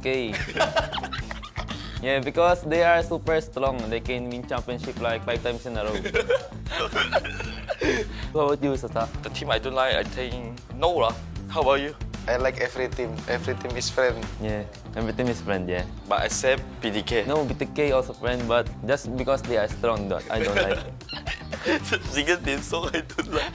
K. Yeah, because they are super strong. They can win championship like 5 times in a row. How about you, Sata? The team I don't like, I think no lah. How about you? I like every team. Every team is friend. Yeah, every team is friend, yeah. But except PDK. No, BTK also friend, but just because they are strong, that I don't like. Single team song I don't like.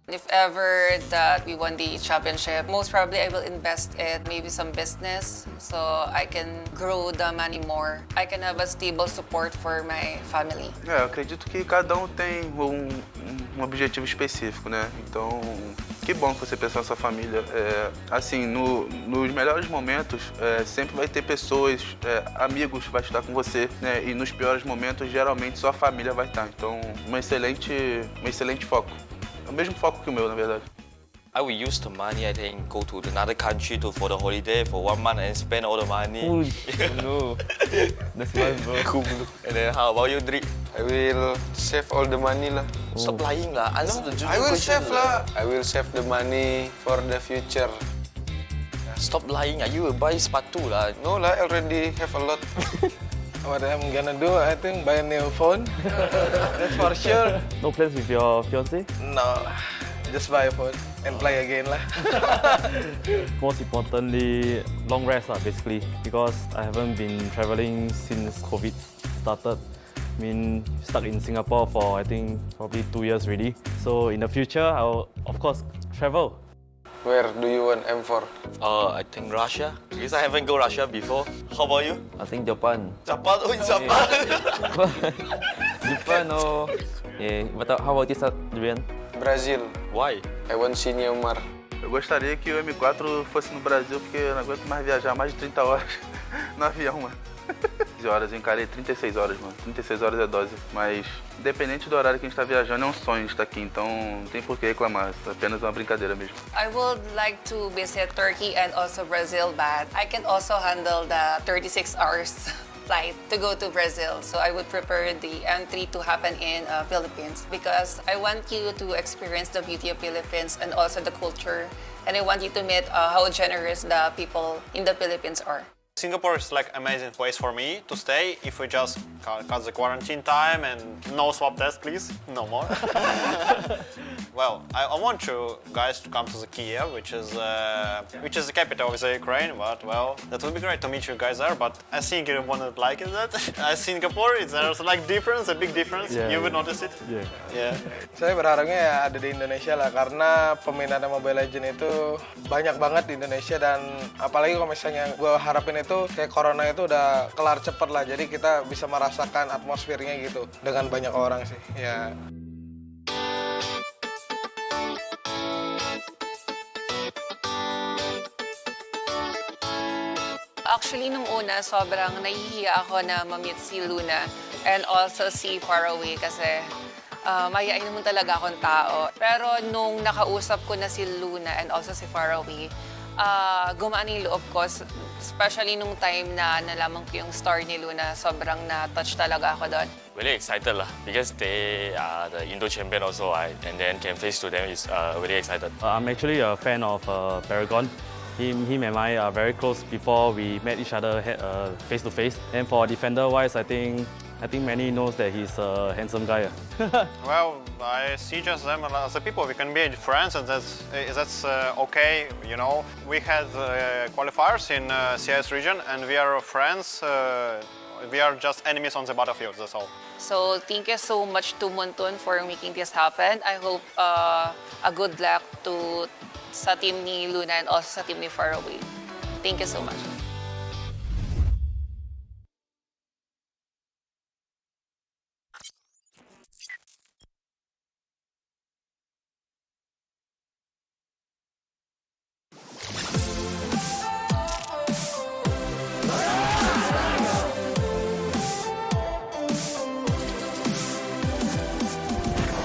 If ever that we won the championship, most probably I will invest in maybe some business so I can grow the money more. I can have a stable support for my family. Eu acredito que cada um tem um objetivo específico, né? Então, que bom que você pensou na sua família. Assim, nos melhores momentos, sempre vai ter pessoas, amigos vai estar com você, né? E nos piores momentos, geralmente, sua família vai estar. Então, um excelente foco. É o mesmo foco que o meu, na verdade. I will use the money, I think, go to another country for the holiday for 1 month and spend all the money. Oh, no. That's my bro. Cool. And then how about you, Dri? I will save all the money lah. Stop lying lah. Answer the I will question save lah. I will save the money for the future. Stop lying. You will buy sepatu lah. No lah, I already have a lot. What I'm gonna do, I think buy a new phone. That's for sure. No plans with your fiancé? No, just buy a phone and play again lah. Most importantly, long rest basically, because I haven't been traveling since COVID started. I mean, stuck in Singapore for I think probably 2 years already. So in the future, I'll of course travel. Where do you want M4? I think Russia. Because I haven't go Russia before. How about you? I think Japan. Japan. Oh, Japan. Japan or yeah. But how about you, Adrian? Brazil. Why? I want see Neymar. Eu gostaria que o M4 fosse no Brasil, porque eu não aguento mais viajar mais de 30 horas no avião, mano. 15 horas, eu encarei 36 horas, mano. 36 horas é dose. Mas, independente do horário que a gente tá viajando, é um sonho estar aqui. Então, não tem por que reclamar. É apenas uma brincadeira mesmo. I would like to visit Turkey and also Brazil, but I can also handle the 36 hours flight to go to Brazil. So I would prefer the entry to happen in Philippines because I want you to experience the beauty of Philippines and also the culture. And I want you to meet how generous the people in the Philippines are. Singapore is like amazing place for me to stay if we just cut the quarantine time and no swab test, please, no more. Well, I want you guys to come to the Kiev, which is the capital of the Ukraine. But well, that would be great to meet you guys there. But I think you wouldn't like it. That Singapore, there's like difference, a big difference. Yeah, you would notice it. Yeah. Yeah. Saya berharapnya ya ada di Indonesia lah, karena peminatnya Mobile Legends itu banyak banget di Indonesia dan apalagi kalau misalnya gue harapin itu kayak corona itu udah kelar cepet lah, jadi kita bisa merasakan atmosfernya gitu dengan banyak orang sih. Ya. Actually, nung una, sobrang nahihiya ako na ma-meet si Luna and also si Faraway kasi mayayain naman talaga akong tao. Pero nung nakausap ko na si Luna and also si Faraway, gumaan yung loob ko, especially nung time na nalaman ko yung story ni Luna, sobrang na-touch talaga ako doon. Really excited lah because they are the Indo champion also, and then can face to them is really excited. I'm actually a fan of Paragon. Him and I are very close before we met each other face to face. And for defender wise, I think many knows that he's a handsome guy. Well, I see just them as a people. We can be friends, and that's okay. You know, we had qualifiers in CS region, and we are friends. We are just enemies on the battlefield. That's all. So thank you so much to Montun for making this happen. I hope a good luck to sa team ni Luna and also sa team ni Faraway. Thank you so much.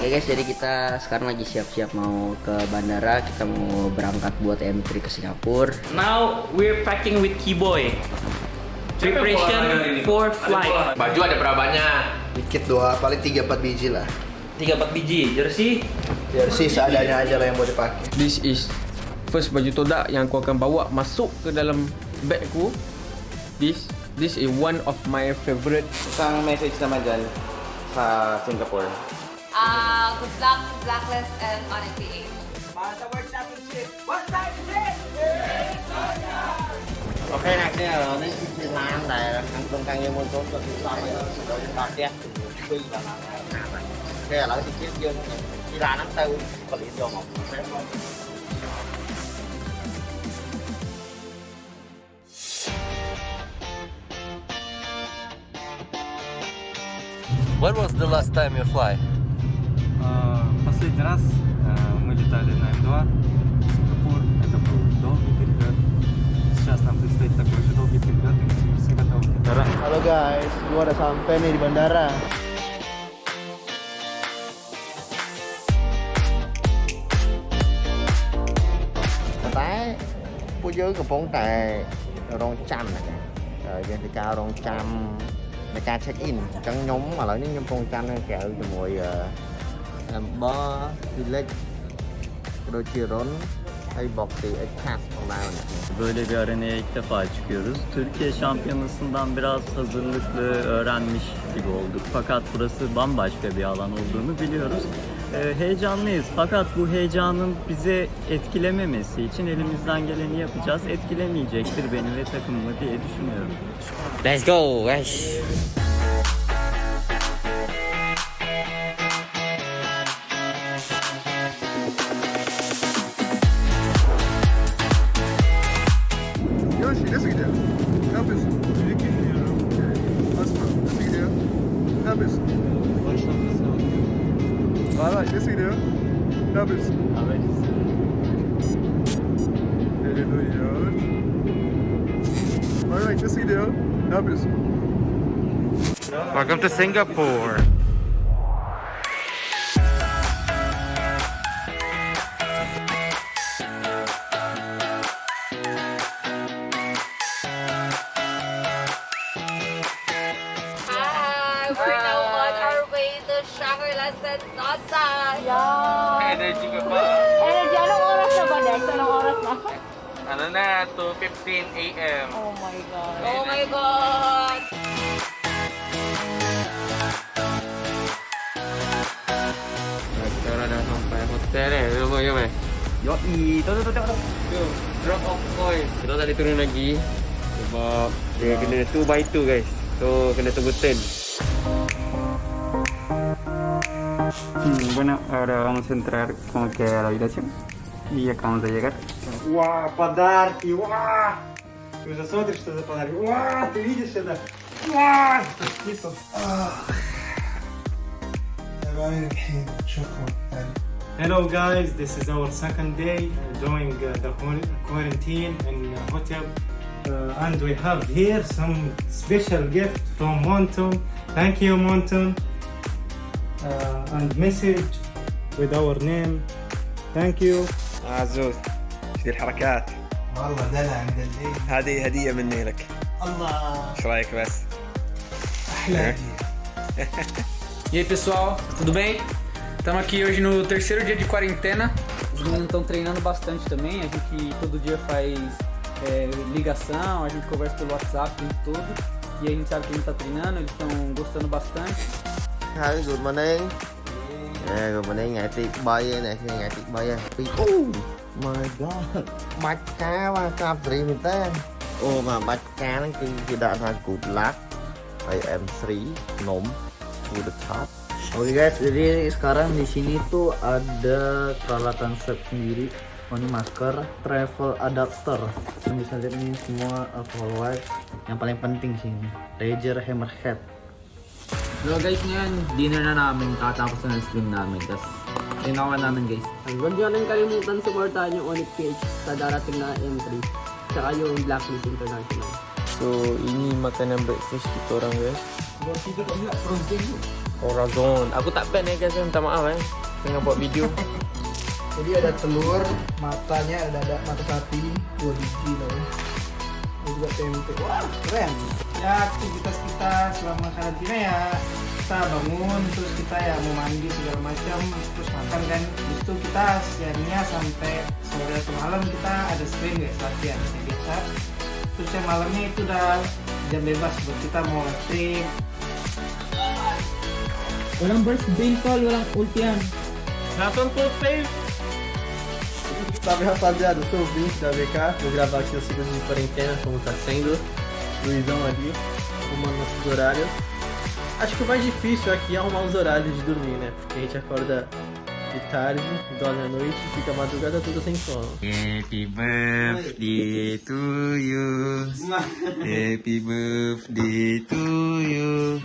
Oke guys, jadi kita sekarang lagi siap-siap mau ke bandara. Kita mau berangkat buat entry ke Singapura. Now we're packing with Keyboy. Preparation for flight. Baju ada berapa banyak? Dikit doang, paling 3-4 biji lah. 3-4 biji. Jersey? Jersey seadanya aja lah yang mau dipakai. This is first baju todak yang aku akan bawa masuk ke dalam bag aku. This is one of my favorite. Isang message naman dyan sa Singapore. Good luck, Blacklist, and on NTA. Ok, này sẽ ở đây thì làm này ăn cơm càng nhiều môn tốt và cũng làm rồi đó chứ. Quy là cái là thì chiếc dương đi ra nắm tư có lý do một phép luôn. When was the last time you fly? Последний раз мы летали на М2 в Сингапур. Это был долгий перелет. Сейчас нам предстоит такой же долгий перелет, и мы все готовы. Halo guys, gua udah sampai nih di bandara. Tại cô dướiកំពុងតែរងចាំហ្នឹងយើងធ្វើការរងចាំในការ check in អញ្ចឹងខ្ញុំឥឡូវនេះខ្ញុំកំពុងចាំនៅក្រៅជាមួយAmber Village ក៏ដូចជា Ron ហើយ Boxy X-Pass ផងដែរអ្នក Böyle bir arenaya ilk defa çıkıyoruz. Türkiye şampiyonasından biraz hazırlıklı öğrenmiş gibi olduk. Fakat burası bambaşka bir alan olduğunu biliyoruz. Heyecanlıyız. Fakat bu heyecanın bize etkilememesi için elimizden geleni yapacağız. Etkilemeyecektir beni ve takımımı diye düşünüyorum. Let's go guys. Yoshi, nasıl gidiyor? Ne yapıyorsun? Müzik dinliyorum. Asma, nasıl gidiyor? Ne yapıyorsun? Başlamak lazım. Valla, nasıl gidiyor? Ne yapıyorsun? Habersiz. Beni duyuyor. Alright, nasıl gidiyor? Ne yapıyorsun? Welcome to Singapore. Hi, we're now on our way to Shangri-La Sentosa. Yeah. Energy ka pa. Energy, anong oras na ba, Dex? Anong oras na? Ano na, 2:15 AM. Oh my God. Oh my God. Kita dah sampai hotel ni. Jom eh. Yoi, tu. Drop off point. Kita tak boleh turun lagi sebab dia kena 2x2 guys. So kena tunggu turn. Bueno, ahora vamos a entrar como que a la habitación y acabamos de llegar. ¡Wow! ¡Подарки! ¡Wow! Ты уже смотришь, что за подарки? ¡Wow! Ты видишь это? ¡Wow! Сколько? Hello guys, this is our second day doing the quarantine in hotel. And we have here some special gift from Monton. Thank you, Monton. And message with our name. Thank you. عزوز ايش ذي الحركات؟ والله دلع عند الليل. هذه هدية مني لك. الله. ايش رايك بس؟ أحلى E aí pessoal, tudo bem? Estamos aqui hoje no terceiro dia de quarentena. Os meninos estão treinando bastante também. A gente todo dia faz ligação, a gente conversa pelo WhatsApp o tempo todo. E a gente sabe que a gente está treinando, eles estão gostando bastante. Hi, good morning. Good morning, ngày tiệc bay này, ngày tiệc bay. Oh my god. បាច់ការបាទកាប់សេរីមែនតើអូបាទបាច់ការហ្នឹងគឺគេដាក់ថា good luck ហើយ M3 num to the top. Oke guys, jadi sekarang di sini tuh ada peralatan swab sendiri. Oh, ini masker, travel adapter. Yang bisa lihat ini semua alcohol wipes. Yang paling penting sih ini, razor hammerhead. So guys, ngayon dinner na namin, katapos na ng stream namin. Tapos tinawan namin guys. Huwag nyo rin kalimutan supportahan yung Onyx PH sa darating na M3. Tsaka yung Blacklist International. So ini makanan breakfast kita orang guys. Oragon. Aku tak plan guys, minta maaf tengah buat video. Jadi ada telur, matanya ada mata sapi, 2 biji lah ya. Ini juga tempe. Wah, keren. Ya, aktivitas kita selama karantina ya kita bangun terus kita ya mau mandi segala macam terus makan kan di itu kita siangnya sampai sore atau malam kita ada stream guys, latihan yang biasa. Terus yang malamnya itu udah jam bebas buat kita mau stream. Walang burst brain call, walang ultian. Nathan full save. Salve rapaziada, eu sou o Vince da VK, vou gravar aqui o segundo de quarentena, como tá sendo. Luizão ali, arrumando nossos horários. Acho que o mais difícil aqui é arrumar os horários de dormir, né? Porque a gente acorda de tarde, dorme à noite e fica a madrugada toda sem sono. Happy birthday to you. Happy birthday to you.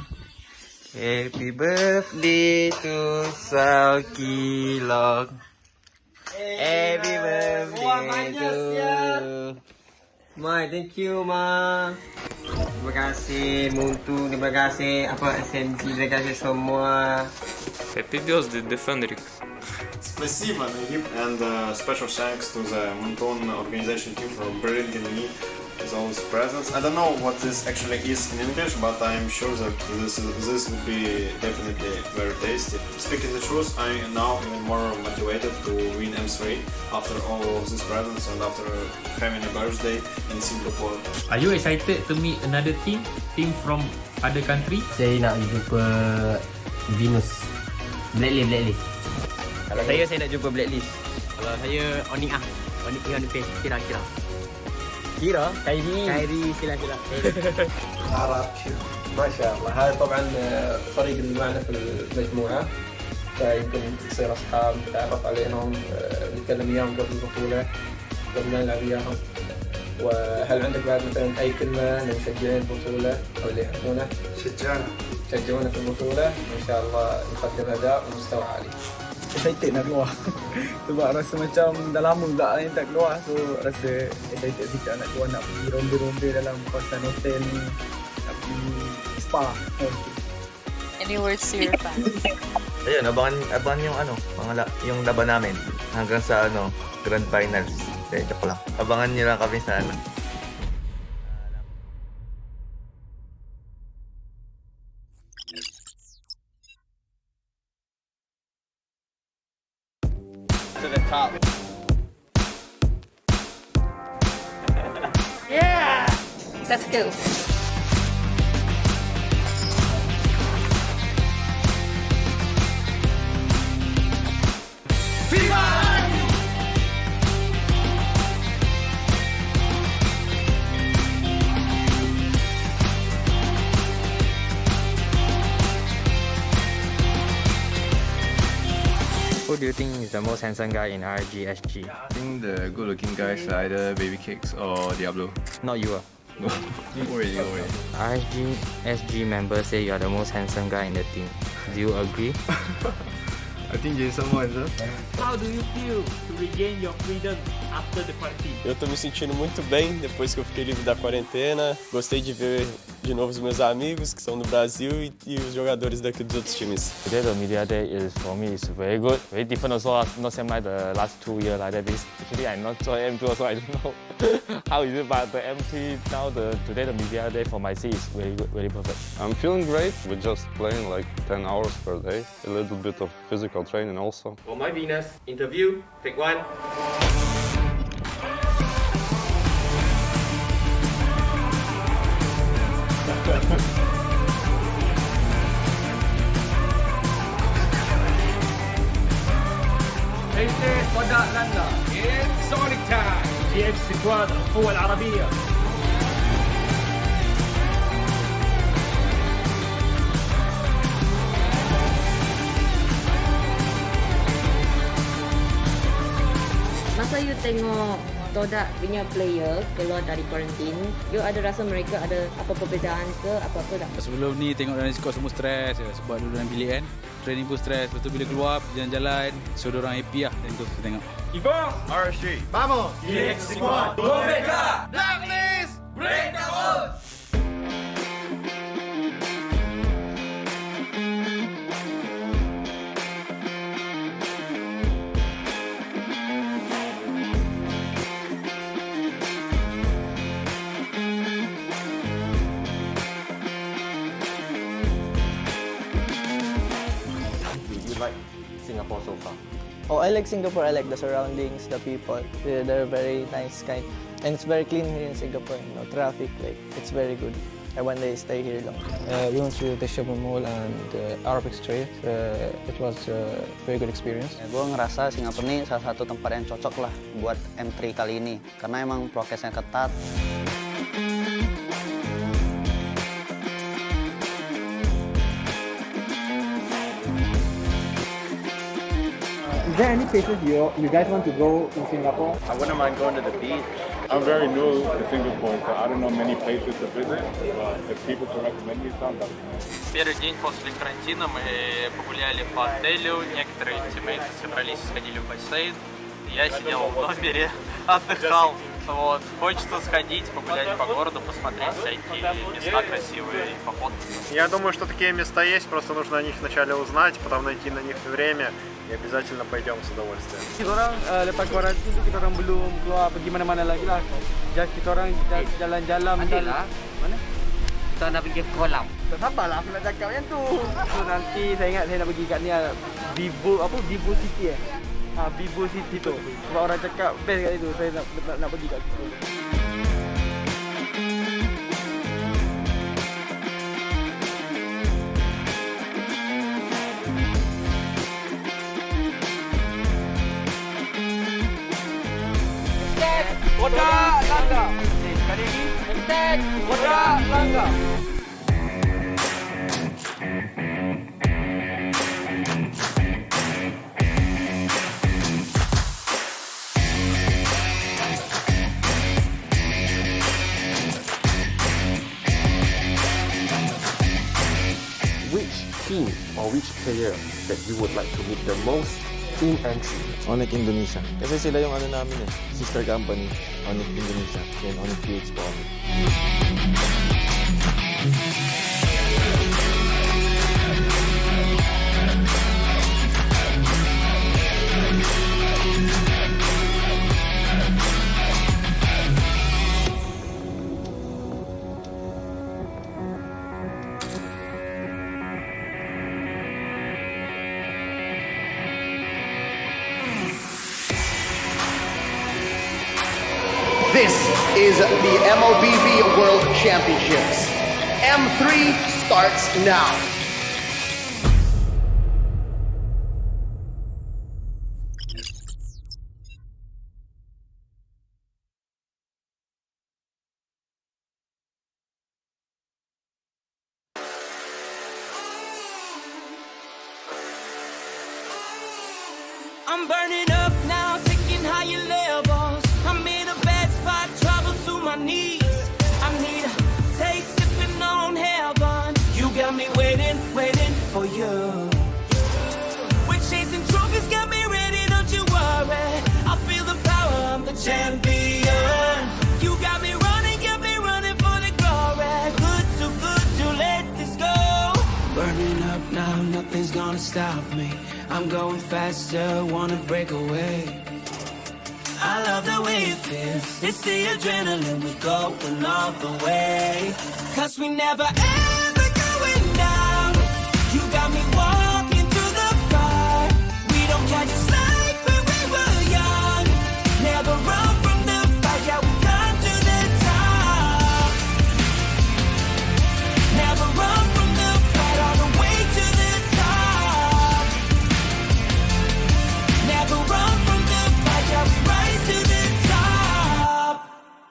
Happy birthday to Saukilog. Happy birthday to you. Mai, thank you, Ma. Terima kasih Muntu, terima kasih SMG, terima kasih semua. Happy birthday, Defendrik. Спасибо, Nagib, and special thanks to the Monton organization team for bringing me with all these presents. I don't know what this actually is in English, but I'm sure that this will be definitely very tasty. Speaking the truth, I'm now even more motivated to win M3 after all of these presents and after having a birthday in Singapore. Are you excited to meet another team from other country? Saya nak jumpa Venus. Blacklist. Kalau saya nak jumpa Blacklist. Kalau saya Onyx kira. Kairi sila. عرب ما شاء الله. هذا طبعا فريق اللي معنا في المجموعة، فيمكن تصير أصحاب نتعرف عليهم، نتكلم وياهم قبل البطولة قبل ما نلعب وياهم. وهل عندك بعد مثلا أي كلمة لمشجعين البطولة أو اللي يحبونه؟ شجعونا في البطولة، وإن شاء الله نقدم أداء ومستوى عالي. Excited nak keluar sebab rasa macam dah lama pula yang tak keluar, so rasa excited sikit nak keluar, nak pergi ronda-ronda dalam kawasan hotel ni, nak pergi spa. Any words to your fans? Ayun, abangan yung laban namin hanggang sa Grand Finals. Joke lang. Abangan niyo lang kami sa To the top. Yeah! Let's go. Who do you think is the most handsome guy in RGSG? I think the good-looking guys are either Baby Cakes or Diablo. Not you. No, don't worry. RGSG members say you are the most handsome guy in the team. Do you agree? I think Jason more handsome. How do you feel to regain your freedom after the quarantine? Eu tô me sentindo muito bem depois que eu fiquei livre da quarentena. Gostei de ver de novo os meus amigos que são do Brasil e os jogadores daqui dos outros times. Today the media day is for me is very good. Very different also, not same like the last 2 years like that. Because actually I'm not join M2 also, I don't know how is it, but the M3 now today the media day for my city is very good, very perfect. I'm feeling great. We're just playing like 10 hours per day. A little bit of physical training also. For my Venus interview, take one. صدى لنا سونيك تايم في اكس سكواد القوة العربية. Masa you tengok Todak punya player keluar dari quarantine, you ada rasa mereka ada apa perbezaan ke apa-apa tak? Sebelum ni tengok dalam squad semua stres sebab duduk dalam bilik kan. Training pun stres, lepas tu bila keluar jalan-jalan, so diorang happy lah. Dan tu kita tengok. Ivan! RSG! Vamos! DX Squad! Dobeca! Blacklist! Break the rules! You like Singapore so far? Oh, I like Singapore. I like the surroundings, the people. They're very nice, kind. And it's very clean here in Singapore. You know, traffic, like, it's very good. I one day stay here long. We went to the shopping mall and Arabic Street. It was a very good experience. Gue ngerasa Singapura ini salah satu tempat yang cocok lah buat M3 kali ini. Karena emang prokesnya ketat. Is there any places you guys want to go in Singapore? I wouldn't mind going to the beach. I'm very new to Singapore, so I don't know many places to visit. But if people can recommend me some, that would be nice. Первый день после карантина мы погуляли по отелю, некоторые тиммейты собрались, сходили в бассейн. Я сидел в номере, отдыхал. Вот. Хочется сходить, погулять по городу, посмотреть всякие места красивые, поход. Я думаю, что такие места есть, просто нужно о них вначале узнать, потом найти на них время и обязательно пойдем с udовольствием. Kita orang lepas kuarantin tu kita orang belum keluar pergi mana-mana lagi lah. Just kita orang jalan-jalan. Mana? Kita nak pergi kolam. Tak sabarlah aku nak cakap macam tu. So nanti saya ingat saya nak pergi kat ni Vivo City Vivo City tu. Sebab orang cakap best kat situ. Saya nak pergi kat situ. Kodak Langga. Sekali lagi. Hashtag Kodak Langga. Which team or which player that you would like to meet the most in entry? Onyx Indonesia. Kasi sila yung ano namin sister company, Onyx Indonesia, then Onyx PH po. This is the MOBB World Championships. M3 starts now. I'm burning up now, taking higher levels. I'm in a bad spot, trouble to my knees. I need a taste, sipping on heaven. You got me waiting, waiting for you. We're chasing trophies, got me ready, don't you worry. I feel the power, I'm the champion. You got me running for the glory. Good to let this go. Burning up now, nothing's gonna stop me. I'm going faster, wanna break away. I love the way it feels. It's the adrenaline, we're going all the way. Cause we never ever going down. You got me walking through the fire. We don't catch a like when we were young. Never run from the fight, yeah, we come to the top. Never run from the fight, all the way to the top. Never run from the fight, yeah, we rise to the top.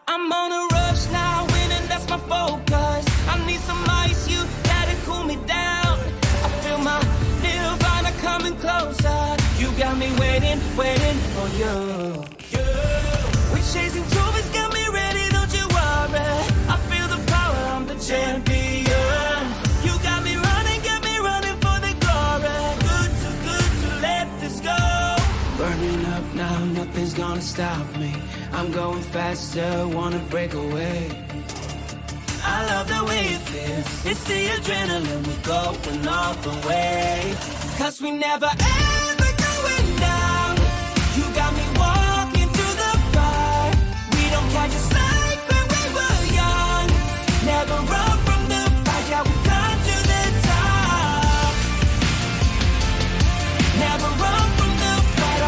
I'm on a rush now, winning, that's my focus. I need some ice, you gotta cool me down. I feel my nirvana coming closer. You got me waiting, waiting for you. We're chasing trophies, got me ready, don't you worry. I feel the power, I'm the champion. You got me running for the glory. Good to let this go. Burning up now, nothing's gonna stop me. I'm going faster, wanna break away. I love the way it feels. It's the adrenaline, we're going all the way. Cause we never ever going down. You got me walking through the fire. We don't catch a like when we were young. Never run from the fight, yeah, we come to the top. Never run from the fight.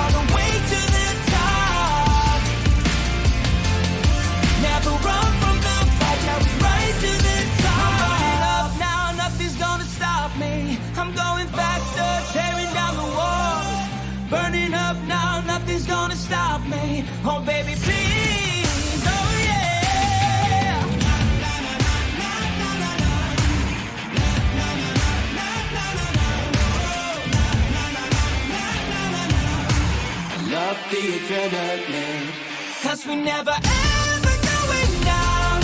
'Cause we never ever going down.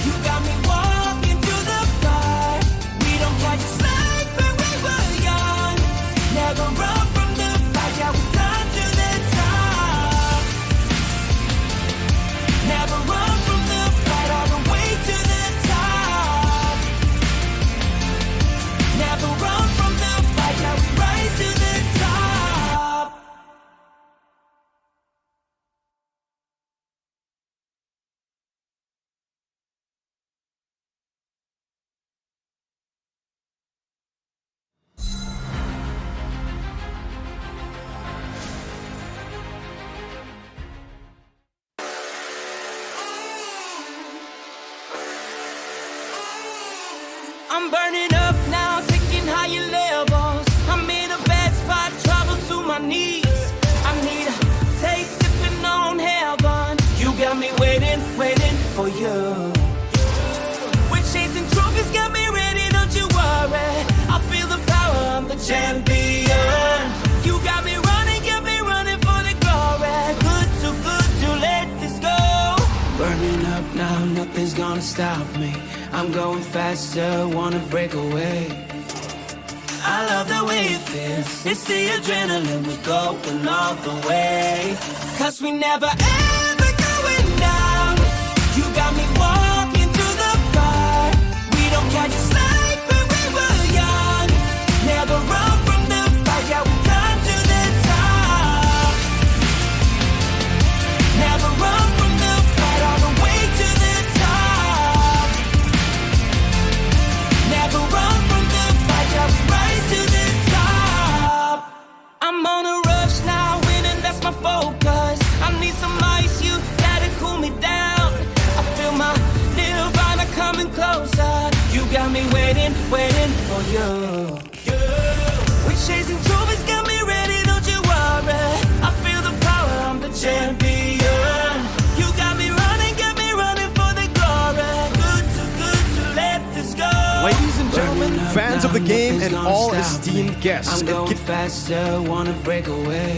You got me walking through the fire. We don't catch a slide when we were young. Never run from the fight, yeah, we climb to the top. Never run from the fight, all the way to the top. Never run from the fight, yeah, we rise to the top. I'm burning up now, taking higher levels. I'm in a bad spot, trouble to my knees. I need a taste, sipping on heaven. You got me waiting, waiting for you. We're chasing trophies, got me ready, don't you worry. I feel the power, I'm the champion. You got me running for the glory. Good to let this go. Burning up now, nothing's gonna stop me. I'm going faster, wanna break away. I love the way it feels. It's the adrenaline, we're going all the way. 'Cause we never ever going down. You got me walking through the fire. We don't catch a slide when we were young. Never run from the fight, yeah, we climb to the top. Never run from the fight, all the way to the top. Never run from the fight, yeah, we rise to the top. I'm on a rush now, winning, that's my focus. I need some ice, you gotta cool me down. I feel my nirvana coming closer. You got me waiting, waiting for you. We're chasing trophies, got me ready, don't you worry. I feel the power, I'm the champion. You got me running for the glory. Good to let this go. Ladies and gentlemen, fans of the game and all esteemed guests. I'm going faster, wanna break away.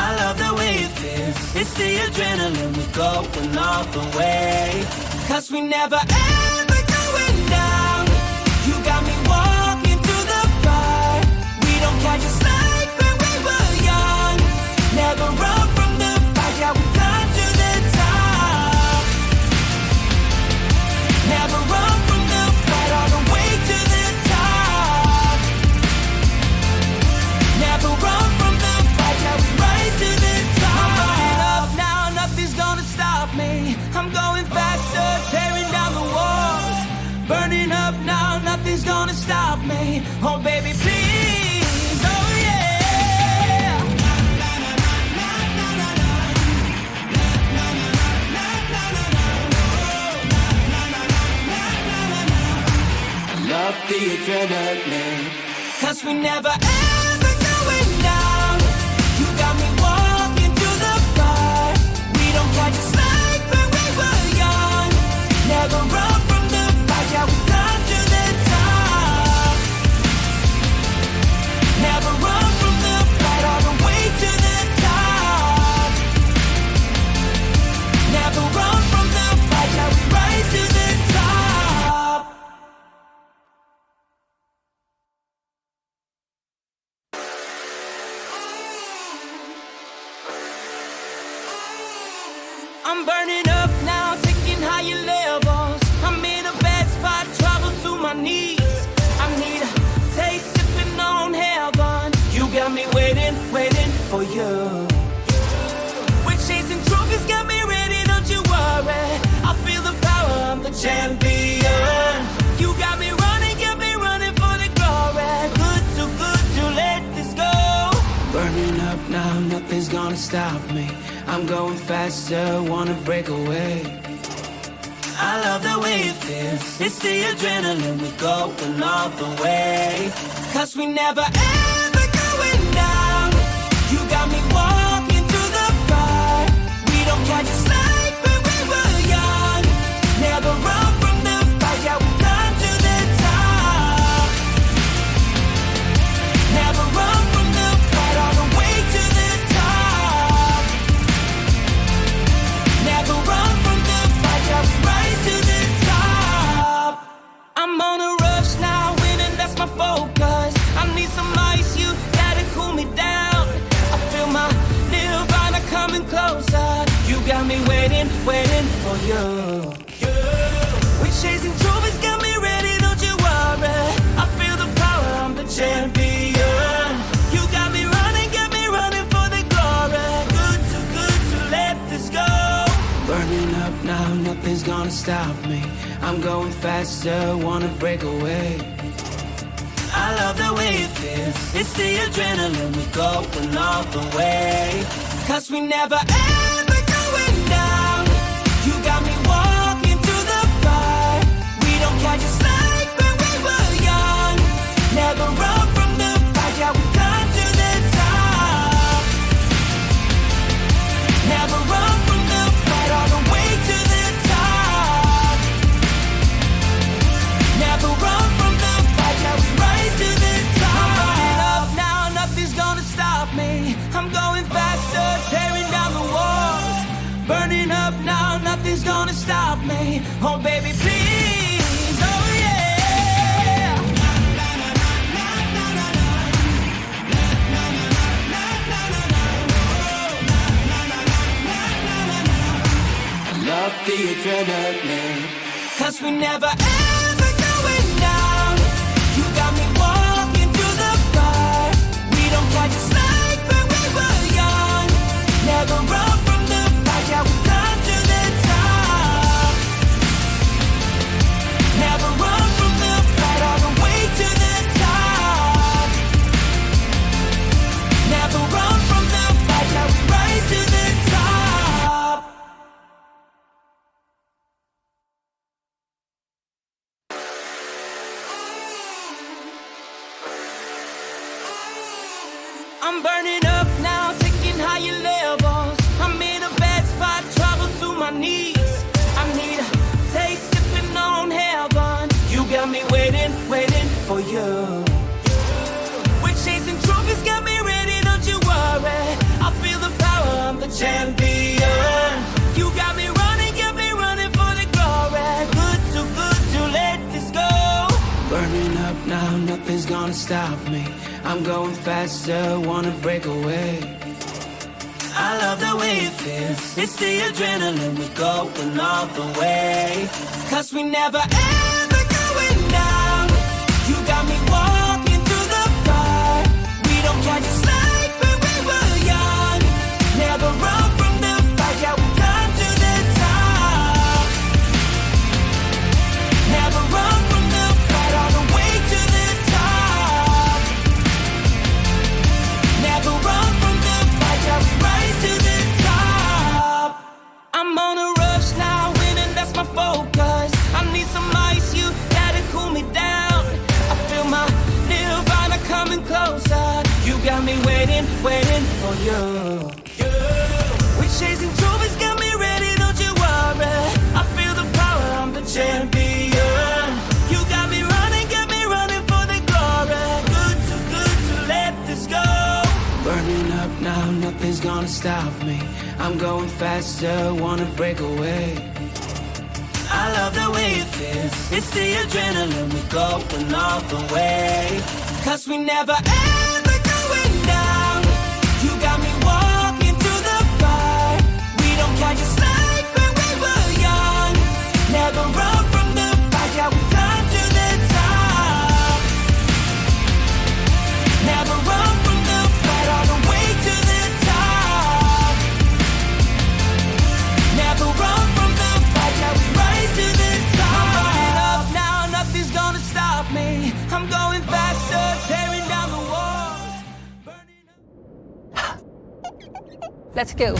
I love the way it feels. It's the adrenaline, we're going all the way. 'Cause we never ever going down. You got me walking through the fire. We don't catch a slide when we were young. Never run from the fight, yeah, we climb to the top. Never run from the fight, all the way to the top. Never run from the fight, yeah, we rise to the top. I'm burning up now, nothing's gonna stop me. I'm going faster, tearing down the walls. Burning up now, nothing's gonna stop me. Oh baby, please, oh yeah. Love the adrenaline. 'Cause we never ever going down. You got me walking through the fire. We don't catch a slide when we were young. Never run from the fight, yeah, we climb to the top. Never run from the fight, all the way to the top. Never run from the fight, yeah, we rise to the top. I'm burning up now, taking higher levels. I'm in a bad spot, trouble to my knees. I need a taste, sipping on heaven. You got me waiting, waiting for you. We're chasing trophies, got me ready, don't you worry. I feel the power, I'm the champion. You got me running for the glory. Good to let this go. Burning up now, nothing's gonna stop me. I'm going faster, wanna break away. I love the way it feels. It's the adrenaline, we're going all the way. 'Cause we never ever going down. You got me walking through the fire. We don't catch a slide when we were young. Never run from the fight, yeah, we climb to the top. Never run from the fight, all the way to the top. We're chasing trophies, got me ready, don't you worry. I feel the power, I'm the champion. You got me running for the glory. Good to let this go. Burning up now, nothing's gonna stop me. I'm going faster, wanna break away. I love the way it feels. It's the adrenaline, we're going all the way. 'Cause we never ever going down. You got me walking through the fire. We don't catch a slide when we were young. Never run from the fight, yeah, we come to the top. Never run from the fight, all the way to the top. Never run from the fight, yeah, we rise to the top. I'm burning up now, nothing's gonna stop me. I'm going faster, tearing down the walls. Burning up now, nothing's gonna stop me. Oh baby, please, oh yeah. I love the adrenaline, 'cause we never ever going down. You got me walking through the fire. We don't catch a slide when we were young. Never run from the fight, yeah, we come to the top. Never run from the fight, all the way to the top. Never run from the fight, yeah, we rise to the top. I'm burning up now, taking higher levels. I'm in a bad spot, trouble to my knees. I need a taste, sipping on heaven. You got me waiting for you. We're chasing trophies, got me ready, don't you worry. I feel the power, I'm the champion. You got me running for the glory. Good to let this go. Burning up now, nothing's gonna stop me. I'm going faster, wanna break away. I love the way it feels. It's the adrenaline, we're going all the way. 'Cause we never ever going down. You got me walking through the fire. We don't catch a slide when we were young. Never run from the fight, yeah, we come to the top. Never run from the fight, all the way to the top. Never run from the fight, yeah, we rise to the top. I'm on a rush now, winning, that's my focus. I need some ice, you gotta cool me down. I feel my nirvana coming closer. You got me waiting for you. We're chasing trophies, got me ready, don't you worry. I feel the power, I'm the champion. You got me running for the glory. Good to let this go. Burning up now, nothing's gonna stop me. I'm going faster, wanna break away. I love the way it feels. It's the adrenaline, we're going all the way. 'Cause we never ever going down. You got me walking through the fire. We don't catch a slide when we were young. Never run from the fight, yeah, we come to the top. Never run from the fight, all the way to the top. Never run from the fight, yeah, we rise to the top. I'm burning up now, nothing's gonna stop me. I'm going faster, tearing down the walls. Let's go.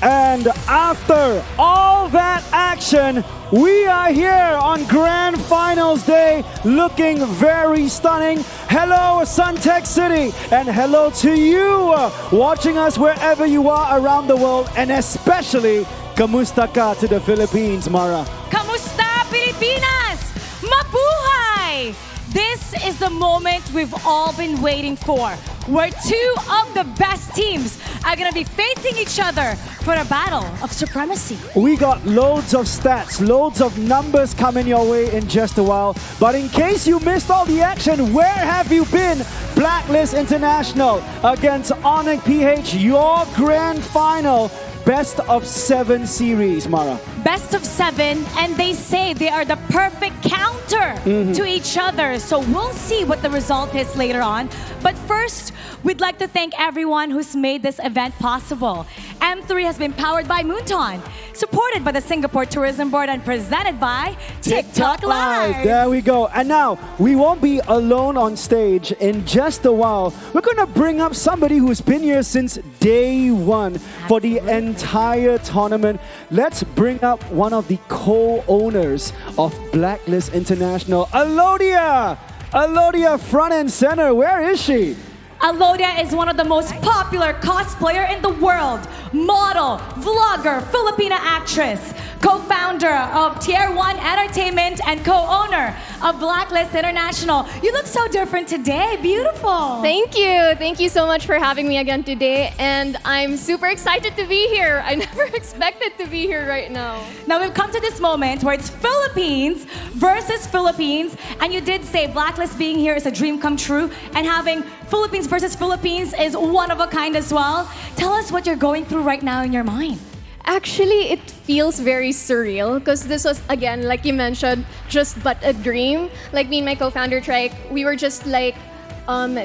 And after all that action, we are here on Grand Finals Day looking very stunning. Hello, Suntec City, and hello to you watching us wherever you are around the world, and especially kamusta ka to the Philippines, Mara? Kamusta, Pilipinas? Mabuhay! This is the moment we've all been waiting for, where two of the best teams are going to be facing each other for a battle of supremacy. We got loads of stats, loads of numbers coming your way in just a while. But in case you missed all the action, where have you been? Blacklist International against Onyx PH, your grand final. Best of 7 series, Mara. Best of 7, and they say they are the perfect counter to each other. So we'll see what the result is later on. But first, we'd like to thank everyone who's made this event possible. M3 has been powered by Moonton, supported by the Singapore Tourism Board, and presented by TikTok Live. There we go. And now, we won't be alone on stage. In just a while, we're going to bring up somebody who's been here since day one for the entire tournament. Let's bring up one of the co-owners of Blacklist International, Alodia. Alodia, front and center. Where is she? Alodia is one of the most popular cosplayer in the world, model, vlogger, Filipina actress, co-founder of Tier 1 Entertainment, and co-owner of Blacklist International. You look so different today. Beautiful. Thank you. Thank you so much for having me again today. And I'm super excited to be here. I never expected to be here right now. Now we've come to this moment where it's Philippines versus Philippines. And you did say Blacklist being here is a dream come true. And having Philippines versus Philippines is one of a kind as well. Tell us what you're going through right now in your mind. Actually, it feels very surreal because this was, again, like you mentioned, just but a dream. Like me and my co-founder, Trike, we were just like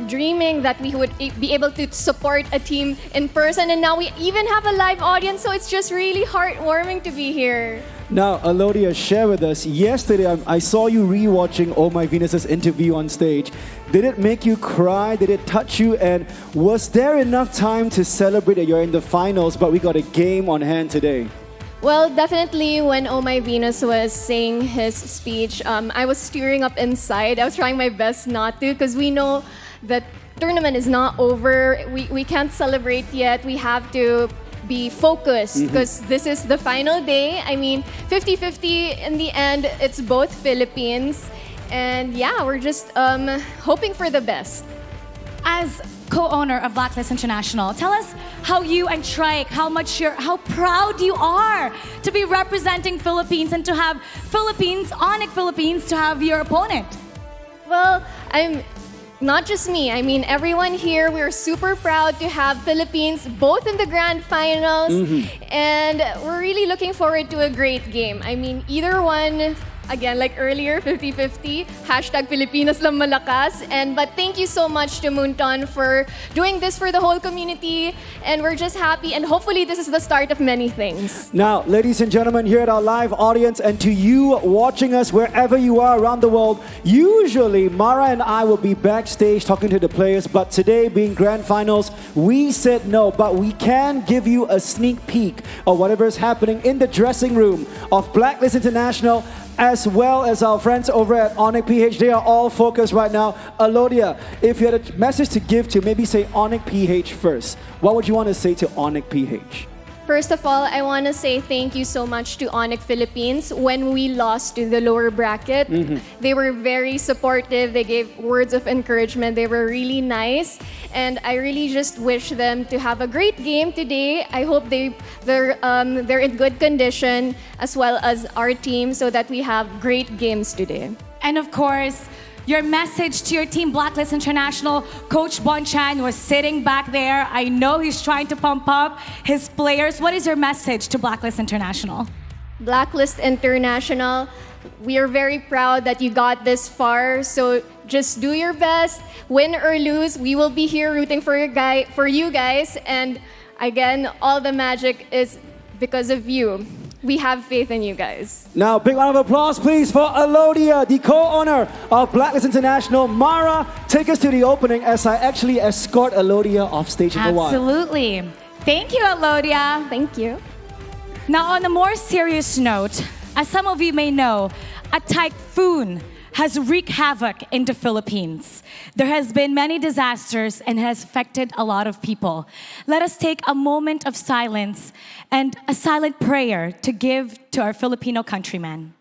dreaming that we would be able to support a team in person, and now we even have a live audience, so it's just really heartwarming to be here. Now, Alodia, share with us. Yesterday, I saw you rewatching Oh My Venus's interview on stage. Did it make you cry? Did it touch you? And was there enough time to celebrate that you're in the finals, but we got a game on hand today? Well, definitely when Oh My Venus was saying his speech, I was tearing up inside. I was trying my best not to, because we know that tournament is not over. We can't celebrate yet. We have to be focused because this is the final day. I mean, 50-50 in the end. It's both Philippines. And yeah, we're just hoping for the best. As co-owner of Blacklist International, tell us how you and Trike, how proud you are to be representing Philippines and to have Onyx Philippines, to have your opponent. Well, not just me. I mean, everyone here, we're super proud to have Philippines both in the grand finals. And we're really looking forward to a great game. I mean, either one, again, like earlier, 50-50, hashtag Pilipinas lang malakas. But thank you so much to Moonton for doing this for the whole community. And we're just happy. And hopefully this is the start of many things. Now, ladies and gentlemen, here at our live audience, and to you watching us wherever you are around the world, usually Mara and I will be backstage talking to the players, but today being grand finals, we said no, but we can give you a sneak peek of whatever is happening in the dressing room of Blacklist International, as well as our friends over at Onyx PH. They are all focused right now. Alodia, if you had a message to give to, maybe say Onyx PH first, what would you want to say to Onyx PH? First of all, I want to say thank you so much to Onyx Philippines. When we lost to the lower bracket, they were very supportive. They gave words of encouragement. They were really nice. And I really just wish them to have a great game today. I hope they're in good condition, as well as our team, so that we have great games today. And of course, your message to your team, Blacklist International. Coach Bon Chan was sitting back there. I know he's trying to pump up his players. What is your message to Blacklist International? Blacklist International, we are very proud that you got this far. So just do your best, win or lose. We will be here rooting for you guys. And again, all the magic is because of you. We have faith in you guys. Now, big round of applause, please, for Alodia, the co-owner of Blacklist International. Mara, take us to the opening as I actually escort Alodia off stage in a while. Absolutely. Thank you, Alodia. Thank you. Now, on a more serious note, as some of you may know, a typhoon has wreaked havoc in the Philippines. There has been many disasters and has affected a lot of people. Let us take a moment of silence and a silent prayer to give to our Filipino countrymen.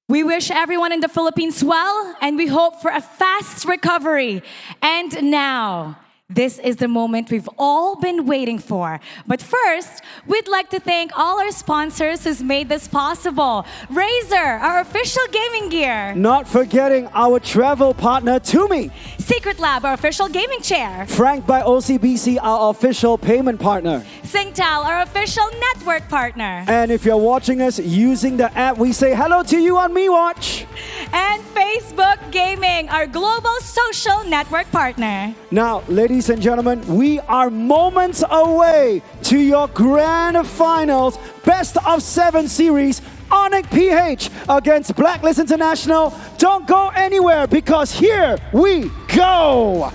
We wish everyone in the Philippines well, and we hope for a fast recovery. And now, this is the moment we've all been waiting for. But first, we'd like to thank all our sponsors who's made this possible. Razer, our official gaming gear. Not forgetting our travel partner, Tumi. Secret Lab, our official gaming chair. Frank by OCBC, our official payment partner. Singtel, our official network partner. And if you're watching us using the app, we say hello to you on MeWatch. And Facebook Gaming, our global social network partner. Now, ladies and gentlemen, we are moments away to your grand finals, best of 7 series, Onyx PH against Blacklist International. Don't go anywhere because here we go.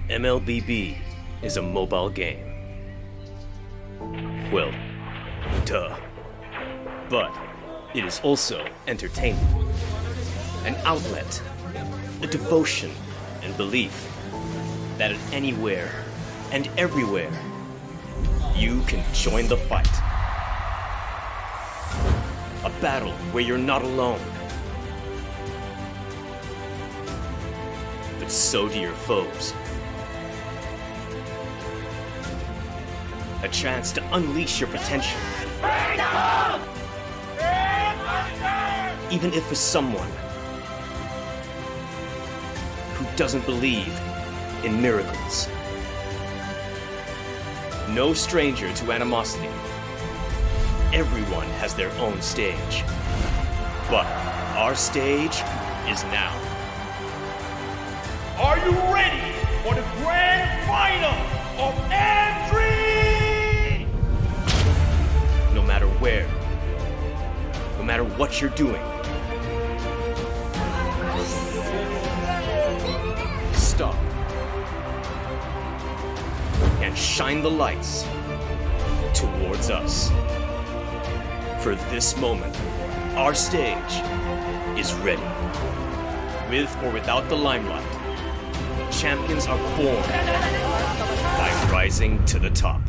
MLBB is a mobile game. Well, duh. But it is also entertainment, an outlet, a devotion and belief that at anywhere and everywhere you can join the fight. A battle where you're not alone, but so do your foes. A chance to unleash your potential. Even if for someone who doesn't believe in miracles. No stranger to animosity. Everyone has their own stage. But our stage is now. Are you ready for the grand final of M3? No matter where, no matter what you're doing, stop and shine the lights towards us. For this moment, our stage is ready. With or without the limelight, champions are born by rising to the top.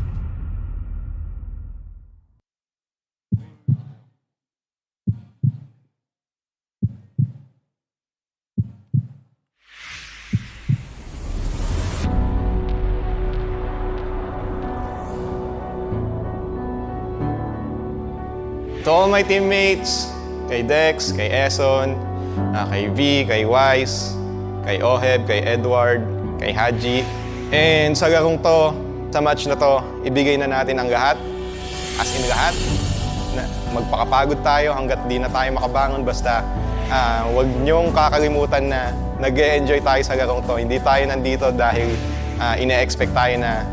To all my teammates, kay Dex, kay Eson, kay V, kay Wise, kay Oheb, kay Edward, kay Haji. And sa larong to, sa match na to, ibigay na natin ang lahat. As in lahat. Magpakapagod tayo hanggat di na tayo makabangon. Basta huwag niyong kakalimutan na nag-e-enjoy tayo sa larong to. Hindi tayo nandito dahil ine-expect tayo na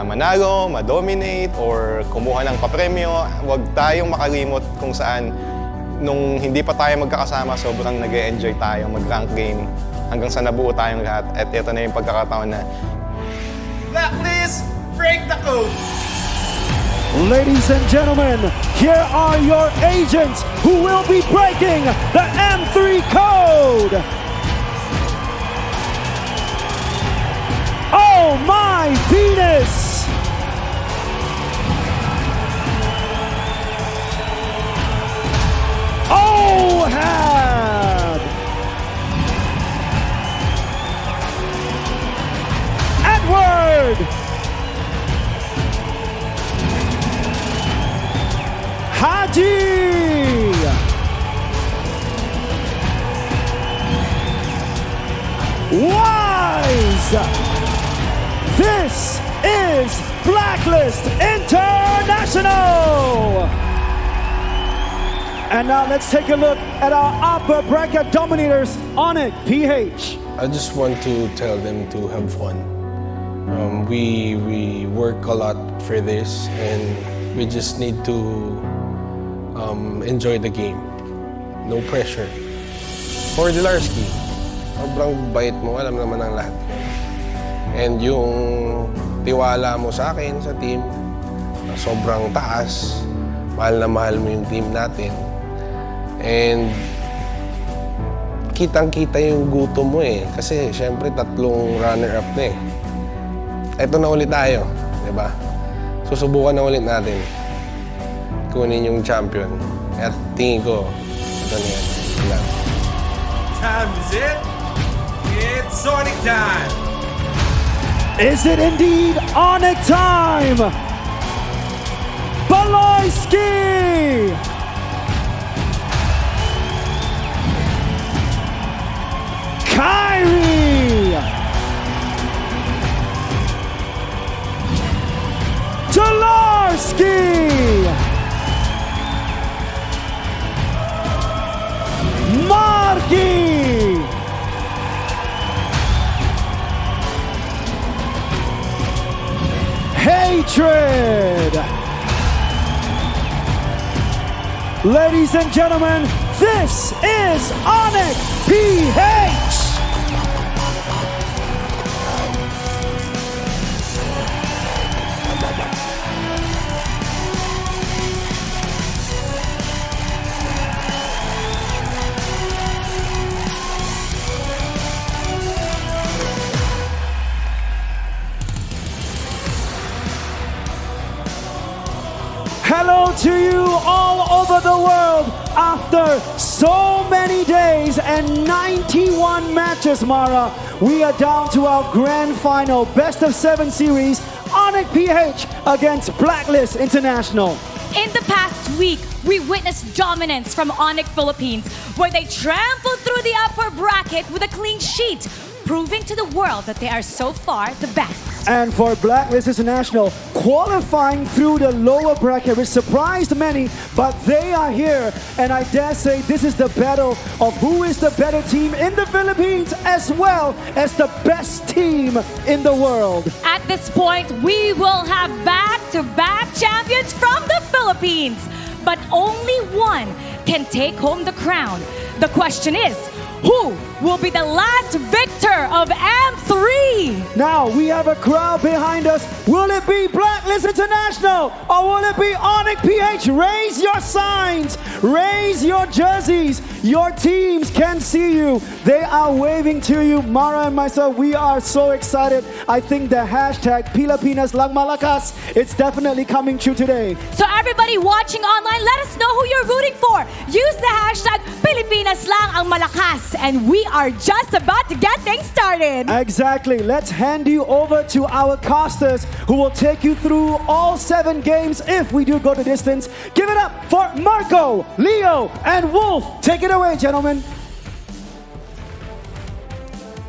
manalo, ma-dominate, or kumuha ng papremyo. Huwag tayong makalimot kung saan nung hindi pa tayo magkakasama, sobrang nag-e-enjoy tayo mag-rank game hanggang sa nabuo tayong lahat. At ito na yung pagkakataon na Blacklist, break the code! Ladies and gentlemen, here are your agents who will be breaking the M3 code! Oh my Venus! Oheb! Edward! Haji! Wise. This is Blacklist International. And now let's take a look at our upper bracket dominators, Onyx, PH. I just want to tell them to have fun. We work a lot for this, and we just need to enjoy the game. No pressure. For Dilarski, sobrang bait mo, alam naman ang lahat. And yung tiwala mo sa akin, sa team, sobrang taas. Mahal na mahal mo yung team natin. And kitang-kita yung gutom mo eh. Kasi syempre 3 runner-up na eh. Eto na ulit tayo, di ba? Susubukan na ulit natin. Kunin yung champion. At tingin ko, ito na yan. Time is it. It's Sonic time. Is it indeed Onyx time? Baloyski! Kyrie! Tolarski! Margi! Hatred! Ladies and gentlemen, this is Onyx PH! Hello to you all over the world. After so many days and 91 matches, Mara, we are down to our grand final, best of 7 series, Onyx PH against Blacklist International. In the past week, we witnessed dominance from Onyx Philippines, where they trampled through the upper bracket with a clean sheet, proving to the world that they are so far the best. And for Blacklist International, qualifying through the lower bracket, which surprised many, but they are here. And I dare say this is the battle of who is the better team in the Philippines, as well as the best team in the world. At this point, we will have back-to-back champions from the Philippines, but only one can take home the crown. The question is, who will be the last victor of M3? Now we have a crowd behind us. Will it be Blacklist International or will it be Onyx PH? Raise your signs, raise your jerseys. Your teams can see you. They are waving to you. Mara and myself, we are so excited. I think the hashtag Pilipinas Lang Malakas, it's definitely coming true today. So everybody watching online, let us know who you're rooting for. Use the hashtag Pilipinas Lang Ang Malakas. And we are just about to get things started. Exactly. Let's hand you over to our casters who will take you through all 7 games if we do go the distance. Give it up for Marco, Leo, and Wolf. Take it away, gentlemen.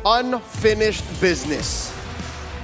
Unfinished business.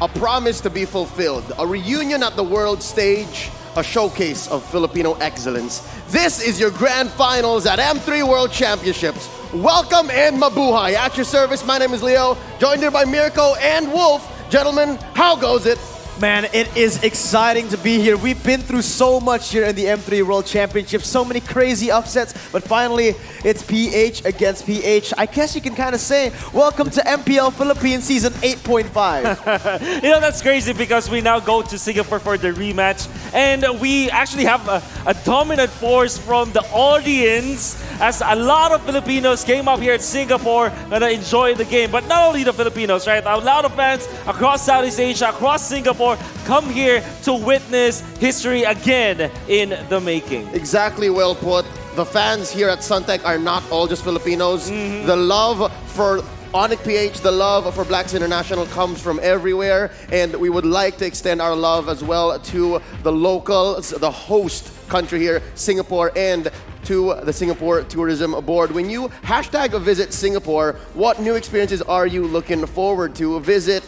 A promise to be fulfilled. A reunion at the world stage. A showcase of Filipino excellence. This is your grand finals at M3 World Championships. Welcome and mabuhay. At your service, my name is Leo, joined here by Mirko and Wolf. Gentlemen, how goes it? Man, it is exciting to be here. We've been through so much here in the M3 World Championship, so many crazy upsets, but finally, it's PH against PH. I guess you can kind of say, welcome to MPL Philippines Season 8.5. You know, that's crazy because we now go to Singapore for the rematch, and we actually have a dominant force from the audience, as a lot of Filipinos came up here at Singapore and enjoy the game. But not only the Filipinos, right? A lot of fans across Southeast Asia, across Singapore, come here to witness history again in the making. Exactly, well put. The fans here at Suntec are not all just Filipinos. The love for Onyx PH, the love for Blacks International comes from everywhere, and we would like to extend our love as well to the locals, the host country here, Singapore, and to the Singapore Tourism Board. When you hashtag visit Singapore, what new experiences are you looking forward to? Visit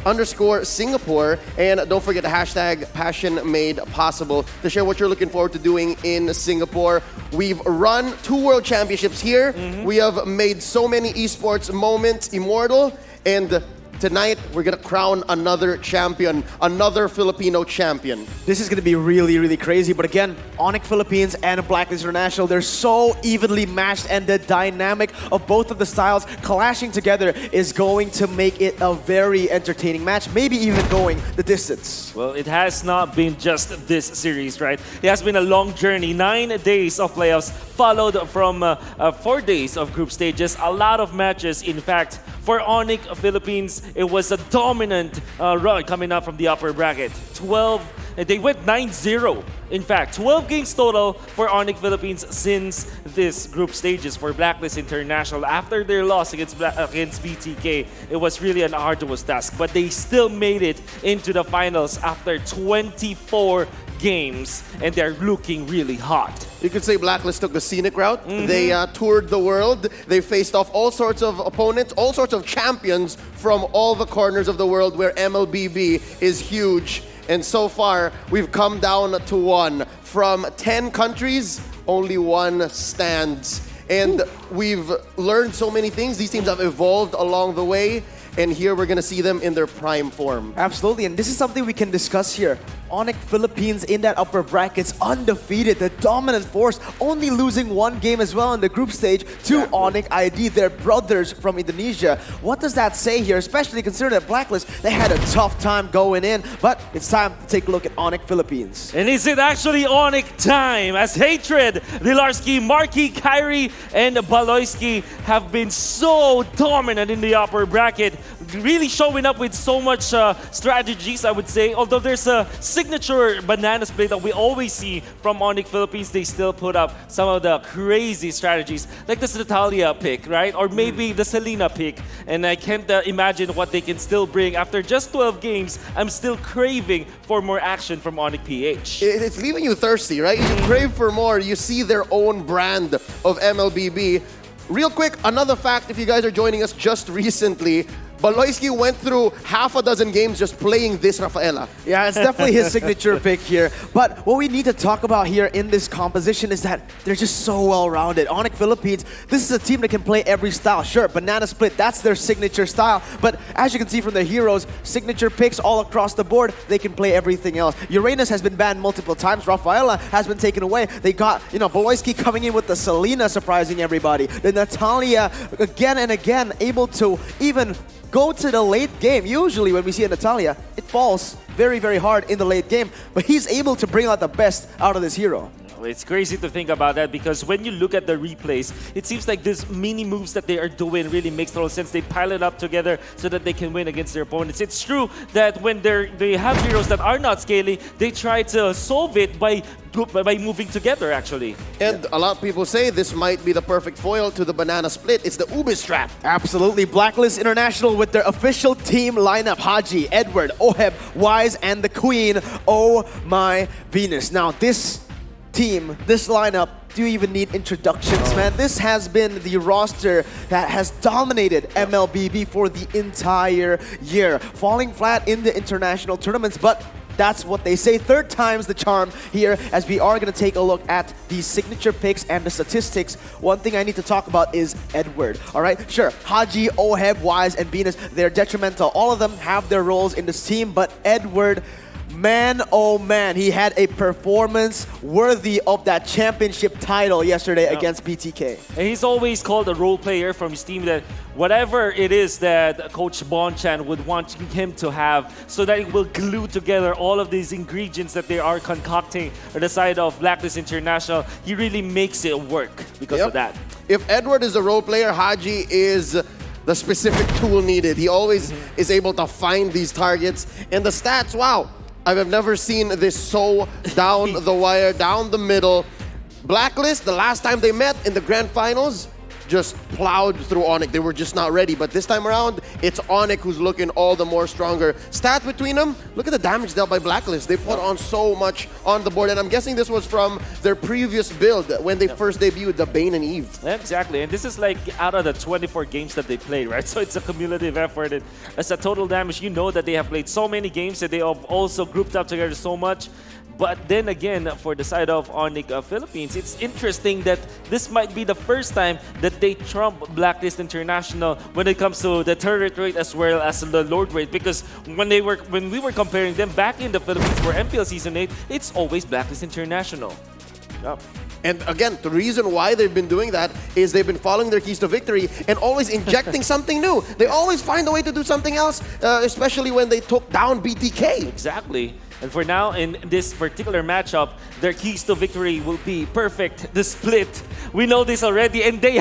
@_Singapore, and don't forget the hashtag Passion Made Possible to share what you're looking forward to doing in Singapore. We've run 2 World Championships here. We have made so many esports moments immortal, and tonight, we're gonna crown another champion, another Filipino champion. This is gonna be really, really crazy. But again, Onyx Philippines and Blacklist International, they're so evenly matched, and the dynamic of both of the styles clashing together is going to make it a very entertaining match, maybe even going the distance. Well, it has not been just this series, right? It has been a long journey. 9 days of playoffs, followed from 4 days of group stages. A lot of matches, in fact. For Onyx Philippines, it was a dominant run coming up from the upper bracket. They went 9-0. In fact, 12 games total for Onyx Philippines since this group stages for Blacklist International. After their loss against BTK, it was really an arduous task. But they still made it into the finals after 24 games, and they're looking really hot. You could say Blacklist took the scenic route. They toured the world. They faced off all sorts of opponents, all sorts of champions from all the corners of the world where MLBB is huge. And so far, we've come down to 1. From 10 countries, only 1 stands. And we've learned so many things. These teams have evolved along the way. And here we're gonna see them in their prime form. Absolutely, and this is something we can discuss here. Onyx Philippines in that upper brackets, undefeated, the dominant force, only losing 1 game as well in the group stage to Onyx ID, their brothers from Indonesia. What does that say here, especially considering that Blacklist, they had a tough time going in, but it's time to take a look at Onyx Philippines. And is it actually Onyx time? As Hatred, Lilarski, Marky, Kyrie, and Baloyski have been so dominant in the upper bracket, really showing up with so much strategies, I would say. Although there's a signature banana split that we always see from Onyx Philippines, they still put up some of the crazy strategies, like this Natalia pick, right? Or maybe the Selena pick. And I can't imagine what they can still bring. After just 12 games, I'm still craving for more action from Onyx PH. It's leaving you thirsty, right? You crave for more. You see their own brand of MLBB. Real quick, another fact, if you guys are joining us just recently, Baloyski went through half a dozen games just playing this Rafaela. Yeah, it's definitely his signature pick here. But what we need to talk about here in this composition is that they're just so well-rounded. Onyx Philippines, this is a team that can play every style. Sure, banana split, that's their signature style. But as you can see from their heroes, signature picks all across the board, they can play everything else. Uranus has been banned multiple times. Rafaela has been taken away. They got, Baloyski coming in with the Selena surprising everybody. The Natalia, again and again, able to even go to the late game. Usually when we see a Natalia, it falls very, very hard in the late game, but he's able to bring out the best out of this hero. It's crazy to think about that, because when you look at the replays, it seems like these mini moves that they are doing really makes total sense. They pile it up together so that they can win against their opponents. It's true that when they have heroes that are not scaling, they try to solve it by moving together, actually. And a lot of people say this might be the perfect foil to the banana split. It's the Ubi strap. Absolutely. Blacklist International with their official team lineup. Haji, Edward, Oheb, Wise, and the Queen. Oh my Venus. Now this team, this lineup, do you even need introductions, man? This has been the roster that has dominated MLBB for the entire year. Falling flat in the international tournaments, but that's what they say. 3rd time's the charm here, as we are going to take a look at the signature picks and the statistics. One thing I need to talk about is Edward. All right, sure, Haji, Oheb, Wise, and Venus, they're detrimental. All of them have their roles in this team, but Edward, man, oh man, he had a performance worthy of that championship title yesterday against BTK. And he's always called a role player from his team, that whatever it is that Coach Bonchan would want him to have, so that it will glue together all of these ingredients that they are concocting on the side of Blacklist International, he really makes it work because of that. If Edward is a role player, Haji is the specific tool needed. He always is able to find these targets. And the stats, wow. I've never seen this so down the wire, down the middle. Blacklist, the last time they met in the grand finals, just plowed through Onyx. They were just not ready. But this time around, it's Onyx who's looking all the more stronger. Stats between them, look at the damage dealt by Blacklist. They put on so much on the board. And I'm guessing this was from their previous build when they first debuted the Bane and Eve. Exactly, and this is like out of the 24 games that they played, right? So it's a cumulative effort. And as a total damage, you know that they have played so many games that they have also grouped up together so much. But then again, for the side of Onyx Philippines, it's interesting that this might be the first time that they trump Blacklist International when it comes to the turret rate as well as the Lord rate. Because when we were comparing them back in the Philippines for MPL Season 8, it's always Blacklist International. Yep. And again, the reason why they've been doing that is they've been following their keys to victory and always injecting something new. They always find a way to do something else, especially when they took down BTK. Exactly. And for now, in this particular matchup, their keys to victory will be perfect, the split. We know this already, and they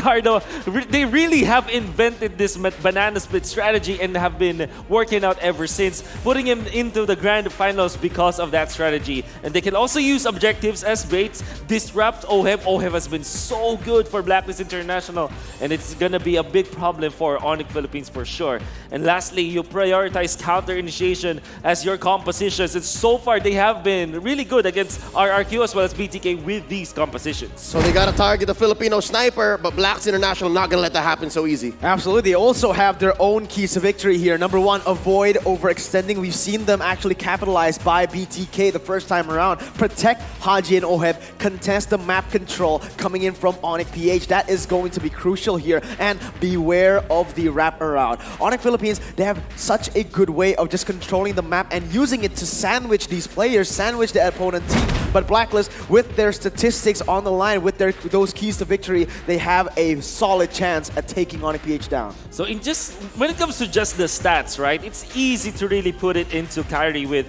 really have invented this banana split strategy and have been working out ever since, putting him into the grand finals because of that strategy. And they can also use objectives as baits, disrupt OHEB. OHEB has been so good for Blacklist International, and it's gonna be a big problem for Onyx Philippines for sure. And lastly, you prioritize counter initiation as your compositions. And so far, they have been really good against RRQ as well as BTK with these compositions. So they gotta target the Filipino sniper, but Blacks International not gonna let that happen so easy. Absolutely. They also have their own keys to victory here. Number one, avoid overextending. We've seen them actually capitalize by BTK the first time around. Protect Haji and OHEB. Contest the map control coming in from Onyx PH. That is going to be crucial here. And beware of the wraparound. Onyx Philippines, they have such a good way of just controlling the map and using it to sandwich these players, sandwich the opponent team. But Blacklist, with their statistics on the line, with those keys to victory, they have a solid chance at taking Onyx PH down. So when it comes to just the stats, right, it's easy to really put it into Kyrie with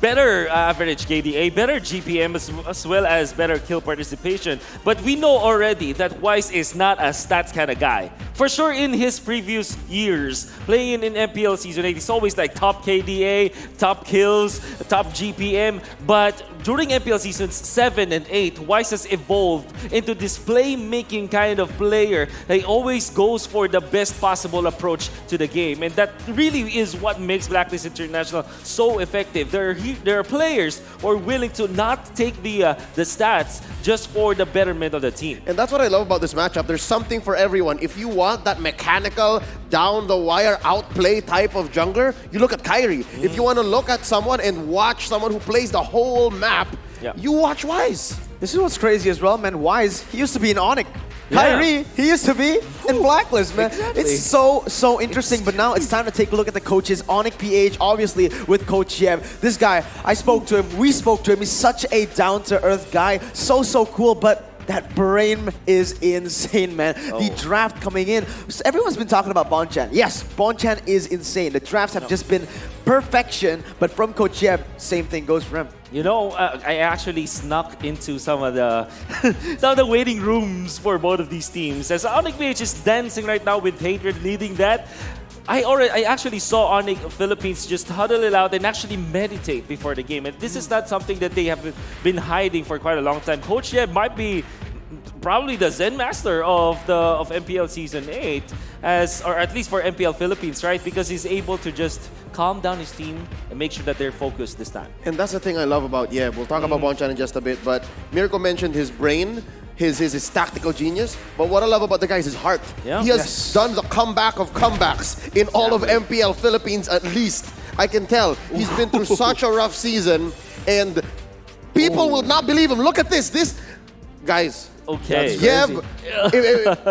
better average KDA, better GPM, as well as better kill participation. But we know already that Wise is not a stats kind of guy. For sure, in his previous years, playing in MPL Season 8, he's always like top KDA, top kills, top GPM. But during MPL Seasons 7 and 8, Wise has evolved into this play-making kind of player. He always goes for the best possible approach to the game. And that really is what makes Blacklist International so effective. There are players who are willing to not take the stats just for the betterment of the team. And that's what I love about this matchup. There's something for everyone. If you want that mechanical, down-the-wire outplay type of jungler, you look at Kyrie. If you want to look at someone and watch someone who plays the whole map, you watch Wise. This is what's crazy as well, man. Wise, he used to be in Onyx. Kyrie, he used to be in Blacklist, man. Exactly. It's so interesting, but now it's time to take a look at the coaches. Onyx PH, obviously, with Coach Yev. This guy, I spoke to him, we spoke to him. He's such a down-to-earth guy. So cool, but that brain is insane, man. The draft coming in. Everyone's been talking about Bonchan. Yes, Bonchan is insane. The drafts have just been perfection, but from Coach Yev, same thing goes for him. You know, I actually snuck into some of the waiting rooms for both of these teams. As Onyx PH is dancing right now with Hatred leading that, I actually saw Onyx Philippines just huddle it out and actually meditate before the game. And this is not something that they have been hiding for quite a long time. Coach Yeb might be probably the Zen master of MPL Season 8, or at least for MPL Philippines, right? Because he's able to just calm down his team and make sure that they're focused this time. And that's the thing I love about Yeb. We'll talk about Bonchan in just a bit, but Mirko mentioned his brain, his tactical genius. But what I love about the guy is his heart. Yeah. He has done the comeback of comebacks in all of MPL Philippines at least. I can tell. He's been through such a rough season, and people will not believe him. Look at this. Guys. Okay. Yeb,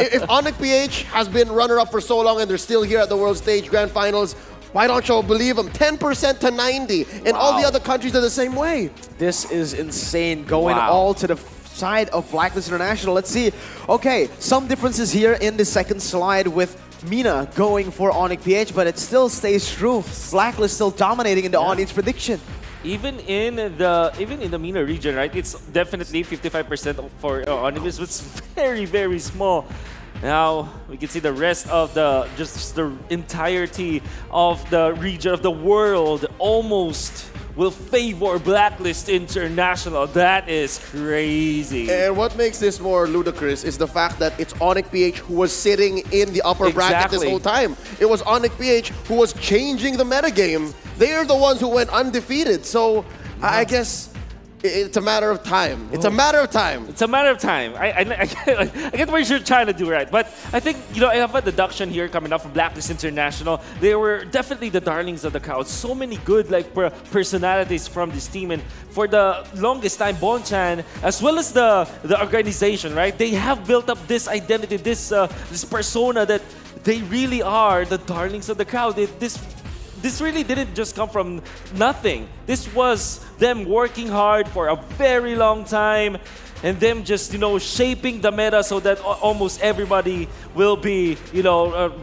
if Onyx PH has been runner-up for so long and they're still here at the world stage grand finals, why don't you believe them? 10% to 90, and all the other countries are the same way. This is insane. Going all to the side of Blacklist International. Let's see. Okay, some differences here in the second slide with Mina going for Onyx PH, but it still stays true. Blacklist still dominating in the audience prediction. Even in the MENA region, right? It's definitely 55% for Onyx. It's very, very small. Now we can see the rest of the entirety of the region of the world almost will favor Blacklist International. That is crazy. And what makes this more ludicrous is the fact that it's Onyx PH who was sitting in the upper bracket this whole time. It was Onyx PH who was changing the metagame. They are the ones who went undefeated. So I guess it's a matter of time. It's a matter of time. It's a matter of time. I get what you're trying to do, right? But I think, I have a deduction here coming up from Blacklist International. They were definitely the darlings of the crowd. So many good personalities from this team. And for the longest time, Bonchan, as well as the organization, right? They have built up this identity, this persona that they really are the darlings of the crowd. This really didn't just come from nothing. This was them working hard for a very long time and them just, shaping the meta so that almost everybody will be,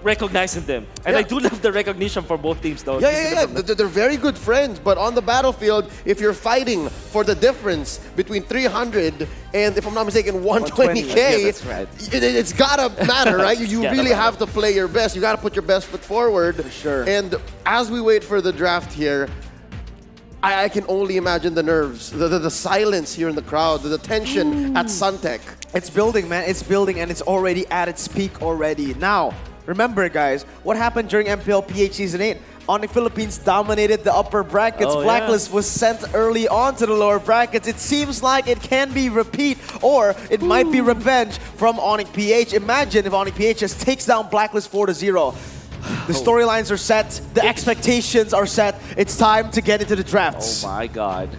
recognizing them. And I do love the recognition for both teams, though. Yeah. They're very good friends, but on the battlefield, if you're fighting for the difference between 300 and, if I'm not mistaken, 120K, that's right. It's gotta matter, right? You really have to play your best. You gotta put your best foot forward. For sure. And as we wait for the draft here, I can only imagine the nerves, the silence here in the crowd, the tension at Suntech. It's building, man. It's building, and it's already at its peak already. Now, remember, guys, what happened during MPL PH Season 8? Onyx Philippines dominated the upper brackets. Blacklist was sent early on to the lower brackets. It seems like it can be repeat, or it might be revenge from Onyx PH. Imagine if Onyx PH just takes down Blacklist 4-0. The storylines are set. The expectations are set. It's time to get into the drafts. Oh my God.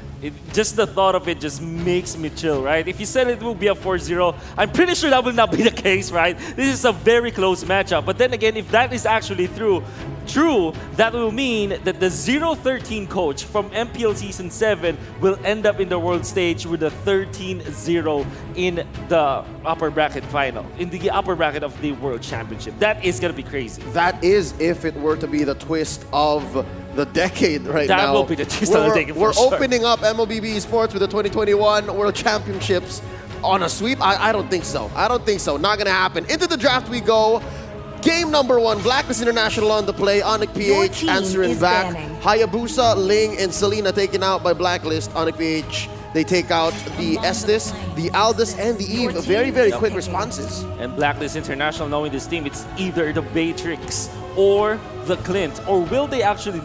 Just the thought of it just makes me chill, right? If you said it will be a 4-0, I'm pretty sure that will not be the case, right? This is a very close matchup. But then again, if that is actually true, that will mean that the 0-13 coach from MPL Season 7 will end up in the world stage with a 13-0 in the upper bracket final, in the upper bracket of the World Championship. That is going to be crazy. That is if it were to be the twist of the decade right now. That will be the twist of the decade for We're sure. opening up MLBB Esports with the 2021 World Championships on a sweep. I don't think so. I don't think so. Not going to happen. Into the draft we go. Game number 1, Blacklist International on the play. Onyx PH answering back. Hayabusa, Ling, and Selena taken out by Blacklist. Onyx PH, they take out the Estes, the Aldous, and the Eve. Very, very quick responses. And Blacklist International, knowing this team, it's either the Batrix or the Clint. Or will they actually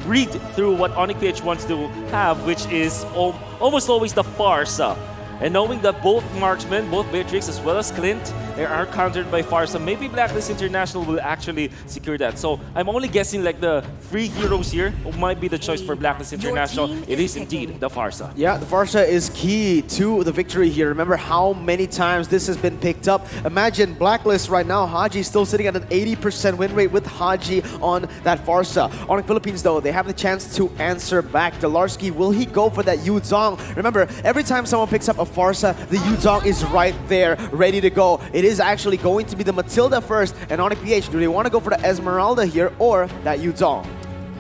read through what Onyx PH wants to have, which is almost always the Farsa. And knowing that both marksmen, both Beatrix as well as Clint, they are countered by Farsa, maybe Blacklist International will actually secure that. So I'm only guessing like the free heroes here might be the choice for Blacklist International. It is indeed the Farsa. Yeah, the Farsa is key to the victory here. Remember how many times this has been picked up. Imagine Blacklist right now, Haji still sitting at an 80% win rate with Haji on that Farsa. On the Philippines though, they have the chance to answer back. Delarski, will he go for that Yuzong? Remember, every time someone picks up a Farsa, the Yuzong is right there, ready to go. It is actually going to be the Matilda first, and Onyx PH, do they want to go for the Esmeralda here or that Yuzong?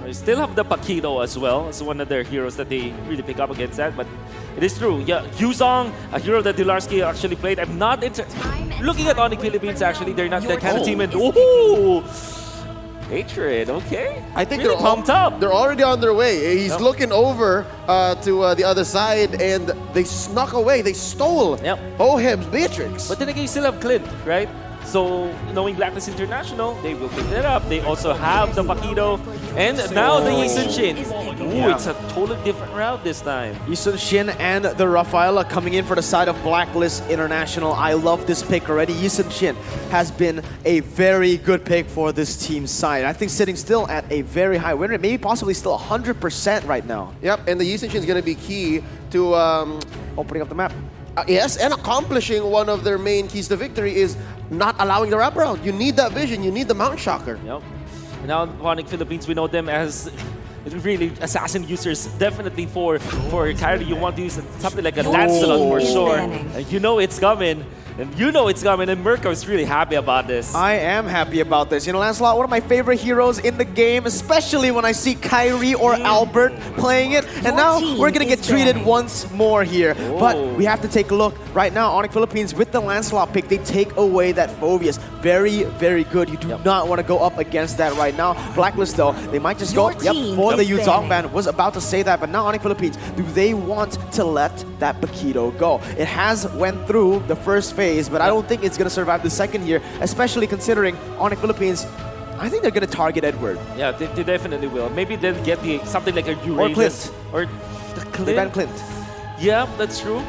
They still have the Paquito as well as one of their heroes that they really pick up against that, but it is true. Yeah, Yuzong, a hero that Delarski actually played. I'm not looking at Onyx Philippines actually, they're not that kind of team. And ooh! Hatred, okay. I think really they're pumped up. They're already on their way. He's looking over to the other side, and they snuck away. They stole Oheb's Beatrix. But then again, you still have Clint, right? So, knowing Blacklist International, they will pick that up. They also have the Paquito, and now the Yisun Shin. Ooh, it's a totally different route this time. Yisun Shin and the Rafaela coming in for the side of Blacklist International. I love this pick already. Yisun Shin has been a very good pick for this team's side. I think sitting still at a very high win rate, maybe possibly still 100% right now. Yep, and the Yisun Shin is going to be key to opening up the map. Yes, and accomplishing one of their main keys to victory is not allowing the wraparound. You need that vision. You need the Mount Shocker. Yep. Now, Onyx Philippines, we know them as really assassin users. Definitely for Kyrie, you want to use something like a Lancelot for sure. You know it's coming. And you know it's coming, and Mirko is really happy about this. I am happy about this. You know, Lancelot, one of my favorite heroes in the game, especially when I see Kyrie or Albert playing it. And now we're going to get treated once more here. But we have to take a look. Right now, Onyx Philippines, with the Lancelot pick, they take away that Phobius. Very, very good. You do not want to go up against that right now. Blacklist, though, they might just go for the Yuzong ban. Was about to say that, but now Onyx Philippines, do they want to let that Paquito go? It has went through the first phase, but I don't think it's going to survive the second here, especially considering Onyx Philippines, I think they're going to target Edward. Yeah, they definitely will. Maybe they'll get something like a Uranus. Or Clint. Or the Clint. They ban Clint. Yeah, that's true.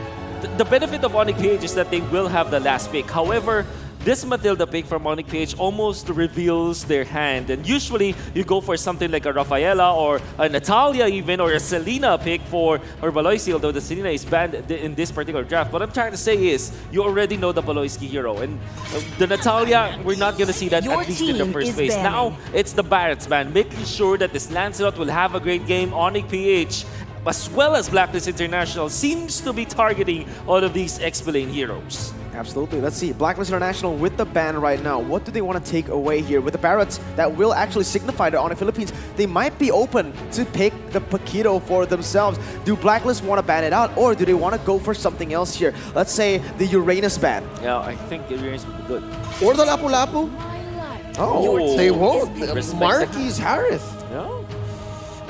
The benefit of Onyx PH is that they will have the last pick. However, this Matilda pick from Onyx PH almost reveals their hand. And usually, you go for something like a Rafaela or a Natalia even, or a Selena pick for Baloyski, although the Selena is banned in this particular draft. What I'm trying to say is, you already know the Baloyski hero. And the Natalia, we're not going to see that at least in the first phase. Now, it's the Barrett's ban, making sure that this Lancelot will have a great game. Onyx PH, as well as Blacklist International, seems to be targeting all of these X-Lane heroes. Absolutely. Let's see. Blacklist International with the ban right now. What do they want to take away here? With the Barretts, that will actually signify that Onyx Philippines, they might be open to pick the Paquito for themselves. Do Blacklist want to ban it out, or do they want to go for something else here? Let's say the Uranus ban. Yeah, I think the Uranus would be good. Or the Lapu-Lapu? Oh, they won't. Respect Marquis Harith. Yeah.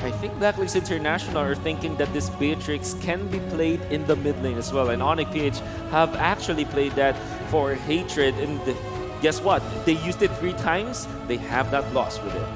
I think Blacklist International are thinking that this Beatrix can be played in the mid lane as well. And Onyx PH have actually played that for Hatred. And guess what? They used it 3 times. They have not lost with it.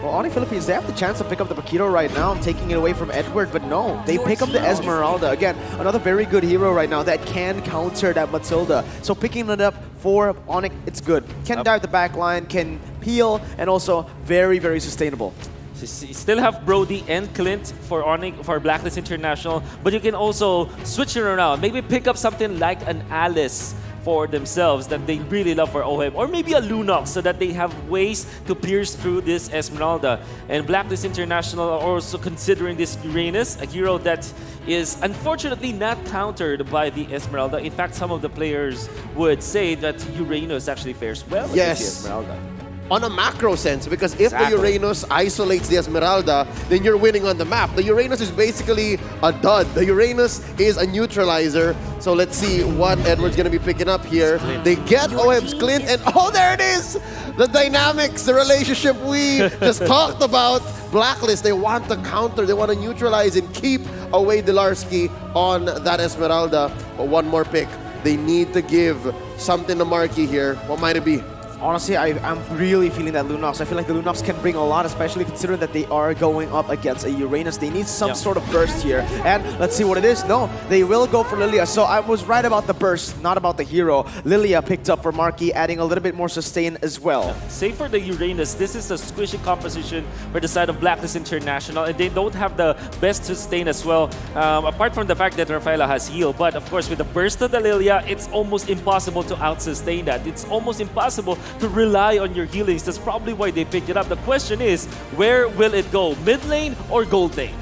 Well, Onyx Philippines, they have the chance to pick up the Paquito right now, taking it away from Edward, but no, they pick up the Esmeralda. Again, another very good hero right now that can counter that Matilda. So picking it up for Onyx, it's good. Can dive the back line, can peel, and also very, very sustainable. You still have Brody and Clint for Blacklist International, but you can also switch it around. Maybe pick up something like an Alice for themselves that they really love for OHEM, or maybe a Lunox so that they have ways to pierce through this Esmeralda. And Blacklist International are also considering this Uranus, a hero that is unfortunately not countered by the Esmeralda. In fact, some of the players would say that Uranus actually fares well against the Esmeralda. On a macro sense, because if the Uranus isolates the Esmeralda, then you're winning on the map. The Uranus is basically a dud. The Uranus is a neutralizer. So let's see what Edward's going to be picking up here. They get OM's Clint, and oh, there it is! The dynamics, the relationship we just talked about. Blacklist, they want to counter, they want to neutralize and keep away Dilarski on that Esmeralda. But one more pick. They need to give something to Marquis here. What might it be? Honestly, I'm really feeling that Lunox. I feel like the Lunox can bring a lot, especially considering that they are going up against a Uranus. They need some sort of burst here. And let's see what it is. No, they will go for Lilia. So I was right about the burst, not about the hero. Lilia picked up for Marquis, adding a little bit more sustain as well. Save for the Uranus, this is a squishy composition for the side of Blacklist International, and they don't have the best sustain as well, apart from the fact that Rafaela has heal. But of course, with the burst of the Lilia, it's almost impossible to out-sustain that. It's almost impossible to rely on your healings. That's probably why they picked it up. The question is, where will it go? Mid lane or gold lane?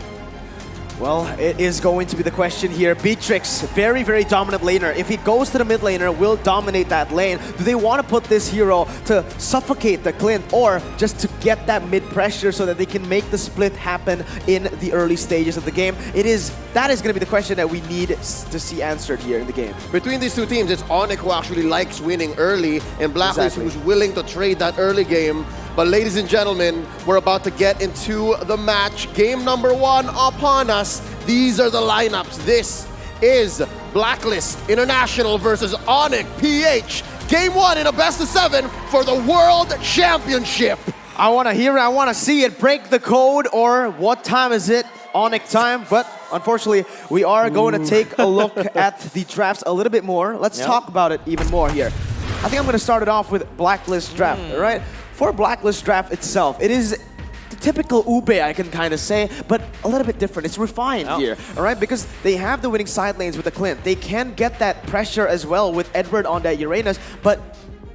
Well, it is going to be the question here. Beatrix, very, very dominant laner. If he goes to the mid laner, will dominate that lane. Do they want to put this hero to suffocate the Clint, or just to get that mid pressure so that they can make the split happen in the early stages of the game? That is going to be the question that we need to see answered here in the game. Between these two teams, it's Onyx who actually likes winning early, and Blacklist who's willing to trade that early game. But ladies and gentlemen, we're about to get into the match. Game number 1 upon us. These are the lineups. This is Blacklist International versus Onyx PH. Game 1 in a best of 7 for the World Championship. I want to hear it. I want to see it. Break the code, or what time is it? Onyx time. But unfortunately, we are going to take a look at the drafts a little bit more. Let's talk about it even more here. I think I'm going to start it off with Blacklist draft, all right? For Blacklist draft itself, it is the typical Ube, I can kind of say, but a little bit different. It's refined here, all right? Because they have the winning side lanes with the Clint. They can get that pressure as well with Edward on that Uranus, but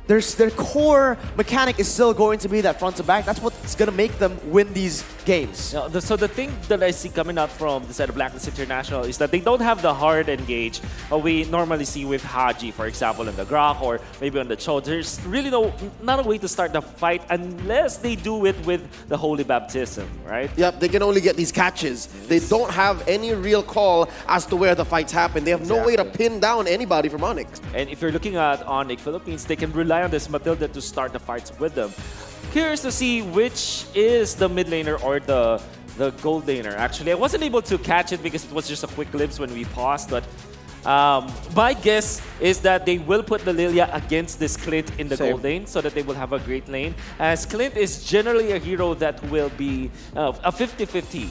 their core mechanic is still going to be that front to back. That's what's going to make them win these games. So the thing that I see coming out from the side of Blacklist International is that they don't have the hard engage we normally see with Haji, for example, in the Grok or maybe on the Cho. There's really not a way to start the fight unless they do it with the Holy Baptism, right? Yep, they can only get these catches. They don't have any real call as to where the fights happen. They have no way to pin down anybody from Onyx. And if you're looking at Onyx Philippines, they can rely on this Matilda to start the fights with them. Curious to see which is the mid laner or the gold laner. Actually, I wasn't able to catch it because it was just a quick glimpse when we paused, but my guess is that they will put the Lilia against this Clint in the gold lane so that they will have a great lane, as Clint is generally a hero that will be a 50-50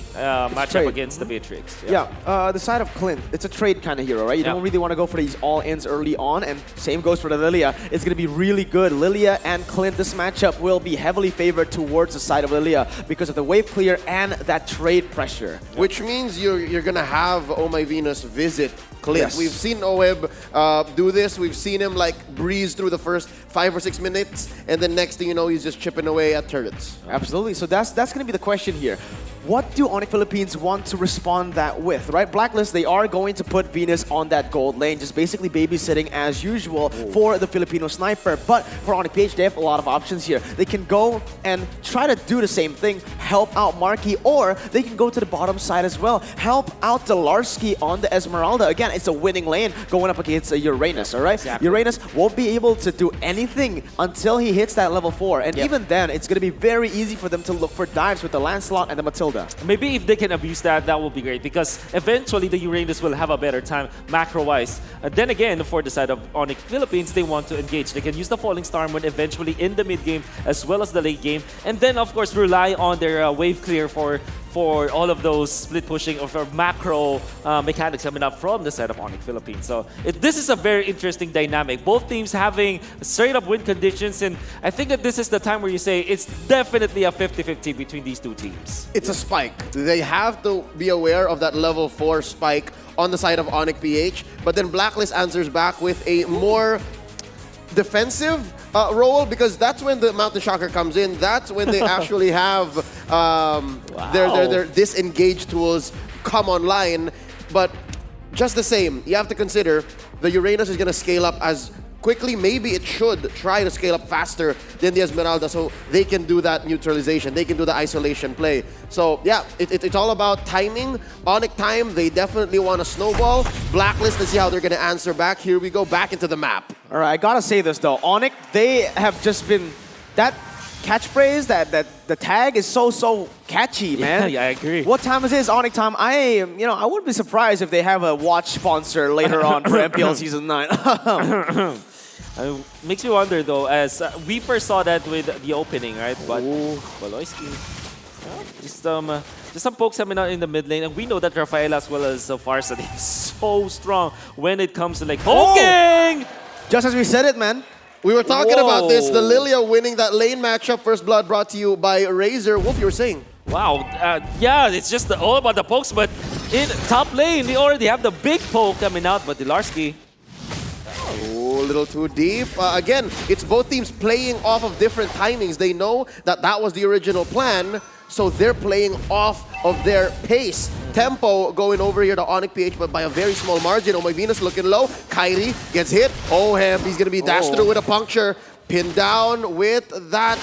matchup against the Beatrix. The side of Clint, it's a trade kind of hero, right? You don't really want to go for these all-ins early on, and same goes for the Lilia. It's going to be really good. Lilia and Clint, this matchup will be heavily favored towards the side of Lilia because of the wave clear and that trade pressure. Which means you're going to have Oh My Venus visit Clint. Yes. We've seen Oeb do this. We've seen him like breeze through the first 5 or 6 minutes, and then next thing you know, he's just chipping away at turrets. Absolutely. So that's going to be the question here. What do Onyx Philippines want to respond that with, right? Blacklist, they are going to put Venus on that gold lane, just basically babysitting as usual for the Filipino sniper. But for Onyx PH, they have a lot of options here. They can go and try to do the same thing, help out Marky, or they can go to the bottom side as well, help out Delarski on the Esmeralda. Again, it's a winning lane going up against a Uranus, all right? Exactly. Uranus won't be able to do anything until he hits that level 4. And even then, it's going to be very easy for them to look for dives with the Lancelot and the Matilda. Maybe if they can abuse that, that will be great because eventually the Uranus will have a better time macro-wise. Then again, for the side of Onyx Philippines, they want to engage. They can use the Falling Star Moon eventually in the mid-game as well as the late game. And then, of course, rely on their wave clear for all of those split pushing or for macro mechanics coming up from the side of Onyx Philippines. So this is a very interesting dynamic. Both teams having straight up win conditions, and I think that this is the time where you say it's definitely a 50-50 between these two teams. It's a spike. They have to be aware of that level 4 spike on the side of Onyx PH, but then Blacklist answers back with a more defensive role because that's when the Mountain Shocker comes in. That's when they actually have their disengage tools come online. But just the same, you have to consider the Uranus is going to scale up as quickly. Maybe it should try to scale up faster than the Esmeralda so they can do that neutralization. They can do the isolation play. So yeah, it's all about timing. Onyx time, they definitely want to snowball. Blacklist, let's see how they're going to answer back. Here we go, back into the map. All right, I gotta say this though. Onyx, they have just been that catchphrase, that the tag is so catchy, man. Yeah, I agree. What time is this? Onyx time. I wouldn't be surprised if they have a watch sponsor later on for MPL Season 9. Makes me wonder though, as we first saw that with the opening, right? But Waloyski, just some pokes coming out in the mid lane, and we know that Rafael as well as Farsa is so strong when it comes to like poking. Just as we said it, man. We were talking about this. The Lilia winning that lane matchup. First Blood brought to you by Razor. Wolf, you were saying? Wow, yeah, it's just all about the pokes, but in top lane, they already have the big poke coming out, but Delarski. Oh, a little too deep. Again, it's both teams playing off of different timings. They know that was the original plan, so they're playing off of their pace. Tempo going over here to Onyx PH, but by a very small margin. Oh My Venus looking low. Kyrie gets hit. Ohem, he's going to be dashed through with a puncture. Pinned down with that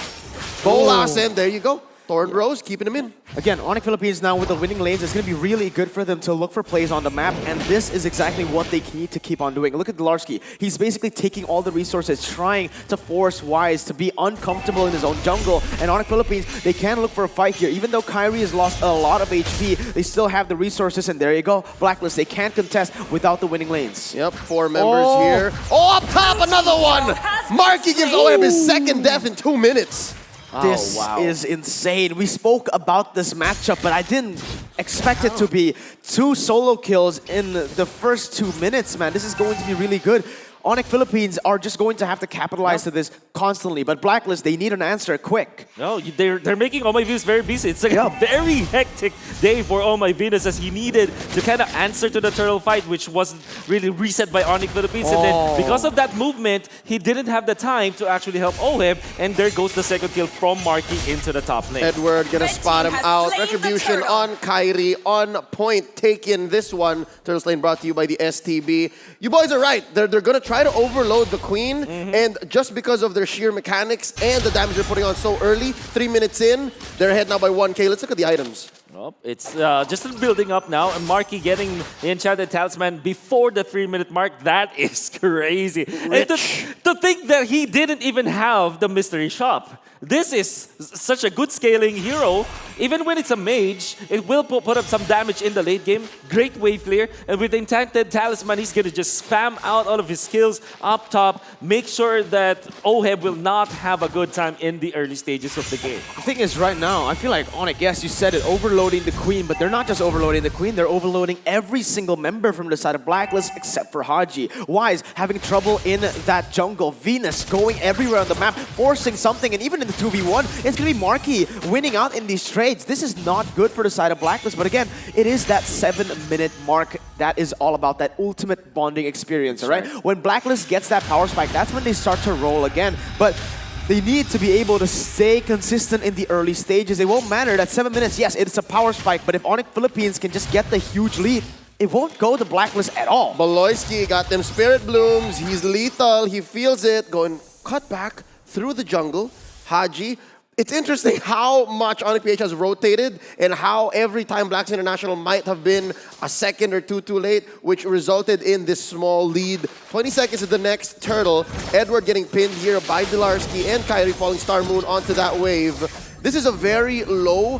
Bolas, and there you go. Thorn Rose keeping him in. Again, Onyx Philippines now with the winning lanes, it's going to be really good for them to look for plays on the map, and this is exactly what they need to keep on doing. Look at Delarski. He's basically taking all the resources, trying to force Wise to be uncomfortable in his own jungle, and Onyx Philippines, they can look for a fight here. Even though Kyrie has lost a lot of HP, they still have the resources, and there you go. Blacklist, they can't contest without the winning lanes. Yep, 4 members here. Oh, up top, another one! Marky gives Oeb his second death in 2 minutes. This is insane. We spoke about this matchup, but I didn't expect it to be 2 solo kills in the first 2 minutes, man. This is going to be really good. Onyx Philippines are just going to have to capitalize to this constantly. But Blacklist, they need an answer quick. No, they're making Oh My Venus very busy. It's like a very hectic day for Oh My Venus as he needed to kind of answer to the turtle fight, which wasn't really reset by Onyx Philippines. And then because of that movement, he didn't have the time to actually help Oheb. And there goes the second kill from Marky into the top lane. Edward gonna spot him out. Retribution on Kyrie, on point, taking this one. Turtles Lane brought to you by the STB. You boys are right. They're gonna try to overload the Queen, and just because of their sheer mechanics and the damage they're putting on so early, 3 minutes in, they're ahead now by 1K. Let's look at the items. Well, it's just building up now, and Marky getting the Enchanted Talisman before the 3-minute mark. That is crazy. And to think that he didn't even have the mystery shop. This is such a good scaling hero. Even when it's a mage, it will put up some damage in the late game. Great wave clear. And with the Enchanted Talisman, he's going to just spam out all of his skills up top. Make sure that Oheb will not have a good time in the early stages of the game. The thing is, right now, I feel like Onyx, yes, you said it, overloading the Queen, but they're not just overloading the Queen, they're overloading every single member from the side of Blacklist except for Haji. Wise having trouble in that jungle. Venus going everywhere on the map, forcing something, and even in the 2v1, it's going to be Marky winning out in these trades. This is not good for the side of Blacklist, but again, it is that 7-minute mark that is all about that ultimate bonding experience, all right? When Blacklist gets that power spike, that's when they start to roll again. But they need to be able to stay consistent in the early stages. It won't matter that 7 minutes, yes, it's a power spike, but if Onyx Philippines can just get the huge lead, it won't go to Blacklist at all. Baloyski got them Spirit Blooms. He's lethal. He feels it. Going cut back through the jungle. Haji. It's interesting how much Onyx PH has rotated and how every time Blacks International might have been a second or two too late, which resulted in this small lead. 20 seconds to the next turtle. Edward getting pinned here by Dilarski and Kyrie falling Star Moon onto that wave. This is a very low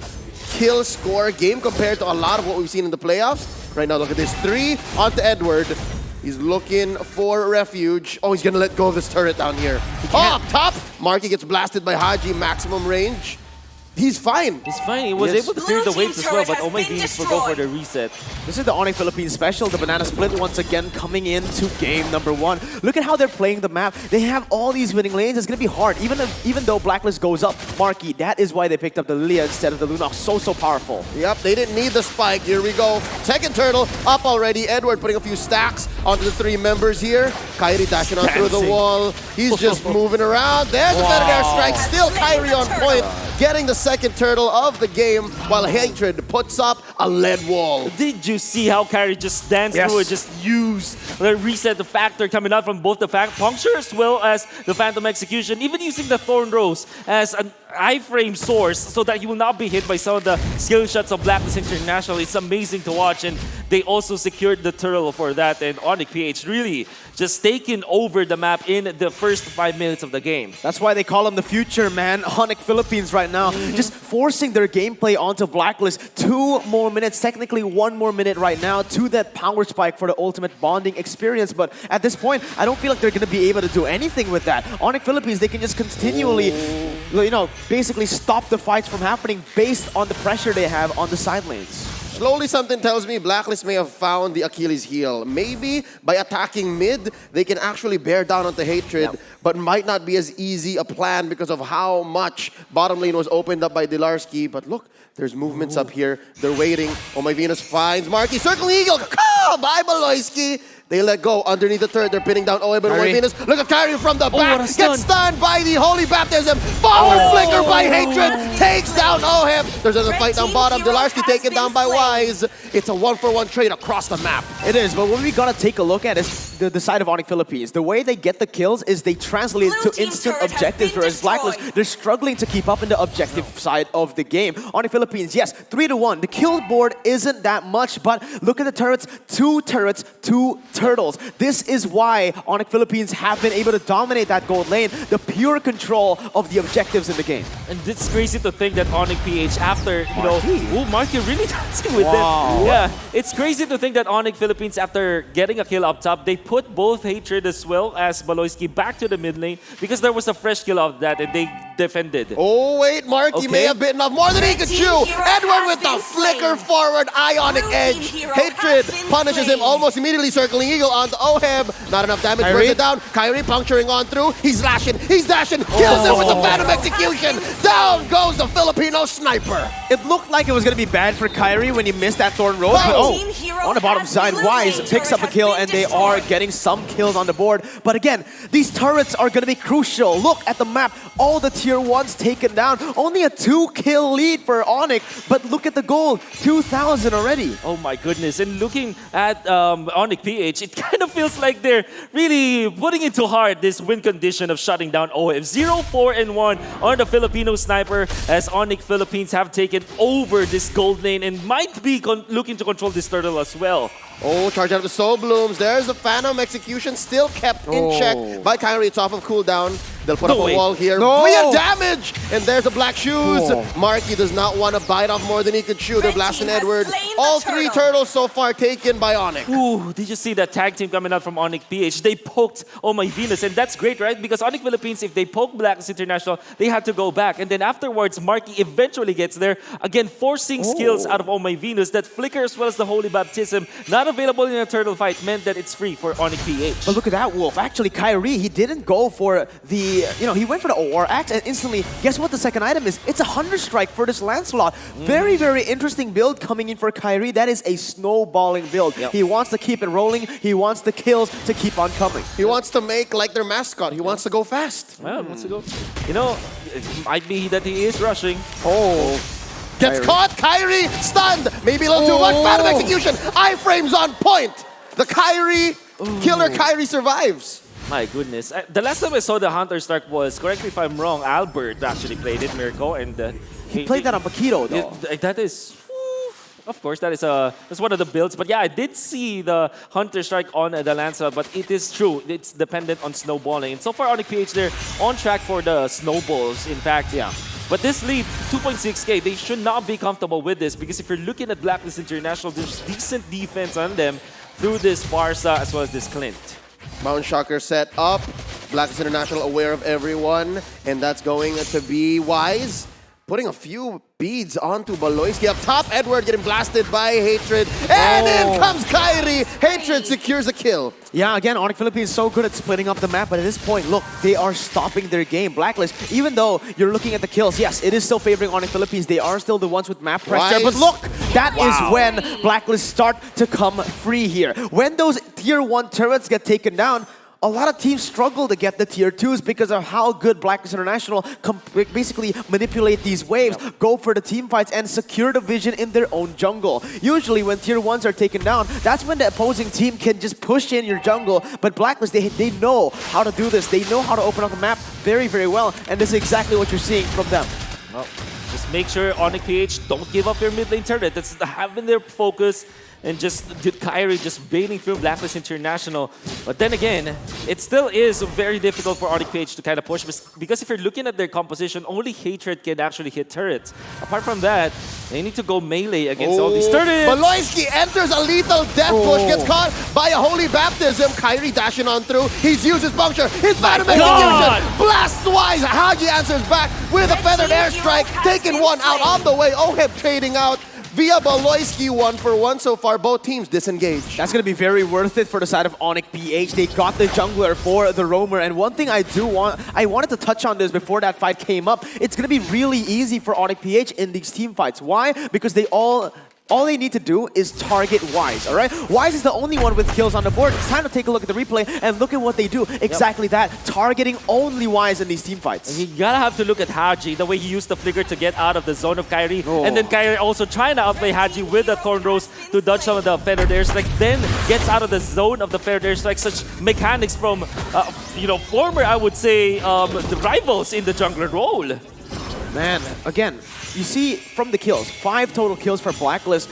kill score game compared to a lot of what we've seen in the playoffs. Right now, look at this. 3 onto Edward. He's looking for refuge. Oh, he's gonna let go of this turret down here. Oh, up top! Marky gets blasted by Haji, maximum range. He's fine. He's fine. He was able to clear the waves as well, but Oh My Venus will go for the reset. This is the Onyx Philippines special. The banana split once again coming into game number 1. Look at how they're playing the map. They have all these winning lanes. It's going to be hard. Even though Blacklist goes up, Marky, that is why they picked up the Lilia instead of the Lunox. So powerful. Yep, they didn't need the spike. Here we go. Second turtle up already. Edward putting a few stacks onto the 3 members here. Kyrie dashing on through the wall. He's just moving around. There's a better air strike. Still Kyrie on point. Getting the second turtle of the game while Hatred puts up a lead wall. Did you see how Kyrie just danced through it, just used the reset, the factor coming out from both the puncture as well as the Phantom Execution, even using the Thorn Rose as an iframe source so that he will not be hit by some of the skill shots of Blacklist International. It's amazing to watch, and they also secured the turtle for that, and Onyx PH really just taking over the map in the first 5 minutes of the game. That's why they call him the future, man. Onyx Philippines right now, just forcing their gameplay onto Blacklist. 2 more minutes, technically 1 more minute right now to that power spike for the ultimate bonding experience. But at this point, I don't feel like they're going to be able to do anything with that. Onyx Philippines, they can just continually, you know, basically stop the fights from happening based on the pressure they have on the side lanes. Slowly something tells me Blacklist may have found the Achilles heel. Maybe by attacking mid, they can actually bear down onto Hatred, but might not be as easy a plan because of how much bottom lane was opened up by Dilarski. But look, there's movements up here. They're waiting. Oh My Venus finds Marky. Circle Eagle. Oh, bye, Baloyski. They let go underneath the turret. They're pinning down Oheb and Oh My Venus. Look at Kyrie from the back. Gets stunned by the Holy Baptism. Forward flicker by Hatred. Takes down Oheb. There's another fight down bottom. Dilarski taken down by Wise. It's a 1-for-1 trade across the map. It is, but what we gotta take a look at is the side of Onyx Philippines. The way they get the kills is they translate it to instant objectives, whereas Blacklist, they're struggling to keep up in the objective side of the game. Onyx Philippines, yes, 3-1. The kill board isn't that much, but look at the turrets. 2 turrets, 2 turtles. This is why Onyx Philippines have been able to dominate that gold lane, the pure control of the objectives in the game. And it's crazy to think that Onyx PH, after, you know, Marky really dancing with them. Yeah, it's crazy to think that Onyx Philippines, after getting a kill up top, they put both Hatred as well as Baloyski back to the mid lane because there was a fresh kill of that, and they defended. Oh, wait, Marky Okay. may have bitten off more than he could chew. Edward with the flicker forward Ionic Edge. Hatred punishes him, almost immediately circling Eagle onto Oheb. Not enough damage, Kyrie? burns it down. Kyrie puncturing on through. He's slashing, he's dashing, kills him with the Phantom Execution. Down goes the Filipino sniper. It looked like it was going to be bad for Kyrie when he missed that Thorn Road, but on the bottom side, Wise picks up a kill, and they are getting some kills on the board. But again, these turrets are going to be crucial. Look at the map. All the tier 1s taken down. Only a 2-kill lead for Onyx, but look at the gold. 2,000 already. Oh my goodness. And looking at Onyx PH, it kind of feels like they're really putting into heart this win condition of shutting down OF. 0-4-1 on the Filipino sniper, as Onyx Philippines have taken over this gold lane and might be looking to control this turtle as well. Oh, charge out of the Soul Blooms. There's the Phantom Execution still kept in check by Kyrie. It's off of cooldown. They'll put up a wall here. Via damage! And there's the Black Shoes. Marky does not want to bite off more than he could chew. They're blasting Edward. All 3 turtles so far taken by Onyx. Ooh, did you see that tag team coming out from Onyx PH? They poked Oh My Venus, and that's great, right? Because Onyx Philippines, if they poke Blacklist International, they had to go back. And then afterwards, Marky eventually gets there, again forcing skills out of Oh My Venus. That flicker as well as the Holy Baptism, not available in a turtle fight, meant that it's free for Onyx PH. But look at that, Wolf. Actually, Kyrie, he didn't go for the, he went for the OR axe, and instantly, guess what the second item is? It's a Hunger Strike for this Lancelot. Very, very interesting build coming in for Kyrie. That is a snowballing build. He wants to keep it rolling. He wants the kills to keep on coming. He wants to make like their mascot. He wants to go fast. Well, wants to go. You know, it might be that he is rushing. Gets caught. Kyrie stunned. Maybe a little too much. Phantom Execution. Iframes on point. The Kyrie killer Kyrie survives. My goodness. The last time I saw the Hunter Strike was, correct me if I'm wrong, Albert actually played it, Mirko, and he played that on Paquito, though. That is, of course, that's one of the builds. But yeah, I did see the Hunter Strike on the Lancelot, but it is true. It's dependent on snowballing. And so far, Onyx PH, they're on track for the snowballs, in fact. Yeah. But this lead, 2.6k, they should not be comfortable with this, because if you're looking at Blacklist International, there's decent defense on them through this Barca as well as this Clint. Mountain Shocker set up. Blacklist International aware of everyone, and that's going to be Wise. Putting a few beads onto Baloyski. Up top, Edward getting blasted by Hatred. And in comes Kyrie. Hatred secures a kill. Yeah, again, Onyx Philippines is so good at splitting up the map, but at this point, look, they are stopping their game. Blacklist, even though you're looking at the kills, yes, it is still favoring Onyx Philippines. They are still the ones with map pressure. But look, that is when Blacklist start to come free here. When those tier 1 turrets get taken down, a lot of teams struggle to get the tier 2s because of how good Blacklist International basically manipulate these waves, go for the team fights, and secure the vision in their own jungle. Usually when tier 1s are taken down, that's when the opposing team can just push in your jungle. But Blacklist, they know how to do this. They know how to open up the map very, very well. And this is exactly what you're seeing from them. Well, just make sure Onyx PH don't give up your mid lane turret. That's having their focus. And just Kyrie just baiting through Blacklist International. But then again, it still is very difficult for Onyx PH to kind of push, because if you're looking at their composition, only Hatred can actually hit turrets. Apart from that, they need to go melee against all these turrets. Baloyski enters a lethal death push, gets caught by a Holy Baptism. Kyrie dashing on through. He's used his puncture. His Phantom Execution. Blasts Wise. Haji answers back with a feathered airstrike. Taking one out on the way. Oheb trading out via Baloyski 1-for-1 so far. Both teams disengaged. That's going to be very worth it for the side of Onyx PH. They got the jungler for the roamer. And one thing I wanted to touch on this before that fight came up. It's going to be really easy for Onyx PH in these team fights. Why? Because all they need to do is target Wise, all right? Wise is the only one with kills on the board. It's time to take a look at the replay and look at what they do. Exactly that, targeting only Wise in these team fights. And you gotta have to look at Haji, the way he used the flicker to get out of the zone of Kyrie. And then Kyrie also trying to outplay Haji with the Thorn Rose to dodge some of the feathered airstrike, then gets out of the zone of the feathered airstrike. Such mechanics from, former, I would say, the rivals in the jungler role. Man, again, you see from the kills, 5 total kills for Blacklist,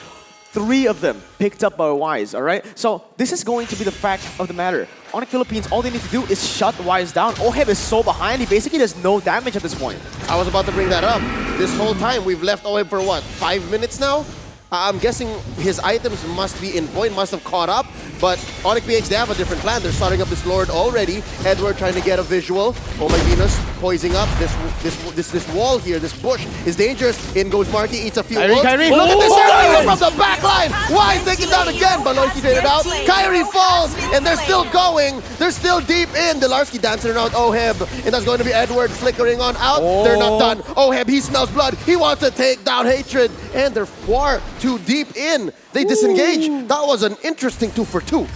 3 of them picked up by Wise, all right? So this is going to be the fact of the matter. Onyx Philippines, all they need to do is shut Wise down. Oheb is so behind, he basically does no damage at this point. I was about to bring that up. This whole time, we've left Oheb for what, 5 minutes now? I'm guessing his items must be in point, must have caught up. But Onyx PH, they have a different plan. They're starting up this Lord already. Edward trying to get a visual. Oh my Venus poising up. This wall here, this bush is dangerous. In goes Marky, eats a few Kyrie, wolves. Kyrie. Look at this Oh, area from the back line. Wise taken down again. Baloyski traded out. Kyrie falls, and they're still going. They're still deep in. Delarski dancing around Oheb, and that's going to be Edward flickering on out. They're not done. Oheb, he smells blood. He wants to take down Hatred, and they're far too deep in. They disengage. That was an interesting 2-for-2.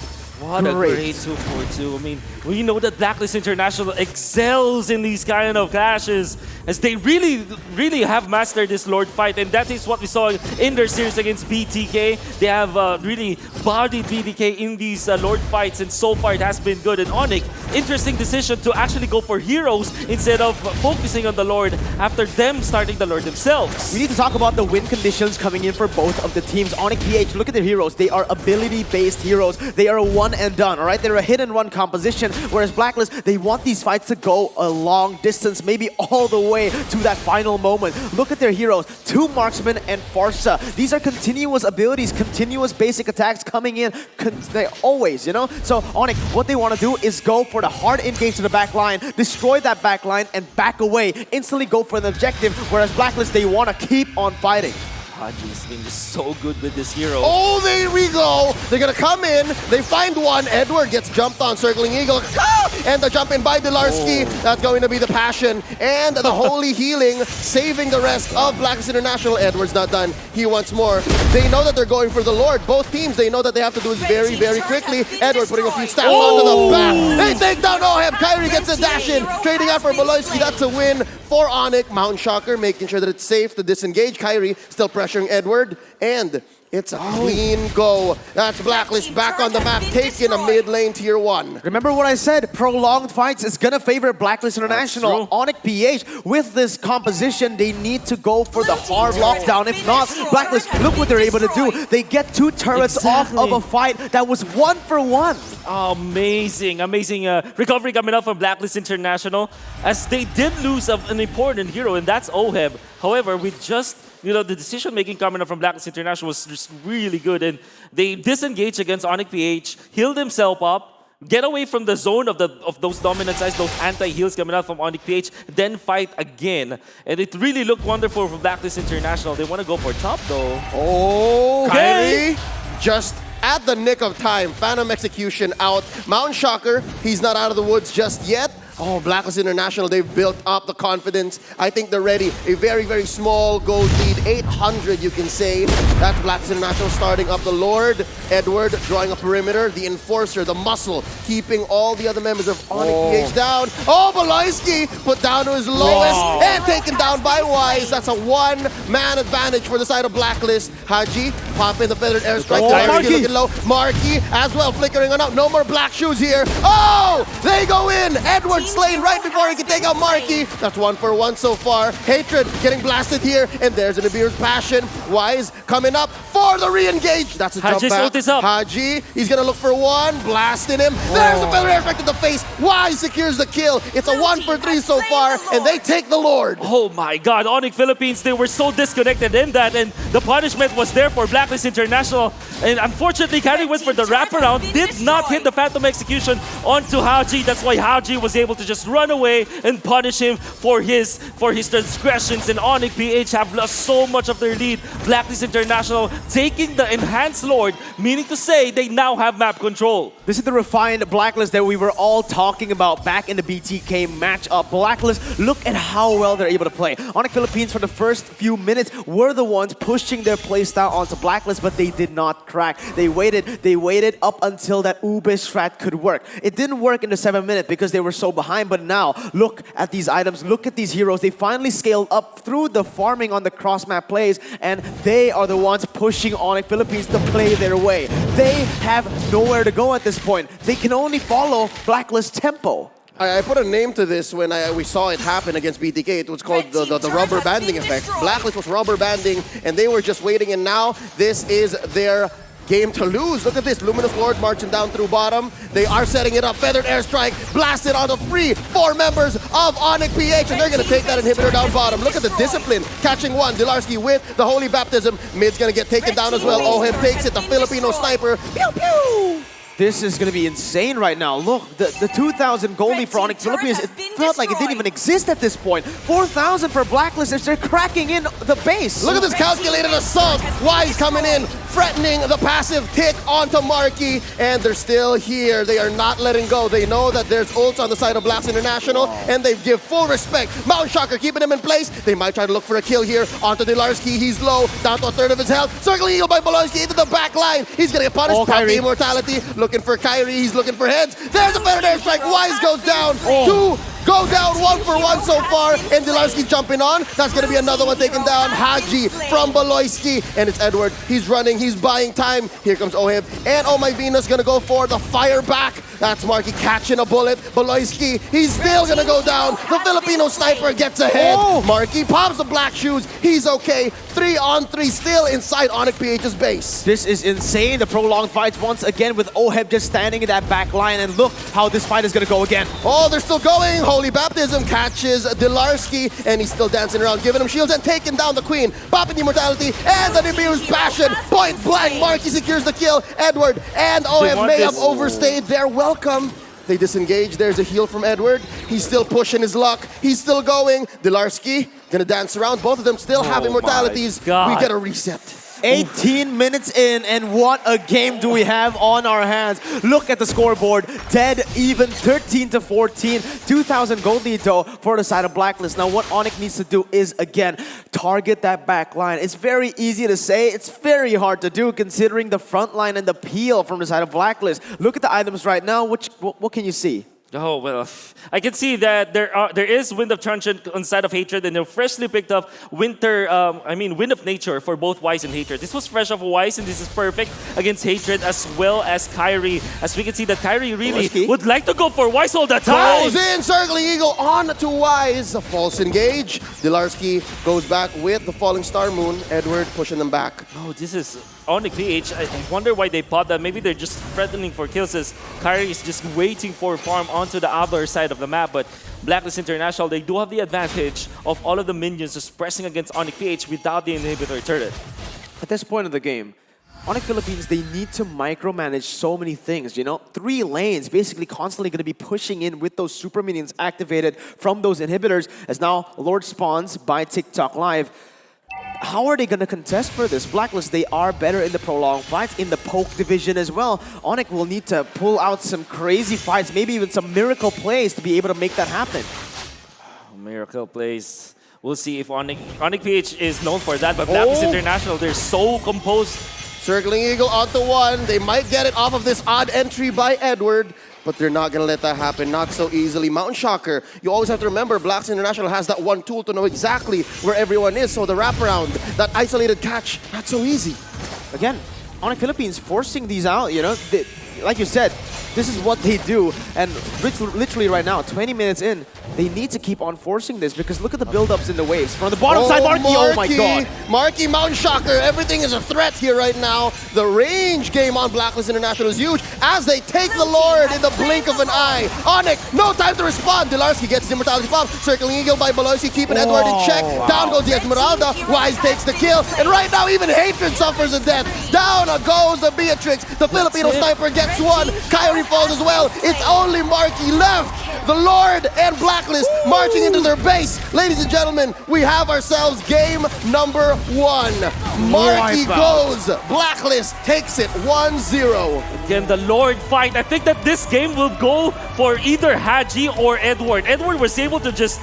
What a great 2-for-2. I mean, we know that Blacklist International excels in these kind of clashes as they really have mastered this Lord fight, and that is what we saw in their series against BTK. They have really bodied BTK in these Lord fights, and so far it has been good. And Onyx, interesting decision to actually go for heroes instead of focusing on the Lord after them starting the Lord themselves. We need to talk about the win conditions coming in for both of the teams. Onyx PH, look at their heroes. They are ability-based heroes. They are a one and done, all right? They're a hit-and-run composition, whereas Blacklist, they want these fights to go a long distance, maybe all the way to that final moment. Look at their heroes, 2 Marksmen and Farsa. These are continuous abilities, continuous basic attacks coming in, they always, you know? So Onyx, what they want to do is go for the hard engage to the back line, destroy that back line, and back away, instantly go for an objective, whereas Blacklist, they want to keep on fighting. Haji's been just so good with this hero. Oh, there we go. They're going to come in. They find one. Edward gets jumped on, Circling Eagle. Ah! And the jump in by Delarski. That's going to be the passion. And the Holy Healing, saving the rest of Blacklist International. Edward's not done. He wants more. They know that they're going for the Lord. Both teams, they know that they have to do this very, very quickly. Edward putting a few stats onto the back. They take down Oheb. Kyrie gets a dash in. Trading out for Baloyski. That's a win for Onyx. Mountain Shocker making sure that it's safe to disengage. Kyrie still pressuring Edward, and it's a clean go. That's Blacklist back on the map, taking a mid lane tier 1. Remember what I said, prolonged fights is gonna favor Blacklist International. Onyx PH, with this composition, they need to go for the hard lockdown. If not, Blacklist, look what they're able to do. They get 2 turrets off of a fight that was 1-for-1. Amazing, amazing recovery coming up from Blacklist International, as they did lose an important hero, and that's Oheb. However, with just the decision-making coming up from Blacklist International was just really good, and they disengage against Onyx PH, heal themselves up, get away from the zone of those dominant sides, those anti-heals coming out from Onyx PH, then fight again. And it really looked wonderful for Blacklist International. They want to go for top, though. Oh, Kyrie just at the nick of time. Phantom Execution out. Mountain Shocker, he's not out of the woods just yet. Oh, Blacklist International, they've built up the confidence. I think they're ready. A very, very small gold lead. 800, you can say. That's Blacklist International starting up the Lord. Edward drawing a perimeter. The Enforcer, the Muscle, keeping all the other members of Onyx PH down. Oh, Baloyski put down to his lowest and taken down by Wise. That's a 1-man advantage for the side of Blacklist. Haji, pop in the feathered airstrike. Marky looking low. Marky as well, flickering on out. No more black shoes here. Oh, they go in. Edward slain right before he can take out Marky. That's 1-for-1 so far. Hatred getting blasted here, and there's an Abir's Passion. Wise coming up for the re-engage. That's a jump back. Haji, he's gonna look for one, blasting him. There's a feather airstrike to the face. Wise secures the kill. It's a 1-for-3 so far, and they take the Lord. Oh my God, Onyx Philippines, they were so disconnected in that, and the punishment was there for Blacklist International. And unfortunately, Kyrie went for the wraparound, did not hit the Phantom Execution onto Haji. That's why Haji was able to just run away and punish him for his transgressions. And Onyx PH have lost so much of their lead. Blacklist International taking the Enhanced Lord, meaning to say they now have map control. This is the refined Blacklist that we were all talking about back in the BTK matchup. Blacklist, look at how well they're able to play. Onyx Philippines, for the first few minutes, were the ones pushing their playstyle onto Blacklist, but they did not crack. They waited up until that Ube strat could work. It didn't work in the 7 minutes because they were so behind, but now, look at these items, look at these heroes. They finally scaled up through the farming on the cross-map plays, and they are the ones pushing Onyx Philippines to play their way. They have nowhere to go at this point. They can only follow Blacklist tempo. I put a name to this when we saw it happen against BTK. It was called the rubber banding effect. Blacklist was rubber banding, and they were just waiting, and now this is their game to lose. Look at this. Luminous Lord marching down through bottom. They are setting it up. Feathered airstrike blasted on the 4 members of Onyx PH, and they're going to take that inhibitor down bottom. Look at the discipline. Catching one. Delarski with the Holy Baptism. Mid's going to get taken down as well. Oheb takes it. The Filipino sniper. Pew, pew. This is going to be insane right now. Look, the 2,000 gold lead for Onyx Philippines, it felt like it didn't even exist at this point. 4,000 for Blacklist. They're cracking in the base. Look at this calculated assault. Wise coming in, threatening the passive tick onto Marky, and they're still here. They are not letting go. They know that there's ults on the side of Blacks International, and they give full respect. Mountain Shocker keeping him in place. They might try to look for a kill here onto Dilarski. He's low, down to a third of his health. Circling Eagle by Boloski into the back line. He's gonna get punished. Kyrie immortality. Looking for Kyrie. He's looking for heads. There's a better air strike. Wise goes down. Two go down 1-for-1 so far, and Dilarski jumping on. That's going to be another one taken down. Haji from Boloyski, and it's Edward. He's running, he's buying time. Here comes Ohib, and Oh My Venus going to go for the fire back. That's Marky catching a bullet. Boloyski, he's still going to go down. The Filipino sniper gets ahead. Marky pops the black shoes. He's okay. 3-on-3 still inside Onyx PH's base. This is insane. The prolonged fights once again with Oheb just standing in that back line, and look how this fight is going to go again. Oh, they're still going. Holy Baptism catches Dilarski, and he's still dancing around, giving him shields and taking down the Queen. Popping the Immortality and the Nibiru's Passion. Point blank, Marky secures the kill. Edward and Oheb may have overstayed their welcome. They disengage. There's a heal from Edward. He's still pushing his luck. He's still going. Dilarski gonna dance around. Both of them still have immortalities. We get a reset. 18 minutes in, and what a game do we have on our hands. Look at the scoreboard. Dead even, 13-14. 2,000 gold lead though for the side of Blacklist. Now what Onyx needs to do is, again, target that back line. It's very easy to say. It's very hard to do considering the front line and the peel from the side of Blacklist. Look at the items right now. What can you see? Oh, well, I can see that there is Wind of Transient on side of Hatred, and they freshly picked up Wind of Nature for both Wise and Hatred. This was fresh off Wise, and this is perfect against Hatred as well as Kyrie. As we can see that Kyrie really would like to go for Wise all the time. Goes in, circling Eagle on to Wise. A false engage. Dilarski goes back with the Falling Star Moon. Edward pushing them back. Oh, this is Onyx PH. I wonder why they popped that. Maybe they're just threatening for kills as Kyrie is just waiting for farm onto the other side of the map. But Blacklist International, they do have the advantage of all of the minions just pressing against Onyx PH without the inhibitor turret. At this point of the game, Onyx Philippines, they need to micromanage so many things, you know? 3 lanes basically constantly going to be pushing in with those super minions activated from those inhibitors, as now Lord spawns by TikTok Live. How are they going to contest for this? Blacklist, they are better in the prolonged fights, in the poke division as well. Onyx will need to pull out some crazy fights, maybe even some miracle plays to be able to make that happen. Miracle plays. We'll see if Onyx PH is known for that, but Blacklist International, they're so composed. Circling Eagle onto 1. They might get it off of this odd entry by Edward, but they're not going to let that happen, not so easily. Mountain Shocker, you always have to remember, Blacks International has that one tool to know exactly where everyone is, so the wraparound, that isolated catch, not so easy. Again, Onyx Philippines forcing these out, you know, like you said, this is what they do, and literally right now, 20 minutes in, they need to keep on forcing this because look at the build-ups in the waves. From the bottom side, Marky, oh my god. Marky, Mountain Shocker, everything is a threat here right now. The range game on Blacklist International is huge as they take the Lord in the blink of an eye. Onyx, no time to respond. Dilarski gets the Immortality Bomb. Circling Eagle by Boloyski, keeping Edward in check. Down goes the Esmeralda. Wise takes the kill. And right now, even Hatred suffers a death. Down goes the Beatrix. The Filipino sniper gets 1. Kyrie falls as well. It's only Marky left. The Lord and Blacklist marching into their base. Ladies and gentlemen, we have ourselves game number 1. Marky goes. Blacklist takes it 1-0. Again, the Lord fight. I think that this game will go for either Haji or Edward. Edward was able to just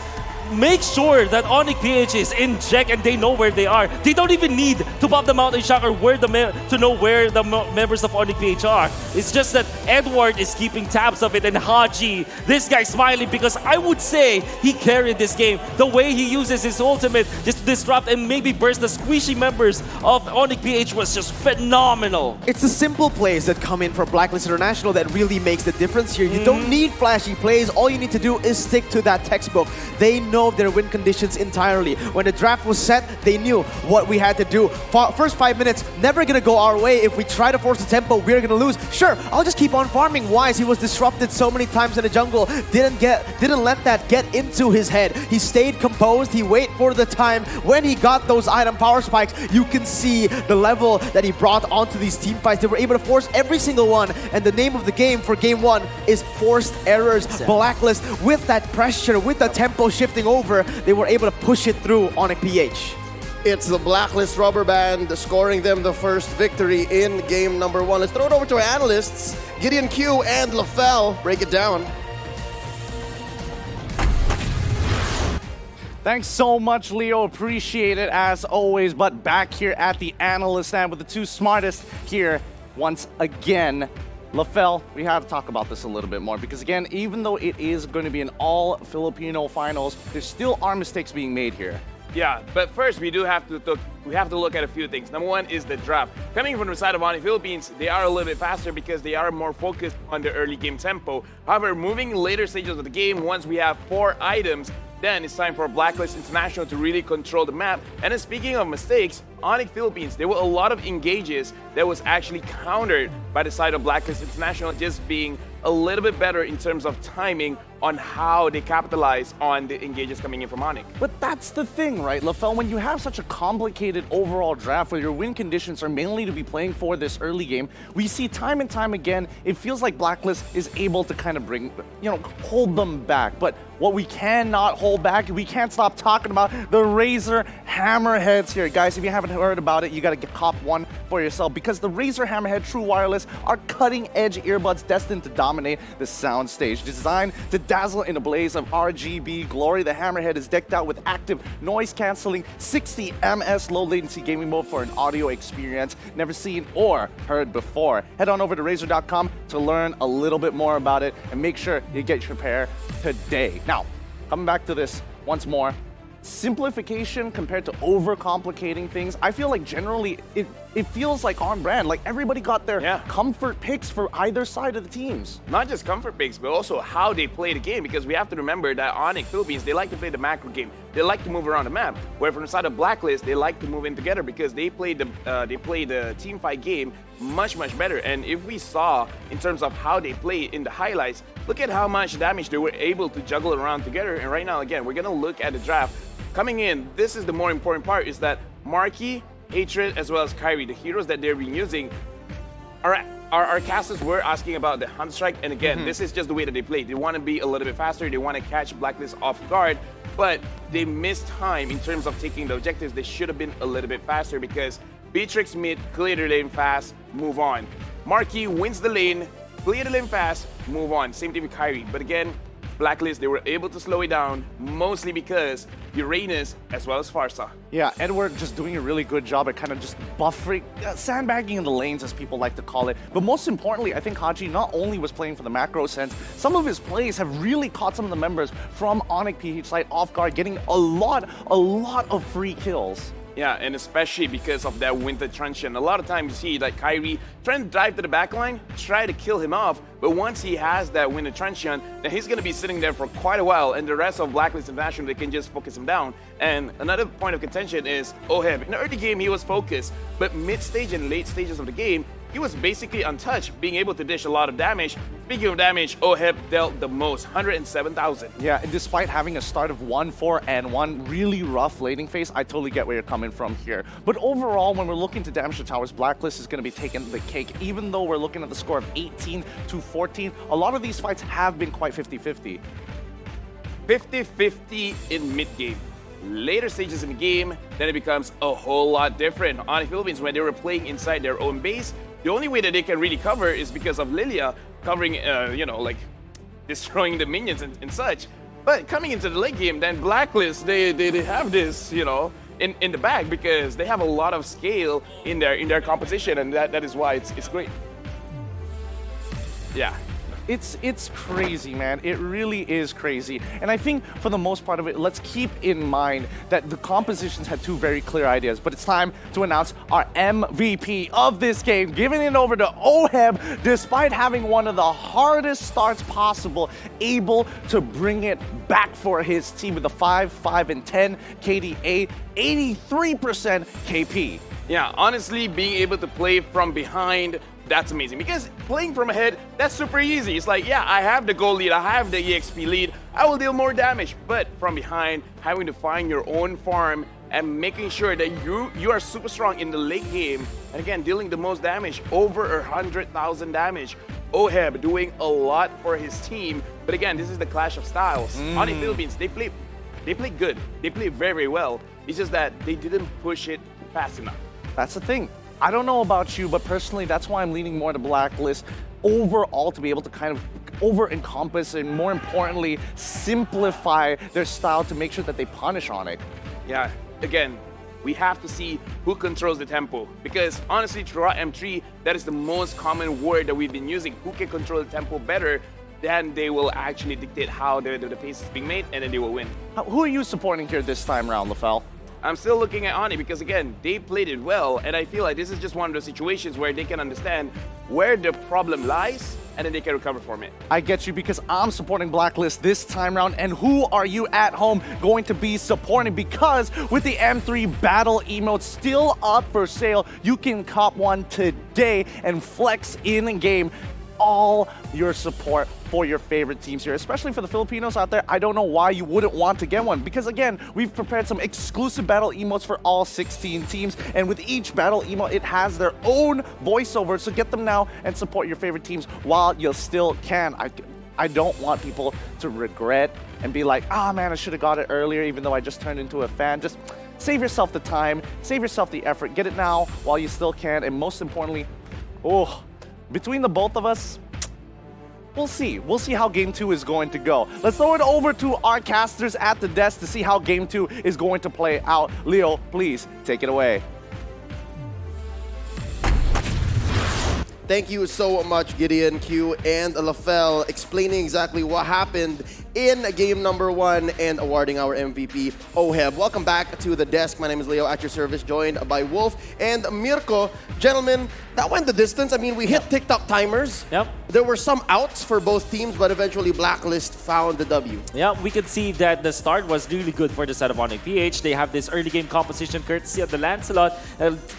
make sure that Onyx PH is in check and they know where they are. They don't even need to pop the Mountain Shocker to know where the members of Onyx PH are. It's just that Edward is keeping tabs of it, and Haji, this guy smiling because I would say he carried this game. The way he uses his ultimate just to disrupt and maybe burst the squishy members of Onyx PH was just phenomenal. It's the simple plays that come in for Blacklist International that really makes the difference here. You don't need flashy plays. All you need to do is stick to that textbook. They know their win conditions entirely. When the draft was set, they knew what we had to do. First 5 minutes, never gonna go our way. If we try to force the tempo, we're gonna lose. Sure, I'll just keep on farming. Wise, he was disrupted so many times in the jungle. Didn't let that get into his head. He stayed composed. He waited for the time. When he got those item power spikes, you can see the level that he brought onto these team fights. They were able to force every single one. And the name of the game for game 1 is forced errors. Blacklist, with that pressure, with the tempo shifting over, they were able to push it through Onyx PH. It's the Blacklist rubber band scoring them the first victory in game number 1. Let's throw it over to our analysts, Gideon Q and LaFell. Break it down. Thanks so much, Leo. Appreciate it as always. But back here at the analyst stand with the two smartest here once again. LaFell, we have to talk about this a little bit more because again, even though it is going to be an all Filipino finals, there still are mistakes being made here. Yeah, but first we have to look at a few things. Number one is the draft. Coming from the side of Onyx Philippines, they are a little bit faster because they are more focused on the early game tempo. However, moving later stages of the game, once we have 4 items, then it's time for Blacklist International to really control the map. And then speaking of mistakes, Onyx Philippines, there were a lot of engages that was actually countered by the side of Blacklist International, just being a little bit better in terms of timing on how they capitalize on the engages coming in from Onyx. But that's the thing, right, LaFell? When you have such a complicated overall draft where your win conditions are mainly to be playing for this early game, we see time and time again, it feels like Blacklist is able to kind of hold them back. But what we cannot hold back, we can't stop talking about the Razer Hammerheads here. Guys, if you haven't heard about it, you gotta cop one for yourself because the Razer Hammerhead True Wireless are cutting-edge earbuds destined to dominate the sound stage. Designed to dazzle in a blaze of RGB glory, the Hammerhead is decked out with active noise-canceling 60 ms low-latency gaming mode for an audio experience never seen or heard before. Head on over to Razer.com to learn a little bit more about it and make sure you get your pair today. Now, coming back to this once more, simplification compared to overcomplicating things, I feel like generally it feels like on brand. Like everybody got their comfort picks for either side of the teams. Not just comfort picks, but also how they play the game, because we have to remember that Onyx Philippines, they like to play the macro game. They like to move around the map. Where from the side of Blacklist, they like to move in together because they play the team fight game much better. And if we saw in terms of how they play in the highlights, look at how much damage they were able to juggle around together. And right now, again, we're gonna look at the draft. Coming in, this is the more important part, is that Marky, Hatred, as well as Kyrie, the heroes that they've been using, our casters were asking about the Hunt Strike, and again, this is just the way that they play. They want to be a little bit faster, they want to catch Blacklist off guard, but they missed time in terms of taking the objectives. They should have been a little bit faster because Beatrix mid, clear the lane fast, move on. Marky wins the lane, clear the lane fast, move on. Same thing with Kyrie, but again, Blacklist, they were able to slow it down, mostly because Uranus as well as Farsa. Yeah, Edward just doing a really good job at kind of just buffering, sandbagging in the lanes, as people like to call it. But most importantly, I think Haji not only was playing for the macro sense, some of his plays have really caught some of the members from Onyx PH side off guard, getting a lot of free kills. Yeah, and especially because of that winter truncheon. A lot of times you see like Kyrie trying to dive to the backline, try to kill him off, but once he has that winter truncheon, then he's going to be sitting there for quite a while, and the rest of Blacklist International, they can just focus him down. And another point of contention is Oheb. In the early game, he was focused, but mid-stage and late stages of the game, he was basically untouched, being able to dish a lot of damage. Speaking of damage, Oheb dealt the most, 107,000. Yeah, and despite having a start of 1-4 and one really rough laning phase, I totally get where you're coming from here. But overall, when we're looking to damage the towers, Blacklist is going to be taking the cake. Even though we're looking at the score of 18-14, a lot of these fights have been quite 50-50. 50-50 in mid-game. Later stages in the game, then it becomes a whole lot different. On the Philippines, when they were playing inside their own base, the only way that they can really cover is because of Lilia covering, like destroying the minions and such. But coming into the late game, then Blacklist, they have this, in the bag because they have a lot of scale in their composition, and that is why it's great. Yeah. It's crazy, man. It really is crazy. And I think for the most part of it, let's keep in mind that the compositions had two very clear ideas. But it's time to announce our MVP of this game, giving it over to Oheb, despite having one of the hardest starts possible, able to bring it back for his team with a 5, 5, and 10 KDA, 83% KP. Yeah, honestly, being able to play from behind, that's amazing. Because playing from ahead, that's super easy. It's like, yeah, I have the goal lead, I have the EXP lead, I will deal more damage. But from behind, having to find your own farm and making sure that you are super strong in the late game, and again, dealing the most damage, over 100,000 damage. Oheb doing a lot for his team. But again, this is the clash of styles. On the Philippines, they play good. They play very, very well. It's just that they didn't push it fast enough. That's the thing. I don't know about you, but personally, that's why I'm leaning more to Blacklist overall, to be able to kind of over-encompass and, more importantly, simplify their style to make sure that they punish Onyx. Yeah, again, we have to see who controls the tempo. Because honestly, throughout M3, that is the most common word that we've been using. Who can control the tempo better, then they will actually dictate how the pace is being made, and then they will win. Who are you supporting here this time around, LaFell? I'm still looking at Oni because, again, they played it well, and I feel like this is just one of those situations where they can understand where the problem lies, and then they can recover from it. I get you, because I'm supporting Blacklist this time around. And who are you at home going to be supporting? Because with the M3 battle emote still up for sale, you can cop one today and flex in game all your support for your favorite teams here, especially for the Filipinos out there. I don't know why you wouldn't want to get one, because again, we've prepared some exclusive battle emotes for all 16 teams, and with each battle emote, it has their own voiceover, so get them now and support your favorite teams while you still can. I don't want people to regret and be like, ah, man, I should have got it earlier, even though I just turned into a fan. Just save yourself the time, save yourself the effort, get it now while you still can, and most importantly, between the both of us, we'll see. We'll see how Game 2 is going to go. Let's throw it over to our casters at the desk to see how Game 2 is going to play out. Leo, please take it away. Thank you so much, Gideon, Q, and LaFell, explaining exactly what happened in game number 1 and awarding our MVP, Oheb. Welcome back to the desk. My name is Leo, at your service, joined by Wolf and Mirko. Gentlemen, that went the distance. I mean, we hit TikTok timers. Yep. There were some outs for both teams, but eventually Blacklist found the W. Yeah, we could see that the start was really good for the side of Onyx PH. They have this early game composition courtesy of the Lancelot,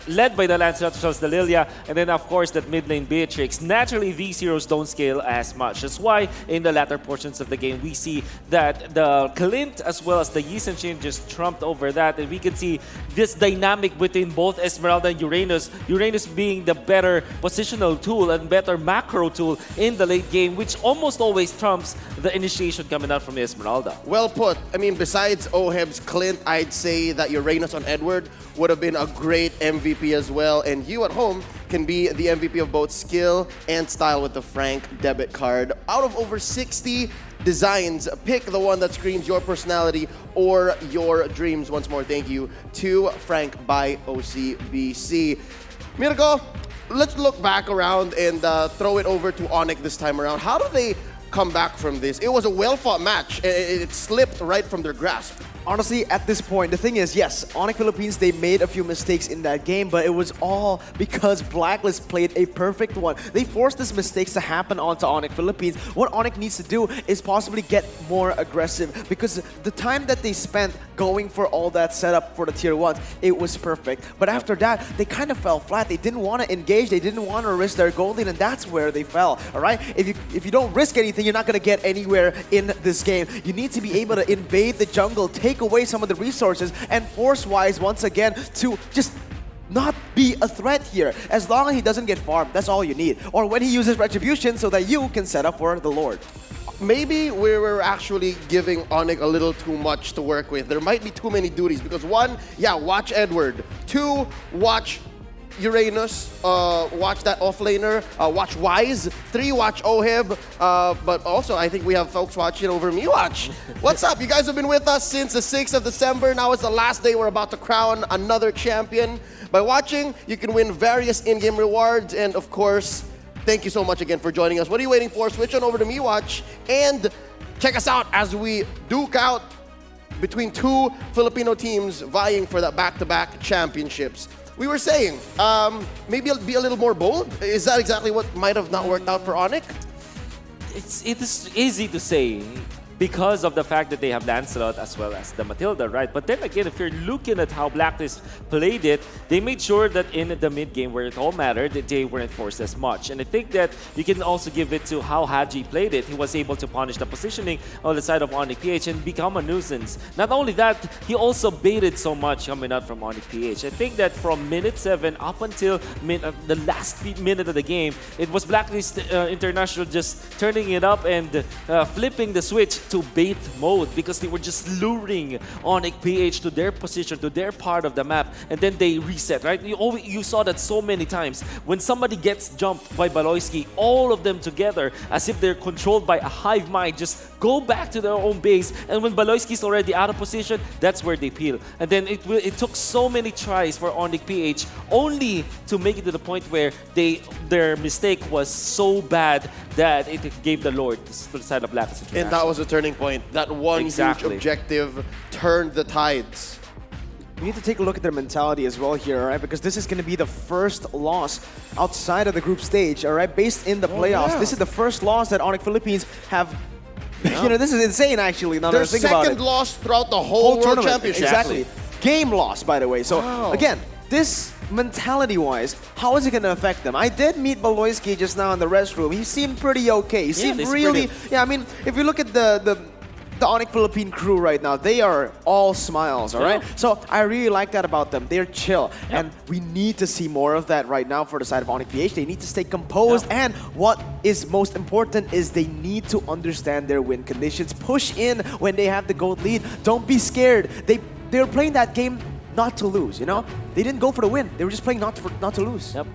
led by the Lancelot, which was the Lilia, and then of course that mid lane Beatrix. Naturally, these heroes don't scale as much. That's why in the latter portions of the game, we see that the Clint as well as the Yi Shin just trumped over that, and we can see this dynamic between both Esmeralda and Uranus. Uranus being the better positional tool and better macro tool in the late game, which almost always trumps the initiation coming out from Esmeralda. Well put. I mean, besides Oheb's Clint, I'd say that Uranus on Edward would have been a great MVP as well. And you at home can be the MVP of both skill and style with the Frank debit card. Out of over 60 designs, pick the one that screams your personality or your dreams. Once more, thank you to Frank by OCBC. Mirko, let's look back around and throw it over to Onyx this time around. How do they come back from this? It was a well-fought match. It slipped right from their grasp. Honestly, at this point, the thing is, yes, Onyx Philippines, they made a few mistakes in that game, but it was all because Blacklist played a perfect one. They forced these mistakes to happen onto Onyx Philippines. What Onyx needs to do is possibly get more aggressive, because the time that they spent going for all that setup for the tier 1s, it was perfect. But after that, they kind of fell flat. They didn't want to engage. They didn't want to risk their gold lead, and that's where they fell, all right? If you don't risk anything, you're not going to get anywhere in this game. You need to be able to invade the jungle, take away some of the resources, and force Wise once again to just not be a threat here. As long as he doesn't get farmed, that's all you need. Or when he uses Retribution so that you can set up for the Lord. Maybe we're actually giving Onyx a little too much to work with. There might be too many duties because 1, yeah, watch Edward. 2, watch Uranus, watch that offlaner, watch Wise. 3, watch Oheb, but also I think we have folks watching over Miwatch. What's up? You guys have been with us since the 6th of December. Now it's the last day. We're about to crown another champion. By watching, you can win various in-game rewards, and of course, thank you so much again for joining us. What are you waiting for? Switch on over to MeWatch and check us out as we duke out between two Filipino teams vying for that back-to-back championships. We were saying, maybe be a little more bold. Is that exactly what might have not worked out for Onic? It is easy to say because of the fact that they have Lancelot as well as the Matilda, right? But then again, if you're looking at how Blacklist played it, they made sure that in the mid game where it all mattered, that they weren't forced as much. And I think that you can also give it to how Haji played it. He was able to punish the positioning on the side of Onic PH and become a nuisance. Not only that, he also baited so much coming out from Onic PH. I think that from minute 7 up until the last minute of the game, it was Blacklist International just turning it up and flipping the switch to bait mode because they were just luring Onic PH to their position, to their part of the map, and then they reset, right? You saw that so many times. When somebody gets jumped by Baloyski, all of them together, as if they're controlled by a hive mind, just go back to their own base, and when Baloyski's already out of position, that's where they peel. And then it took so many tries for Onic PH only to make it to the point where their mistake was so bad that it gave the Lord to the side of Blacklist International. And that was a turning point. That one huge objective turned the tides. We need to take a look at their mentality as well here, all right? Because this is going to be the first loss outside of the group stage, all right? Based in the playoffs. Yeah. This is the first loss that Onic Philippines have. You know, this is insane, actually. Now that I think about it. Their second loss throughout the whole World tournament. Championship. Exactly. Game loss, by the way. So, again, this mentality-wise, how is it going to affect them? I did meet Baloyski just now in the restroom. He seemed pretty okay. He seemed really... Yeah, I mean, if you look at the Onic Philippine crew right now, they are all smiles, all right? So I really like that about them. They're chill. And we need to see more of that right now for the side of Onic PH. They need to stay composed. And what is most important is they need to understand their win conditions. Push in when they have the gold lead. Don't be scared. They're playing that game not to lose, you know? They didn't go for the win. They were just playing not to lose. Yep.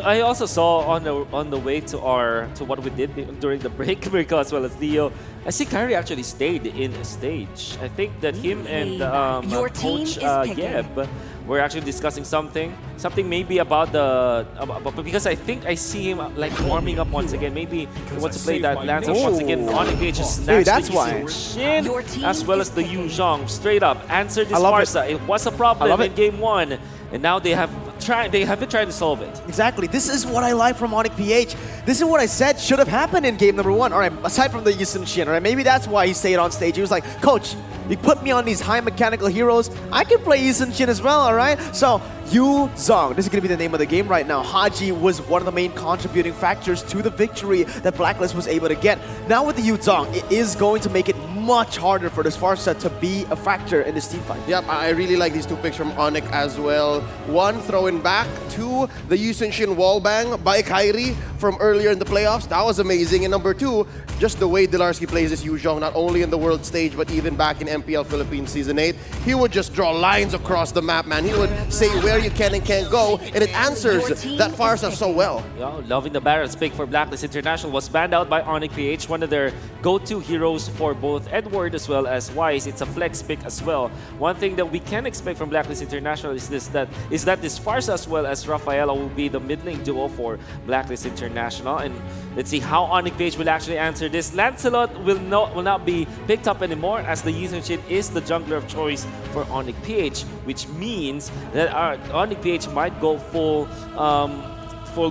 I also saw on the way to what we did during the break, Mirko as well as Leo. I see Kyrie actually stayed in a stage. I think that him and Coach Yeb were actually discussing something maybe about because I think I see him like warming up once again. Maybe he wants to play that Lancer once again. Onic PH just snatched that's the why. Shin as well as the Yu Zhong. Straight up answered this Farsa. It was a problem in game 1. And now they have been trying to solve it. Exactly. This is what I like from Onic PH. This is what I said should have happened in game number 1. All right, aside from the Yisun Shin, all right, maybe that's why he stayed on stage. He was like, Coach, you put me on these high mechanical heroes. I can play Yisun Shin as well, all right? So, Yu Zhong, this is going to be the name of the game right now. Haji was one of the main contributing factors to the victory that Blacklist was able to get. Now with the Yu Zhong, it is going to make it much harder for this Farsa to be a factor in this team fight. Yep, I really like these two picks from Onic as well. One, throwing back to the Yisun Shin wallbang by Kyrie from earlier in the playoffs. That was amazing. And number 2, just the way Dilarski plays this Yu Zhong, not only in the world stage, but even back in MPL Philippines Season 8. He would just draw lines across the map, man. He would say where you can and can't go, and it answers that Farsa so well. Yeah, loving the Barrett's pick for Blacklist International was banned out by Onic PH, one of their go-to heroes for both Edward as well as Wise. It's a flex pick as well. One thing that we can expect from Blacklist International is that this Farsa as well as Rafaela will be the mid-lane duo for Blacklist International. And let's see how Onic PH will actually answer this. Lancelot will not be picked up anymore as the Yisun Shin is the jungler of choice for Onic PH, which means that Onic PH might go full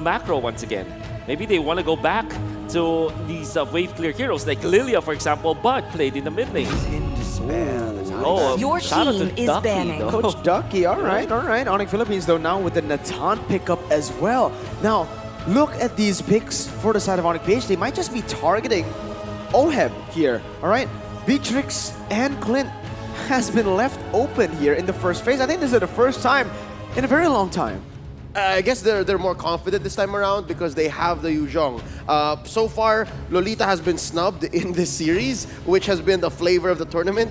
macro once again. Maybe they want to go back to these wave clear heroes like Lilia, for example, but played in the mid lane. Your team is banning. Coach Ducky, all right. Onic Philippines, though, now with the Natan pickup as well. Now, look at these picks for the side of Onic PH. They might just be targeting Oheb here, all right? Beatrix and Clint has been left open here in the first phase. I think this is the first time in a very long time. I guess they're more confident this time around because they have the Yu Zhong. So far, Lolita has been snubbed in this series, which has been the flavor of the tournament.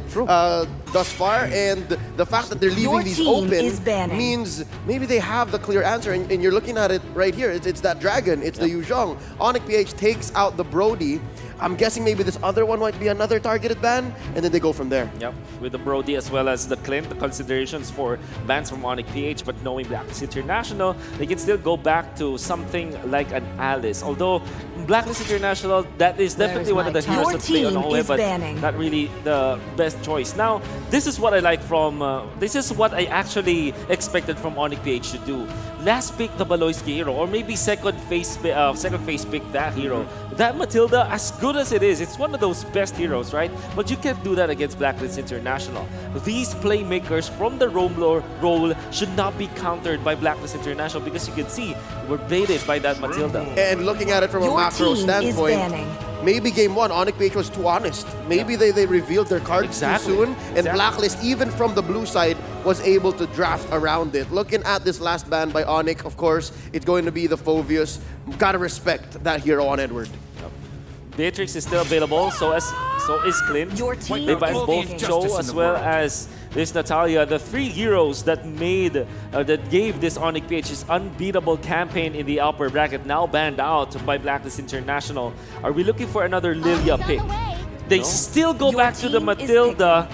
thus far, and the fact that they're leaving Your these team open is banning. means maybe they have the clear answer, and you're looking at it right here. It's that dragon, it's the Yuzhong. Onyx PH takes out the Brody. I'm guessing maybe this other one might be another targeted ban, and then they go from there. Yep, with the Brody as well as the Clint, the considerations for bans from Onyx PH, but knowing Blacklist International, they can still go back to something like an Alice. Although Blacklist International, that is definitely one of the heroes that play on OE, but not really the best choice. Now, this is what I like from, this is what I actually expected from Onyx PH to do. Last pick the Baloyski hero, or maybe second phase pick that hero. That Matilda, as good as it is, it's one of those best heroes, right? But you can't do that against Blacklist International. These playmakers from the role should not be countered by Blacklist International because you can see we're baited by that Matilda. And looking at it from a macro standpoint, maybe game one, Onyx PH was too honest. Maybe they revealed their cards too soon, and Blacklist, even from the blue side, was able to draft around it. Looking at this last ban by Onyx, of course, it's going to be the Phoveus. Gotta respect that hero on Edward. Beatrix is still available, so is Clint. They ban both Joe as well as this Natalia, the three heroes that gave this Onyx PH his unbeatable campaign in the upper bracket, now banned out by Blacklist International. Are we looking for another Lilia pick? They still go back to the Matilda.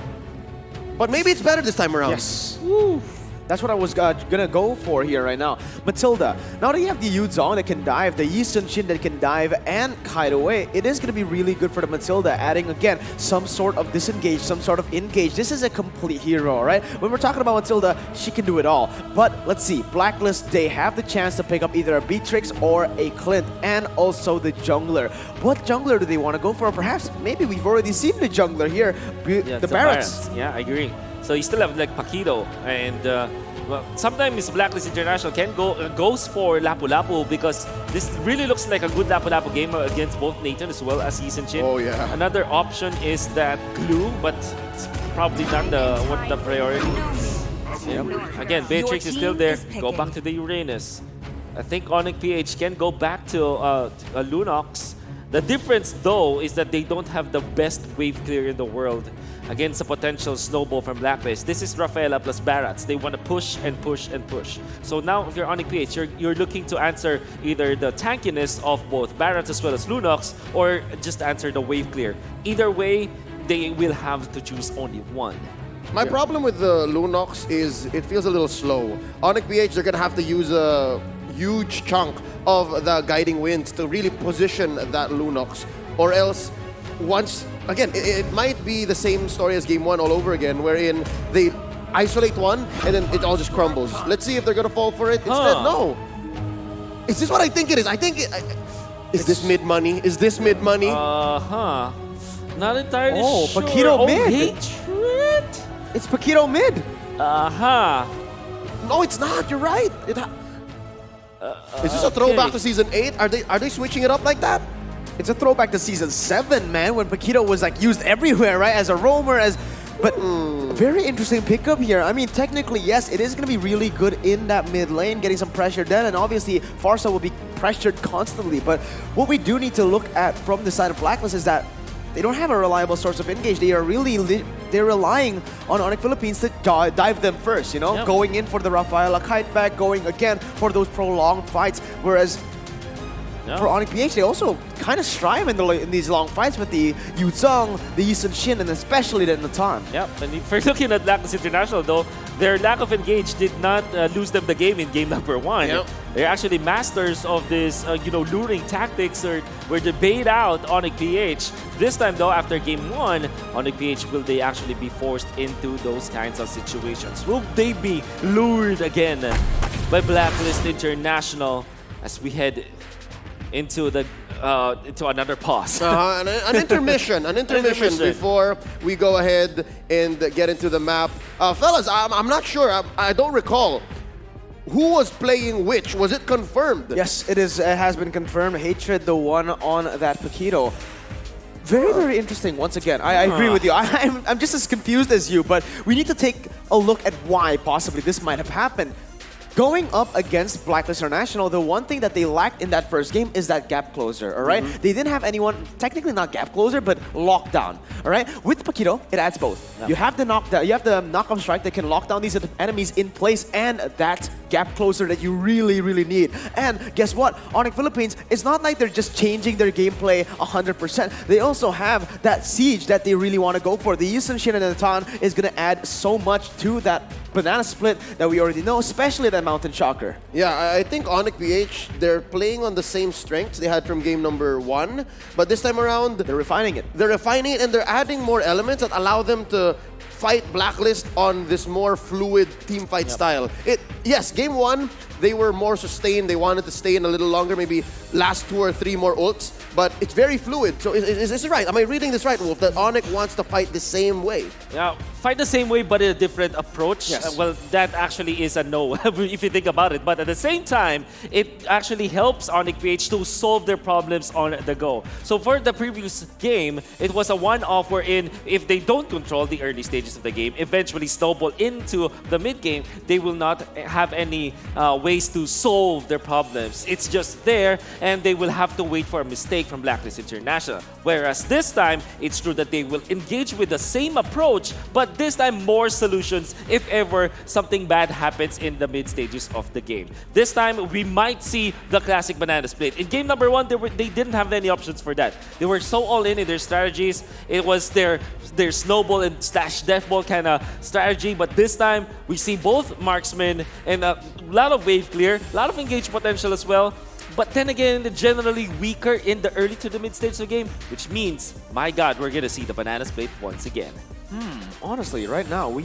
But maybe it's better this time around. Yes. Woo. That's what I was gonna go for here right now. Matilda. Now that you have the Yuzong that can dive, the Yi Sun-shin that can dive and kite away, it is gonna be really good for the Matilda, adding again some sort of disengage, some sort of engage. This is a complete hero, right? When we're talking about Matilda, she can do it all. But let's see, Blacklist, they have the chance to pick up either a Beatrix or a Clint, and also the jungler. What jungler do they want to go for? Perhaps, maybe we've already seen the jungler here, the Barretts. Yeah, I agree. So you still have like Paquito, and well, sometimes Blacklist International can goes for Lapu Lapu because this really looks like a good Lapu Lapu game against both Nathan as well as Yi Sun-shin. Oh yeah. Another option is that Glue, but it's probably not the priority. Yep. Again, Beatrix is still there. Go back to the Uranus. I think Onyx PH can go back to Lunox. The difference, though, is that they don't have the best wave clear in the world against a potential snowball from Blacklist. This is Rafaela plus Barats. They want to push and push and push. So now, if you're Onyx PH, you're looking to answer either the tankiness of both Barats as well as Lunox, or just answer the wave clear. Either way, they will have to choose only one. My problem with the Lunox is it feels a little slow. Onyx PH, they're going to have to use a huge chunk of the guiding winds to really position that Lunox, or else once again it might be the same story as game one all over again, wherein they isolate one and then it all just crumbles. Let's see if they're gonna fall for it. Instead, no. Is this what I think it is? I think is this mid money? Is this mid money? Not entirely sure. Paquito mid. It's Paquito mid. No, it's not. You're right. Is this a throwback to season 8? Are they switching it up like that? It's a throwback to season 7, man, when Paquito was like used everywhere, right? As a roamer, but very interesting pickup here. I mean, technically, yes, it is going to be really good in that mid lane, getting some pressure then, and obviously Farsa will be pressured constantly. But what we do need to look at from the side of Blacklist is that they don't have a reliable source of engage. They are they're relying on Onyx Philippines to dive them first, you know? Going in for the Rafaela kite back, going again for those prolonged fights, whereas for Onyx PH, they also kind of strive in these long fights with the Yuzong, the Yi Sun-shin, and especially the Natan. Yep, and if we're looking at Blacklist International, though, their lack of engage did not lose them the game in game number 1. Yep. They're actually masters of this, luring tactics where they bait out Onyx PH. This time, though, after game 1, Onyx PH, will they actually be forced into those kinds of situations? Will they be lured again by Blacklist International as we head into another pause? An intermission before we go ahead and get into the map. Fellas, I'm not sure. I don't recall. Who was playing which? Was it confirmed? Yes, it has been confirmed. Hatred, the one on that Paquito. Very, very interesting. Once again, I agree with you. I'm just as confused as you, but we need to take a look at why possibly this might have happened. going up against Blacklist International, the one thing that they lacked in that first game is that gap closer, all right? They didn't have anyone, technically not gap closer, but lockdown, all right? With Paquito, it adds both. You have the knockdown, you have the knock-off strike that can lock down these enemies in place, and that gap closer that you really, really need. And guess what? Onyx Philippines, it's not like they're just changing their gameplay 100%. They also have that siege that they really want to go for. The Yusun Shin and Natan is going to add so much to that banana split that we already know, especially that Mountain Shocker. Yeah, I think Onyx PH, they're playing on the same strengths they had from game number 1, but this time around, they're refining it. They're refining it and they're adding more elements that allow them to fight Blacklist on this more fluid team fight style. Yes, game 1, they were more sustained. They wanted to stay in a little longer, maybe last 2 or 3 more ults, but it's very fluid. So is this right? Am I reading this right, Wolf? That Onyx wants to fight the same way? Yeah, fight the same way, but in a different approach. Yes. Well, that actually is a no, if you think about it. But at the same time, it actually helps Onyx PH to solve their problems on the go. So for the previous game, it was a one-off wherein if they don't control the early stages of the game, eventually snowball into the mid-game, they will not have any ways to solve their problems. It's just there, and they will have to wait for a mistake from Blacklist International. Whereas this time, it's true that they will engage with the same approach, but this time more solutions if ever something bad happens in the mid stages of the game. This time, we might see the classic banana split. In game number 1, they didn't have any options for that. They were so all in their strategies. It was their snowball and slash deathball kind of strategy, but this time, we see both marksmen and a lot of wave clear, a lot of engage potential as well. But then again, they're generally weaker in the early to the mid stage of the game, which means, my God, we're gonna see the banana split once again. Honestly, right now,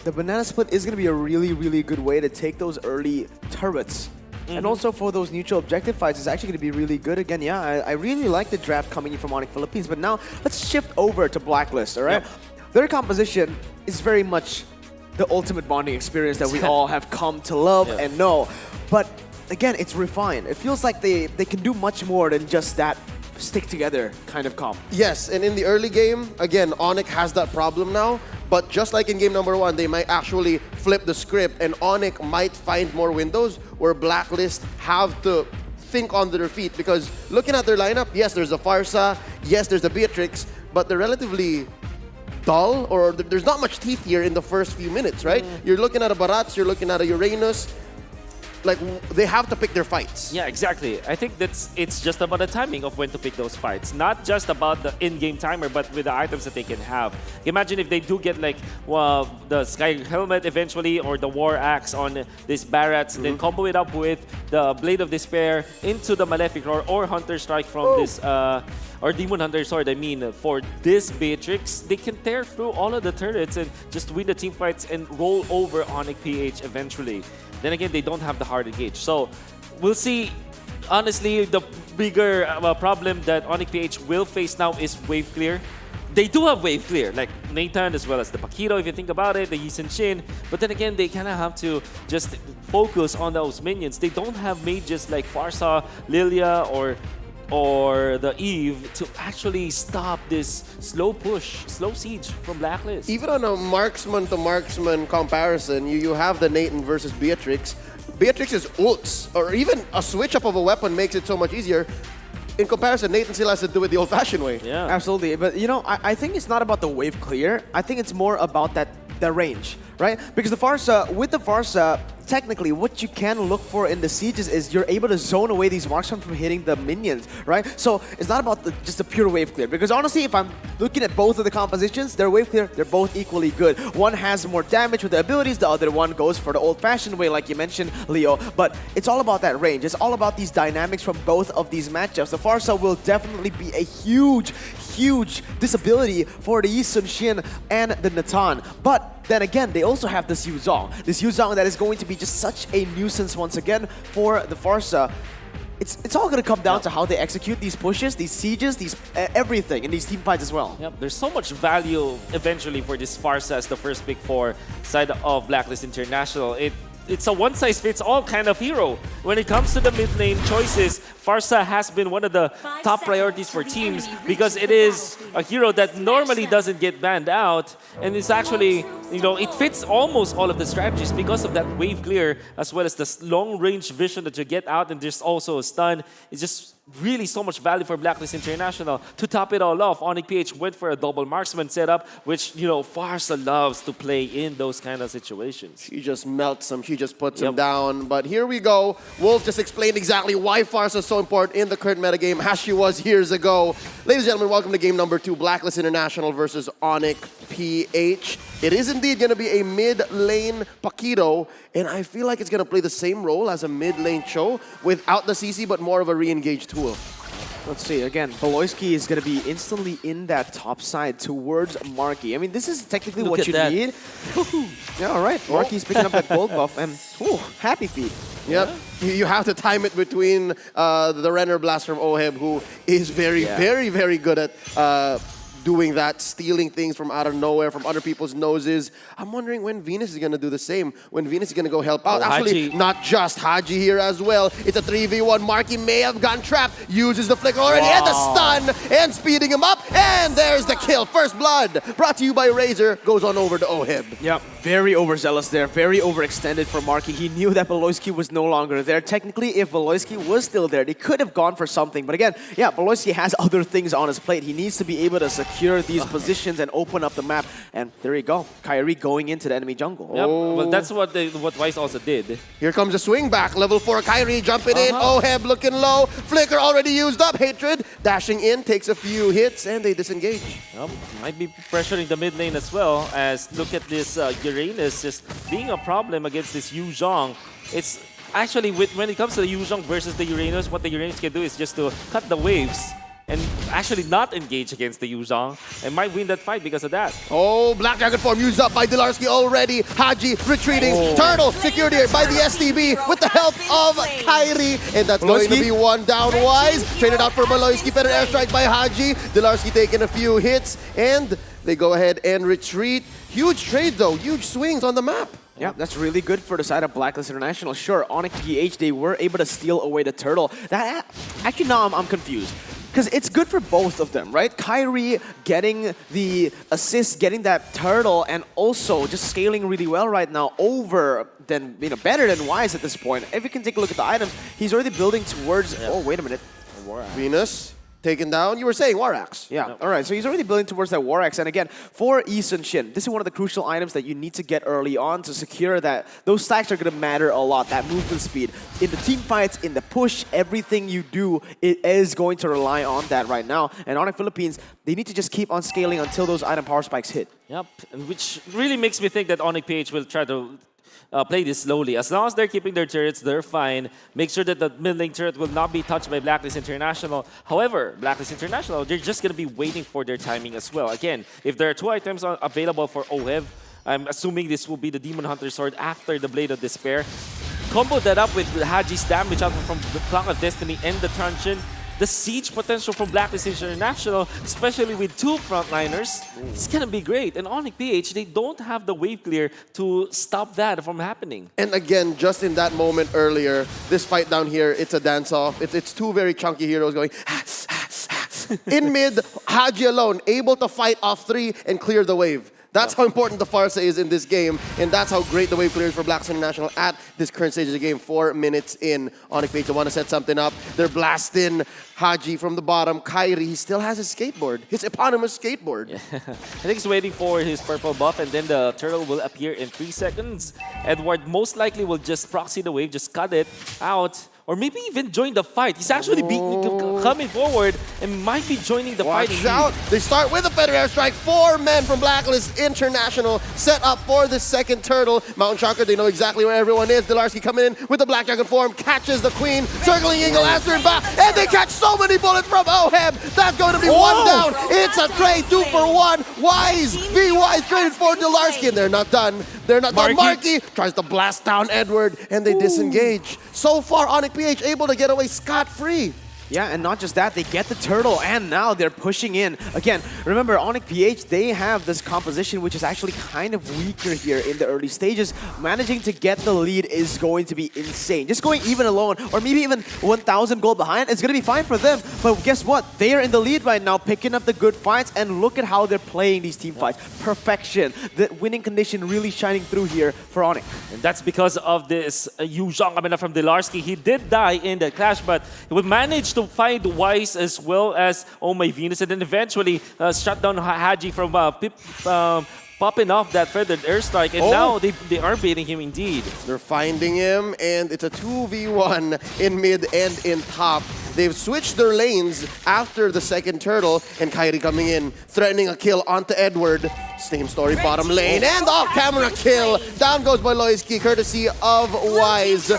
the banana split is going to be a really, really good way to take those early turrets. And also for those neutral objective fights, it's actually going to be really good. Again, yeah, I really like the draft coming in from Onyx Philippines, but now let's shift over to Blacklist, all right? Their composition is very much the ultimate bonding experience that we all have come to love and know. But again, it's refined. It feels like they can do much more than just that stick together kind of comp. Yes, and in the early game, again, Onyx has that problem now. But just like in game number 1, they might actually flip the script and Onyx might find more windows where Blacklist have to think on their feet. Because looking at their lineup, yes, there's a Farsa, yes, there's a Beatrix, but they're relatively dull, or there's not much teeth here in the first few minutes, right? You're looking at a Barats, you're looking at a Uranus. Like, they have to pick their fights. Yeah, exactly. I think it's just about the timing of when to pick those fights. Not just about the in-game timer, but with the items that they can have. Imagine if they do get like the Sky Helmet eventually, or the War Axe on this Barats, then combo it up with the Blade of Despair into the Malefic Roar or Hunter Strike from this, or Demon Hunter Sword, I mean, for this Beatrix, they can tear through all of the turrets and just win the team fights and roll over Onyx PH eventually. Then again, they don't have the hard engage. So we'll see. Honestly, the bigger problem that Onyx PH will face now is wave clear. They do have wave clear, like Nathan as well as the Paquito, if you think about it, the Yisun Shin. But then again, they kind of have to just focus on those minions. They don't have mages like Farsa, Lilia, or the Eve to actually stop this slow push, slow siege from Blacklist. Even on a marksman to marksman comparison, you have the Nathan versus Beatrix. Beatrix's ults, or even a switch up of a weapon makes it so much easier. In comparison, Nathan still has to do it the old-fashioned way. Yeah, absolutely. But you know, I think it's not about the wave clear. I think it's more about the range, right? Because with the Farsa, technically, what you can look for in the sieges is you're able to zone away these marksmen from hitting the minions, right? So it's not about just a pure wave clear. Because honestly, if I'm looking at both of the compositions, their wave clear, they're both equally good. One has more damage with the abilities, the other one goes for the old-fashioned way, like you mentioned, Leo. But it's all about that range. It's all about these dynamics from both of these matchups. The Farsa will definitely be a huge disability for the Yisun Shin and the Natan. But then again, they also have this Yu Zhong. This Yu Zhong that is going to be just such a nuisance once again for the Farsa. It's all going to come down to how they execute these pushes, these sieges, these everything in these team fights as well. Yep, there's so much value eventually for this Farsa as the first pick for side of Blacklist International. It's a one-size-fits-all kind of hero. When it comes to the mid-lane choices, Farsa has been one of the top priorities for teams because it is a hero that normally doesn't get banned out, and it's actually it fits almost all of the strategies because of that wave clear, as well as the long-range vision that you get out, and there's also a stun. It's just really so much value for Blacklist International. To top it all off, Onyx PH went for a double marksman setup, which, Farsa loves to play in those kind of situations. She just melts him. She just puts him down. But here we go. Wolf just explained exactly why Farsa is so important in the current metagame, as she was years ago. Ladies and gentlemen, welcome to game number 2, Blacklist International versus Onyx PH. It is indeed going to be a mid-lane Paquito, and I feel like it's going to play the same role as a mid-lane Cho without the CC, but more of a re-engaged tool. Let's see, again, Beloyski is going to be instantly in that top side towards Marky. I mean, this is technically what you need. Yeah, all right. Marky's picking up that gold buff, and happy feet. Yep. You have to time it between the Renner Blast from Oheb, who is very, very good at doing that, stealing things from out of nowhere, from other people's noses. I'm wondering when Venus is going to do the same, when Venus is going to go help out. Actually, Haji. not just Haji here as well. It's a 3v1. Marky may have gotten trapped, uses the flicker already, and the stun, and speeding him up, and there's the kill. First blood, brought to you by Razor, goes on over to Oheb. Yep, very overzealous there, very overextended for Marky. He knew that Beloyski was no longer there. Technically, if Beloyski was still there, they could have gone for something. But again, Beloyski has other things on his plate. He needs to be able to secure these positions and open up the map. And there you go, Kyrie going into the enemy jungle. Yep. Well, that's what Weiss also did. Here comes the swing back. Level 4 Kyrie jumping in. Oheb looking low. Flicker already used up. Hatred dashing in, takes a few hits, and they disengage. Yep. Might be pressuring the mid lane as well, as look at this Uranus just being a problem against this Yu Zhong. It's actually, when it comes to the Yu Zhong versus the Uranus, what the Uranus can do is just to cut the waves and actually not engage against the Yu Zhong, and might win that fight because of that. Oh, Black Dragon form used up by Dilarski already. Haji retreating. Turtle secured here by the STB with the help of Kyrie. And that's going to be one down. Wise traded out for Beloyski. Better airstrike by Haji. Dilarski taking a few hits, and they go ahead and retreat. Huge trade though, huge swings on the map. Yeah, that's really good for the side of Blacklist International. Sure, Onyx PH, they were able to steal away the turtle. That actually, now I'm confused. Because it's good for both of them, right? Kyrie getting the assist, getting that turtle, and also just scaling really well right now over than, better than Wise at this point. If you can take a look at the items, he's already building towards, oh, wait a minute. Venus taken down. You were saying War Axe. Yeah, all right. So he's already building towards that War Axe. And again, for Yi Sun-shin, this is one of the crucial items that you need to get early on to secure that. Those stacks are going to matter a lot, that movement speed. In the team fights, in the push, everything you do, it is going to rely on that right now. And Onyx Philippines, they need to just keep on scaling until those item power spikes hit. Yep, which really makes me think that Onyx PH will try to play this slowly. As long as they're keeping their turrets, they're fine. Make sure that the mid-lane turret will not be touched by Blacklist International. However, Blacklist International, they're just going to be waiting for their timing as well. Again, if there are 2 items available for Oheb, I'm assuming this will be the Demon Hunter Sword after the Blade of Despair. Combo that up with Haji's damage out from the Clock of Destiny and the Truncheon. The siege potential from Blacklist International, especially with 2 frontliners, it's gonna be great. And Onyx PH, they don't have the wave clear to stop that from happening. And again, just in that moment earlier, this fight down here, it's a dance-off. It's 2 very chunky heroes going in mid, Haji alone, able to fight off 3 and clear the wave. That's how important the Farsa is in this game, and that's how great the wave clear is for Blacklist International at this current stage of the game. 4 minutes in, Onyx PH, they want to set something up. They're blasting Haji from the bottom. Kyrie, he still has his skateboard, his eponymous skateboard. Yeah. I think he's waiting for his purple buff, and then the turtle will appear in 3 seconds. Edward most likely will just proxy the wave, just cut it out. Or maybe even join the fight. He's actually coming forward and might be joining the fight. Watch out! They start with a better airstrike. 4 men from Blacklist International set up for the second turtle. Mountain Chakra, they know exactly where everyone is. Dilarski coming in with the Black Dragon form, catches the queen, circling Eagle Aster and back, and they catch so many bullets from Oheb. That's going to be 1 down. It's a trade, 2 for 1. Wise, V-Wise traded for Dilarski, and they're not done. They're not done. Marky tries to blast down Edward, and they disengage. So far, Onyx PH able to get away scot-free. Yeah, and not just that, they get the turtle, and now they're pushing in. Again, remember, Onyx PH, they have this composition which is actually kind of weaker here in the early stages. Managing to get the lead is going to be insane. Just going even alone, or maybe even 1,000 gold behind, it's going to be fine for them. But guess what? They are in the lead right now, picking up the good fights, and look at how they're playing these team fights. Perfection. The winning condition really shining through here for Onyx. And that's because of this Yu Zhang coming up from Delarski. He did die in the clash, but he would manage to find Wise as well as Oh My Venus, and then eventually shut down Haji from popping off that feathered airstrike, and now they are beating him indeed. They're finding him, and it's a 2v1 in mid and in top. They've switched their lanes after the second turtle, and Kairi coming in, threatening a kill onto Edward. Same story, bottom lane, and off-camera kill. Down goes Baloyski, courtesy of Wise.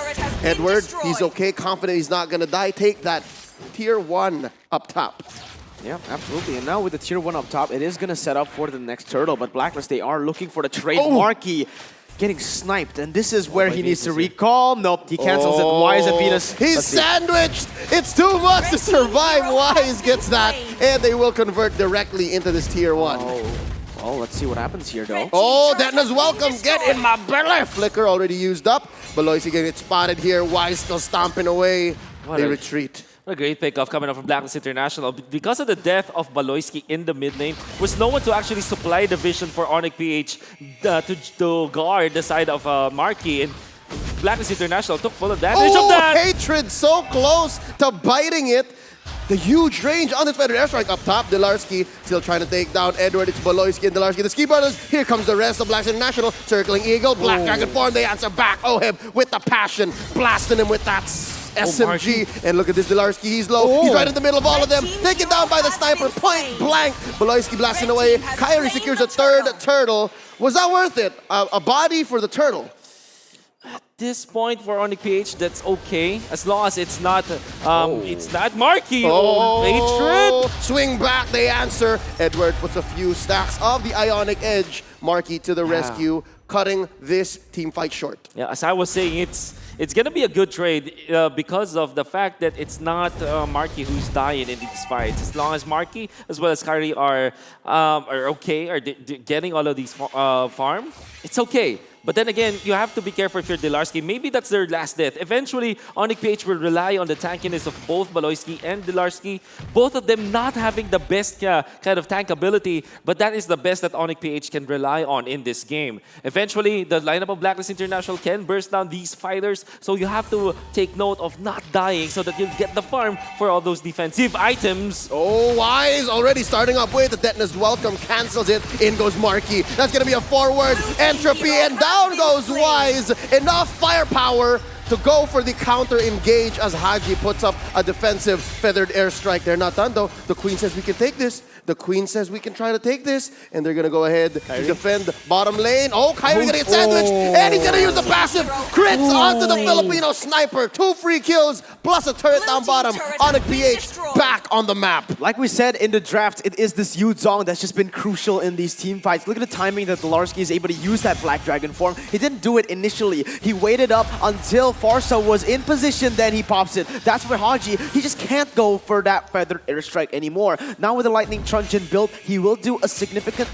Edward, he's okay, confident he's not gonna die. Take that tier 1 up top. Yeah, absolutely. And now with the tier 1 up top, it is going to set up for the next turtle. But Blacklist, they are looking for the trade. Marky getting sniped. And this is where he needs to recall. Nope, he cancels it. Wise and Venus. He's sandwiched. It's too much to survive. Wise gets that. And they will convert directly into this tier 1. Oh, let's see what happens here, though. Oh, Detna's welcome. Get in my belly. Flicker already used up. Baloysi getting spotted here. Wise still stomping away. They retreat. What a great pickoff coming up from Blacklist International. Because of the death of Baloyski in the mid lane, was no one to actually supply the vision for Onyx PH to guard the side of Marky. And Blacklist International took full advantage of that. Hatred so close to biting it. The huge range on this feathered airstrike up top. Delarski still trying to take down Edward. It's Baloyski and Delarski, the Ski Brothers. Here comes the rest of Blacklist International. Circling Eagle, Black Dragon form. They answer back. Oheb with the passion, blasting him with that SMG. And look at this Delarski, he's low. He's right in the middle of all of them. Taken down by the sniper, point blank. Baloyski blasting away. Kairi secures a third turtle. Was that worth it? A body for the turtle. At this point for Onyx PH, that's okay. As long as it's not Marky. Hatred. Swing back, they answer. Edward puts a few stacks of the Ionic Edge. Marky to the rescue, cutting this team fight short. Yeah, as I was saying, it's going to be a good trade because of the fact that it's not Marky who's dying in these fights. As long as Marky as well as Kairi are okay, are getting all of these farm, it's okay. But then again, you have to be careful if you're Delarski. Maybe that's their last death. Eventually, Onyx PH will rely on the tankiness of both Baloyski and Delarski. Both of them not having the best kind of tank ability, but that is the best that Onyx PH can rely on in this game. Eventually, the lineup of Blacklist International can burst down these fighters, so you have to take note of not dying so that you'll get the farm for all those defensive items. Oh, Wise already starting up with the Detna's welcome, cancels it. In goes Marky. That's going to be a forward entropy, and down goes Wise. Enough firepower to go for the counter engage as Haji puts up a defensive feathered airstrike. They're not done though. The Queen says we can take this. The Queen says we can try to take this. And they're going to go ahead to defend bottom lane. Oh, Kairi's going to get sandwiched. And he's going to use the passive. Crits onto the Filipino sniper. 2 free kills plus a turret down bottom. Onyx PH back on the map. Like we said in the draft, it is this Yu Zhang that's just been crucial in these team fights. Look at the timing that Delarski is able to use that Black Dragon form. He didn't do it initially. He waited up until Farsa was in position, then he pops it. That's where Haji, he just can't go for that feathered airstrike anymore. Now with the Lightning Truncheon build, he will do a significant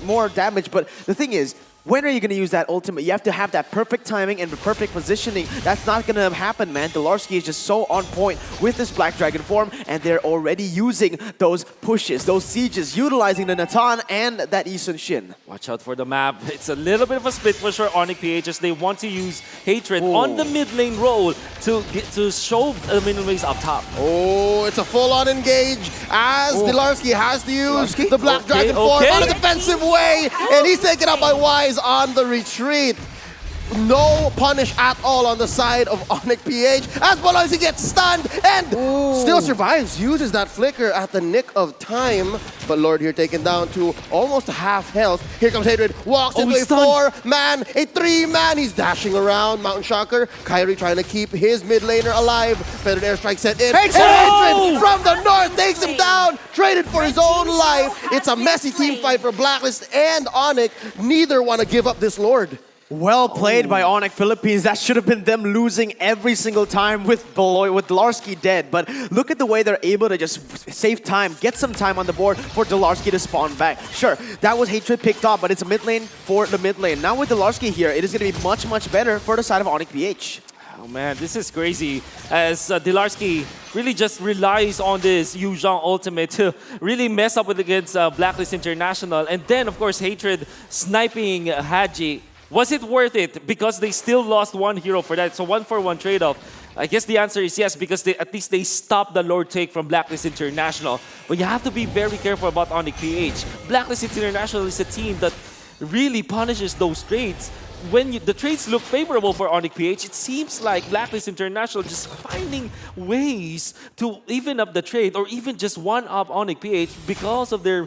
more damage, but the thing is, when are you going to use that ultimate? You have to have that perfect timing and the perfect positioning. That's not going to happen, man. Delarski is just so on point with this Black Dragon form, and they're already using those pushes, those sieges, utilizing the Natan and that Yi Sun Shin. Watch out for the map. It's a little bit of a split push for Onyx PH as they want to use Hatred on the mid lane role to show the minion waves up top. Oh, it's a full-on engage as Delarski has to use the Black Dragon form on a defensive way, and he's taken out by Wise on the retreat. No punish at all on the side of Onyx PH as Baloysi gets stunned and still survives. Uses that flicker at the nick of time. But Lord here taken down to almost half health. Here comes Hatred. Walks into a 4-man, a 3-man. He's dashing around. Mountain Shocker. Kairi trying to keep his mid laner alive. Feathered airstrike set in. Hatred from the north takes him down. Traded for his own life. It's a messy team fight for Blacklist and Onyx. Neither want to give up this Lord. Well played by Onyx Philippines. That should have been them losing every single time with Dolarski dead. But look at the way they're able to just save time, get some time on the board for Dolarski to spawn back. Sure, that was Hatred picked up, but it's a mid lane for the mid lane. Now with Dolarski here, it is going to be much, much better for the side of Onyx PH. Oh man, this is crazy as Dolarski really just relies on this Yu Zhang ultimate to really mess up with against Blacklist International. And then, of course, Hatred sniping Haji. Was it worth it? Because they still lost one hero for that. So 1-for-1 trade-off. I guess the answer is yes, because at least they stopped the Lord take from Blacklist International. But you have to be very careful about Onyx PH. Blacklist International is a team that really punishes those trades. When the trades look favorable for Onyx PH, it seems like Blacklist International just finding ways to even up the trade or even just one-up Onyx PH because of their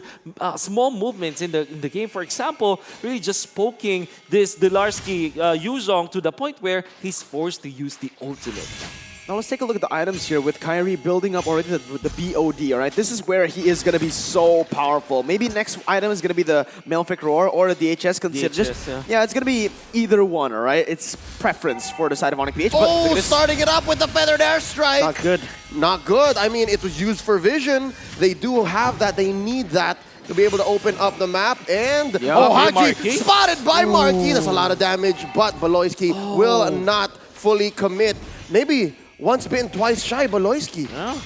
small movements in the game. For example, really just poking this Dolarski Yuzhong to the point where he's forced to use the ultimate. Now let's take a look at the items here with Kyrie building up already the BOD, all right? This is where he is going to be so powerful. Maybe next item is going to be the Malefic Roar or the DHS considered. Yeah, it's going to be either one, all right? It's preference for the side of Onyx PH. Oh, starting it up with the Feathered Airstrike. Not good. Not good. I mean, it was used for vision. They do have that. They need that to be able to open up the map. And Haji spotted by Marky. That's a lot of damage, but Baloyski will not fully commit. Maybe once bitten, twice shy, Baloyski. Yeah.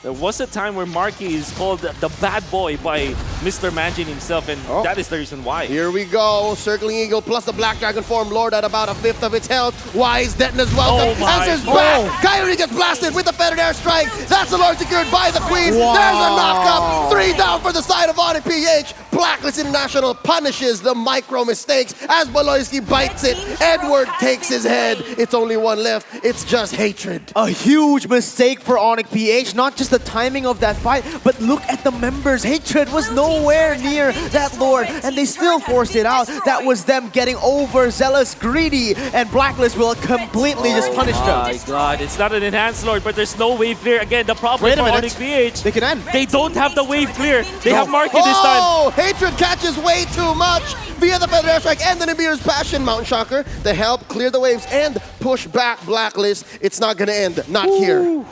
There was a time where Marky is called the bad boy by Mr. Manjin himself, and that is the reason why. Here we go. Circling Eagle plus the Black Dragon form Lord at about a fifth of its health. Wise Detona's welcome. Answers back. Kyrie gets blasted with the Feathered Airstrike. That's the Lord secured by the Queen. There's a knockup. 3 down for the side of Onyx PH. Blacklist International punishes the micro mistakes as Baloyski bites it. Edward takes his head. It's only one left. It's just Hatred. A huge mistake for Onyx PH. Not just the timing of that fight, but look at the members. Hatred was nowhere near that Lord, and they still forced it out. That was them getting overzealous, greedy, and Blacklist will completely just punish them. Oh my god, it's not an enhanced Lord, but there's no wave clear. Again, the problem for Onyx PH, they can end. They don't have the wave clear. They have Marky this time. Hatred catches way too much via the Feather Airstrike and the Nibiru's Passion. Mountain Shocker to help clear the waves and push back Blacklist. It's not going to end. Not here.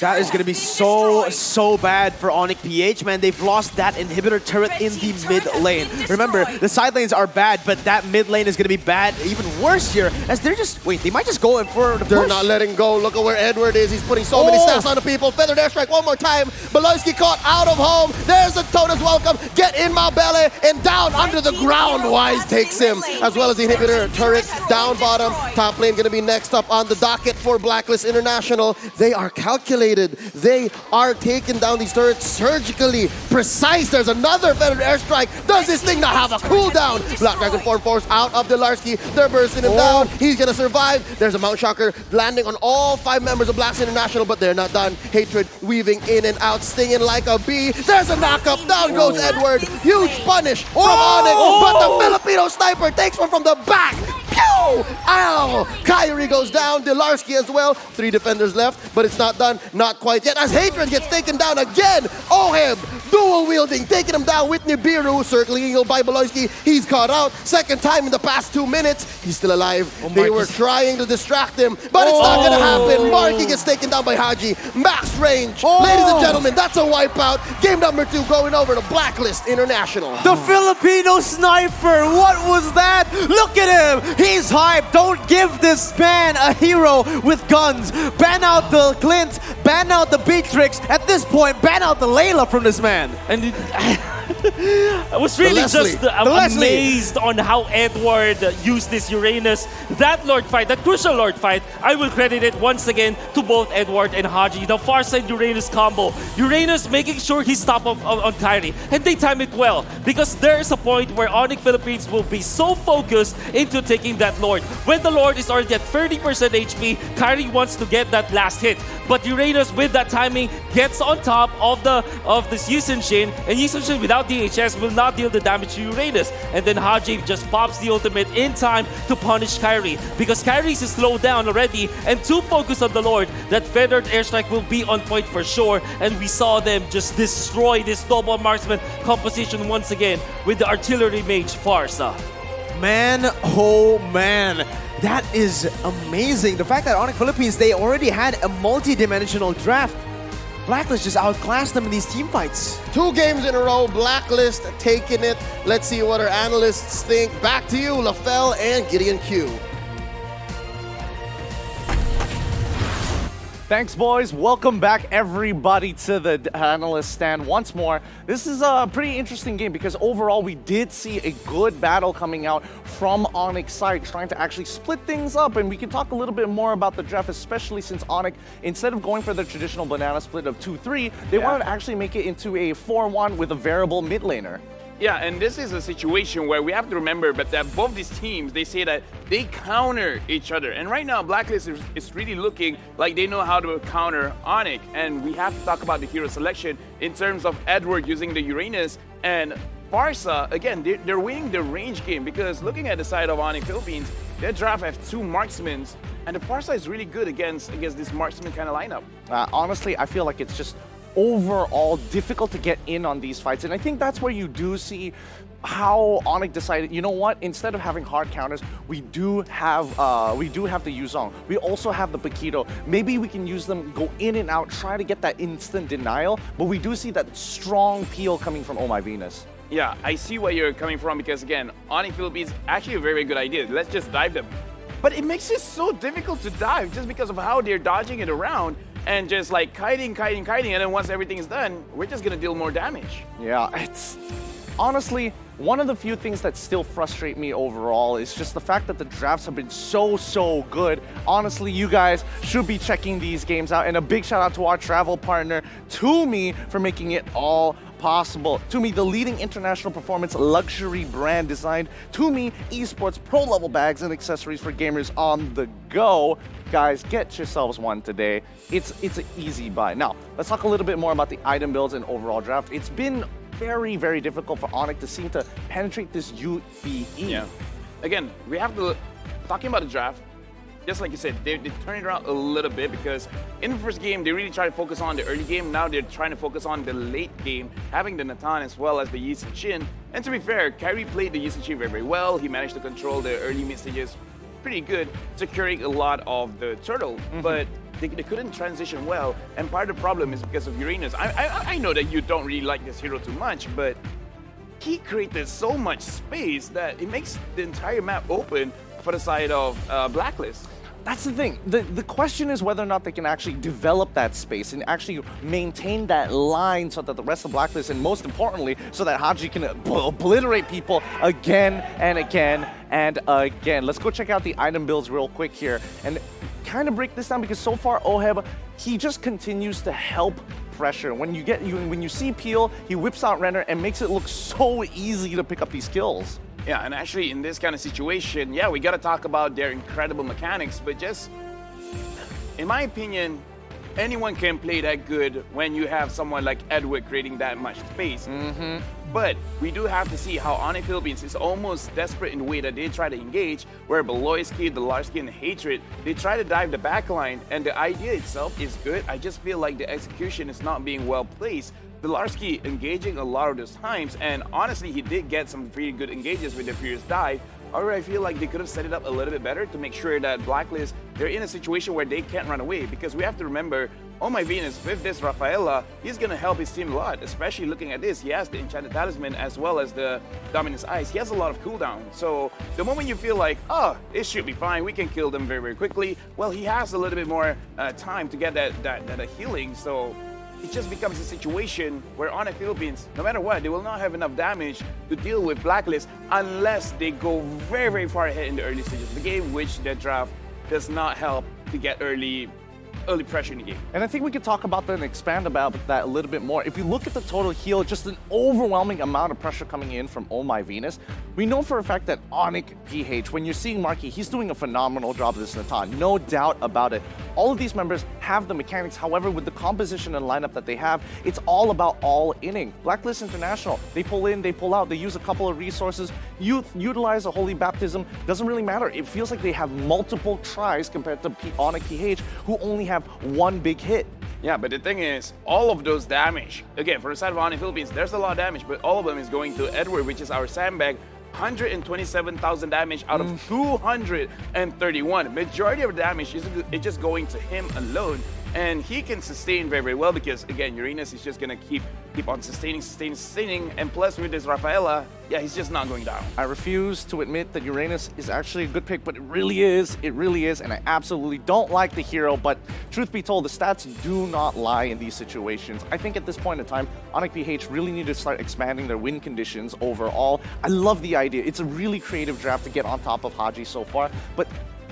That is going to be so bad for Onyx PH, man. They've lost that inhibitor turret in the mid lane. Remember, the side lanes are bad, but that mid lane is going to be bad, even worse here, as they're just, wait, they might just go in for the push. They're not letting go. Look at where Edward is. He's putting so many stats on the people. Feathered Airstrike one more time. Baloyski caught out of home. There's a Tona's welcome. Get in my belly and down under the ground. Wise takes him, as well as the inhibitor turret down bottom. Top lane going to be next up on the docket for Blacklist International. They are calculated. They are taking down these turrets surgically precise. There's another Feathered Airstrike. Does this thing not have a cooldown? Black Dragon form force out of Dolarski. They're bursting him down. He's gonna survive. There's a Mount Shocker landing on all 5 members of Blacks International, but they're not done. Hatred weaving in and out, stinging like a bee. There's a knockup. Down goes Edward. Huge punish from Onyx, but the Filipino sniper takes one from the back. Pew! Ow! Kyrie goes down. Dolarski as well. 3 defenders left, but it's not done. Not quite yet. As Hatred gets taken down again. Oheb, dual wielding, taking him down with Nibiru. Circling Eagle by Baloyski. He's caught out. Second time in the past 2 minutes. He's still alive. They were trying to distract him, but it's not going to happen. Marky gets taken down by Haji. Max range. Ladies and gentlemen, that's a wipeout. Game number 2 going over to Blacklist International. The Filipino sniper. What was that? Look at him. He's hyped. Don't give this man a hero with guns. Ban out the Clint. Ban out the Beatrix. At this point, ban out the Layla from this man. And I was really just amazed on how Edward used this Uranus. That Lord fight, that crucial Lord fight, I will credit it once again to both Edward and Haji. The far side Uranus combo. Uranus making sure he's top on Kyrie. And they time it well, because there is a point where Onyx Philippines will be so focused into taking that Lord. When the Lord is already at 30% HP, Kyrie wants to get that last hit. But Uranus, with that timing, gets on top of this Yisun Shin, and Yisun Shin without DHS will not deal the damage to Uranus. And then Haji just pops the ultimate in time to punish Kyrie, because Kyrie is slowed down already and too focused on the Lord. That Feathered Airstrike will be on point for sure, and we saw them just destroy this double marksman composition once again with the artillery mage Farsa. Man, oh man. That is amazing. The fact that Onyx Philippines, they already had a multi-dimensional draft. Blacklist just outclassed them in these team fights. 2 games in a row, Blacklist taking it. Let's see what our analysts think. Back to you, LaFell and Gideon Q. Thanks, boys. Welcome back, everybody, to the analyst stand once more. This is a pretty interesting game because overall we did see a good battle coming out from Onyx side, trying to actually split things up, and we can talk a little bit more about the draft, especially since Onyx, instead of going for the traditional banana split of 2-3, they wanted to actually make it into a 4-1 with a variable mid laner. Yeah, and this is a situation where we have to remember that both these teams, they say that they counter each other. And right now, Blacklist is really looking like they know how to counter Onyx. And we have to talk about the hero selection in terms of Edward using the Uranus and Farsa. Again, they're winning the range game because looking at the side of Onyx Philippines, their draft has 2 marksmen, and the Farsa is really good against this marksman kind of lineup. Honestly, I feel like it's just overall difficult to get in on these fights, and I think that's where you do see how Onyx decided, you know what, instead of having hard counters, we do have the Yuzong. We also have the Paquito. Maybe we can use them, go in and out, try to get that instant denial, but we do see that strong peel coming from Oh My Venus. Yeah, I see where you're coming from because again, Onyx Philippines actually a very good idea. Let's just dive them. But it makes it so difficult to dive just because of how they're dodging it around and just like kiting, and then once everything is done, we're just gonna deal more damage. Yeah, it's honestly one of the few things that still frustrate me overall is just the fact that the drafts have been so good. Honestly, you guys should be checking these games out, and a big shout out to our travel partner, Tumi, for making it all possible. Tumi, the leading international performance luxury brand, designed Tumi esports pro level bags and accessories for gamers on the go. Guys, get yourselves one today. It's an easy buy. Now, let's talk a little bit more about the item builds and overall draft. It's been very difficult for Onyx to seem to penetrate this UBE. Yeah. Again, we have to, talking about the draft, just like you said, they turned it around a little bit because in the first game, they really tried to focus on the early game. Now they're trying to focus on the late game, having the Natan as well as the Yi Shin. And to be fair, Kyrie played the Yi Shin very well. He managed to control the early mid stages pretty good, securing a lot of the turtle, but they couldn't transition well. And part of the problem is because of Uranus. I know that you don't really like this hero too much, but he created so much space that it makes the entire map open for the side of Blacklist. That's the thing. The question is whether or not they can actually develop that space and actually maintain that line so that the rest of Blacklist, and most importantly, so that Haji can obliterate people again and again and again. Let's go check out the item builds real quick here and kind of break this down because so far Oheb, he just continues to help pressure. When you see Peel, he whips out Renner and makes it look so easy to pick up these kills. Yeah, and actually in this kind of situation, yeah, we got to talk about their incredible mechanics, but just, in my opinion, anyone can play that good when you have someone like Edward creating that much space. But we do have to see how Onyx Philippines is almost desperate in the way that they try to engage, where Beloyski, the Larsky, and Hatred, they try to dive the backline, and the idea itself is good. I just feel like the execution is not being well placed. Bilarski engaging a lot of those times, and honestly, he did get some pretty good engages with the Furious Dive. However, I feel like they could have set it up a little bit better to make sure that Blacklist, they're in a situation where they can't run away, because we have to remember, Oh My Venus, with this Rafaela, he's going to help his team a lot, especially looking at this. He has the Enchanted Talisman as well as the Dominus Ice. He has a lot of cooldown. So the moment you feel like, oh, it should be fine, we can kill them very quickly, well, he has a little bit more time to get that healing. So it just becomes a situation where on the Philippines, no matter what, they will not have enough damage to deal with Blacklist unless they go very far ahead in the early stages of the game, which their draft does not help to get early pressure in the game. And I think we could talk about that and expand about that a little bit more. If you look at the total heal, just an overwhelming amount of pressure coming in from Oh My Venus. We know for a fact that Onyx PH, when you're seeing Marky, he's doing a phenomenal job of this Natan, no doubt about it. All of these members have the mechanics, however, with the composition and lineup that they have, it's all about all-inning. Blacklist International, they pull in, they pull out, they use a couple of resources, utilize a Holy Baptism, doesn't really matter. It feels like they have multiple tries compared to Onyx PH, who only have one big hit. Yeah, but the thing is, all of those damage, again, for the side of Onyx Philippines, there's a lot of damage, but all of them is going to Edward, which is our sandbag. 127,000 damage out of 231. Majority of the damage is just going to him alone. And he can sustain very, very well because, again, Uranus is just going to keep on sustaining. And plus, with this Rafaela, yeah, he's just not going down. I refuse to admit that Uranus is actually a good pick, but it really is. It really is. And I absolutely don't like the hero. But truth be told, the stats do not lie in these situations. I think at this point in time, Onic PH really need to start expanding their win conditions overall. I love the idea. It's a really creative draft to get on top of Haji so far. But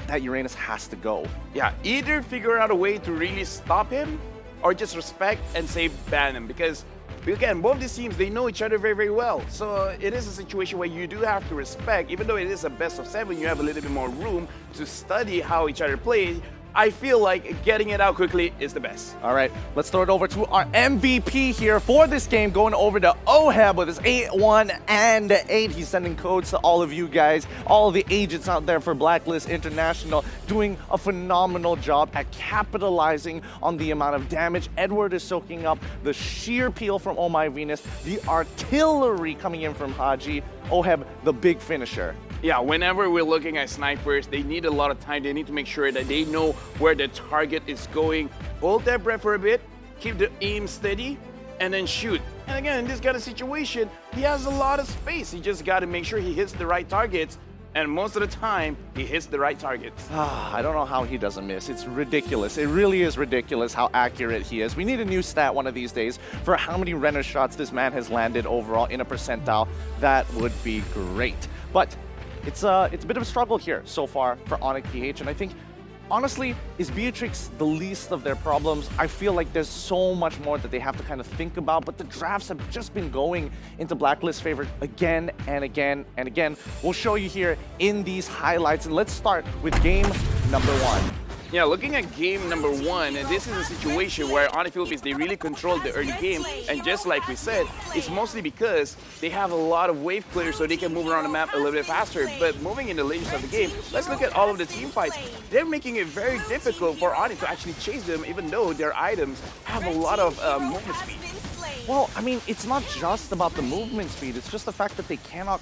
that Uranus has to go. Yeah, either figure out a way to really stop him or just respect and say ban him, because again, both these teams, they know each other very, very well. So it is a situation where you do have to respect, even though it is a best of 7, you have a little bit more room to study how each other play. I feel like getting it out quickly is the best. All right, let's throw it over to our MVP here for this game, going over to Oheb with his 8-1 and 8. He's sending codes to all of you guys, all of the agents out there for Blacklist International, doing a phenomenal job at capitalizing on the amount of damage. Edward is soaking up the sheer peel from Oh My Venus, the artillery coming in from Haji. Oheb, the big finisher. Yeah, whenever we're looking at snipers, they need a lot of time. They need to make sure that they know where the target is going. Hold their breath for a bit, keep the aim steady, and then shoot. And again, in this kind of situation, he has a lot of space. He just got to make sure he hits the right targets. And most of the time, he hits the right targets. I don't know how he doesn't miss. It's ridiculous. It really is ridiculous how accurate he is. We need a new stat one of these days for how many Renner shots this man has landed overall in a percentile. That would be great. But it's a bit of a struggle here so far for Onic PH, and I think, honestly, is Beatrix the least of their problems? I feel like there's so much more that they have to kind of think about, but the drafts have just been going into Blacklist favor again and again and again. We'll show you here in these highlights, and let's start with game number 1. Yeah, looking at game number 1, and this is a situation where Onic Philippines, they really controlled the early game, and just like we said, it's mostly because they have a lot of wave clears so they can move around the map a little bit faster. But moving in the latest of the game, let's look at all of the team fights. They're making it very difficult for Onic to actually chase them, even though their items have a lot of movement speed. Well, I mean, it's not just about the movement speed, it's just the fact that they cannot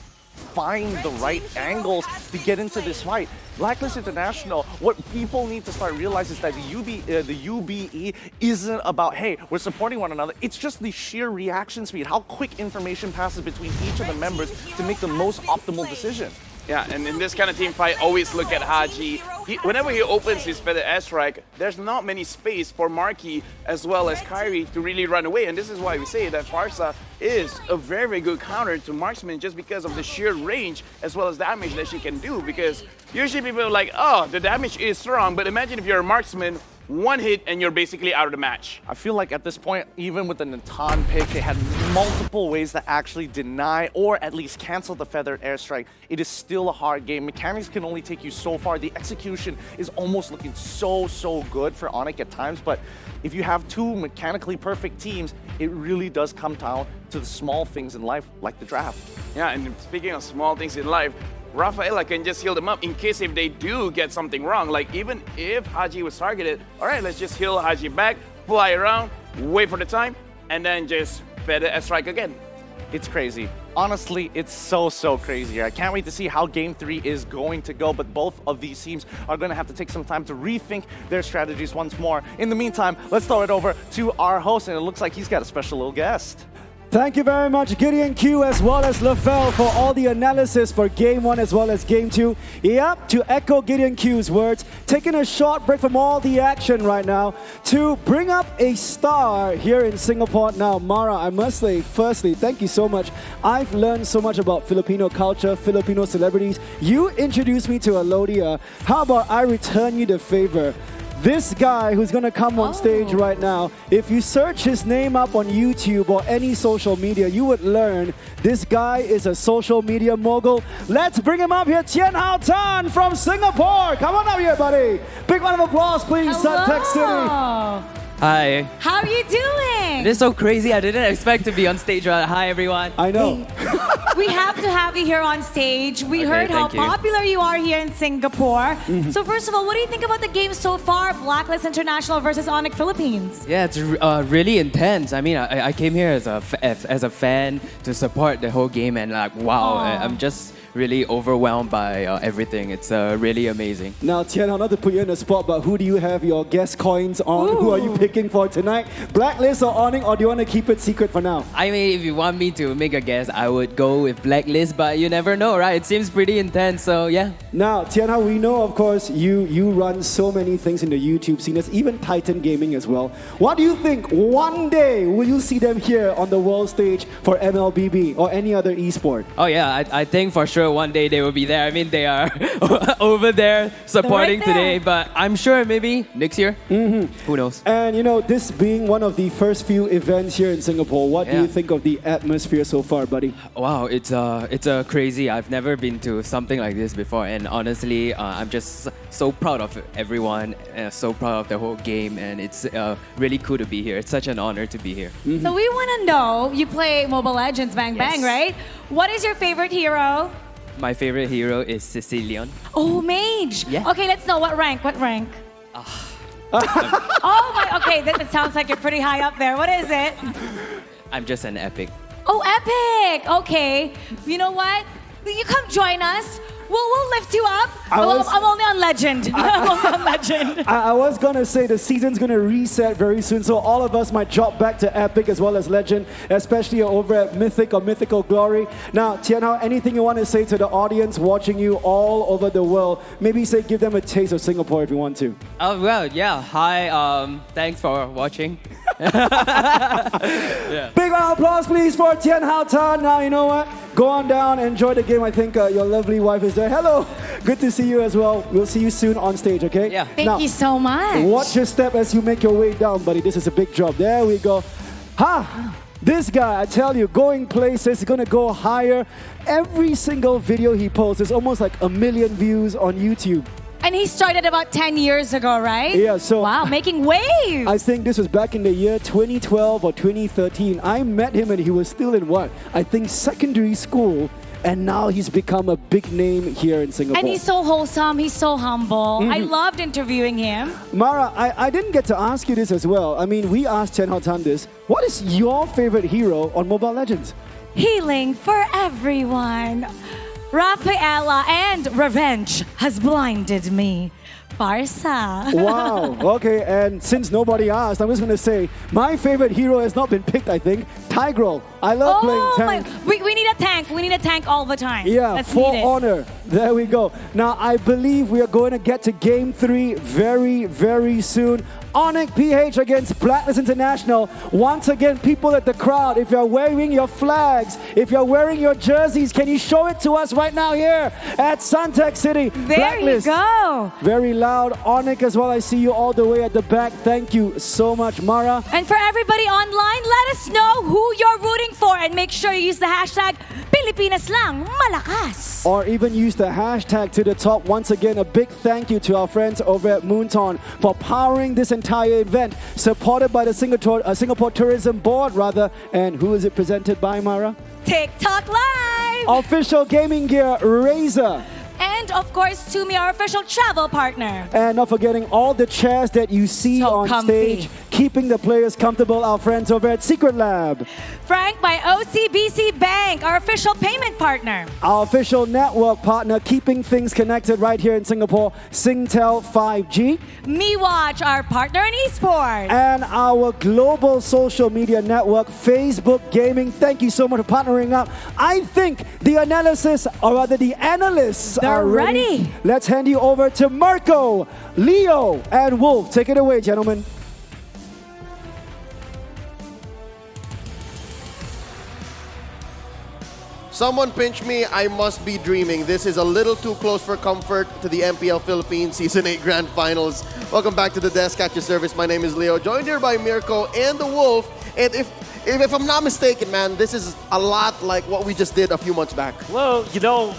find the right angles to get into this fight. Blacklist International, what people need to start realizing is that the UBE isn't about, hey, we're supporting one another. It's just the sheer reaction speed, how quick information passes between each of the members to make the most optimal decision. Yeah, and in this kind of team fight, always look at Haji. Whenever he opens his feather airstrike, there's not many space for Marky as well as Kyrie to really run away. And this is why we say that Farsa is a very, very good counter to Marksman, just because of the sheer range as well as damage that she can do. Because usually people are like, oh, the damage is strong, but imagine if you're a Marksman, one hit and you're basically out of the match. I feel like at this point, even with the Natan pick, they had multiple ways to actually deny or at least cancel the feathered airstrike. It is still a hard game. Mechanics can only take you so far. The execution is almost looking so good for Onic at times, but if you have two mechanically perfect teams, it really does come down to the small things in life, like the draft. Yeah, and speaking of small things in life, Rafaela can just heal them up in case if they do get something wrong. Like, even if Haji was targeted, all right, let's just heal Haji back, fly around, wait for the time, and then just feather a strike again. It's crazy. Honestly, it's so crazy. I can't wait to see how Game 3 is going to go, but both of these teams are going to have to take some time to rethink their strategies once more. In the meantime, let's throw it over to our host, and it looks like he's got a special little guest. Thank you very much, Gideon Q as well as LaFell, for all the analysis for Game 1 as well as Game 2. Yep, to echo Gideon Q's words, taking a short break from all the action right now to bring up a star here in Singapore. Now, Mara, I must say, firstly, thank you so much. I've learned so much about Filipino culture, Filipino celebrities. You introduced me to Alodia. How about I return you the favor? This guy who's going to come on stage right now, if you search his name up on YouTube or any social media, you would learn this guy is a social media mogul. Let's bring him up here, Tien Hao Tan from Singapore. Come on up here, buddy. Big round of applause, please, Suntec City. Hi. How are you doing? It is so crazy. I didn't expect to be on stage. Hi, everyone. I know. We have to have you here on stage. We heard how popular you are here in Singapore. So first of all, what do you think about the game so far? Blacklist International versus Onic Philippines. Yeah, it's really intense. I mean, I came here as a fan to support the whole game, and like, wow, I'm just really overwhelmed by everything. It's really amazing. Now, Tianhao, not to put you in the spot, but who do you have your guest coins on? Who are you picking for tonight? Blacklist or Onyx, or do you want to keep it secret for now? I mean, if you want me to make a guess, I would go with Blacklist, but you never know, right? It seems pretty intense, so yeah. Now, Tianhao, we know, of course, you run so many things in the YouTube scene. There's even Titan Gaming as well. What do you think? One day, will you see them here on the world stage for MLBB or any other esport? Oh yeah, I think for sure one day they will be there. I mean, they are over there supporting Right there. today, but I'm sure maybe next year. Who knows? And you know, this being one of the first few events here in Singapore, what do you think of the atmosphere so far, buddy? Wow, it's crazy. I've never been to something like this before, and honestly, I'm just so proud of everyone, so proud of the whole game, and it's really cool to be here. It's such an honor to be here. So we want to know, you play Mobile Legends Bang Bang, right? What is your favorite hero? My favorite hero is Sicilian. Oh, mage. Yeah. Okay, let's know what rank. What rank? Oh my. Okay, that sounds like you're pretty high up there. What is it? I'm just an epic. Oh, epic. Okay. You know what? Will you come join us? We'll lift you up. I'm only on legend. I'm only on legend. I was gonna say the season's gonna reset very soon, so all of us might drop back to Epic as well as Legend, especially over at Mythic or Mythical Glory. Now, Tianhao, anything you want to say to the audience watching you all over the world? Maybe say, give them a taste of Singapore if you want to. Oh well, yeah. Hi. Thanks for watching. Big round of applause, please, for Tianhao Tan. Now, you know what? Go on down, enjoy the game. I think your lovely wife is there. Hello. Good to see you as well. We'll see you soon on stage, okay? Yeah. Thank you so much. Watch your step as you make your way down, buddy. This is a big job. There we go. Ha! This guy, I tell you, going places, he's gonna go higher. Every single video he posts is almost like 1 million views on YouTube. And he started about 10 years ago, right? Yeah, so... Wow, making waves! I think this was back in the year 2012 or 2013. I met him and he was still in what? I think secondary school. And now he's become a big name here in Singapore. And he's so wholesome, he's so humble. I loved interviewing him. Mara, I didn't get to ask you this as well. I mean, we asked Tianhao Tan this. What is your favorite hero on Mobile Legends? Healing for everyone. Rafaela and revenge has blinded me. Barca. Wow. Okay, and since nobody asked, I'm just going to say, my favorite hero has not been picked, I think. Tigreal. I love playing tank. We need a tank. We need a tank all the time. Yeah, That's for needed. honor. There we go. Now, I believe we are going to get to Game 3 very, very soon. Onyx PH against Blacklist International. Once again, people at the crowd, if you're wearing your flags, if you're wearing your jerseys, can you show it to us right now here at Suntec City? There Blacklist. you go. Very loud. Onyx as well. I see you all the way at the back. Thank you so much, Mara. And for everybody online, let us know who you're rooting for and make sure you use the hashtag Pilipinas lang malakas. Or even use the hashtag to the top. Once again, a big thank you to our friends over at Moonton for powering this entire event, supported by the Singapore Tourism Board, rather. And who is it presented by, Mara? TikTok Live. Official gaming gear, Razer. And of course, Tumi, our official travel partner. And not forgetting all the chairs that you see on stage, keeping the players comfortable, our friends over at Secret Lab. Frank by OCBC Bank, our official payment partner. Our official network partner, keeping things connected right here in Singapore, Singtel 5G. MeWatch, our partner in esports. And our global social media network, Facebook Gaming. Thank you so much for partnering up. I think the analysis, or rather the analysts, are ready. Let's hand you over to Marco, Leo, and Wolf. Take it away, gentlemen. Someone pinch me, I must be dreaming. This is a little too close for comfort to the MPL Philippines Season 8 Grand Finals. Welcome back to the desk at your service. My name is Leo, joined here by Mirko and the Wolf. And if I'm not mistaken, man, this is a lot like what we just did a few months back. Well, you know,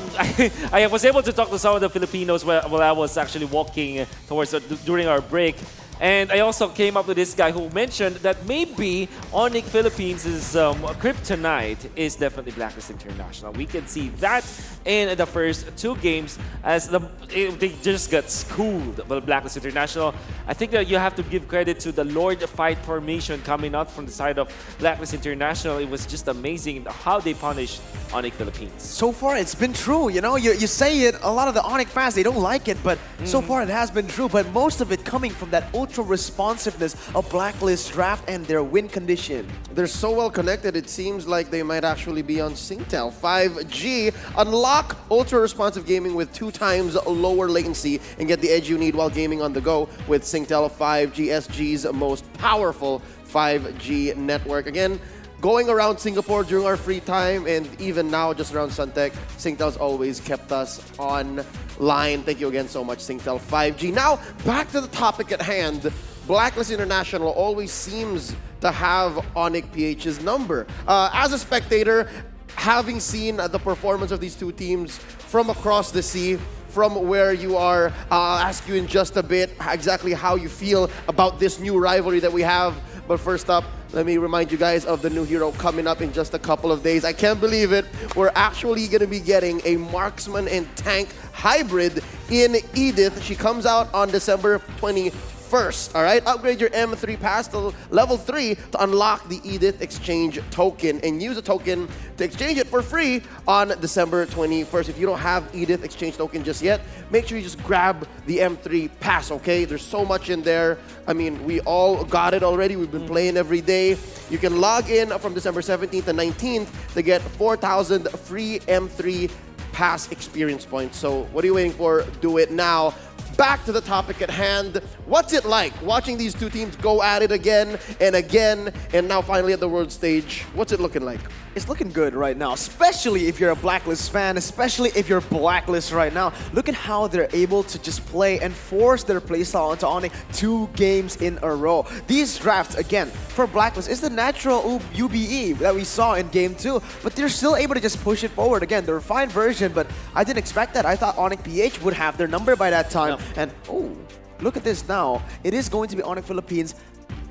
I was able to talk to some of the Filipinos while I was actually walking towards during our break. And I also came up with this guy who mentioned that maybe Onyx Philippines' kryptonite is definitely Blacklist International. We can see that in the first 2 games as they just got schooled by Blacklist International. I think that you have to give credit to the Lord Fight formation coming out from the side of Blacklist International. It was just amazing how they punished Onyx Philippines. So far, it's been true. You know, you say it, a lot of the Onyx fans, they don't like it, but so far it has been true. But most of it coming from that ultra responsiveness of Blacklist draft and their win condition. They're so well connected, it seems like they might actually be on Singtel 5G. Unlock ultra responsive gaming with 2 times lower latency and get the edge you need while gaming on the go with Singtel 5G, SG's most powerful 5G network. Again, going around Singapore during our free time and even now just around Suntec, Singtel's always kept us online. Thank you again so much, Singtel 5G. Now, back to the topic at hand. Blacklist International always seems to have Onyx PH's number. As a spectator, having seen the performance of these 2 teams from across the sea, from where you are, I'll ask you in just a bit exactly how you feel about this new rivalry that we have. But first up, let me remind you guys of the new hero coming up in just a couple of days. I can't believe it. We're actually going to be getting a marksman and tank hybrid in Edith. She comes out on December 21st. All right, upgrade your M3 pass to level 3 to unlock the Edith exchange token and use a token to exchange it for free on December 21st. If you don't have Edith exchange token just yet, make sure you just grab the M3 pass, okay? There's so much in there. I mean, we all got it already. We've been playing every day. You can log in from December 17th and 19th to get 4,000 free M3 pass experience points. So what are you waiting for? Do it now. Back to the topic at hand. What's it like watching these 2 teams go at it again and again, and now finally at the world stage? What's it looking like? It's looking good right now, especially if you're a Blacklist fan, especially if you're Blacklist right now. Look at how they're able to just play and force their playstyle onto Onyx 2 games in a row. These drafts, again, for Blacklist, is the natural UBE that we saw in Game 2, but they're still able to just push it forward. Again, the refined version, but I didn't expect that. I thought Onyx PH would have their number by that time. And, oh, look at this now. It is going to be Onyx Philippines.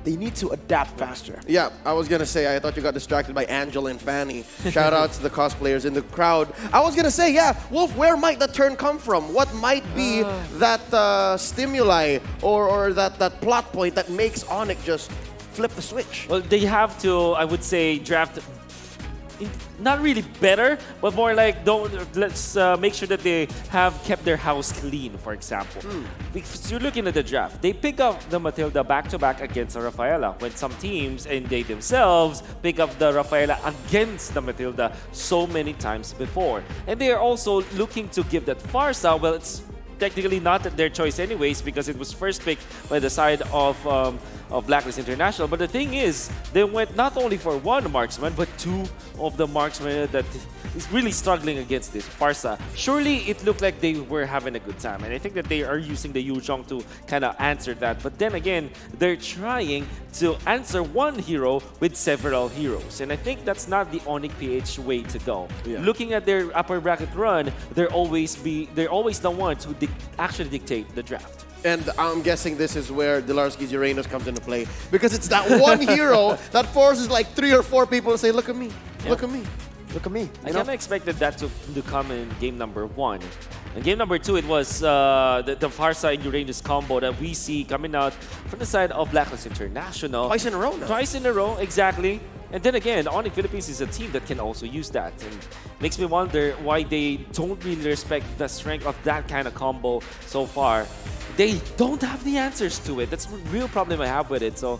They need to adapt faster. Yeah, I was going to say, I thought you got distracted by Angela and Fanny. Shout out to the cosplayers in the crowd. I was going to say, yeah, Wolf, where might the turn come from? What might be that stimuli or that plot point that makes Onyx just flip the switch? Well, they have to, I would say, draft not really better, but more like let's make sure that they have kept their house clean, for example. Because you're looking at the draft, they pick up the Matilda back-to-back against the Rafaela, when some teams and they themselves pick up the Rafaela against the Matilda so many times before. And they are also looking to give that Farsa, well, it's technically not their choice anyways because it was first picked by the side of Blacklist International. But the thing is, they went not only for 1 marksman, but 2 of the marksmen that is really struggling against this Farsa. Surely it looked like they were having a good time, and I think that they are using the Yuzhong to kind of answer that. But then again, they're trying to answer 1 hero with several heroes, and I think that's not the Onyx PH way to go. Looking at their upper bracket run, they're always the ones who actually dictate the draft. And I'm guessing this is where Dilarski's Uranus comes into play. Because it's that one hero that forces like 3 or 4 people to say, look at me, look at me, look at me. I kind of expected that to come in game number 1. In game number 2, it was the Farsa and Uranus combo that we see coming out from the side of Blacklist International. Twice in a row now. Twice in a row, exactly. And then again, Onyx Philippines is a team that can also use that. And makes me wonder why they don't really respect the strength of that kind of combo so far. They don't have the answers to it. That's the real problem I have with it. So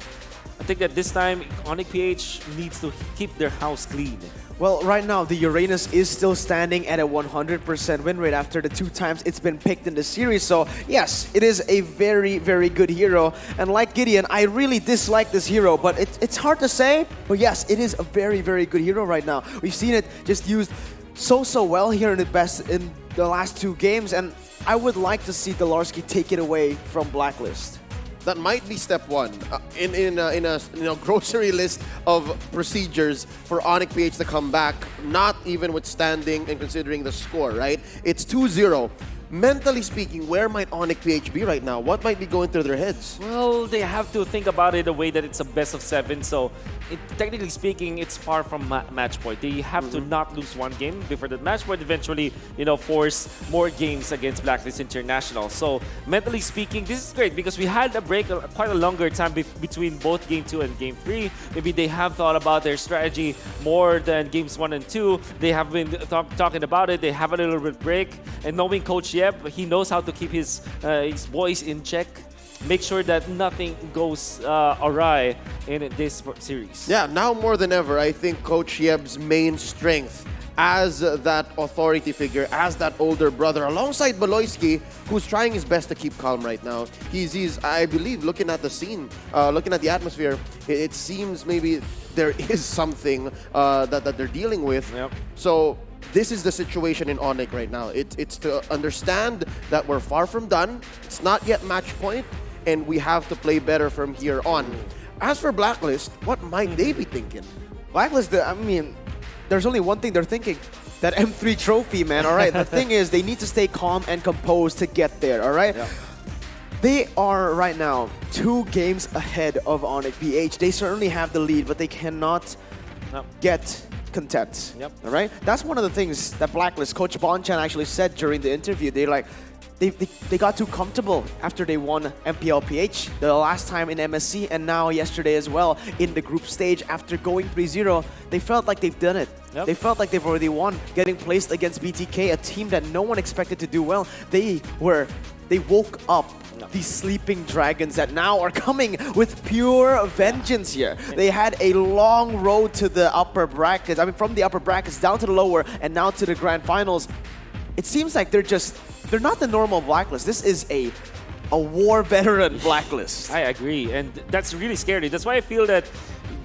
I think that this time, Onyx PH needs to keep their house clean. Well, right now, the Uranus is still standing at a 100% win rate after the 2 times it's been picked in the series. So, yes, it is a very, very good hero. And like Gideon, I really dislike this hero, but it's hard to say. But yes, it is a very, very good hero right now. We've seen it just used so well here in the last 2 games, and I would like to see Dilarski take it away from Blacklist. That might be step 1 in a grocery list of procedures for Onyx PH to come back, not even withstanding and considering the score, right? It's 2-0. mentally speaking, where might Onyx PH be right now? What might be going through their heads? Well, they have to think about it the way that it's a best of 7. So, technically speaking, it's far from match point. They have to not lose one game before the match point eventually, force more games against Blacklist International. So, mentally speaking, this is great because we had a break, quite a longer time between both Game 2 and Game 3. Maybe they have thought about their strategy more than Games 1 and 2. They have been talking about it. They have a little bit break. And knowing Coach Yeb, he knows how to keep his boys in check. Make sure that nothing goes awry in this series. Yeah, now more than ever, I think Coach Yeb's main strength as that authority figure, as that older brother, alongside Baloyski, who's trying his best to keep calm right now. He's I believe, looking at the scene, looking at the atmosphere, it seems maybe there is something that they're dealing with. Yep. So this is the situation in Onyx right now. It's to understand that we're far from done. It's not yet match point, and we have to play better from here on. As for Blacklist, what might they be thinking? Blacklist, there's only one thing they're thinking. That M3 trophy, man, all right? The thing is, they need to stay calm and composed to get there, all right? Yeah. They are right now 2 games ahead of Onyx PH. They certainly have the lead, but they cannot get content. Yep. All right? That's one of the things that Blacklist, Coach Bonchan actually said during the interview. They got too comfortable after they won MPLPH the last time in MSC, and now yesterday as well in the group stage after going 3-0. They felt like they've done it. Yep. They felt like they've already won, getting placed against BTK, a team that no one expected to do well. They woke up these sleeping dragons that now are coming with pure vengeance here. They had a long road to the upper brackets. From the upper brackets down to the lower and now to the grand finals. It seems like they're not the normal Blacklist. This is a war veteran Blacklist. I agree, and that's really scary. That's why I feel that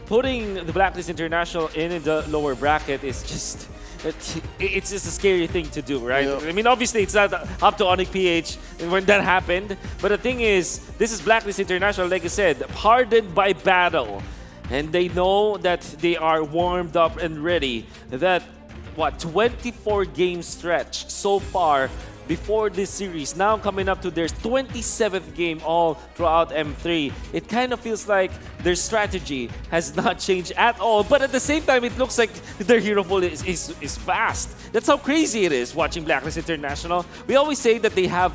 putting the Blacklist International in the lower bracket is just... It's just a scary thing to do, right? Yep. Obviously, it's not up to Onyx PH when that happened. But the thing is, this is Blacklist International, like I said, hardened by battle. And they know that they are warmed up and ready. That, 24-game stretch so far before this series, now coming up to their 27th game all throughout M3. It kind of feels like their strategy has not changed at all, but at the same time, it looks like their hero pool is fast. That's how crazy it is watching Blacklist International. We always say that they have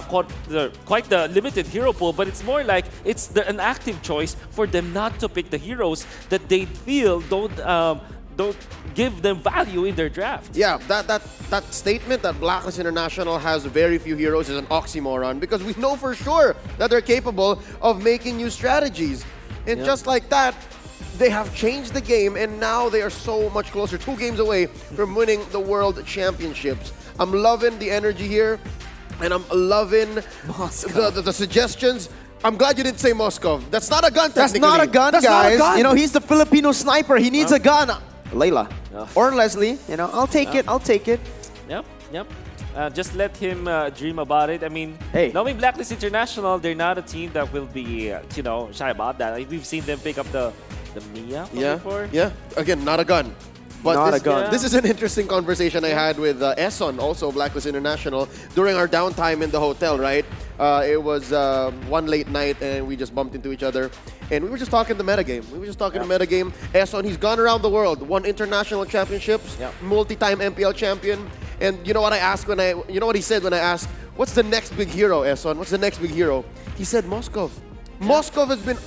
quite the limited hero pool, but it's more like it's an active choice for them not to pick the heroes that they feel don't give them value in their draft. Yeah, that statement that Blacklist International has very few heroes is an oxymoron, because we know for sure that they're capable of making new strategies. And just like that, they have changed the game, and now they are so much closer, 2 games away from winning the World Championships. I'm loving the energy here, and I'm loving the suggestions. I'm glad you didn't say Moscow. That's not a gun, technically. That's not a gun, That's guys. not a gun. He's the Filipino sniper. He needs a gun. Layla. Or Leslie. I'll take it. I'll take it. Yep. Just let him dream about it. Hey. Knowing Blacklist International, they're not a team that will be, shy about that. We've seen them pick up the Mia before. Yeah. Again, not a gun. But Not a gun. This is an interesting conversation I had with Esson, also Blacklist International, during our downtime in the hotel, right? It was one late night, and we just bumped into each other. And we were just talking the metagame. Esson, he's gone around the world, won international championships, multi-time MPL champion. And you know what I asked you know what he said when I asked, what's the next big hero, Esson? What's the next big hero? He said Moskov. Moskov has been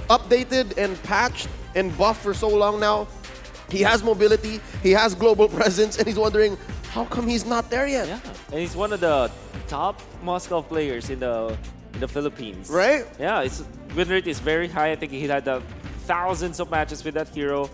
updated and patched and buffed for so long now. He has mobility, he has global presence, and he's wondering, how come he's not there yet? Yeah, and he's one of the top Moscow players in the Philippines. Right? Yeah, his win rate is very high. I think he had thousands of matches with that hero.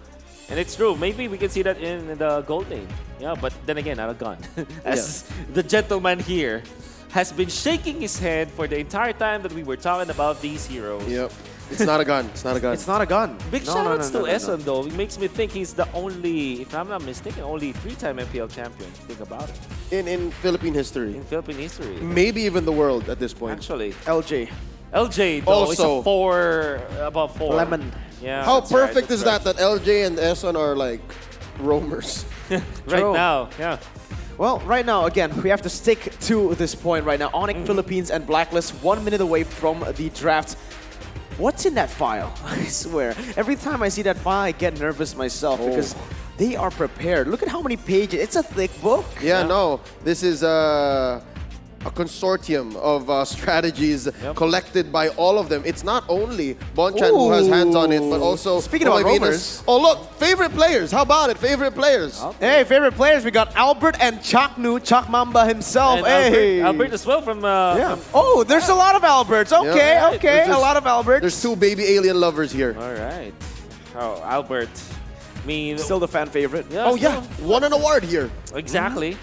And it's true, maybe we can see that in the gold lane. Yeah, but then again, not a gun. As the gentleman here has been shaking his head for the entire time that we were talking about these heroes. Yep. It's not a gun. It's not a gun. It's not a gun. Big shoutouts to Esson, though. It makes me think he's the only, if I'm not mistaken, only 3-time MPL champion. Think about it. In Philippine history. In Philippine history. Maybe even the world at this point. Actually. LJ. LJ, though, also, is a 4, above 4. Lemon. Yeah. How that's right, perfect that's is right. that LJ and Esson are like roamers. Right now, yeah. Well, right now, again, we have to stick to this point right now. Onyx Philippines and Blacklist 1 minute away from the draft. What's in that file? I swear. Every time I see that file, I get nervous myself because they are prepared. Look at how many pages. It's a thick book. Yeah, no. This is a consortium of strategies collected by all of them. It's not only Bonchan who has hands on it, but also... Speaking about roamers. Oh, look. Favorite players. How about it? Favorite players. Hey, favorite players. We got Albert and Chaknu, Chak Mamba himself. And hey. Albert as well from... Oh, there's a lot of Alberts. Okay, Yeah. okay. There's A lot of Alberts. There's 2 baby alien lovers here. All right. Oh, Albert. I mean... Still the fan favorite. Oh, yeah. Won an award here. Exactly.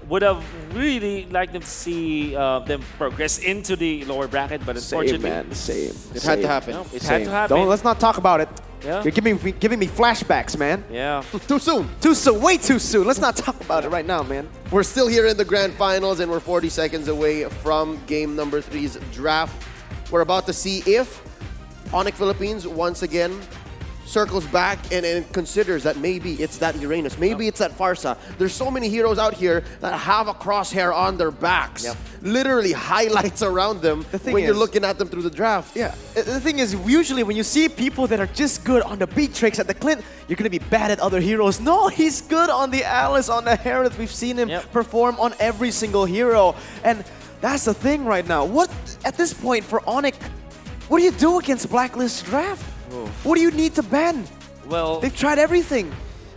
Would have really liked them to see them progress into the lower bracket, but unfortunately... Same. It had to happen. No, it had to happen. Let's not talk about it. Yeah. You're giving me flashbacks, man. Yeah. Too soon. Too soon. Way too soon. Let's not talk about it right now, man. We're still here in the grand finals, and we're 40 seconds away from game number 3's draft. We're about to see if Onyx Philippines once again circles back and considers that maybe it's that Uranus, maybe it's that Farsa. There's so many heroes out here that have a crosshair on their backs. Literally highlights around them when you're looking at them through the draft. Yeah, the thing is, usually when you see people that are just good on the Beatrix at the Clint, you're going to be bad at other heroes. No, he's good on the Alice, on the Harith. We've seen him perform on every single hero. And that's the thing right now. What, at this point for Onyx, what do you do against Blacklist draft? What do you need to ban? Well, they've tried everything.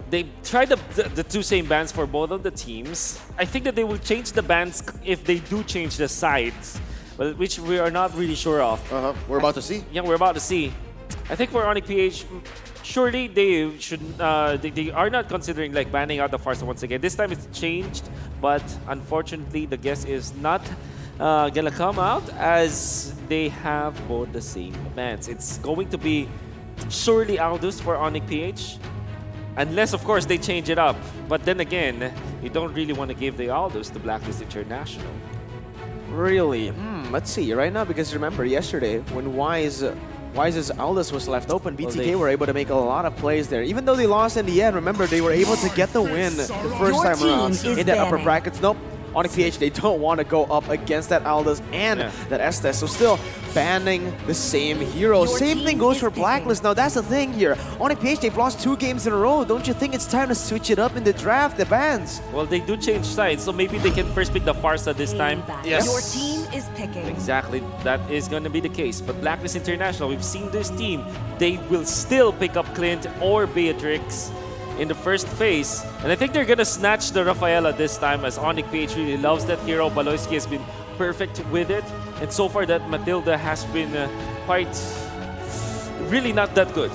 They tried the 2 same bans for both of the teams. I think that they will change the bans if they do change the sides, but which we are not really sure of. We're about to see. Yeah, we're about to see. I think for Onyx PH, surely they should. They are not considering like banning out the Farsa once again. This time it's changed, but unfortunately the guess is not gonna come out as they have both the same bans. It's going to be surely Aldous for Onyx PH. Unless, of course, they change it up. But then again, you don't really want to give the Aldous to Blacklist International. Really? Let's see. Right now, because remember, yesterday, when Wise's Aldous was left open, BTK were able to make a lot of plays there. Even though they lost in the end, remember, they were able to get the win the first time around in the upper brackets. Nope. Onyx PH, they don't want to go up against that Aldous and that Estes. So still banning the same hero. Same thing goes for Blacklist. Now that's the thing here. Onyx PH, they've lost 2 games in a row. Don't you think it's time to switch it up in the draft, the bans? Well, they do change sides, so maybe they can first pick the Farsa this time. Yes. Your team is picking. Exactly, that is going to be the case. But Blacklist International, we've seen this team. They will still pick up Clint or Beatrix in the first phase. And I think they're gonna snatch the Rafaela this time, as Onyx PH really loves that hero. Baloyski has been perfect with it. And so far that Matilda has been quite, really not that good.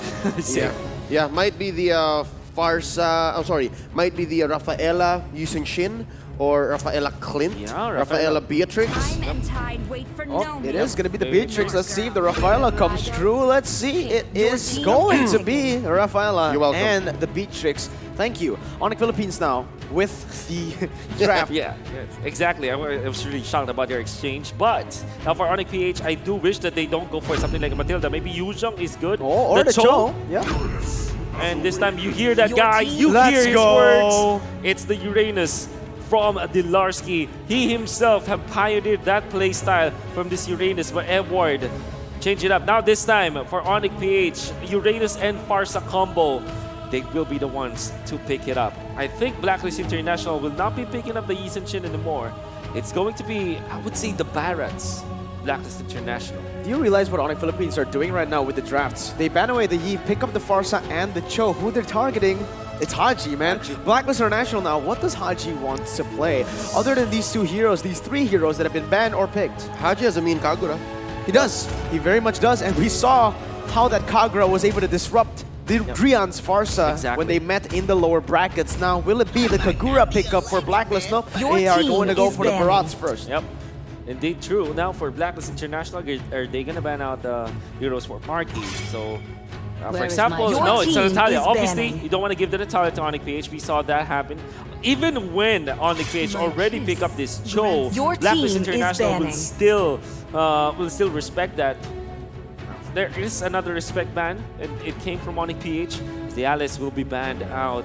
Yeah, might be the Farsa, might be the Rafaela using Shin, or Rafaela Clint, Rafaela Beatrix. It is going to be the Beatrix. Let's see if the Rafaela comes true. Let's see. It is going to be Rafaela and the Beatrix. Thank you. Onyx Philippines now with the draft. Exactly. I was really shocked about their exchange. But now for Onyx PH, I do wish that they don't go for something like a Matilda. Maybe Yuzhong is good. Or the Cho. Yeah. And this time you hear that guy, you hear his words. It's the Uranus from Dilarsky. He himself have pioneered that playstyle from this Uranus, but Edward change it up. Now this time for Onyx PH, Uranus and Farsa combo, they will be the ones to pick it up. I think Blacklist International will not be picking up the Yi Shin anymore. It's going to be, I would say, the Barats. Blacklist International. Do you realize what Onyx Philippines are doing right now with the drafts? They ban away the Yi, pick up the Farsa and the Cho. Who they're targeting? It's Haji, man. Blacklist International now, what does Haji want to play? Other than these 2 heroes, these 3 heroes that have been banned or picked. Haji has a mean Kagura. He does. He very much does. And we saw how that Kagura was able to disrupt the Drian's Farsa when they met in the lower brackets. Now, will it be the Kagura pickup for Blacklist? No, they are going to go for the Barats first. Yep. Indeed, true. Now for Blacklist International, are they going to ban out the heroes for Marky? So, for example, no, it's Natalia. Obviously, you don't want to give the Natalia to Onyx PH. We saw that happen. Even when Onyx PH already pick up this Cho, Blacklist International will still respect that. There is another respect ban, and it came from Onyx PH. The Alice will be banned out.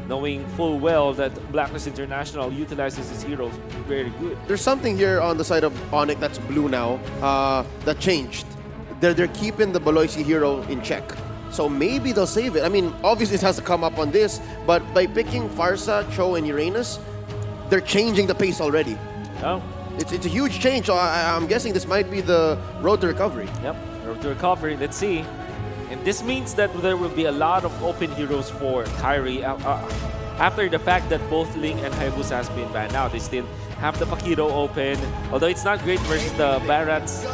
knowing full well that Blacklist International utilizes his heroes very good. There's something here on the side of Onyx that's blue now that changed. They're keeping the Baloysi hero in check. So maybe they'll save it. I mean, obviously it has to come up on this, but by picking Farsa, Cho, and Uranus, they're changing the pace already. Oh. It's a huge change, so I'm guessing this might be the road to recovery. Yep, road to recovery. Let's see. And this means that there will be a lot of open heroes for Kyrie after the fact that both Ling and Hayabusa has been banned out. They still have the Pakido open, although it's not great versus the Barats.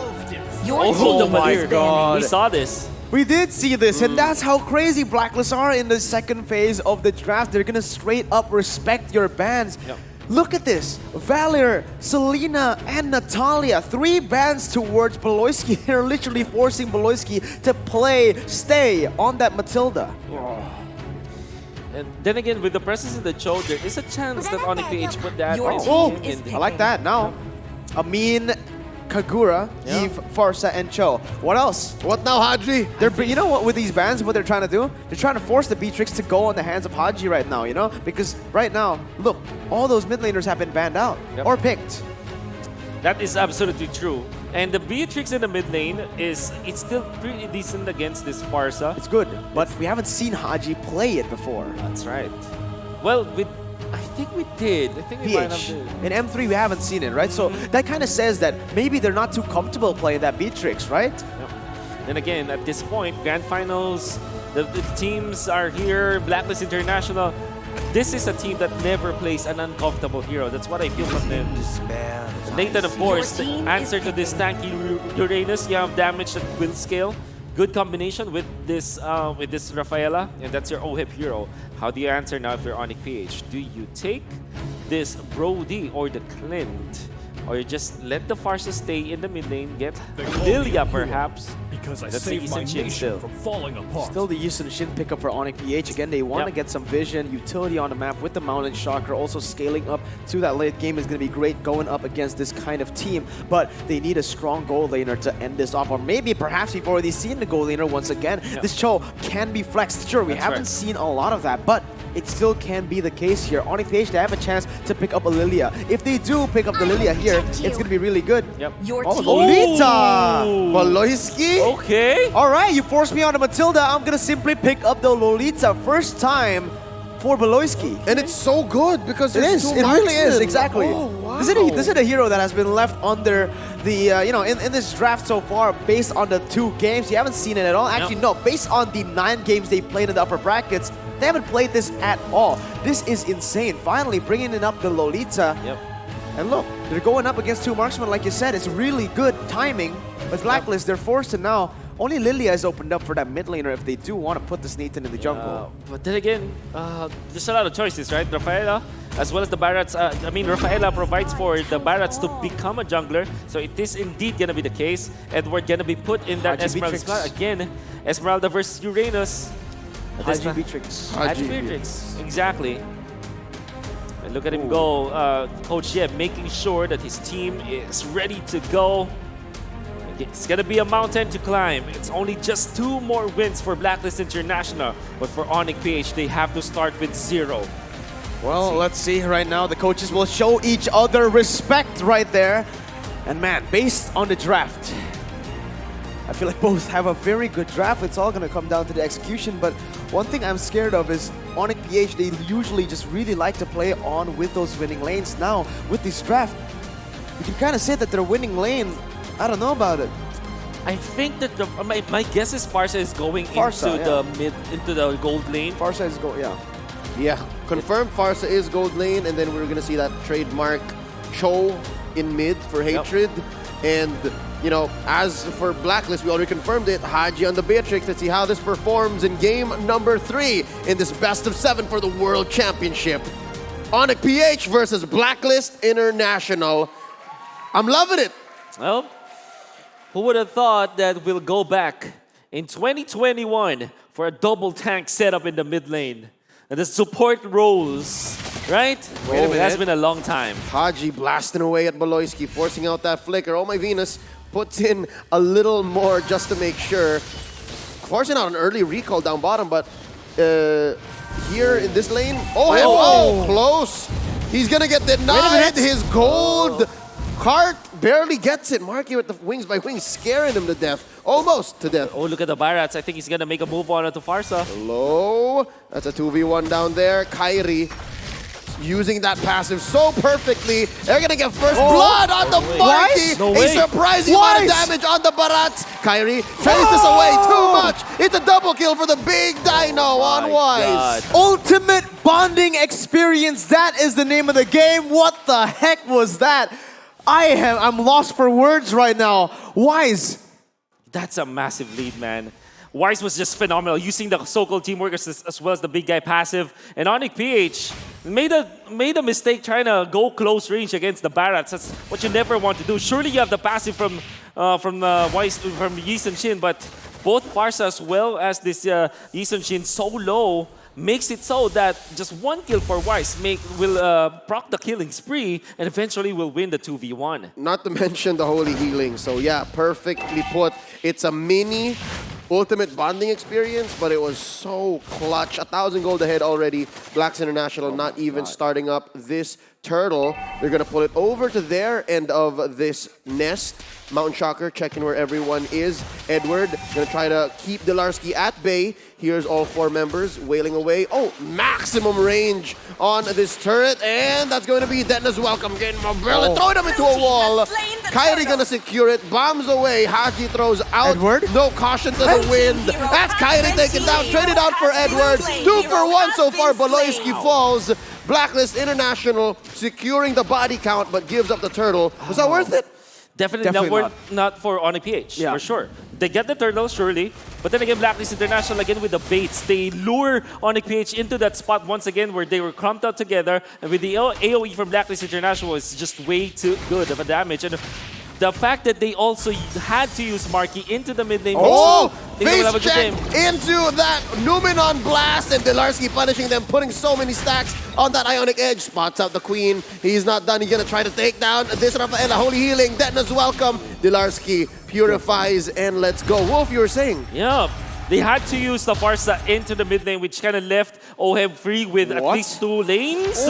Oh my god. We saw this. We did see this, and that's how crazy Blacklist are in the second phase of the draft. They're gonna straight up respect your bans. Yep. Look at this. Valir, Selena, and Natalia. 3 bans towards Baloyski. They're literally forcing Baloyski to stay on that Matilda. And then again, with the presence of the Cho, there is a chance that Onyx PH put that I like that. Now, Amin, Kagura, Eve, Farsa, and Cho. What else? What now, Haji? You know what, with these bans, what they're trying to do? They're trying to force the Beatrix to go on the hands of Haji right now, you know? Because right now, look, all those mid laners have been banned out or picked. That is absolutely true. And the Beatrix in the mid lane it's still pretty decent against this Farsa. It's good, but we haven't seen Haji play it before. That's right. Well, I think we did. I think we might have did. In M3, we haven't seen it, right? So that kind of says that maybe they're not too comfortable playing that Beatrix, right? Yep. Then again, at this point, Grand Finals, the teams are here, Blacklist International. This is a team that never plays an uncomfortable hero. That's what I feel from them. Nathan, of course, the answer to this tanky Uranus, you have damage that will scale. Good combination with this Rafaela, and that's your OHIP hero. How do you answer now if you're Onyx PH? Do you take this Brody or the Clint? Or you just let the Farsa stay in the mid lane, get Lilia perhaps? Because I That's saved my nation from falling apart. Still the Yusun Shin pickup for Onyx PH. Again, they want to get some vision, utility on the map with the Mountain Shocker. Also scaling up to that late game is going to be great going up against this kind of team. But they need a strong gold laner to end this off. Or maybe perhaps we've already seen the gold laner once again. This Cho can be flexed. Sure, we haven't seen a lot of that, but it still can be the case here. Onyx PH, they have a chance to pick up a Lilia. If they do pick up the Lilia here, it's going to be really good. Yep. Lolita! Baloyski? Okay. All right, you forced me on a Matilda. I'm going to simply pick up the Lolita. First time for Baloyski. And it's so good because it really is, exactly. Oh, wow. This is a hero that has been left under the, in this draft so far, based on the 2 games. You haven't seen it at all. Actually, no, based on the 9 games they played in the upper brackets, they haven't played this at all. This is insane. Finally bringing in up the Lolita. Yep. And look, they're going up against 2 marksmen, like you said. It's really good timing. With Blacklist, they're forced to now. Only Lilia is opened up for that mid laner if they do want to put this Nathan in the jungle. But then again, there's a lot of choices, right? Rafaela, as well as the Barats. Rafaela provides for the Barats to become a jungler. So it is indeed going to be the case. Edward going to be put in that Esmeralda spot. Again, Esmeralda versus Uranus. Haji Beatrix. Haji Beatrix, exactly. And look at him go. Coach Yeb making sure that his team is ready to go. It's going to be a mountain to climb. It's only just 2 more wins for Blacklist International. But for Onyx PH, they have to start with 0. Well, let's see right now. The coaches will show each other respect right there. And man, based on the draft, I feel like both have a very good draft. It's all going to come down to the execution. But one thing I'm scared of is Onyx PH, they usually just really like to play on with those winning lanes. Now, with this draft, we can kind of say that their winning lane, I don't know about it. I think that my guess is Farsa is going into the gold lane. Farsa is Yeah, confirmed Farsa is gold lane, and then we're going to see that trademark Cho in mid for Hatred. And, you know, as for Blacklist, we already confirmed it. Haji on the Beatrix. Let's see how this performs in game number 3 in this best of 7 for the World Championship. Onyx PH versus Blacklist International. I'm loving it. Well, who would have thought that we'll go back in 2021 for a double tank setup in the mid lane? And the support roles, right? Wait a minute. It has been a long time. Haji blasting away at Baloyski, forcing out that flicker. Oh my Venus puts in a little more just to make sure. Forcing out an early recall down bottom, but here in this lane. Oh, close. He's gonna get denied. His gold cart barely gets it. Marky with the wings by wings, scaring him to death. Almost to death. Oh, look at the Barats. I think he's gonna make a move on to Farsa. Low. That's a 2v1 down there. Kyrie using that passive so perfectly. They're gonna get first blood on the Marky. A surprising amount of damage on the Barats. Kyrie traces this away too much. It's a double kill for the big Dino on Wise. Ultimate bonding experience. That is the name of the game. What the heck was that? I'm lost for words right now. Wise. That's a massive lead, man. Wise was just phenomenal, using the so-called teamwork as well as the big guy passive. And Onic PH made a mistake trying to go close range against the Barats. That's what you never want to do. Surely you have the passive from Wise, from Yi Sun-shin, but both Farsa as well as this Yi Sun-shin so low makes it so that just one kill for Wise will proc the killing spree and eventually will win the 2v1. Not to mention the holy healing. So yeah, perfectly put. It's a mini ultimate bonding experience, but it was so clutch. 1,000 gold ahead already. Blacks International not even starting up this turtle. They're gonna pull it over to their end of this nest. Mountain Shocker checking where everyone is. Edward gonna try to keep Delarski at bay. Here's all 4 members wailing away. Oh, maximum range on this turret, and that's going to be Detna's welcome. Getting Mobrella, throwing him into a wall. Kyrie gonna secure it, bombs away. Haji throws out. Edward? No caution to the wind. That's Kyrie taken down, traded out for Edward. 2 for 1 so far. Baloyski falls. Blacklist International securing the body count, but gives up the turtle. Was that worth it? Definitely not for Onic PH, for sure. They get the turtle, surely. But then again, Blacklist International, again with the baits, they lure Onic PH into that spot once again where they were clumped out together. And with the AoE from Blacklist International, it's just way too good of a damage. And the fact that they also had to use Marky into the mid lane. Face check into that Numenon blast, and Delarski punishing them, putting so many stacks on that Ionic Edge. Spots out the Queen. He's not done. He's going to try to take down this Rafaela. Holy healing. Detna's welcome. Delarski purifies, and let's go. Wolf, you were saying? Yeah. They had to use the Farsa into the mid lane, which kind of left Oheb free with at least 2 lanes.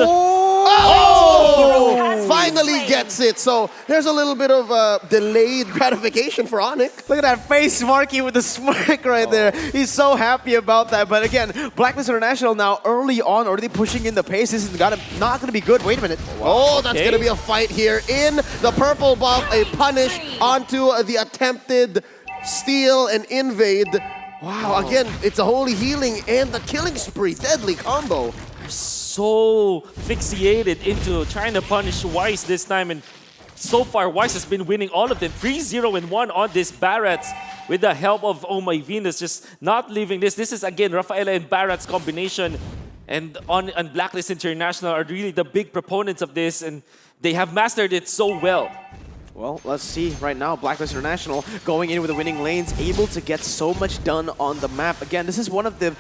Finally gets it. So there's a little bit of delayed gratification for Onic. Look at that face, Marky, with the smirk right there. He's so happy about that. But again, Blacklist International now early on already pushing in the pace. This is not going to be good. Wait a minute. Oh, that's going to be a fight here in the purple buff. A punish onto the attempted steal and invade. Wow, again, it's a holy healing and the killing spree. Deadly combo. They're so fixated into trying to punish Wise this time. And so far, Wise has been winning all of them. 3-0-1 on this Barats with the help of Oh My Venus. Just not leaving this. This is, again, Rafaela and Barats combination. And Blacklist International are really the big proponents of this. And they have mastered it so well. Well, let's see right now. Blacklist International going in with the winning lanes, able to get so much done on the map. Again, this is one of the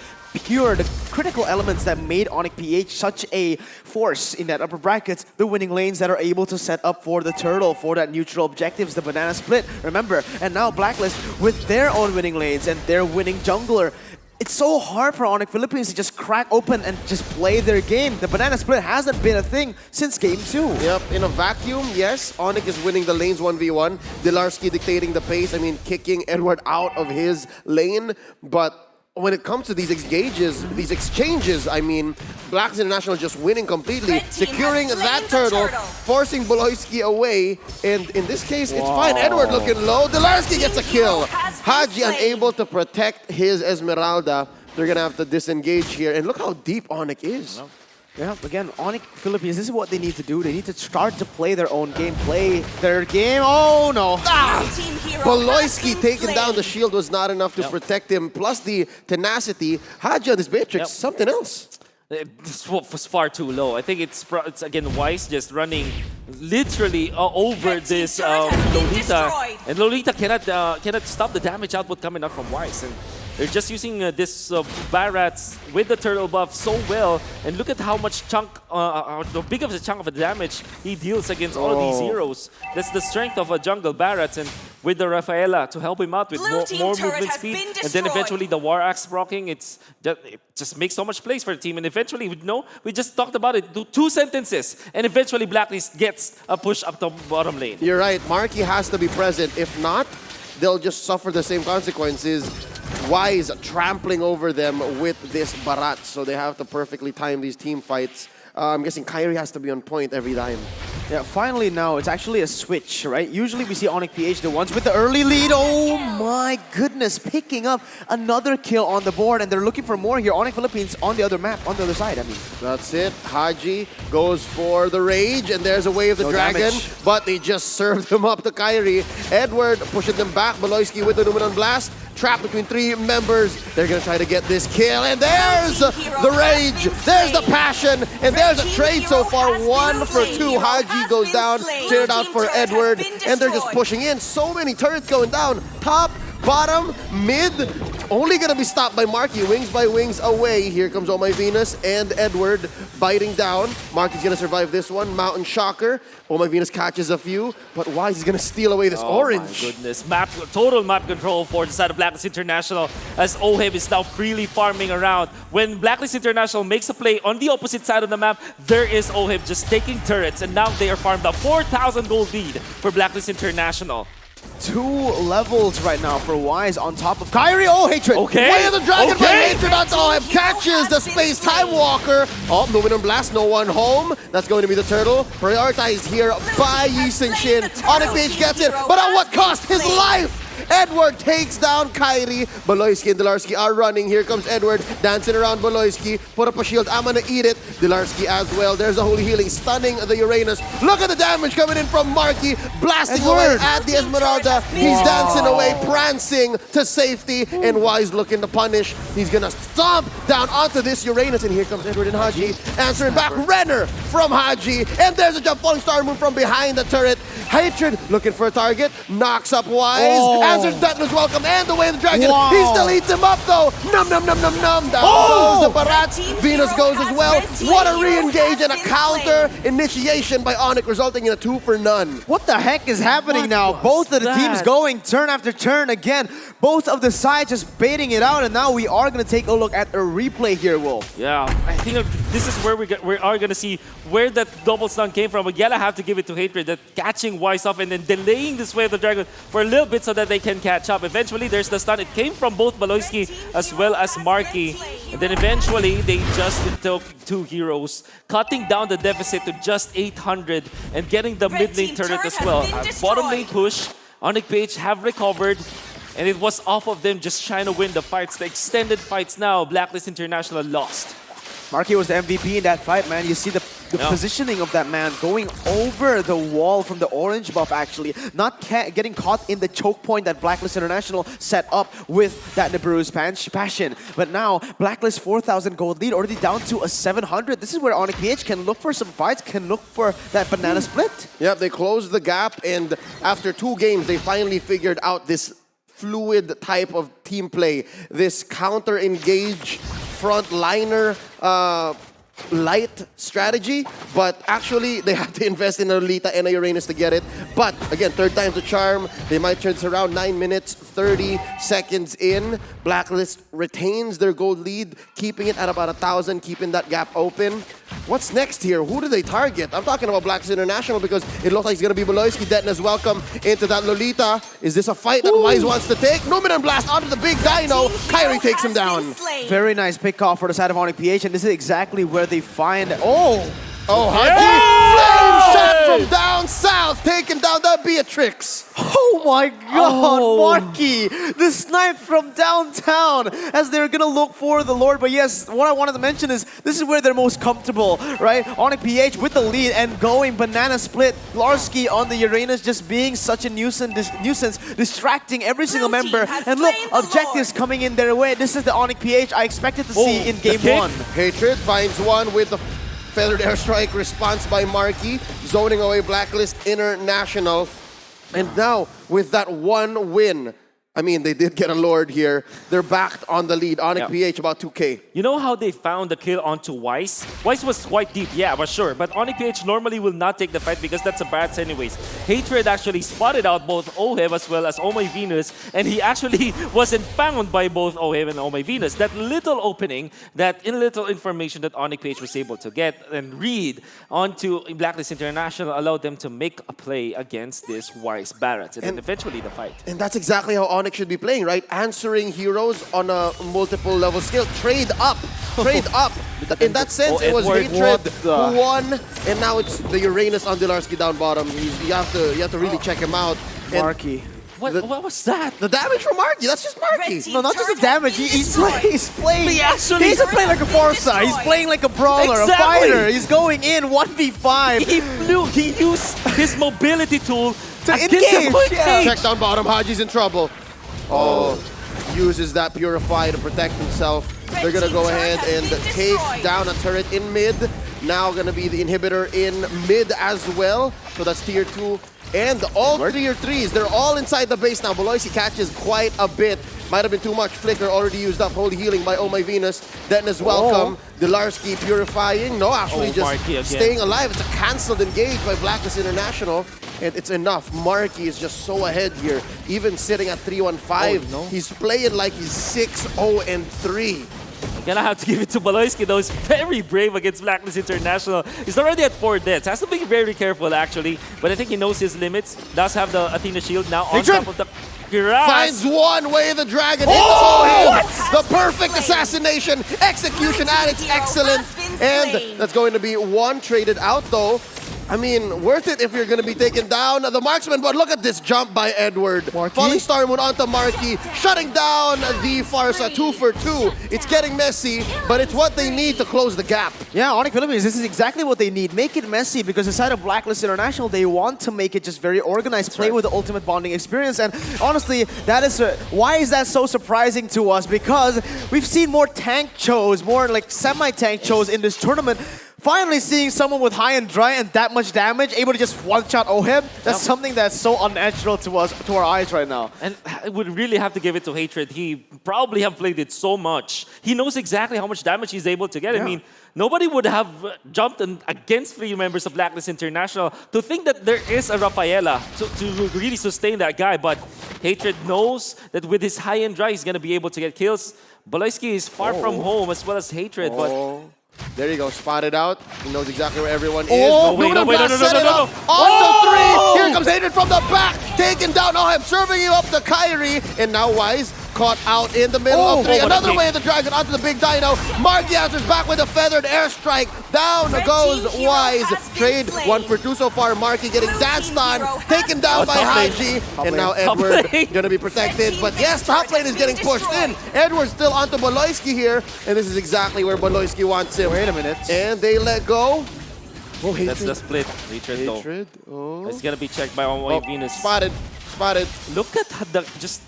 critical elements that made Onic PH such a force in that upper brackets. The winning lanes that are able to set up for the turtle, for that neutral objectives, the banana split, remember. And now Blacklist with their own winning lanes and their winning jungler. It's so hard for Onic Philippines to just crack open and just play their game. The banana split hasn't been a thing since game 2. Yep, in a vacuum, yes, Onic is winning the lanes 1v1. Delarski dictating the pace, I mean, kicking Edward out of his lane. But when it comes to these exchanges, I mean, Blacks International just winning completely, securing that turtle, forcing Boloyski away, and in this case, it's fine. Edward looking low. Delarski gets a kill. Haji unable to protect his Esmeralda. They're gonna have to disengage here, and look how deep Onic is. Yeah, again, Onic Philippines, this is what they need to do. They need to start to play their own game, play their game. Oh, no. Boloyski taking down the shield was not enough to protect him, plus the tenacity. Haji on this Matrix, something else. This was far too low. I think it's again Wise just running literally over this Lolita, and Lolita cannot stop the damage output coming out from Wise. And They're just using this Barats with the turtle buff so well, and look at how much chunk, how big of a chunk of a damage he deals against all of these heroes. That's the strength of a jungle Barats, and with the Rafaela to help him out with more movement speed, and then eventually the War Axe proccing, it just makes so much place for the team. And eventually, we just talked about it, 2 sentences, and eventually Blacklist gets a push up the bottom lane. You're right, Marky has to be present. If not, they'll just suffer the same consequences. Wise trampling over them with this Barat, so they have to perfectly time these team fights. I'm guessing Kyrie has to be on point every time. Yeah, finally now, it's actually a switch, right? Usually we see Onyx PH, the ones with the early lead. Oh my goodness, picking up another kill on the board, and they're looking for more here. Onyx Philippines on the other map, on the other side, I mean. That's it. Haji goes for the Rage, and there's a Way of the Dragon, but they just served him up to Kyrie. Edward pushing them back. Baloyski with the Numenon Blast. Trapped between 3 members. They're going to try to get this kill. And there's the Rage. There's the Passion. And there's a trade so far. 1 for 2. Haji goes down. Cleared out for Edward. And they're just pushing in. So many turrets going down. Top, bottom, mid. Only going to be stopped by Marky. Wings by wings away. Here comes Oh My Venus and Edward biting down. Marky's going to survive this one. Mountain Shocker. Oh My Venus catches a few, but Wise is going to steal away this orange. Oh my goodness. Total map control for the side of Blacklist International as Oheb is now freely farming around. When Blacklist International makes a play on the opposite side of the map, there is Oheb just taking turrets, and now they are farmed up 4,000 gold lead for Blacklist International. 2 levels right now for Wise on top of Kyrie. Oh, Hatred. Okay. Way of the Dragon by Hatred. That's Oheb catches the Space Time Walker. Oh, Numenon Blast, no one home. That's going to be the turtle. Prioritized here by Yi Shin. Onyx PH gets it, but at what cost? His life! Edward takes down Kyrie. Baloyski and Delarski are running. Here comes Edward dancing around Baloyski. Put up a shield. I'm gonna eat it. Delarski as well. There's a Holy Healing, stunning the Uranus. Look at the damage coming in from Marky. Blasting away at the Esmeralda. He's dancing away, prancing to safety. And Wise looking to punish. He's gonna stomp down onto this Uranus. And here comes Edward and Haji. Answering back. Renner from Haji. And there's a jump falling star move from behind the turret. Hatred looking for a target. Knocks up Wise. Answers Deathless Welcome and the Way of the Dragon. He still eats him up though. Num num num num num. Down goes the Barats. Venus goes as well. What a re-engage and a counter initiation by Onyx, resulting in a 2 for none. What the heck is happening now? Both of the teams going turn after turn again. Both of the sides just baiting it out, and now we are going to take a look at a replay here, Wolf. Yeah, I think this is where we are going to see where that double stun came from. We gotta have to give it to Hatred, that catching Wise off and then delaying this Way of the Dragon for a little bit so that they can catch up. Eventually, there's the stun. It came from both Baloyski as well as Marky. And then eventually, they just took 2 heroes, cutting down the deficit to just 800 and getting the mid lane turret as well. Bottom lane push, Onyx PH have recovered. And it was off of them just trying to win the fights, the extended fights now. Blacklist International lost. Marky was the MVP in that fight, man. You see the positioning of that man going over the wall from the orange buff, actually. Not getting caught in the choke point that Blacklist International set up with that Nibiru's Passion. But now, Blacklist 4,000 gold lead, already down to a 700. This is where Onyx PH can look for some fights, can look for that banana split. Yep, they closed the gap, and after 2 games, they finally figured out this fluid type of team play. This counter-engage, frontliner, light strategy, but actually they have to invest in a Lolita and a Uranus to get it. But again, 3rd time's a charm. They might turn this around. 9 minutes, 30 seconds in. Blacklist retains their gold lead, keeping it at about 1,000, keeping that gap open. What's next here? Who do they target? I'm talking about Blacklist International because it looks like it's going to be Baloyski. Deathless Welcome into that Lolita. Is this a fight that Wise wants to take? Numenon Blast onto the big dino. Kyrie takes him down. Very nice pick off for the side of Onyx PH, and this is exactly where they find... Haji! Flame shot from down south, taking down the Beatrix. Oh my god, Marky! The snipe from downtown as they're gonna look for the Lord. But yes, what I wanted to mention is this is where they're most comfortable, right? Onyx PH with the lead and going banana split. Larsky on the Uranus just being such a nuisance, distracting every single member. And look, objectives coming in their way. This is the Onyx PH I expected to see in game 1. Hatred finds one with the Feathered Airstrike response by Marky, zoning away Blacklist International. And now, with that 1 win, I mean, they did get a Lord here. They're backed on the lead. Onyx PH about 2K. You know how they found the kill onto Weiss? Weiss was quite deep, yeah, but sure. But Onyx PH normally will not take the fight because that's a bad anyways. Hatred actually spotted out both Oheb as well as Oh My Venus, and he actually wasn't found by both Oheb and Oh My Venus. That little opening, that little information that Onyx PH was able to get and read onto Blacklist International allowed them to make a play against this Weiss Barrett, and then eventually the fight. And that's exactly how Onyx should be playing, right? Answering heroes on a multiple level scale. Trade up. Trade up. In that sense, it was Hatred who won, and now it's the Uranus on Dilarski down bottom. You have to really check him out. Marky. What was that? The damage from Marky. That's just Marky. No, not just the damage. He's playing. He actually... He doesn't play like a Forza. He's playing like a brawler, a fighter. He's going in 1v5. He flew. He used his mobility tool to engage. Check down bottom. Haji's in trouble. Oh, uses that Purify to protect himself. They're going to go ahead and take down a turret in mid. Now going to be the inhibitor in mid as well. So that's tier 2. And all tier 3s, they're all inside the base now. Beloisi catches quite a bit. Might have been too much. Flicker already used up. Holy Healing by Oh My Venus. Dennis welcome. Dilarski purifying. No, actually just staying alive. It's a cancelled engage by Blacklist International. And it's enough. Marky is just so ahead here. Even sitting at 3-1-5. He's playing like he's 6-0-3. I'm gonna have to give it to Baloyski, though. He's very brave against Blacklist International. He's already at 4 deaths. Has to be very careful, actually. But I think he knows his limits. Does have the Athena shield now on top of the grass. Finds one way the dragon into him. The perfect assassination. Execution at its excellent. And that's going to be one traded out, though. I mean, worth it if you're going to be taken down. The marksman, but look at this jump by Edward. Falling Star Moon onto Marky, shutting down the Farsa 2 for 2. It's getting messy, but it's what they need to close the gap. Yeah, Onyx Philippines, this is exactly what they need. Make it messy, because inside of Blacklist International, they want to make it just very organized, play with the ultimate bonding experience. And honestly, that is why is that so surprising to us? Because we've seen more tank shows, more like semi-tank shows in this tournament. Finally seeing someone with high and dry and that much damage, able to just one-shot Oheb, that's something that's so unnatural to us, to our eyes right now. And I would really have to give it to Hatred. He probably have played it so much. He knows exactly how much damage he's able to get. I mean, nobody would have jumped against 3 members of Blacklist International to think that there is a Rafaela to really sustain that guy. But Hatred knows that with his high and dry, he's going to be able to get kills. Baloyski is far from home as well as Hatred, but... There you go, spotted out. He knows exactly where everyone is. No. On to 3. Here comes Hatred from the back. Taking down Oheb, serving you up to Kyrie. And now Wise caught out in the middle of 3. Another way of the dragon onto the big dino. Marky answers back with a feathered airstrike. Down goes Wise. Trade 1 for 2 so far. Marky getting danced on. Taken down by Haji. And now Edward gonna be protected. But yes, top lane is getting pushed in. Edward's still onto Baloyski here. And this is exactly where Baloyski wants him. Wait a minute. And they let go. Oh, that's the split. Hatred, though. It's gonna be checked by On Venus. Spotted. Look at the just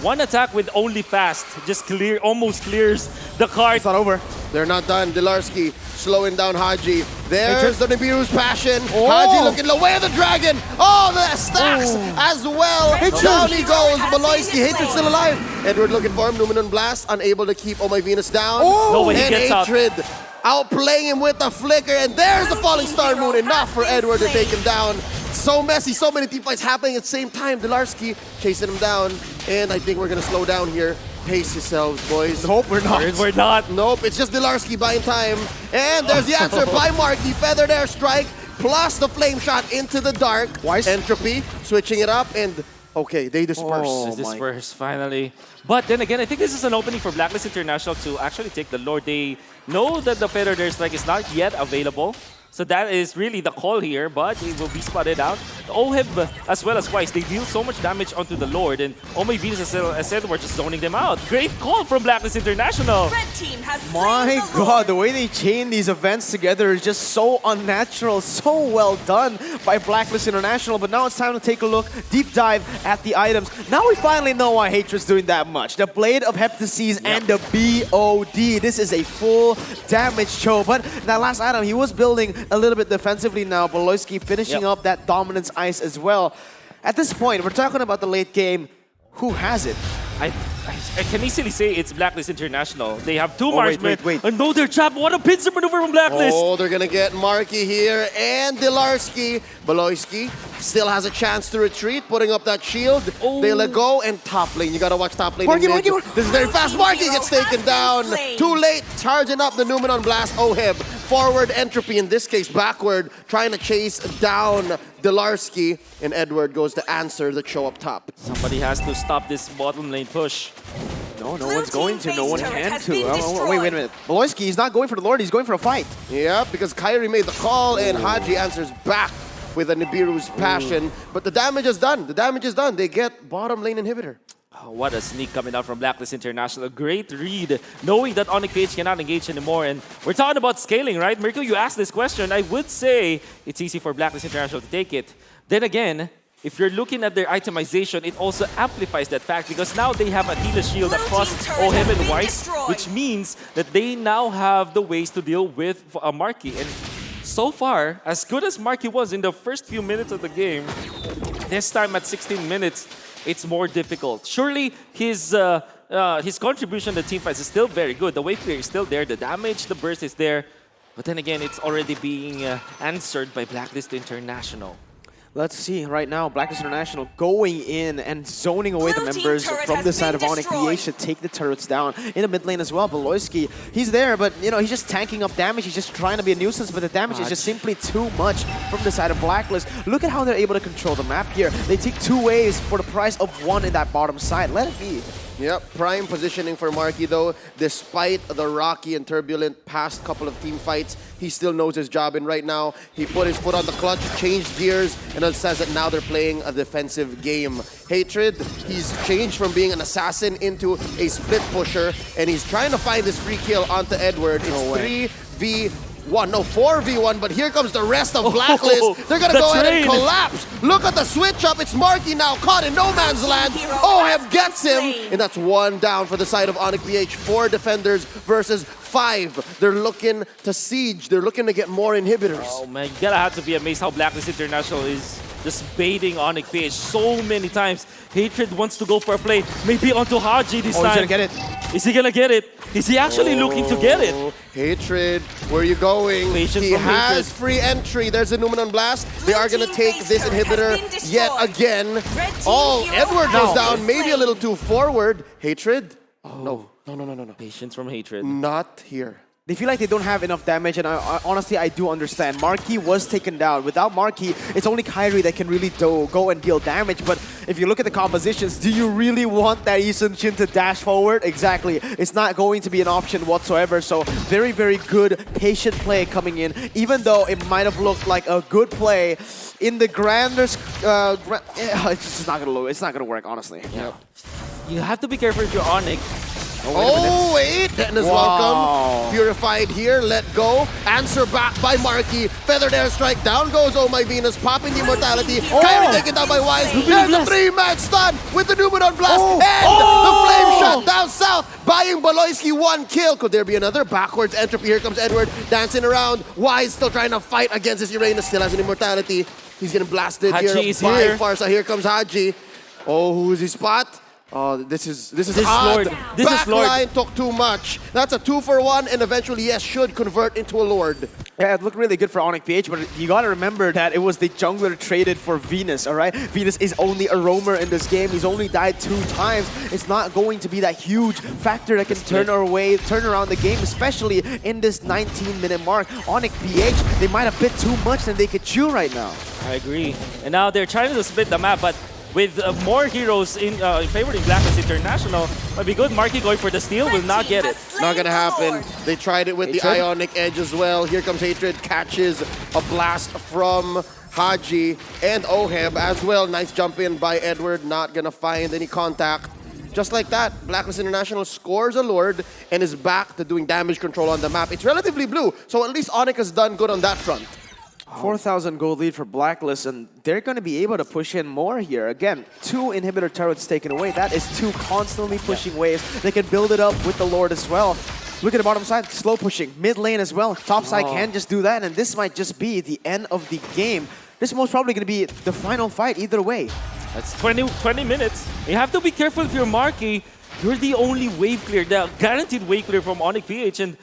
one attack with only fast. Just almost clears the card. It's not over. They're not done. Dilarski slowing down Haji. There's the Nibiru's passion. Haji looking low. Way of the dragon. Oh, the stacks as well. Down he goes. Baloyski. Hatred still alive. Edward looking for him. Numenon Blast unable to keep Oh My Venus down. No way he and gets Hatred outplaying him with the flicker. And there's the Falling Star Moon. Enough for Edward to take him down. So messy, so many team fights happening at the same time. Dilarski chasing him down. And I think we're going to slow down here. Pace yourselves, boys. Nope, we're not. We're not. Nope, it's just Dilarski buying time. And there's the answer by Marky. Feathered airstrike plus the flame shot into the dark. Wise. Entropy, switching it up, and okay, they disperse. They disperse, finally. But then again, I think this is an opening for Blacklist International to actually take the Lord. They know that the feathered airstrike is not yet available. So that is really the call here, but it will be spotted out. Oheb as well as Weiss, they deal so much damage onto the Lord, and Oh My Venus, as I said, we're just zoning them out. Great call from Blacklist International. Red team has My God, the way they chain these events together is just so unnatural, so well done by Blacklist International. But now it's time to take a look, deep dive at the items. Now we finally know why Hatred's doing that much. The Blade of Heptases and the BOD. This is a full damage show. But that last item, he was building a little bit defensively now. Baloyski finishing up that dominance ice as well. At this point, we're talking about the late game. Who has it? I can easily say it's Blacklist International. They have two marksmen. Wait. And no, they're trapped. What a pincer maneuver from Blacklist. Oh, they're gonna get Marky here and Dilarski. Baloyski still has a chance to retreat, putting up that shield. They let go, and top lane. You gotta watch top lane. Marky. This is very fast. Marky gets taken down. Too late. Charging up the Numenon Blast. Oheb. Forward entropy, in this case backward, trying to chase down Dilarski. And Edward goes to answer the show up top. Somebody has to stop this bottom lane push. No one's going to. No one can to. Wait a minute. Baloyski, he's not going for the Lord. He's going for a fight. Yeah, because Kyrie made the call, and Haji answers back with a Nibiru's passion. But the damage is done. The damage is done. They get bottom lane inhibitor. Oh, what a sneak coming out from Blacklist International. A great read, knowing that Onyx PH cannot engage anymore. And we're talking about scaling, right? Mirko, you asked this question. I would say it's easy for Blacklist International to take it. Then again, if you're looking at their itemization, it also amplifies that fact because now they have Attila Shield across Oheb and Weiss, which means that they now have the ways to deal with Marky. And so far, as good as Marky was in the first few minutes of the game, this time at 16 minutes, it's more difficult. Surely his contribution to team fights is still very good. The wave clear is still there. The damage, the burst is there. But then again, it's already being answered by Blacklist International. Let's see right now, Blacklist International going in and zoning away the members from the side of Onyx PH to take the turrets down. In the mid lane as well, Baloyski, he's there, but he's just tanking up damage. He's just trying to be a nuisance, but the damage is just simply too much from the side of Blacklist. Look at how they're able to control the map here. They take 2 waves for the price of 1 in that bottom side. Let it be. Yep, prime positioning for Marky though. Despite the rocky and turbulent past couple of team fights, he still knows his job. And right now, he put his foot on the clutch, changed gears, and it says that now they're playing a defensive game. Hatred, he's changed from being an assassin into a split pusher, and he's trying to find this free kill onto Edward. It's 3v1, no, 4v1, but here comes the rest of Blacklist. They're gonna go ahead and collapse. Look at the switch up. It's Marky now caught in no man's land. Oheb gets him, and that's 1 down for the side of Onyx PH. 4 defenders versus 5. They're looking to siege. They're looking to get more inhibitors. Oh man, you gotta have to be amazed how Blacklist International is just baiting Onyx PH so many times. Hatred wants to go for a play, maybe onto Haji this time. He's gonna get it. Is he gonna get it? Is he actually looking to get it? Hatred, where are you going? He has free entry. There's a Numenon Blast. They are going to take this inhibitor yet again. Oh, Edward goes down, maybe a little too forward. Hatred? No. Patience from Hatred. Not here. They feel like they don't have enough damage, and honestly, I do understand. Marky was taken down. Without Marky, it's only Kyrie that can really go and deal damage. But if you look at the compositions, do you really want that Isun Shin to dash forward? Exactly. It's not going to be an option whatsoever. So very, very good patient play coming in. Even though it might have looked like a good play in the grander, it's just not gonna look. It's not gonna work, honestly. Yeah. You have to be careful if you're Onyx. Oh, wait! Dennis, welcome. Purified here, let go. Answer back by Marky. Feathered airstrike, down goes Oh My Venus, popping the immortality. Kyrie taken down by Wise. There's a 3-man stun with the Numenon Blast. And the flame shot down south, buying Baloyski 1 kill. Could there be another backwards entropy? Here comes Edward dancing around. Wise still trying to fight against his Uranus, still has an immortality. He's getting blasted Haji here is by Farsa. Here comes Haji. Oh, who's his spot? Oh, this is odd. Backline took too much. That's a 2-for-1, and eventually, yes, should convert into a Lord. Yeah, it looked really good for Onyx PH, but you gotta remember that it was the jungler traded for Venus, alright? Venus is only a roamer in this game. He's only died 2 times. It's not going to be that huge factor that can turn around the game, especially in this 19-minute mark. Onyx PH, they might have bit too much than they could chew right now. I agree. And now they're trying to split the map, but with more heroes in favoring Blacklist International, might be good. Marky going for the steal, will not get it. Not gonna happen. They tried it with the Ionic Edge as well. Here comes Hatred, catches a blast from Haji and Oheb as well. Nice jump in by Edward, not gonna find any contact. Just like that, Blacklist International scores a Lord and is back to doing damage control on the map. It's relatively blue, so at least Onyx has done good on that front. 4,000 gold lead for Blacklist, and they're going to be able to push in more here. Again, 2 inhibitor turrets taken away. That is 2 constantly pushing waves. They can build it up with the Lord as well. Look at the bottom side, slow pushing. Mid lane as well. Top side can just do that, and this might just be the end of the game. This is most probably going to be the final fight either way. That's 20 minutes. You have to be careful if you're Marky. You're the only wave clear, the guaranteed wave clear from Onyx PH, and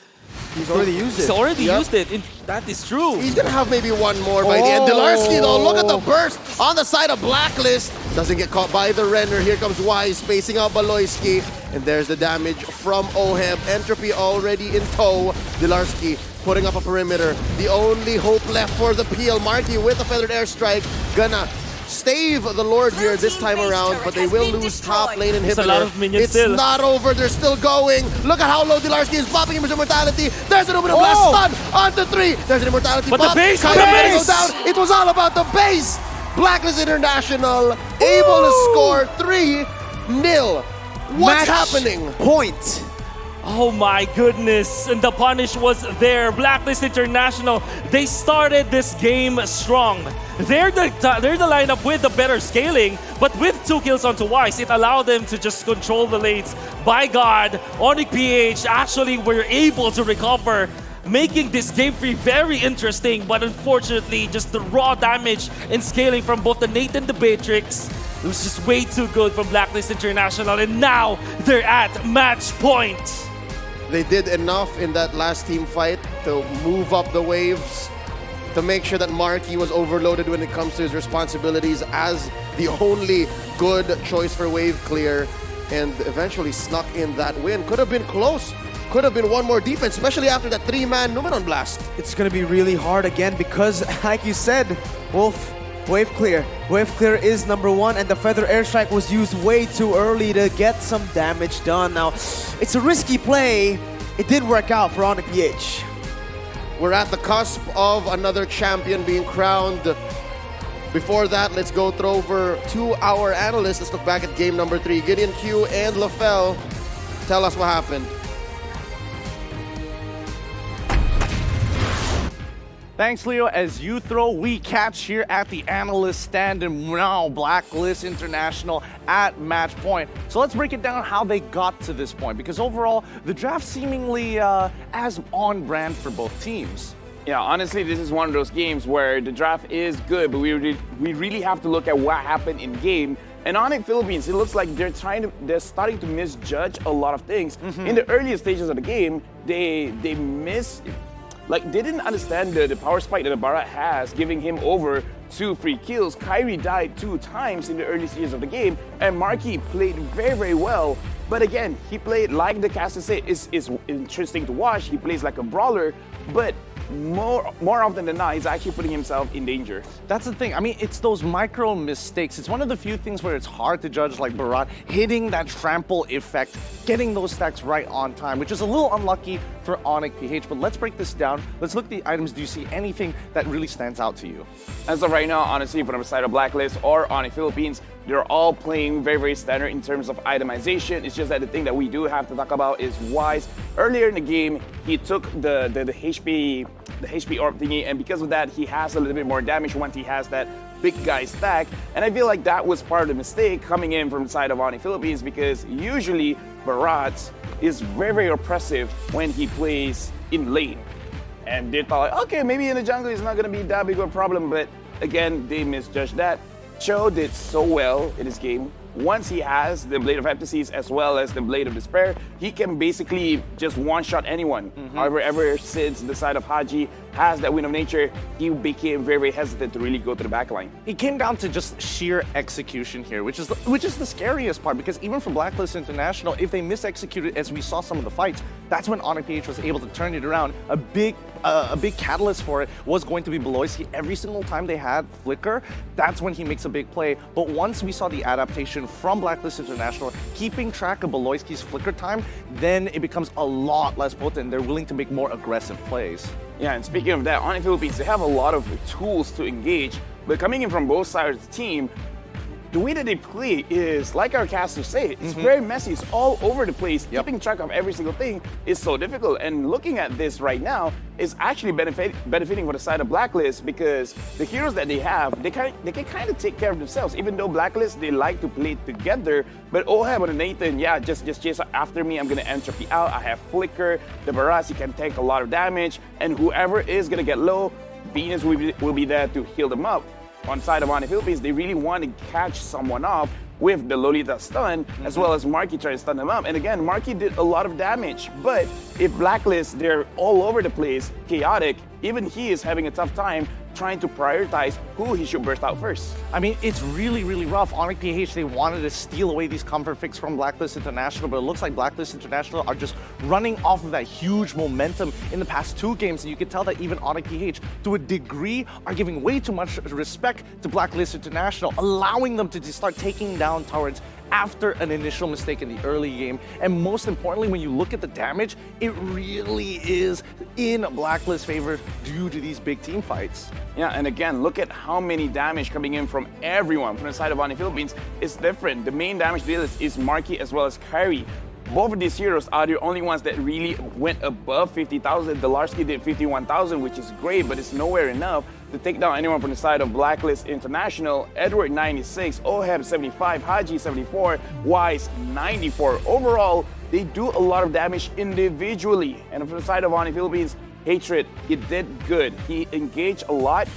he's already used it. He's already used it. That is true. He's gonna have maybe one more by the end. Dilarski though, look at the burst on the side of Blacklist. Doesn't get caught by the Renner. Here comes Wise spacing out Baloyski. And there's the damage from Oheb. Entropy already in tow. Dilarski putting up a perimeter. The only hope left for the PL. Marky with a feathered airstrike. Gonna stave the Lord here this time around, but they will lose top lane inhibitor. It's a lot of minions it's still. not over, they're still going. Look at how low Dilarski is popping him with immortality. There's an open blast stun onto 3. There's an immortality But pop. the base, Kind of go down. It was all about the base. Blacklist International able to score 3-0. What's happening? Point. Oh my goodness, and the punish was there. Blacklist International, they started this game strong. They're the lineup with the better scaling, but with 2 kills onto Wise, it allowed them to just control the lanes. By God, Onyx PH actually were able to recover, making this game very interesting, but unfortunately, just the raw damage and scaling from both the Nate and the Beatrix, it was just way too good from Blacklist International, and now they're at match point. They did enough in that last team fight to move up the waves, to make sure that Marky was overloaded when it comes to his responsibilities as the only good choice for wave clear, and eventually snuck in that win. Could have been close. Could have been one more defense, especially after that 3-man Numenon blast. It's going to be really hard again because, like you said, Wolf, wave clear. Wave clear is #1, and the feather airstrike was used way too early to get some damage done. Now, it's a risky play. It did work out for Onyx PH. We're at the cusp of another champion being crowned. Before that, let's go throw over to our analysts. Let's look back at game number 3. Gideon Q and LaFell, tell us what happened. Thanks, Leo. As you throw, we catch here at the analyst stand, and now Blacklist International at match point. So let's break it down how they got to this point, because overall, the draft seemingly as on brand for both teams. Yeah, honestly, this is one of those games where the draft is good, but we really have to look at what happened in game. And Onyx Philippines, it looks like they're starting to misjudge a lot of things. In the earliest stages of the game, they didn't understand the power spike that Barat has, giving him over 2 free kills. Kyrie died 2 times in the early stages of the game, and Marky played very well. But again, he played like the caster say. It's interesting to watch. He plays like a brawler, but more often than not, he's actually putting himself in danger. That's the thing. I mean, it's those micro mistakes. It's one of the few things where it's hard to judge, like Barat, hitting that trample effect, getting those stacks right on time, which is a little unlucky for Onyx PH. But let's break this down. Let's look at the items. Do you see anything that really stands out to you? As of right now, honestly, from the side of Blacklist or Onyx Philippines, they're all playing very standard in terms of itemization. It's just that the thing that we do have to talk about is Wise. Earlier in the game, he took the HP orb thingy, and because of that, he has a little bit more damage once he has that big guy stack. And I feel like that was part of the mistake coming in from the side of Onyx Philippines, because usually Barat is very oppressive when he plays in lane. And they thought, okay, maybe in the jungle it's not going to be that big of a problem, but again, they misjudged that. Cho did so well in this game. Once he has the Blade of Epicles as well as the Blade of Despair, he can basically just one-shot anyone. However, ever since the side of Haji has that Wind of Nature, he became very hesitant to really go to the backline. It came down to just sheer execution here, which is the scariest part, because even for Blacklist International, if they mis-executed, as we saw some of the fights, that's when Onyx PH was able to turn it around. A big catalyst for it was going to be Beloyski. Every single time they had Flicker, that's when he makes a big play. But once we saw the adaptation from Blacklist International, keeping track of Beloyski's Flicker time, then it becomes a lot less potent. They're willing to make more aggressive plays. Yeah, and speaking of that, Onyx Philippines, they have a lot of tools to engage, but coming in from both sides of the team, the way that they play is, like our casters say, it's very messy. It's all over the place. Keeping track of every single thing is so difficult. And looking at this right now is actually benefiting for the side of Blacklist, because the heroes that they have, they can kind of take care of themselves. Even though Blacklist, they like to play together, but Oheb and Nathan, yeah, just chase after me. I'm going to entropy out. I have Flicker. The Barasi can take a lot of damage. And whoever is going to get low, Venus will be there to heal them up. on side of Onyx Philippines, they really want to catch someone off with the Lolita stun, as well as Marky trying to stun them up. And again, Marky did a lot of damage, but if Blacklist, they're all over the place, chaotic, even he is having a tough time trying to prioritize who he should burst out first. I mean, it's really, really rough. Onyx PH, they wanted to steal away these comfort picks from Blacklist International, but it looks like Blacklist International are just running off of that huge momentum in the past 2 games. And you can tell that even Onyx PH, to a degree, are giving way too much respect to Blacklist International, allowing them to start taking down turrets after an initial mistake in the early game. And most importantly, when you look at the damage, it really is in Blacklist's favor due to these big team fights. Yeah, and again, look at how many damage coming in from everyone. From the side of Onyx Philippines, it's different. The main damage dealers is Marky as well as Kyrie. Both of these heroes are the only ones that really went above 50,000. Delarsky did 51,000, which is great, but it's nowhere enough to take down anyone from the side of Blacklist International. Edward 96, Oheb 75, Haji 74, Wise 94. Overall, they do a lot of damage individually. And from the side of Onyx Philippines, Hatred, he did good. He engaged a lot.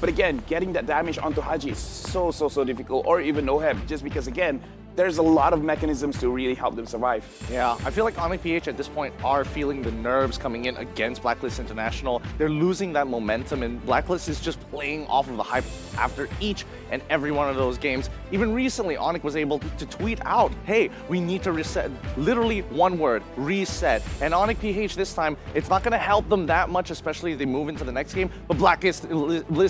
But again, getting that damage onto Haji is so difficult, or even Oheb, just because again, there's a lot of mechanisms to really help them survive. Yeah, I feel like Onyx PH at this point are feeling the nerves coming in against Blacklist International. They're losing that momentum, and Blacklist is just playing off of the hype after each and every one of those games. Even recently, Onyx was able to tweet out, hey, we need to reset. Literally one word, reset. And Onyx PH this time, it's not gonna help them that much, especially if they move into the next game, but Blacklist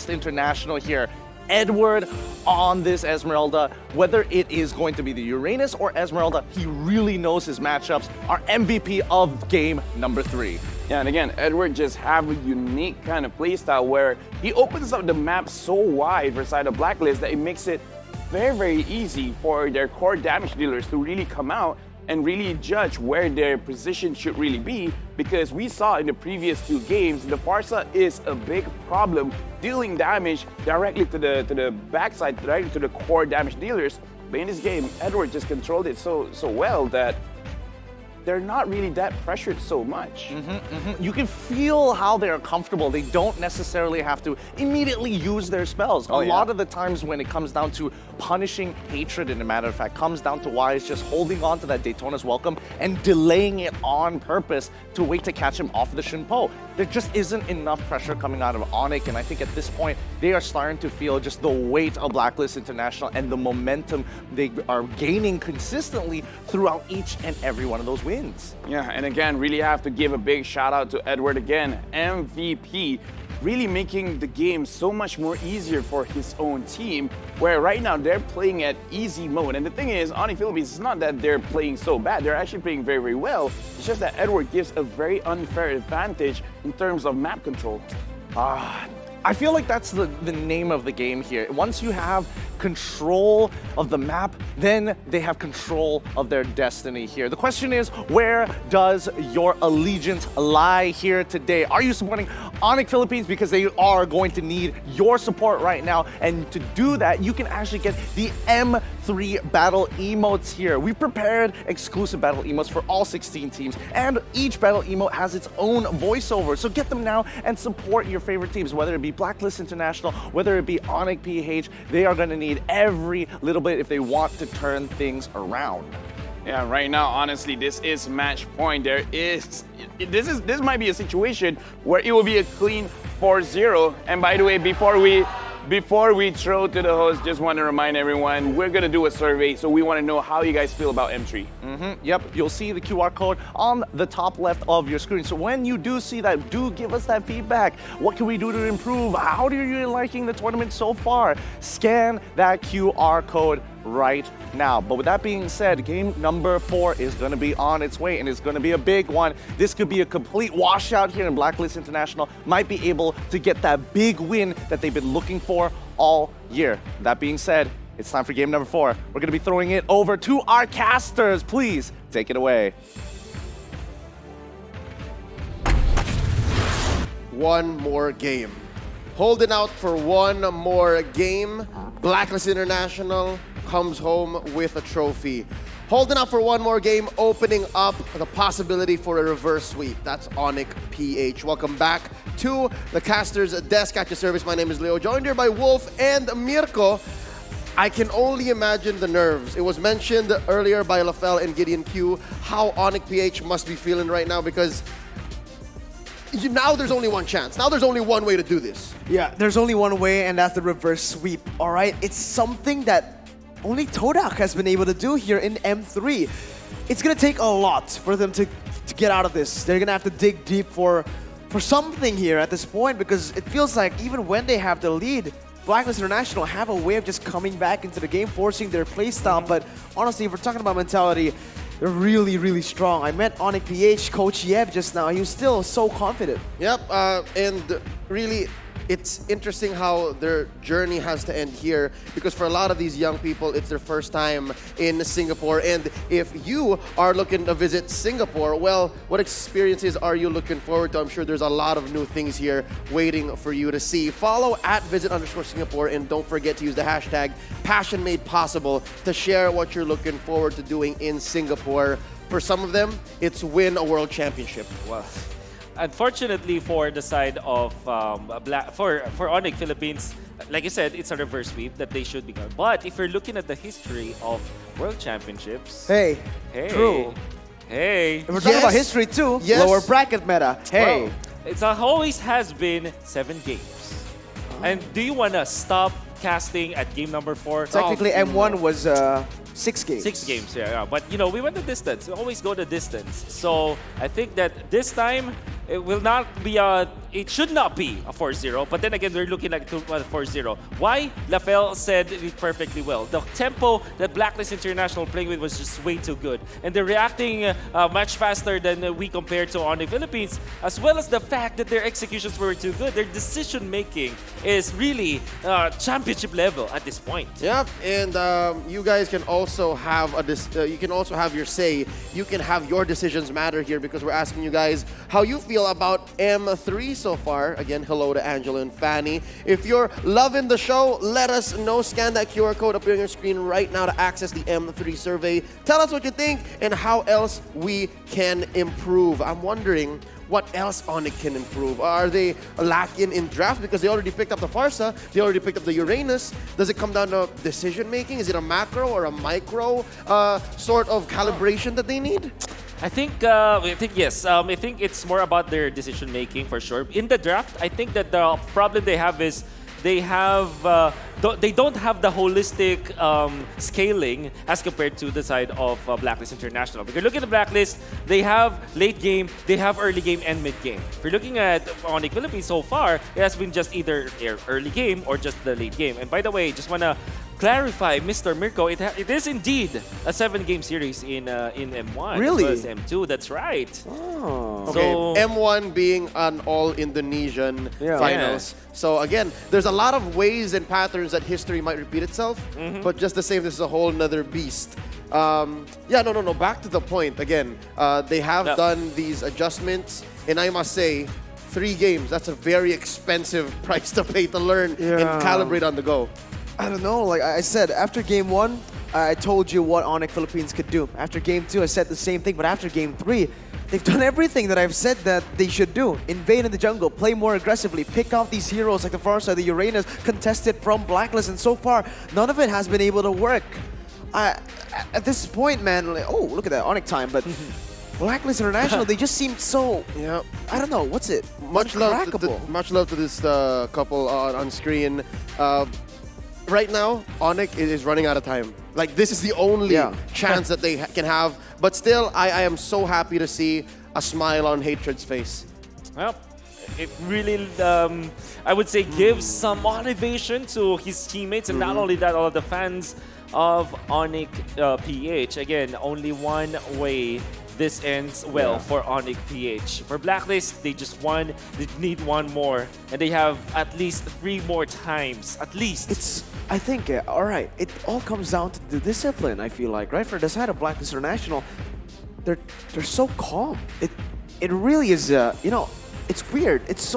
International here, Edward on this Esmeralda, whether it is going to be the Uranus or Esmeralda, he really knows his matchups. Our MVP of game number 3. Yeah, and again, Edward just have a unique kind of playstyle where he opens up the map so wide for side of Blacklist that it makes it very easy for their core damage dealers to really come out and really judge where their position should really be, because we saw in the previous 2 games, the Farsa is a big problem dealing damage directly to the backside, directly to the core damage dealers. But in this game, Edward just controlled it so well that they're not really that pressured so much. You can feel how they're comfortable. They don't necessarily have to immediately use their spells. A lot of the times when it comes down to punishing Hatred, in a matter of fact, comes down to Wise just holding on to that Daytona's Welcome and delaying it on purpose to wait to catch him off the Shinpo. There just isn't enough pressure coming out of Onyx, and I think at this point, they are starting to feel just the weight of Blacklist International and the momentum they are gaining consistently throughout each and every one of those wins. Yeah, and again, really have to give a big shout out to Edward again, MVP, really making the game so much more easier for his own team, where right now they're playing at easy mode. And the thing is, Onyx Philippines, it's not that they're playing so bad, they're actually playing very well. It's just that Edward gives a very unfair advantage in terms of map control. I feel like that's the name of the game here. Once you have control of the map, then they have control of their destiny here. The question is, where does your allegiance lie here today? Are you supporting Onyx Philippines? Because they are going to need your support right now. And to do that, you can actually get the M3 battle emotes here. We've prepared exclusive battle emotes for all 16 teams, and each battle emote has its own voiceover. So get them now and support your favorite teams, whether it be Blacklist International, whether it be Onyx PH. They are going to need every little bit if they want to turn things around. Yeah, right now, honestly, this is match point. This might be a situation where it will be a clean 4-0. And by the way, before we throw to the host, just want to remind everyone, we're going to do a survey, so we want to know how you guys feel about M3. Yep, you'll see the QR code on the top left of your screen. So when you do see that, do give us that feedback. What can we do to improve? How are you liking the tournament so far? Scan that QR code right now. But with that being said, game number 4 is going to be on its way, and it's going to be a big one. This could be a complete washout here, and Blacklist International might be able to get that big win that they've been looking for all year. That being said, it's time for game number 4. We're going to be throwing it over to our casters. Please take it away. One more game. Holding out for one more game. Blacklist International comes home with a trophy. Holding out for one more game, opening up the possibility for a reverse sweep. That's Onyx PH. Welcome back to the caster's desk at your service. My name is Leo, joined here by Wolf and Mirko. I can only imagine the nerves. It was mentioned earlier by LaFell and Gideon Q how Onyx PH must be feeling right now because now there's only one chance. Now there's only one way to do this. Yeah, there's only one way, and that's the reverse sweep, all right? It's something that only Todak has been able to do here in M3. It's gonna take a lot for them to get out of this. They're gonna have to dig deep for something here at this point because it feels like even when they have the lead, Blacklist International have a way of just coming back into the game, forcing their playstyle. But honestly, if we're talking about mentality, they're really, really strong. I met Onyx PH, Coach Yev just now. He was still so confident. Yep, and really, it's interesting how their journey has to end here because for a lot of these young people, it's their first time in Singapore. And if you are looking to visit Singapore, well, what experiences are you looking forward to? I'm sure there's a lot of new things here waiting for you to see. Follow at @visit_Singapore and don't forget to use the hashtag #PassionMadePossible to share what you're looking forward to doing in Singapore. For some of them, it's win a world championship. Wow. Unfortunately for the side of for Onyx Philippines, like I said, it's a reverse sweep that they should be going. But if you're looking at the history of World Championships, hey, true. Hey, and we're talking about history too. Yes. Lower bracket meta. Hey, well, it's always has been 7 games. And do you wanna stop casting at game number 4? Technically, M1 was 6 games. 6 games, yeah. But you know, we went the distance. We always go the distance. So I think that this time it will not be it should not be a 4-0. But then again, we're looking at a 4-0. Why? LaFell said it perfectly well. The tempo that Blacklist International playing with was just way too good. And they're reacting much faster than we compared to Onyx Philippines, as well as the fact that their executions were too good. Their decision making is really championship level at this point. Yep, and you guys can also have you can also have your say. You can have your decisions matter here because we're asking you guys how you feel about M3 so far. Again, hello to Angela and Fanny. If you're loving the show, let us know. Scan that QR code up here on your screen right now to access the M3 survey. Tell us what you think and how else we can improve. I'm wondering what else Onyx can improve. Are they lacking in draft because they already picked up the Farsa, they already picked up the Uranus? Does it come down to decision making? Is it a macro or a micro sort of calibration that they need? I think yes. I think it's more about their decision making for sure. In the draft, I think that the problem they have is they don't have the holistic scaling as compared to the side of Blacklist International. If you're looking at Blacklist, they have late game, they have early game, and mid game. If you're looking at Onyx Philippines so far, it has been just either early game or just the late game. And by the way, just wanna clarify, Mr. Mirko, it is indeed a 7-game series in M1. Really? As well as M2, that's right. Oh. Okay, So, M1 being an all-Indonesian finals. So again, there's a lot of ways and patterns that history might repeat itself, but just the same, this is a whole nother beast. No. Back to the point again. They have done these adjustments, and I must say, 3 games, that's a very expensive price to pay to learn and calibrate on the go. I don't know, like I said, after game 1, I told you what Onyx Philippines could do. After game 2, I said the same thing, but after game 3, they've done everything that I've said that they should do. Invade in the jungle, play more aggressively, pick out these heroes like the Farsa, the Uranus, contested from Blacklist, and so far, none of it has been able to work. At this point, man, like, oh, look at that, Onyx time, but Blacklist International, they just seem so, I don't know, what's it? Much love to this couple on screen. Right now, Onyx is running out of time. Like, this is the only chance that they can have. But still, I am so happy to see a smile on Hatred's face. Well, it really, I would say, gives some motivation to his teammates. And not only that, all of the fans of Onyx PH. Again, only one way this ends well for Onyx PH. For Blacklist, they just won. They need one more. And they have at least 3 more times. At least. I think, all right, it all comes down to the discipline, I feel like, right? For the side of Blacklist International, they're so calm. It really is, it's weird. It's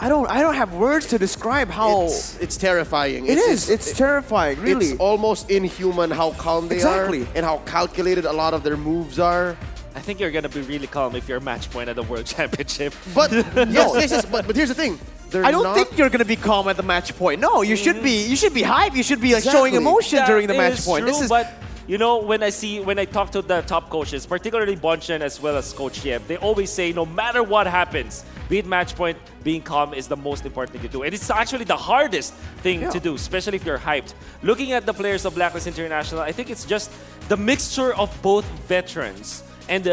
I don't have words to describe how it's terrifying. It's terrifying, really. It's almost inhuman how calm they are and how calculated a lot of their moves are. I think you're gonna be really calm if you're match point at the World Championship. But but here's the thing. I don't think you're gonna be calm at the match point. No, you should be. You should be hype. You should be like showing emotion during the match point. True, but you know, when I talk to the top coaches, particularly Bonchen as well as Coach Yeb, they always say no matter what happens, be it match point, being calm is the most important thing to do. And it's actually the hardest thing to do, especially if you're hyped. Looking at the players of Blacklist International, I think it's just the mixture of both veterans and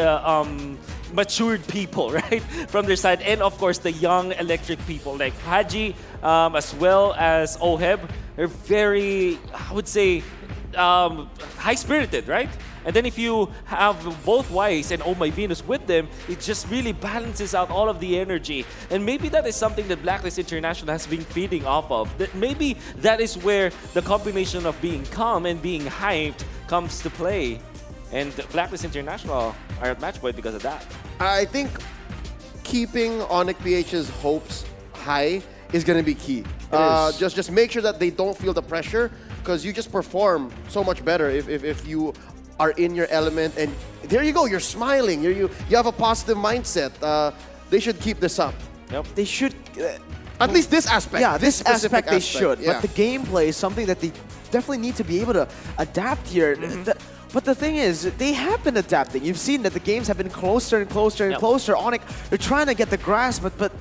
matured people, right, from their side, and of course the young electric people like Haji as well as Oheb. They're very, I would say, high-spirited, right? And then if you have both Wise and Oh My Venus with them, it just really balances out all of the energy. And maybe that is something that Blacklist International has been feeding off of. That maybe that is where the combination of being calm and being hyped comes to play. And Blacklist International are at match point because of that. I think keeping Onyx PH's hopes high is going to be key. Just make sure that they don't feel the pressure, because you just perform so much better if you are in your element. And there you go, you're smiling, you have a positive mindset. They should keep this up. Yep. They should. At least this aspect. Yeah, this specific aspect they should. Yeah. But the gameplay is something that they definitely need to be able to adapt here. But the thing is, they have been adapting. You've seen that the games have been closer and closer and closer. Onyx, they're trying to get the grasp, but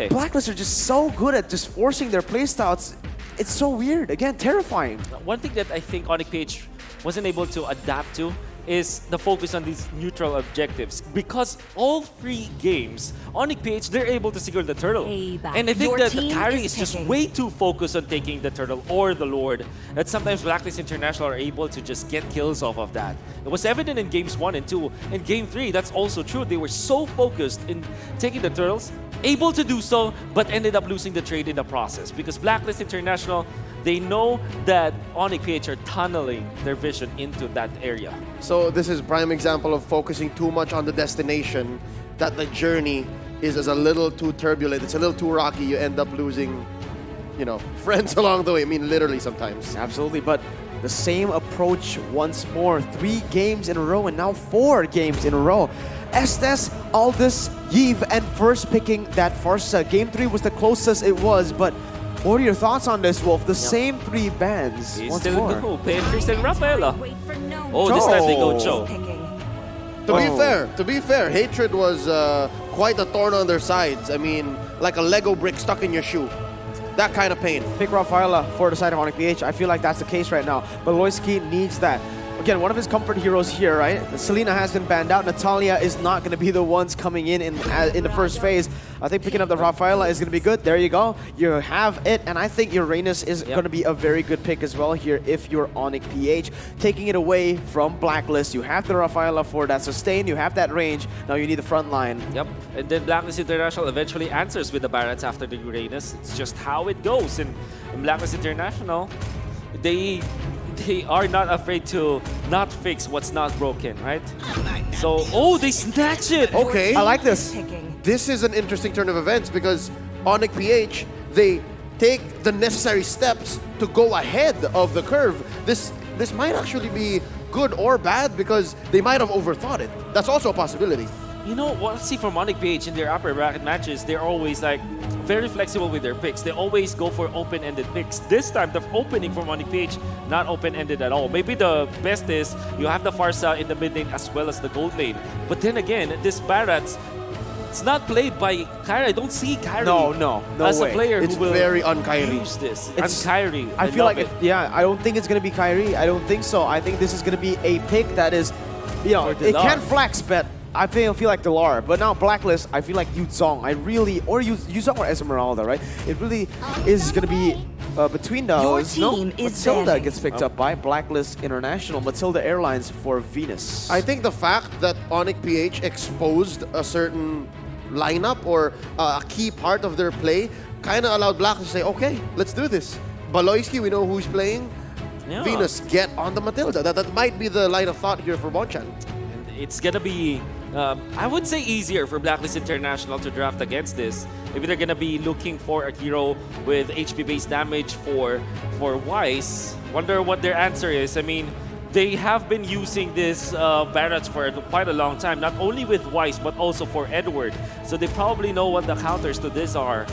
Blacklist are just so good at just forcing their playstyles. It's so weird. Again, terrifying. One thing that I think Onyx PH wasn't able to adapt to is the focus on these neutral objectives. Because all 3 games, Onyx PH, they're able to secure the turtle. And I think that the carry is just way too focused on taking the turtle or the Lord, that sometimes Blacklist International are able to just get kills off of that. It was evident in games 1 and 2. In game 3, that's also true. They were so focused in taking the turtles, able to do so, but ended up losing the trade in the process. Because Blacklist International, they know that Onyx PH are tunneling their vision into that area. So this is prime example of focusing too much on the destination, that the journey is a little too turbulent, it's a little too rocky, you end up losing, friends along the way. I mean, literally sometimes. Absolutely, but the same approach once more. 3 games in a row and now 4 games in a row. Estes, Aldous, Yves, and first picking that Farsa. Game 3 was the closest it was, but what are your thoughts on this, Wolf? The same 3 bands. He's once still more. in the hoop. Patrice and Rafaela. Oh, this time they go Joe. To be fair, Hatred was quite a thorn on their sides. I mean, like a Lego brick stuck in your shoe. That kind of pain. Pick Rafaela for the side of Onyx PH. I feel like that's the case right now. But Loisky needs that. Again, one of his comfort heroes here, right? Selena has been banned out. Natalia is not going to be the ones coming in the first phase. I think picking up the Rafaela is going to be good. There you go. You have it. And I think Uranus is going to be a very good pick as well here if you're Onyx PH. Taking it away from Blacklist. You have the Rafaela for that sustain. You have that range. Now you need the front line. Yep. And then Blacklist International eventually answers with the Barretts after the Uranus. It's just how it goes. And Blacklist International, they are not afraid to not fix what's not broken, right? So, they snatch it! Okay. I like this. This is an interesting turn of events because Onyx PH, they take the necessary steps to go ahead of the curve. This might actually be good or bad because they might have overthought it. That's also a possibility. You know, let's see from Onyx PH in their upper bracket matches, they're always like very flexible with their picks. They always go for open-ended picks. This time, the opening from Onyx PH, not open-ended at all. Maybe the best is you have the Farsa in the mid lane as well as the gold lane. But then again, this Barretts, it's not played by Kyrie. I don't see Kyrie no as way. a player It's who will very un-Kyrie. use this. It's Kyrie. I feel like I don't think it's going to be Kyrie. I don't think so. I think this is going to be a pick that is, it can flex, but I feel like Delar, but now Blacklist, I feel like Yuzong. Or Yuzong or Esmeralda, right? It really is going to be between those. Your team is Matilda banning. gets picked up by Blacklist International. Matilda Airlines for Venus. I think the fact that Onyx PH exposed a certain lineup or a key part of their play kind of allowed Blacklist to say, okay, let's do this. Baloyski, we know who's playing. Yeah. Venus, get on the Matilda. That might be the line of thought here for Bonchan. It's gonna be I would say easier for Blacklist International to draft against this. Maybe they're gonna be looking for a hero with HP-based damage for Wise. Wonder what their answer is. I mean, they have been using this Barrats for quite a long time, not only with Wise, but also for Edward. So they probably know what the counters to this are.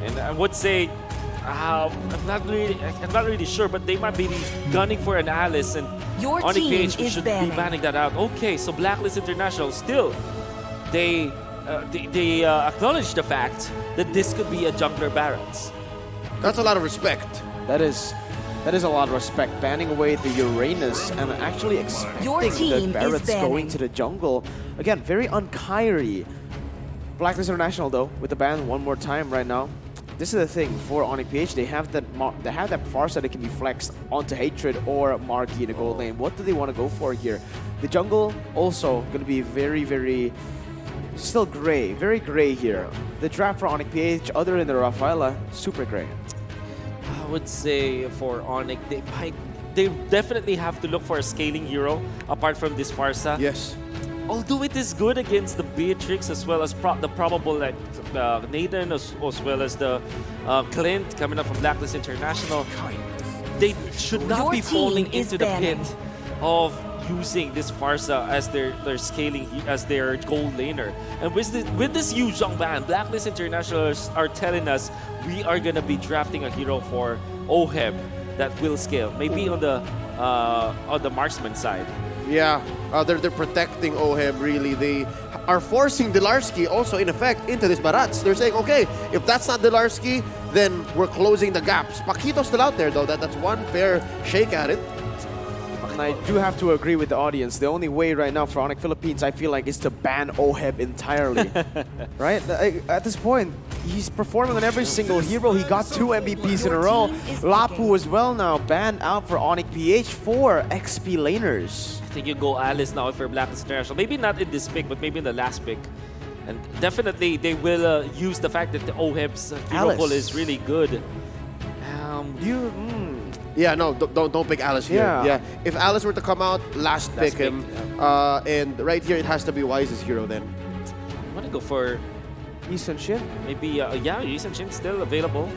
And I would say, I'm not really sure, but they might be gunning for an Alice, and Your Onyx team PH is should banning. be banning that out. Okay, so Blacklist International still, they acknowledge the fact that this could be a jungler Barrats. That's a lot of respect. That is a lot of respect. Banning away the Uranus and actually Your expecting team the is Barretts banning. going to the jungle. Again, very unkyrie. Blacklist International though, with the ban one more time right now. This is the thing for Onyx PH. They have that Farsa that can be flexed onto Hatred or Marky in the gold lane. What do they want to go for here? The jungle also going to be very still gray, very gray here. The draft for Onyx PH, other than the Rafaela, super gray. I would say for Onyx, they definitely have to look for a scaling hero apart from this Farsa. Yes. Although it is good against the Beatrix as well as the probable like Nathan as well as the Clint coming up from Blacklist International, they should not Your be team falling is into the banning. pit of using this Farsa as their scaling as their gold laner. And with this huge young ban, Blacklist International are telling us we are gonna be drafting a hero for Oheb that will scale, maybe on the marksman side. Yeah, they're protecting Oheb, really. They are forcing Dilarsky also, in effect, into this Barats. They're saying, okay, if that's not Dilarsky, then we're closing the gaps. Paquito's still out there, though. That's one fair shake at it. And I do have to agree with the audience. The only way right now for Onyx Philippines, I feel like, is to ban Oheb entirely. Right? At this point, he's performing on every single hero. He got 2 MVPs in a row. Lapu as well now banned out for Onyx PH for XP laners. I think you go Alice now for Blacklist International. Maybe not in this pick, but maybe in the last pick. And definitely they will use the fact that the Oheb's hero pool is really good. Yeah, no, don't pick Alice here. Yeah. If Alice were to come out, last pick him. And right here, it has to be Wise's hero then. I want to go for Yi Sun-shin. Maybe, yeah, Yi Sun-shin still available.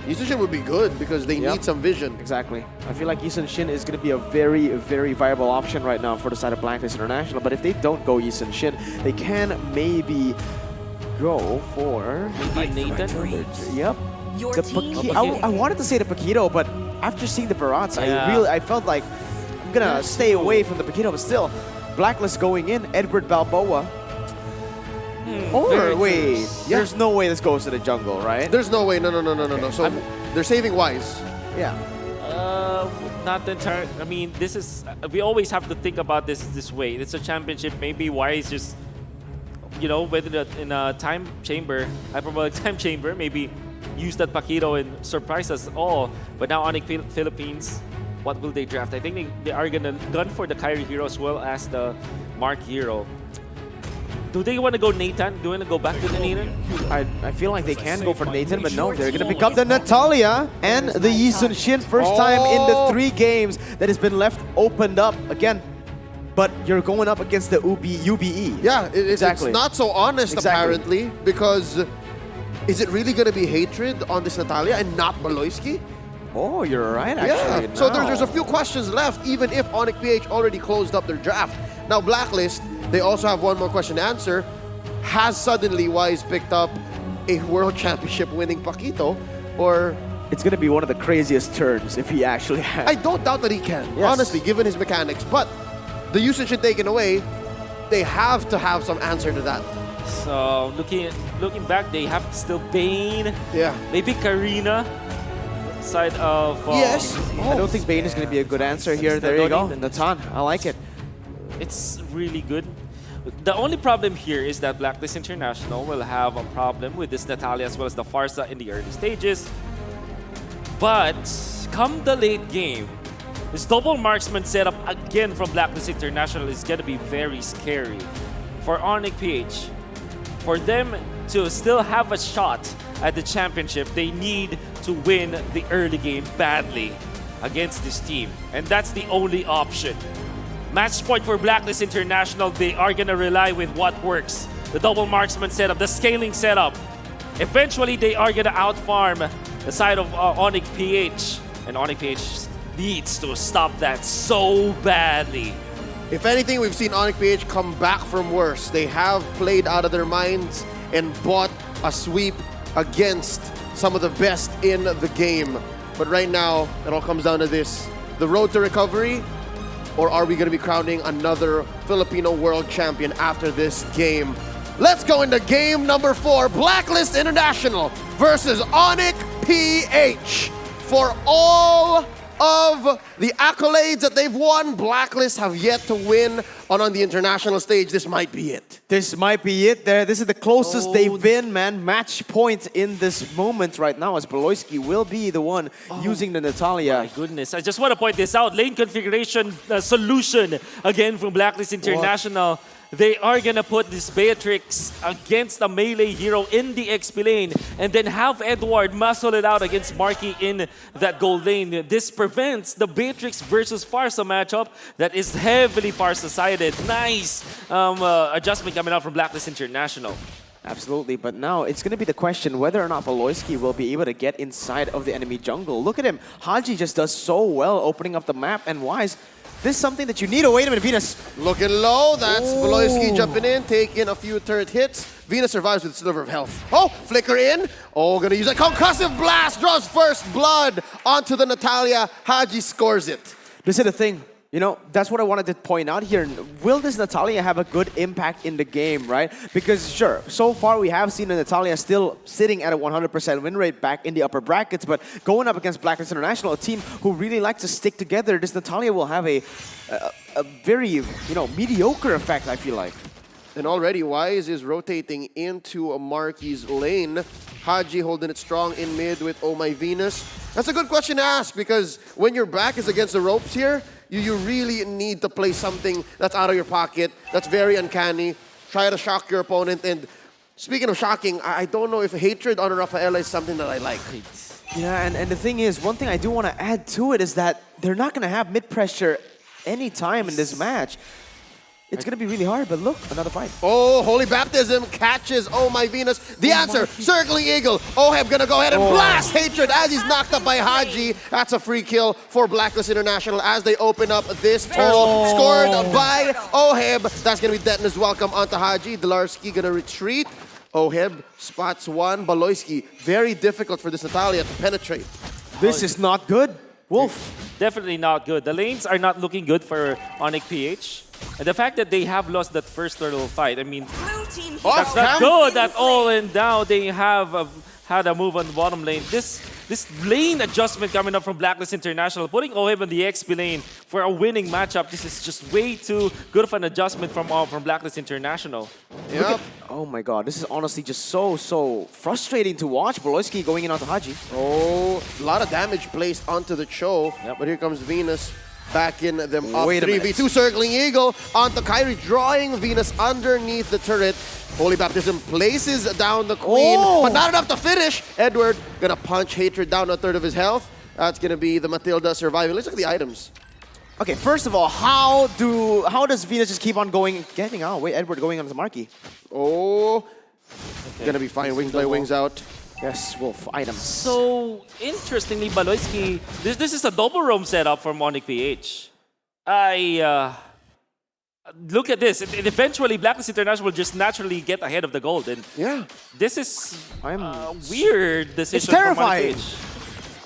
Yi Sun-shin would be good because they need some vision. Exactly. I feel like Yi Sun-shin is going to be a very viable option right now for the side of Blacklist International. But if they don't go Yi Sun-shin, they can maybe go for maybe Nathan. Yep. Your The team I wanted to say the Paquito, but after seeing the Barats, I felt like I'm gonna stay away from the Paquito. But still, Blacklist going in, Edward Balboa. Or wait, there's no way this goes to the jungle, right? There's no way. No. So they're saving Wise. Yeah. Not the entire. I mean, this is. We always have to think about this way. It's a championship. Maybe Wise just, you know, whether in a time chamber, hyperbolic time chamber, maybe use that Paquito and surprise us all. But now Onyx Philippines, what will they draft? I think they are gonna gun for the Kyrie hero as well as the Mark hero. Do they want to go Nathan? Do they want to go back to the Nathan? I feel like they can go for Nathan, but no, they're going to pick up the Natalia and the Yi Sun-shin. First time in the 3 games that has been left opened up again. But you're going up against the UBE. Yeah, it's not so honest apparently, because is it really going to be Hatred on this Natalia and not Baloyski? Oh, you're right, actually. Yeah. So there's a few questions left, even if Onyx PH already closed up their draft. Now, Blacklist, they also have one more question to answer. Has suddenly Wise picked up a World Championship winning Paquito, or... It's going to be one of the craziest turns if he actually has. I don't doubt that he can, honestly, given his mechanics. But the usage should taken away, they have to have some answer to that. So, looking back, they have still Bane. Yeah. Maybe Karina. Side of... yes. I don't think Bane is going to be a good answer here. There you go. Natan, I like it. It's really good. The only problem here is that Blacklist International will have a problem with this Natalia as well as the Farsa in the early stages. But come the late game, this double marksman setup again from Blacklist International is going to be very scary for Onyx PH. For them to still have a shot at the championship, they need to win the early game badly against this team. And that's the only option. Match point for Blacklist International. They are going to rely with what works. The double marksman setup, the scaling setup. Eventually, they are going to outfarm the side of Onyx PH. And Onyx PH needs to stop that so badly. If anything, we've seen Onyx PH come back from worse. They have played out of their minds and bought a sweep against some of the best in the game. But right now, it all comes down to this. The road to recovery, or are we going to be crowning another Filipino world champion after this game? Let's go into game number 4, Blacklist International versus Onyx PH. For all of the accolades that they've won, Blacklist have yet to win on the international stage. This might be it. This might be it there. This is the closest they've been, man. Match point in this moment right now as Baloyski will be the one using the Natalia. My goodness, I just want to point this out. Lane configuration solution again from Blacklist International. They are going to put this Beatrix against a melee hero in the XP lane and then have Edward muscle it out against Marky in that gold lane. This prevents the Beatrix versus Farsa matchup that is heavily Farsa-sided. Nice adjustment coming out from Blacklist International. Absolutely, but now it's going to be the question whether or not Baloyski will be able to get inside of the enemy jungle. Look at him. Haji just does so well opening up the map, and Wise, this is something that you need. Oh, wait a minute, Venus. Looking low, that's Baloyski jumping in, taking a few turret hits. Venus survives with Sliver of Health. Oh, flicker in. Oh, gonna use a concussive blast, draws first blood onto the Natalia. Haji scores it. This is the thing. You know, that's what I wanted to point out here. Will this Natalia have a good impact in the game, right? Because sure, so far we have seen the Natalia still sitting at a 100% win rate back in the upper brackets, but going up against Blacklist International, a team who really likes to stick together, this Natalia will have a very, mediocre effect, I feel like. And already Wise is rotating into a Marky's lane. Haji holding it strong in mid with Oh My Venus. That's a good question to ask because when your back is against the ropes here, you really need to play something that's out of your pocket, that's very uncanny. Try to shock your opponent. And speaking of shocking, I don't know if hatred on Rafaela is something that I like. Yeah, and the thing is, one thing I do want to add to it is that they're not going to have mid-pressure any time in this match. It's going to be really hard, but look, another fight. Oh, Holy Baptism catches Oh My Venus. The answer, Circling Eagle. Oheb gonna go ahead and blast Hatred as he's knocked up by Haji. That's a free kill for Blacklist International as they open up this turtle. Scored by Oheb. That's gonna be Detona's welcome onto Haji. Delarski gonna retreat. Oheb spots one. Baloyski, very difficult for this Natalia to penetrate. This is not good. Wolf. Definitely not good. The lanes are not looking good for Onyx PH. And the fact that they have lost that first turtle fight, I mean, that's not good at all. And now they have had a move on the bottom lane. This lane adjustment coming up from Blacklist International, putting Oheb on the XP lane for a winning matchup. This is just way too good of an adjustment from Blacklist International. Yep. Oh my god, this is honestly just so frustrating to watch. Baloyski going in onto Haji. Oh, a lot of damage placed onto the Cho. Yep. But here comes Venus. Backing them up. 3v2 Circling Eagle onto Kyrie, drawing Venus underneath the turret. Holy Baptism places down the Queen, but not enough to finish. Edward gonna punch Hatred down a third of his health. That's gonna be the Matilda surviving. Let's look at the items. Okay, first of all, how does Venus just keep on going, getting out? Wait, Edward going on to Marky. Oh, gonna be fine. Wings by wings out. Yes, Wolf, items. So, interestingly, Baloyski, this is a double roam setup for Onyx PH. Look at this. And eventually, Blacklist International will just naturally get ahead of the gold. And this is a weird decision. It's terrifying.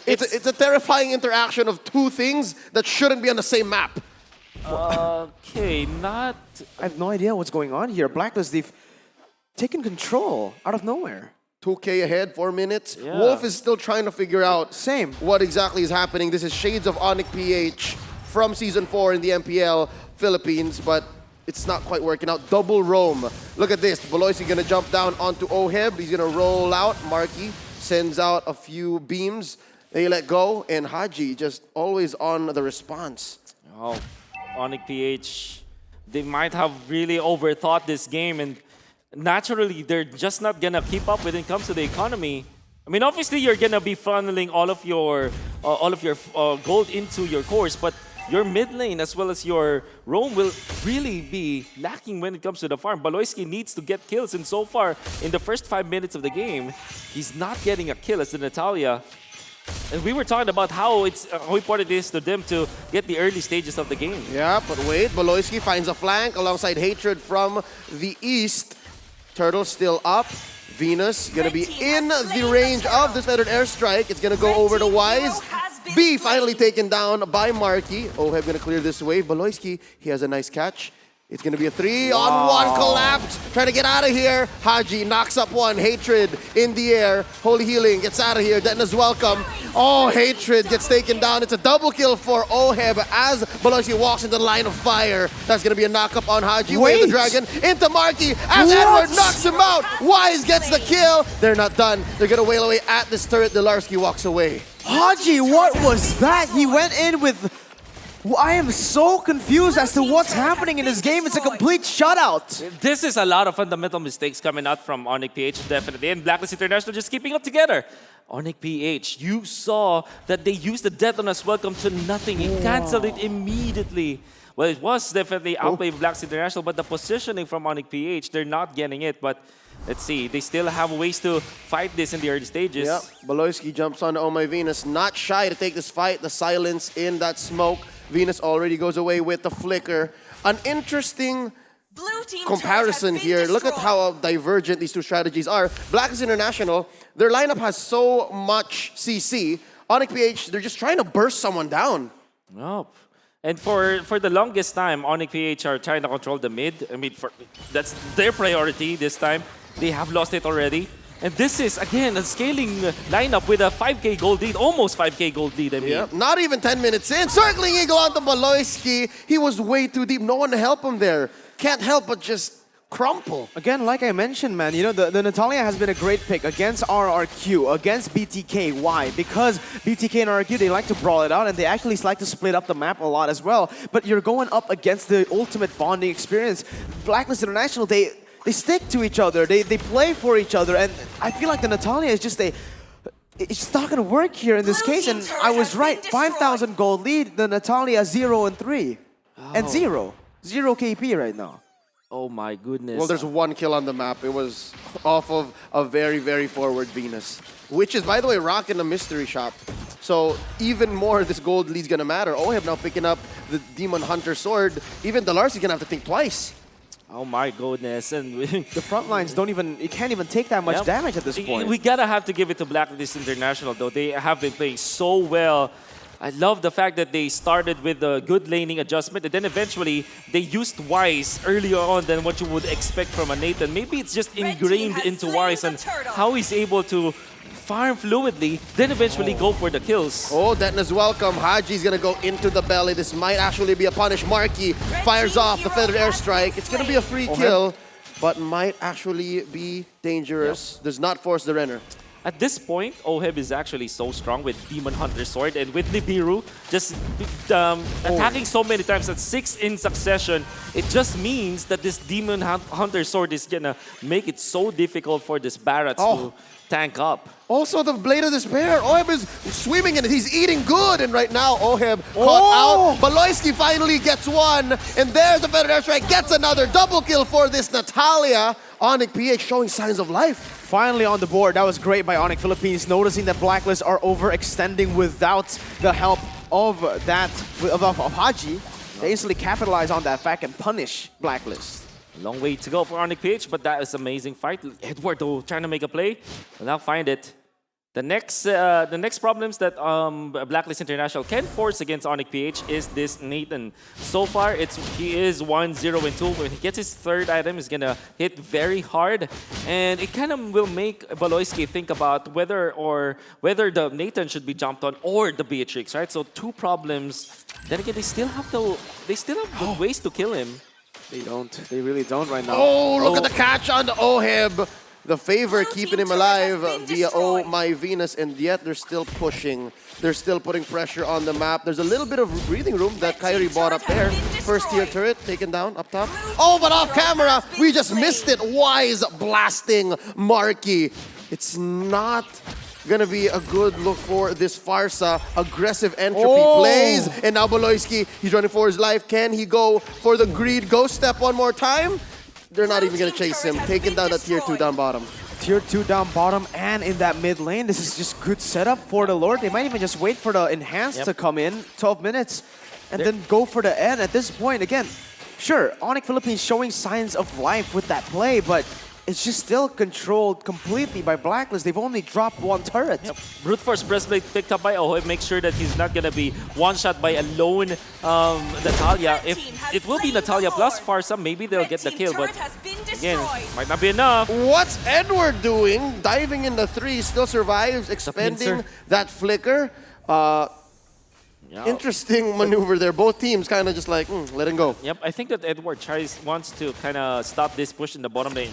It's a terrifying interaction of two things that shouldn't be on the same map. Okay, not... I have no idea what's going on here. Blacklist, they've taken control out of nowhere. 2K ahead, 4 minutes. Yeah. Wolf is still trying to figure out what exactly is happening. This is Shades of Onyx PH from Season 4 in the MPL Philippines, but it's not quite working out. Double roam. Look at this. Baloyski gonna jump down onto Oheb. He's gonna roll out. Marky sends out a few beams. They let go, and Haji just always on the response. Oh, Onyx PH, they might have really overthought this game, and naturally, they're just not gonna keep up when it comes to the economy. I mean, obviously, you're gonna be funneling all of your gold into your cores, but your mid lane as well as your roam will really be lacking when it comes to the farm. Baloyski needs to get kills, and so far, in the first 5 minutes of the game, he's not getting a kill as the Natalia. And we were talking about how important it is to them to get the early stages of the game. Yeah, but wait, Baloyski finds a flank alongside Hatred from the east. Turtle still up. Venus gonna be in the range of this feathered airstrike. It's gonna go over to Wise. B finally taken down by Marky. Oheb gonna clear this wave. Baloyski, he has a nice catch. It's gonna be a 3-on-1 collapse. Trying to get out of here. Haji knocks up one. Hatred in the air. Holy Healing gets out of here. Detna's welcome. Oh, Hatred gets taken down. It's a double kill for Oheb as Baloyski walks into the line of fire. That's gonna be a knock-up on Haji. Wave the dragon into Marky as Edward knocks him out. Wise gets the kill. They're not done. They're gonna wail away at this turret. Delarski walks away. Haji, what was that? He went in with... I am so confused as to what's happening in this game. It's a complete shutout. This is a lot of fundamental mistakes coming out from Onyx PH, definitely. And Blacklist International just keeping up together. Onyx PH, you saw that they used the Death on us welcome to nothing. He canceled it immediately. Well, it was definitely outplayed Blacklist International, but the positioning from Onyx PH, they're not getting it. But let's see, they still have ways to fight this in the early stages. Yep, Baloyski jumps on Oh My Venus, not shy to take this fight. The silence in that smoke. Venus already goes away with the flicker. An interesting comparison here. Look at how divergent these two strategies are. Blacklist International, their lineup has so much CC. Onyx PH, they're just trying to burst someone down. Nope. And for the longest time, Onyx PH are trying to control the mid. I mean, that's their priority this time. They have lost it already. And this is, again, a scaling lineup with a 5k gold lead, almost 5k gold lead, I mean. Yep. Not even 10 minutes in. Circling Eagle onto Baloyski. He was way too deep. No one to help him there. Can't help but just crumple. Again, like I mentioned, man, you know, the Natalia has been a great pick against RRQ, against BTK. Why? Because BTK and RRQ, they like to brawl it out, and they actually like to split up the map a lot as well. But you're going up against the ultimate bonding experience. Blacklist International, they stick to each other, they play for each other, and I feel like the Natalia is just it's not gonna work here in this case, and I was right. 5,000 gold lead, the Natalia 0-3. And 0 KP right now. Oh my goodness. Well, there's one kill on the map. It was off of a very, very forward Venus, which is, by the way, rocking the mystery shop. So even more, this gold lead's gonna matter. Oheb now picking up the Demon Hunter sword. Even Delarcy's gonna have to think twice. Oh my goodness. And the front lines it can't even take that much damage at this point. We gotta have to give it to Blacklist International though. They have been playing so well. I love the fact that they started with a good laning adjustment, and then eventually they used Wise earlier on than what you would expect from a Nathan. Maybe it's just ingrained into Wise and how he's able to farm fluidly, then eventually go for the kills. Oh, Detna's welcome. Haji's gonna go into the belly. This might actually be a punish. Marky fires off the feathered airstrike. It's gonna be a free kill, but might actually be dangerous. Does not force the Renner. At this point, Oheb is actually so strong with Demon Hunter Sword, and with Nibiru just attacking so many times at 6 in succession, it just means that this Demon Hunter Sword is gonna make it so difficult for this Barrett to tank up. Also, the Blade of Despair. Oheb is swimming in it. He's eating good. And right now, Oheb caught out. Baloyski finally gets one. And there's the feathered airstrike. Gets another double kill for this Natalia. Onyx PH showing signs of life. Finally on the board. That was great by Onyx Philippines, noticing that Blacklist are overextending without the help of Haji. They instantly capitalize on that fact and punish Blacklist. Long way to go for Onyx PH, but that is amazing fight. Edward though trying to make a play, will now find it. The next problems that Blacklist International can force against Onyx PH is this Nathan. So far, he is 1-0-2. When he gets his third item, he's gonna hit very hard, and it kind of will make Baloyski think about whether the Nathan should be jumped on or the Beatrix, right? So two problems. Then again, they still have the ways to kill him. They don't. They really don't right now. Oh, look at the catch on the Oheb. The favor keeping him alive via Oh My Venus, and yet they're still pushing. They're still putting pressure on the map. There's a little bit of breathing room that Kyrie bought up there. First tier turret taken down up top. Oh, but off camera, we just missed it. Wise blasting Marky. It's not gonna be a good look for this Farsa. Aggressive entropy Oh. plays, and now Baloyski, he's running for his life. Can he go for the greed ghost step one more time? They're not even gonna chase him. Taking down that tier 2 down bottom. Tier 2 down bottom and in that mid lane. This is just good setup for the Lord. They might even just wait for the enhance to come in, 12 minutes, and then go for the end. At this point, again, sure, Onyx Philippines showing signs of life with that play, but it's just still controlled completely by Blacklist. They've only dropped one turret. Brute Force Breastplate picked up by Ohe. Make sure that he's not going to be one-shot by a lone Natalia. If it will be Natalia plus Farsa, maybe they'll get the kill. But again, might not be enough. What's Edward doing? Diving in the 3, still survives, expending that flicker. Interesting maneuver there. Both teams kind of just like, let him go. Yep, I think that Edward wants to kind of stop this push in the bottom lane.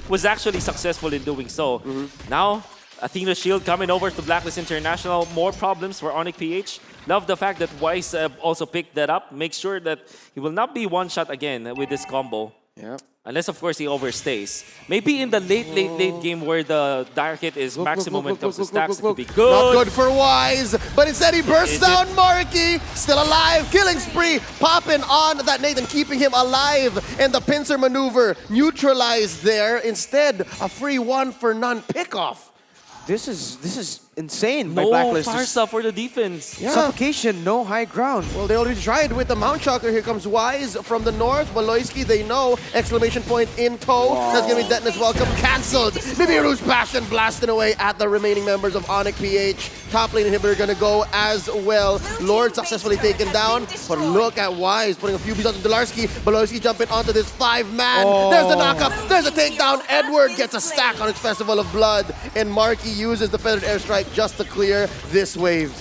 Was actually successful in doing so. Now, Athena Shield coming over to Blacklist International. More problems for Onyx PH. Love the fact that Wise also picked that up. Make sure that he will not be one-shot again with this combo. Yeah. Unless, of course, he overstays. Maybe in the late game where the Dire Kit is maximum when it comes to stacks, it could be good. Not good for Wise, but instead he bursts down Marky. Still alive, killing spree, popping on that Nathan, keeping him alive. And the pincer maneuver neutralized there. Instead, a free 1-for-none pickoff. This is insane by No Blacklist. Farsa for the defense. Yeah. Suffocation, no high ground. Well, they already tried with the Mount Shocker. Here comes Wise from the north. Baloyski, they know. Exclamation point in tow. That's going to be Detna's welcome cancelled. Nibiru's passion blasting away at the remaining members of Onyx PH. Top lane inhibitor going to go as well. Lord successfully taken down. But look at Wise putting a few beats onto Dolarski. Baloyski jumping onto this 5-man. There's the knockup. There's a takedown. Edward gets a stack on his Festival of Blood. And Marky uses the Feathered Airstrike just to clear this wave.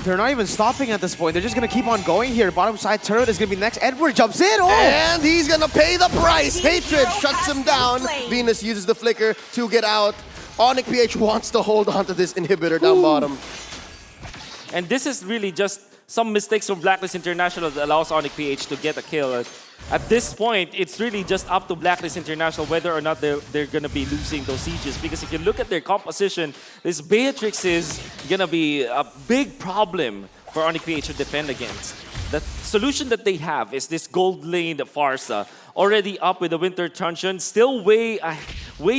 They're not even stopping at this point. They're just going to keep on going here. Bottom side turret is going to be next. Edward jumps in. Oh! And he's going to pay the price. Hatred shuts him down. Venus uses the flicker to get out. Onyx PH wants to hold on to this inhibitor down bottom. And this is really just some mistakes from Blacklist International that allows Onyx PH to get a kill. At this point, it's really just up to Blacklist International whether or not they're going to be losing those sieges. Because if you look at their composition, this Beatrix is going to be a big problem for Onyx PH to defend against. The solution that they have is this gold lane Farsa, already up with the Winter Truncheon, still way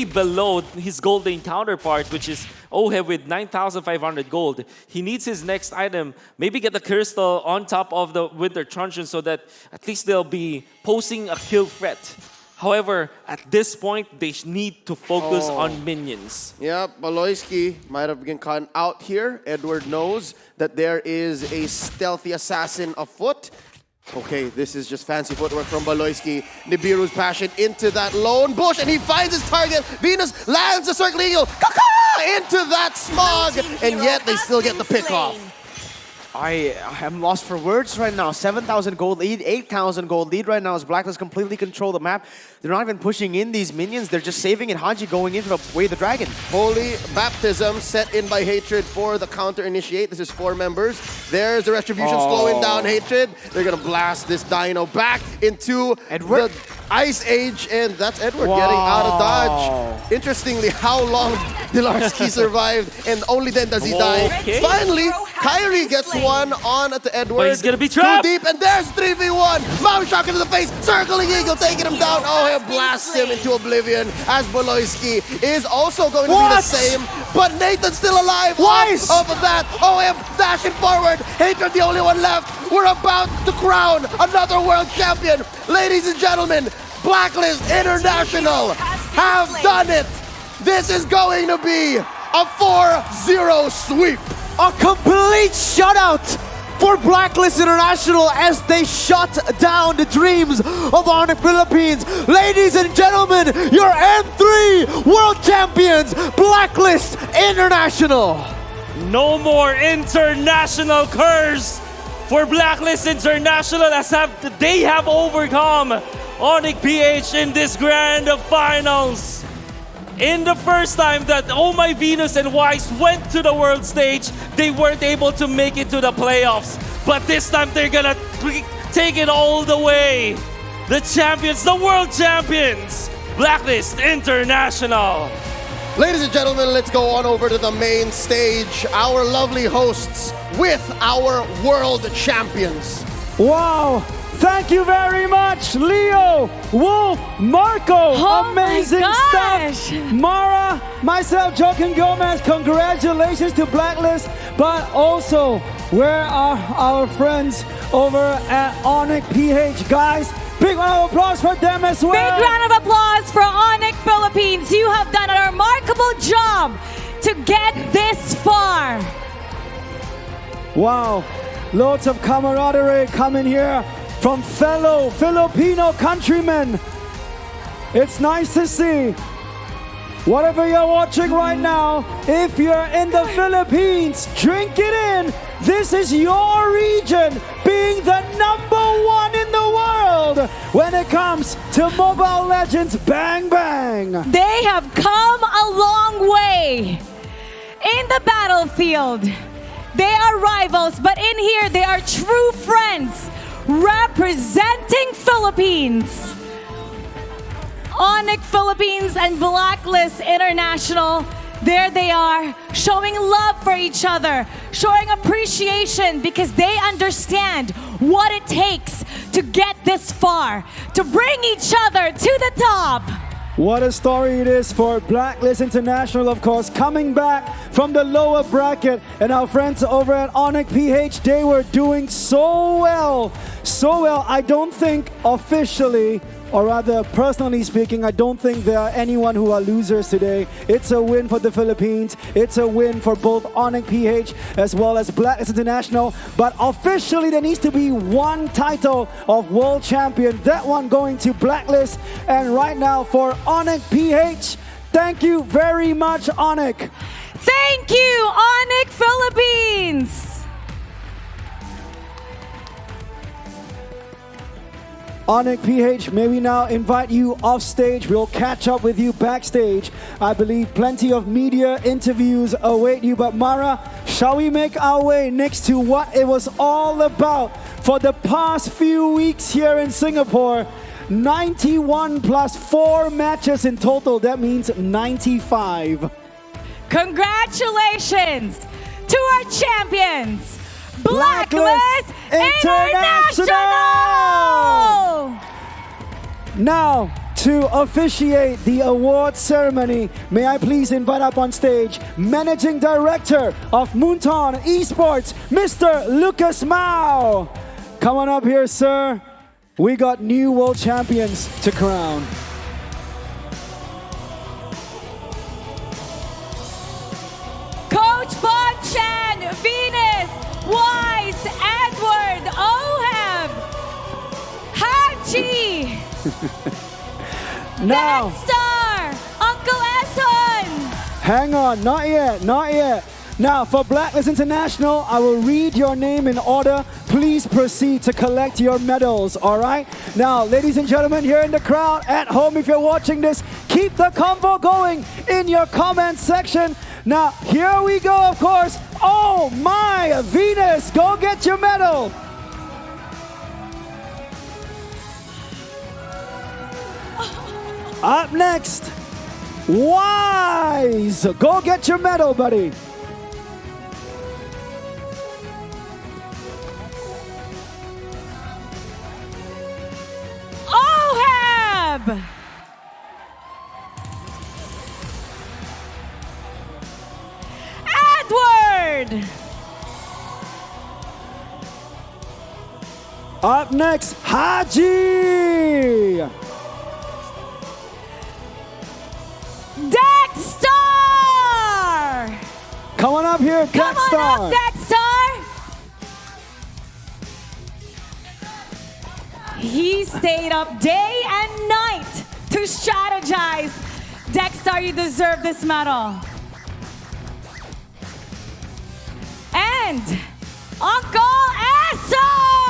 below his gold lane counterpart, which is Ohe with 9,500 gold. He needs his next item, maybe get the Crystal on top of the Winter Truncheon so that at least they'll be posing a kill threat. However, at this point, they need to focus on minions. Yep, Baloyski might have been caught out here. Edward knows that there is a stealthy assassin afoot. Okay, this is just fancy footwork from Baloyski. Nibiru's passion into that lone bush, and he finds his target. Venus lands the circle eagle. Kaka! Into that smog, and yet they still get the pick off. I am lost for words right now. 7,000 gold lead, 8,000 gold lead right now as Blacklist completely control the map. They're not even pushing in these minions. They're just saving it. Haji going in for the way the dragon. Holy baptism set in by Hatred for the counter initiate. This is 4 members. There's the retribution slowing down Hatred. They're gonna blast this dino back into the Ice Age, and that's Edward getting out of dodge. Interestingly, how long Dilarski survived, and only then does he die. Finally, Kyrie gets one on to Edward. But he's gonna be trapped. Too deep, and there's 3v1. Mount Shock into the face, circling eagle, taking him down. Oh, he blasts him into oblivion as Baloyski is also going to be the same. But Nathan's still alive. Wise! Off of that, OM dashing forward. Hatred the only one left. We're about to crown another world champion. Ladies and gentlemen, Blacklist International have done it. This is going to be a 4-0 sweep. A complete shutout for Blacklist International as they shut down the dreams of Onyx Philippines. Ladies and gentlemen, your M3 World Champions, Blacklist International. No more international curse for Blacklist International as they have overcome Onyx PH in this grand finals. In the first time that Oh My Venus and Wise went to the world stage, they weren't able to make it to the playoffs. But this time they're gonna take it all the way. The champions, the world champions, Blacklist International. Ladies and gentlemen, let's go on over to the main stage. Our lovely hosts with our world champions. Wow! Thank you very much, Leo, Wolf, Marco. Amazing stuff. Mara, myself, Joaquin Gomez, congratulations to Blacklist. But also, where are our friends over at Onyx PH? Guys, big round of applause for them as well. Big round of applause for Onyx Philippines. You have done a remarkable job to get this far. Wow, loads of camaraderie coming here from fellow Filipino countrymen. It's nice to see. Whatever you're watching right now, if you're in the Philippines, drink it in. This is your region being the #1 in the world when it comes to Mobile Legends Bang Bang. They have come a long way in the battlefield. They are rivals, but in here they are true friends representing Philippines. Onyx Philippines and Blacklist International, there they are, showing love for each other, showing appreciation because they understand what it takes to get this far, to bring each other to the top. What a story it is for Blacklist International, of course, coming back from the lower bracket. And our friends over at Onyx PH, they were doing so well. So well, I don't think officially, or rather personally speaking, I don't think there are anyone who are losers today. It's a win for the Philippines. It's a win for both Onyx PH as well as Blacklist International. But officially there needs to be one title of world champion. That one going to Blacklist. And right now for Onyx PH, thank you very much, Onyx. Thank you, Onyx Philippines. Onyx PH, may we now invite you off stage. We'll catch up with you backstage. I believe plenty of media interviews await you. But Mara, shall we make our way next to what it was all about for the past few weeks here in Singapore? 91 plus 4 matches in total. That means 95. Congratulations to our champions, Blacklist International! Now, to officiate the award ceremony, may I please invite up on stage Managing Director of Moonton Esports, Mr. Lucas Mao. Come on up here, sir. We got new world champions to crown. Coach Bonchan, Venus, Wise, Edward, Oheb, Haji, Now, Star, Uncle Eson. hang on, not yet, not yet. Now, for Blacklist International, I will read your name in order. Please proceed to collect your medals, all right? Now, ladies and gentlemen, here in the crowd, at home, if you're watching this, keep the convo going in your comment section. Now, here we go, of course. Oh my, Venus, go get your medal. Up next, Wise, go get your medal, buddy. Oheb! Edward! Up next, Haji! Dexter! Come on up here, Come Dexter! on up, Dexter! He stayed up day and night to strategize. Dexter, you deserve this medal. And Uncle Eson!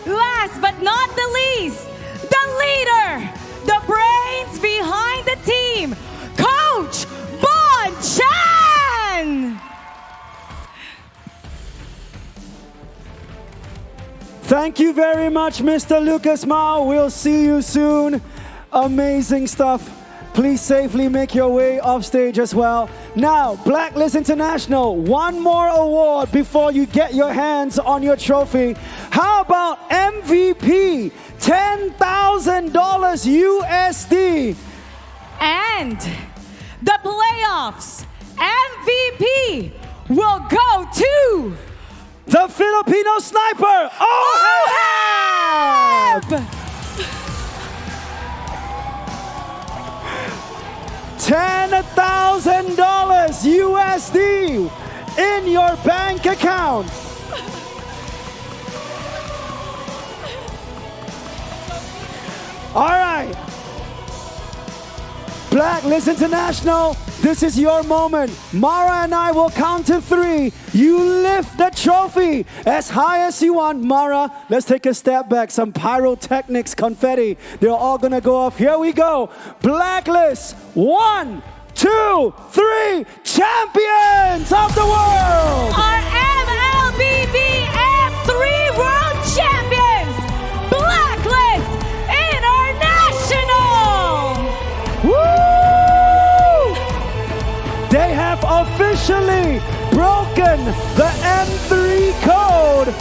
Last but not the least, the leader, the brains behind the team, Coach Bonchan! Thank you very much, Mr. Lucas Mao. We'll see you soon. Amazing stuff. Please safely make your way off stage as well. Now, Blacklist International, one more award before you get your hands on your trophy. How about MVP? $10,000 USD. And the playoffs MVP will go to the Filipino sniper, Oheb! $10,000 USD in your bank account. All right. Blacklist International, this is your moment. Mara and I will count to 3. You lift the trophy as high as you want. Mara, let's take a step back. Some pyrotechnics, confetti. They're all gonna go off. Here we go. Blacklist, 1, 2, 3, champions of the world! Our MLBB M3 World Champions, Blacklist International! Woo! They have officially broken the M3 code.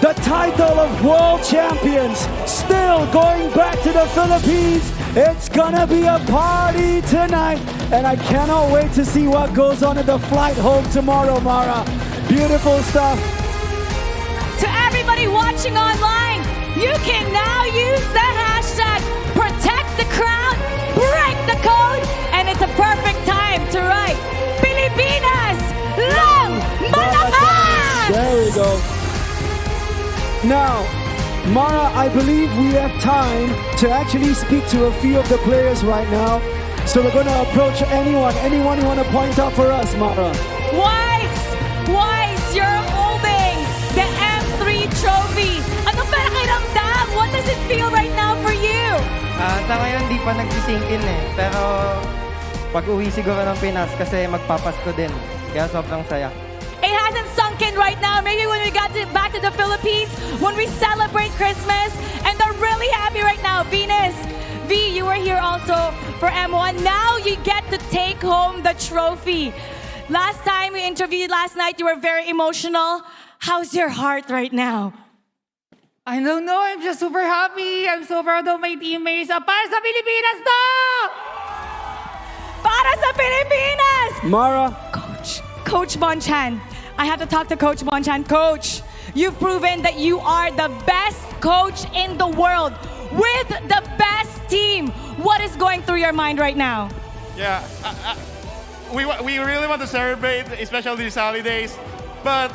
The title of world champions still going back to the Philippines. It's gonna be a party tonight, and I cannot wait to see what goes on in the flight home tomorrow, Mara. Beautiful stuff. To everybody watching online, you can now use the hashtag Protect the Crown, Break the Code, and it's a perfect time to write Pilipinas Lang Malakas! There we go. Now, Mara, I believe we have time to actually speak to a few of the players right now. So we're going to approach anyone you want to point out for us, Mara. Wise, you're holding the M3 trophy. Ano pakiramdam? What does it feel right now for you? Sa ngayon, di pa nagsisingkin eh. Pero pag uwi siguro ng Pinas kasi magpapasko din. Kaya sobrang saya. It hasn't sunk in right now. Maybe when we got back to the Philippines, when we celebrate Christmas, and they're really happy right now. Venus, V, you were here also for M1. Now you get to take home the trophy. Last time we interviewed last night, you were very emotional. How's your heart right now? I don't know. I'm just super happy. I'm so proud of my teammates. Para sa Pilipinas to! Para sa Pilipinas! Mara. Coach Bonchan. I have to talk to Coach Bonchan. Coach, you've proven that you are the best coach in the world with the best team. What is going through your mind right now? Yeah, we really want to celebrate, especially these holidays. But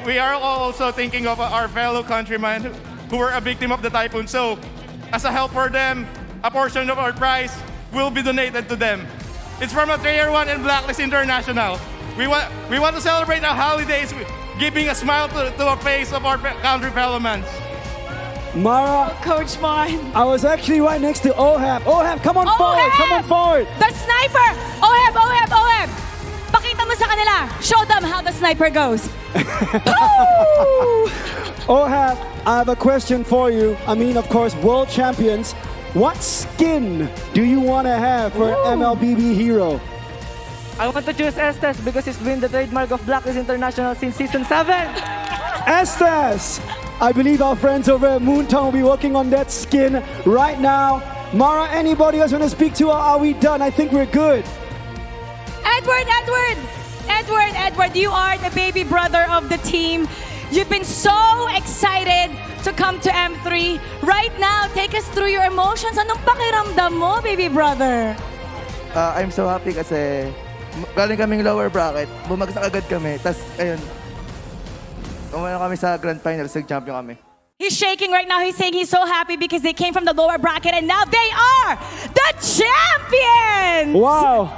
we are also thinking of our fellow countrymen who were a victim of the typhoon. So, as a help for them, a portion of our prize will be donated to them. It's from a Tier 1 and Blacklist International. We want to celebrate our holidays, giving a smile to the face of our country fellowmen. Mara. Coach Mon. I was actually right next to Oheb. Oheb, come on forward. Come on forward. The sniper. Oheb. Pakita mo sa kanila. Show them how the sniper goes. Oheb, I have a question for you. I mean, of course, world champions. What skin do you want to have for MLBB hero? I want to choose Estes because it's been the trademark of Blacklist International since season 7. Estes! I believe our friends over at Moontown will be working on that skin right now. Mara, anybody else want to speak to, or are we done? I think we're good. Edward, you are the baby brother of the team. You've been so excited to come to M3. Right now, take us through your emotions. Anong pakiramdam mo, baby brother? I'm so happy kasi galing kaming lower bracket, bumagsak agad kami. Tapos, ayun, umano kami sa Grand Finals, nag-champion kami. He's shaking right now. He's saying he's so happy because they came from the lower bracket and now they are the champions! Wow!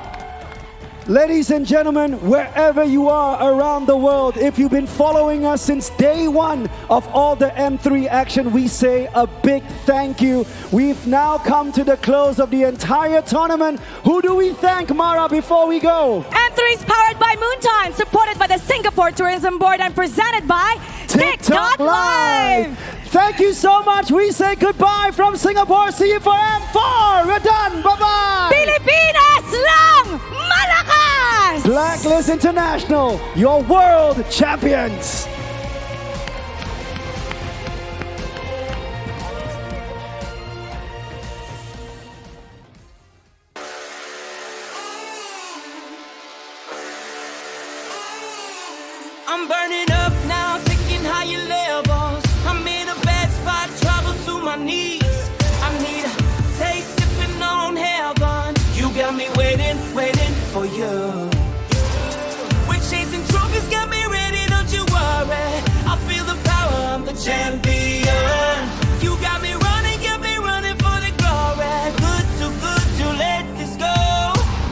Ladies and gentlemen, wherever you are around the world, if you've been following us since day one of all the M3 action, we say a big thank you. We've now come to the close of the entire tournament. Who do we thank, Mara, before we go? M3 is powered by Moontime, supported by the Singapore Tourism Board and presented by TikTok Live. Thank you so much. We say goodbye from Singapore. See you for M4. We're done. Bye-bye. Pilipinas lang malakas! Blacklist International, your world champions. I'm burning up now, taking higher levels. I'm in a bad spot, trouble to my knees. I need a taste, sipping on heaven. You got me waiting, waiting for you. We're chasing trophies, got me ready, don't you worry. I feel the power, I'm the champion. You got me running for the glory. Good to let this go.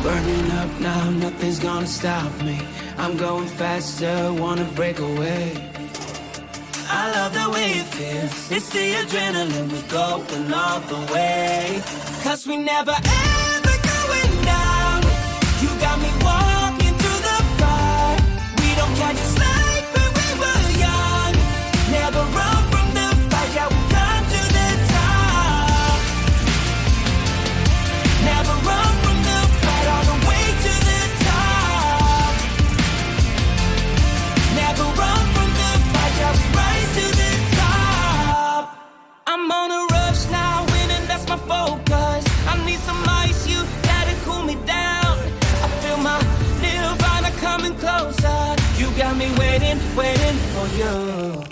Burning up now, nothing's gonna stop me. I'm going faster, wanna break away. I love the way it feels. It's the adrenaline, we're going all the way. Cause we never ever going down. You got me walking through the fire. We don't catch a slide when we were young. Never run from the fight, yeah, we come to the top. Never run from the fight, all the way to the top. Never run from the fight, yeah, we rise to the top. I'm on a rush now, winning, that's my focus. I need some ice, you gotta cool me down. I feel my nirvana coming closer. You got me waiting, waiting for you.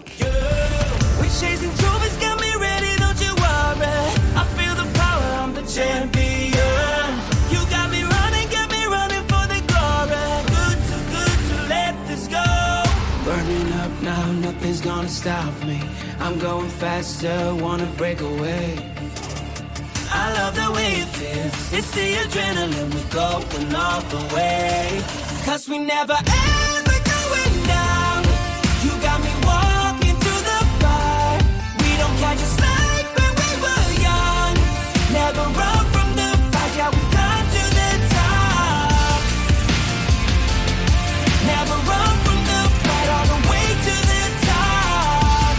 We're chasing trophies, got me ready, don't you worry. I feel the power, I'm the champion. You got me running for the glory. Good to let this go. Burning up now, nothing's gonna stop me. I'm going faster, wanna break away. I love the way it feels. It's the adrenaline, we're going all the way. Cause we never ever going down. You got me walking through the fire. We don't catch a slide when we were young. Never run from the fight, yeah, we come to the top. Never run from the fight, all the way to the top.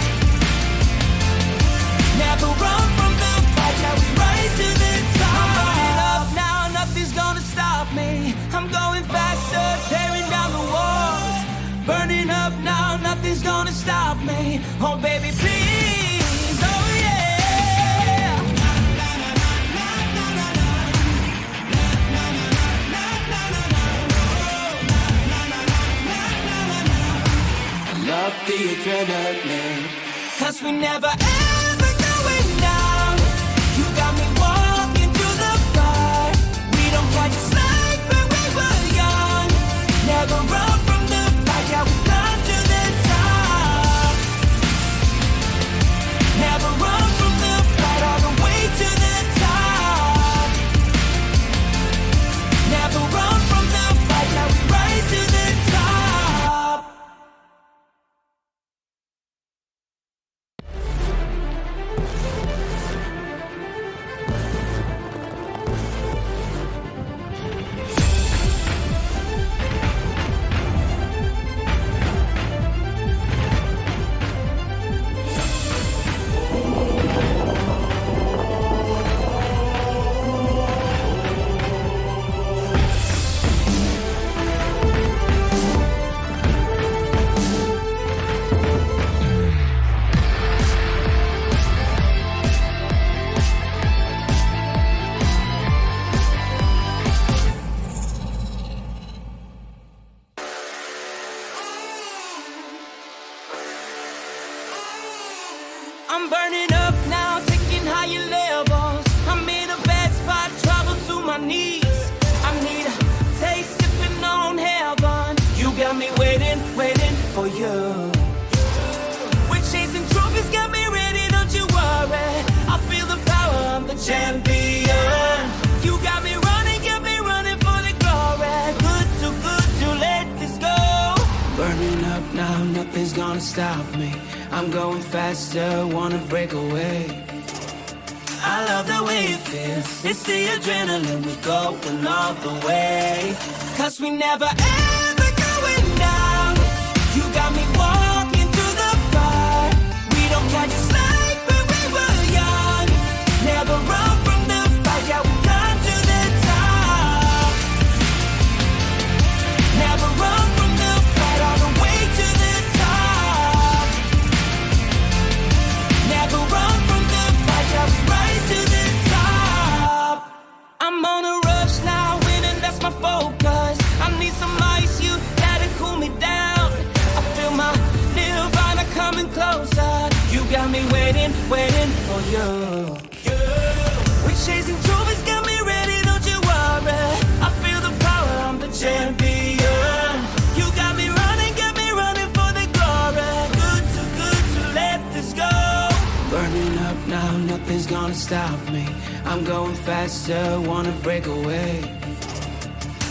Never run from the fight, yeah, we rise to the top. I'm burning up now, nothing's gonna stop me. I'm going faster, tearing down the walls. Burning up now, nothing's gonna stop me. Oh baby, please, oh yeah. Love the adrenaline. Cause we never ever going down. You got me walking through the fire. We don't catch a slide when we were young. Never run from the fight, yeah, we come to the top. Never run from the fight, all the way to the top. Never run from the fight, yeah, we rise to the top. I'm burning up now, taking higher levels. I'm in a bad spot, trouble to my knees. I need a taste, sipping on heaven. You got me waiting, waiting for you. We're chasing trophies, got me ready, don't you worry. I feel the power, I'm the champion. You got me running for the glory. Good to let this go. Burning up now, nothing's gonna stop me. I'm going faster, wanna break away. I love the way it feels. It's the adrenaline, we're going all the way. Cause we never ever going down. You got me walking through the fire. We don't catch a slack when we were young. Never run from the fight, yeah, we climb to the top. Never run from the fight, all the way to the top. Never run from the fight, yeah, we rise to the top. I'm on a rush now, winning, that's my focus. I need some ice, you gotta cool me down. I feel my nirvana coming closer. You got me waiting, waiting for you. We're chasing trophies, got me ready, don't you worry. I feel the power, I'm the champion. You got me running for the glory. Good to let this go. Burning up now, nothing's gonna stop me. I'm going faster, wanna break away.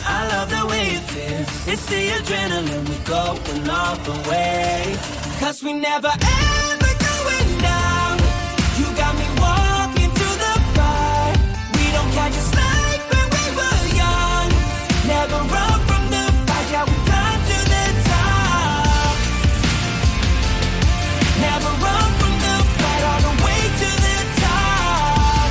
I love the way it feels. It's the adrenaline, we're going all the way. Cause we never ever going down. You got me walking through the fire. We don't catch a slack when we were young. Never run from the fight, yeah, we climb to the top. Never run from the fight, all the way to the top.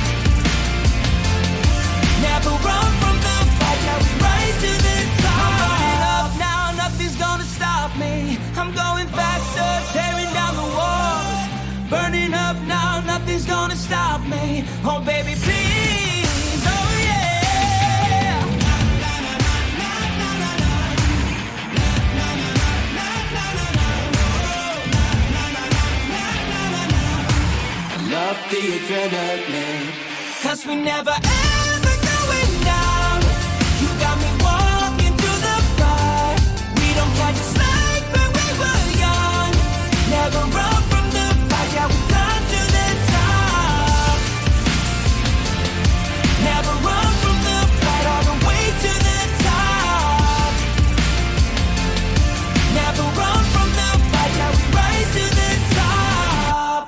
Never run from the fight, yeah, we rise to the top. I'm running up now, nothing's gonna stop me. I'm going faster, tearing down the walls. Burning up now, nothing's gonna stop me. Oh baby, please, oh yeah. I love the adrenaline. Cause we never ever going down. You got me walking through the fire. We don't catch a slack when we were young. Never run from the fight, yeah, we climb to the top. Never run from the fight, all the way to the top. Never run from the fight, yeah, we rise to the top.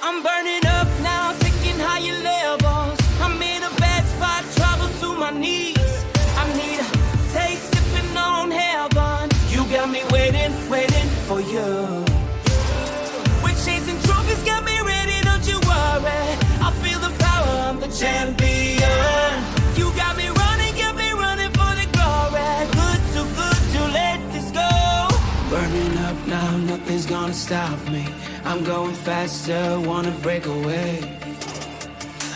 I'm burning up now, taking higher levels. I'm in a bad spot, trouble to my knees. I need a taste, sipping on heaven. You got me waiting, waiting for you. We're chasing trophies, got me ready, don't you worry. I feel the power, I'm the champion. You got me running for the glory. Good to let this go. Burning up now, nothing's gonna stop me. I'm going faster, wanna break away.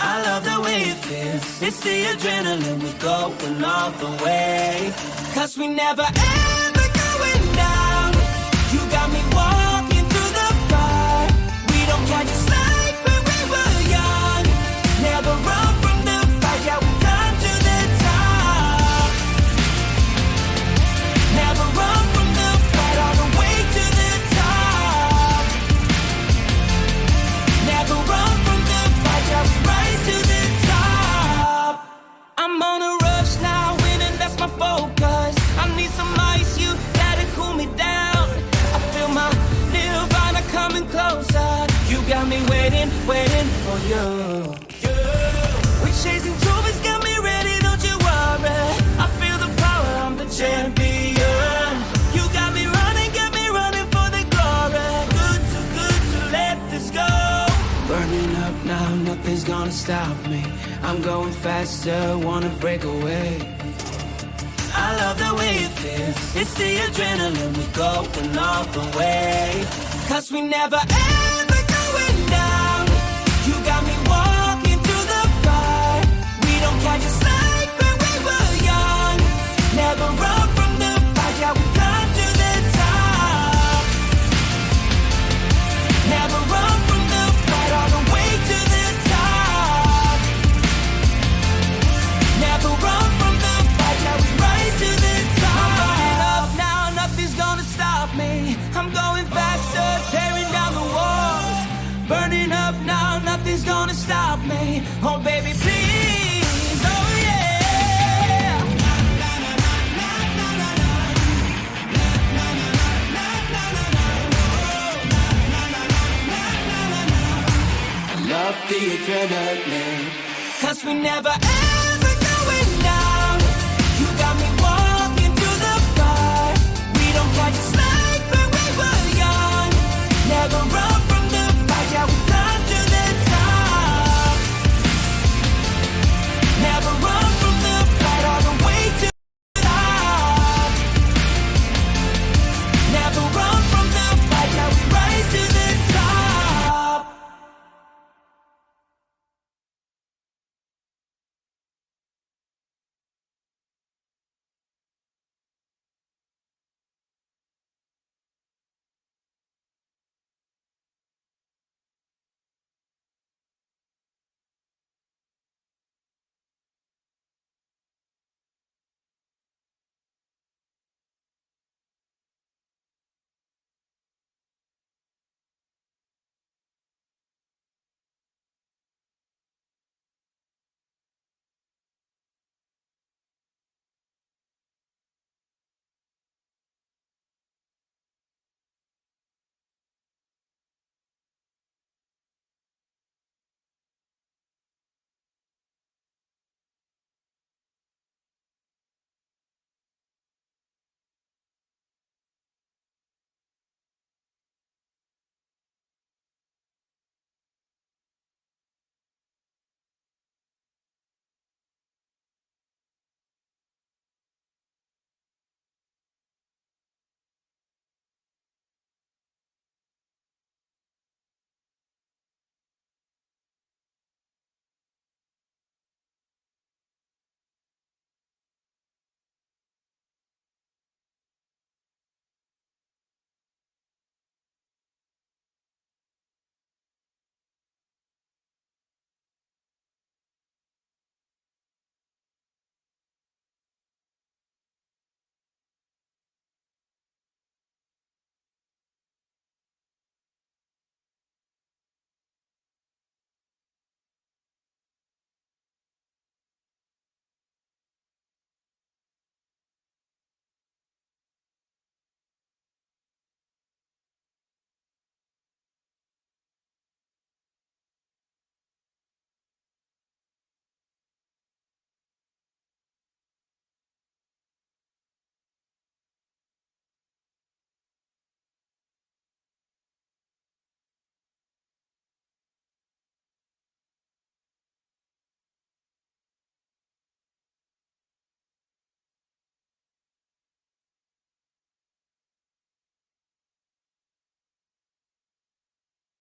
I love the way it feels. It's the adrenaline, we're going all the way. Cause we never ever going down. You got me walking through the fire. We don't catch a slack when we were young. Never run from the fight, yeah, we climb to the top. Never run from the fight, all the way to the top. Never run from the fight, yeah, we rise to the top. I'm on a rush now, winning, that's my focus. I need some ice, you gotta cool me down. I feel my nirvana coming closer. You got me waiting, waiting for you. We're chasing trophies, got me ready, don't you worry. I feel the power, I'm the champion. You got me running for the glory. Good to let this go. Burning up now, nothing's gonna stop me. I'm going faster, wanna break away. I love the way it feels. It's the adrenaline, we're going all the way. Cause we never ever going down. You got me walking through the fire. We don't catch a slack when we were young. Never run from the fight, yeah, we climb to the top. Never run from the fight, all the way to the top. Never run from the fight, yeah, we rise to the top. I'm burning up now, nothing's gonna stop me. I'm going faster, tearing down the wall. the adrenaline. Cause we never ever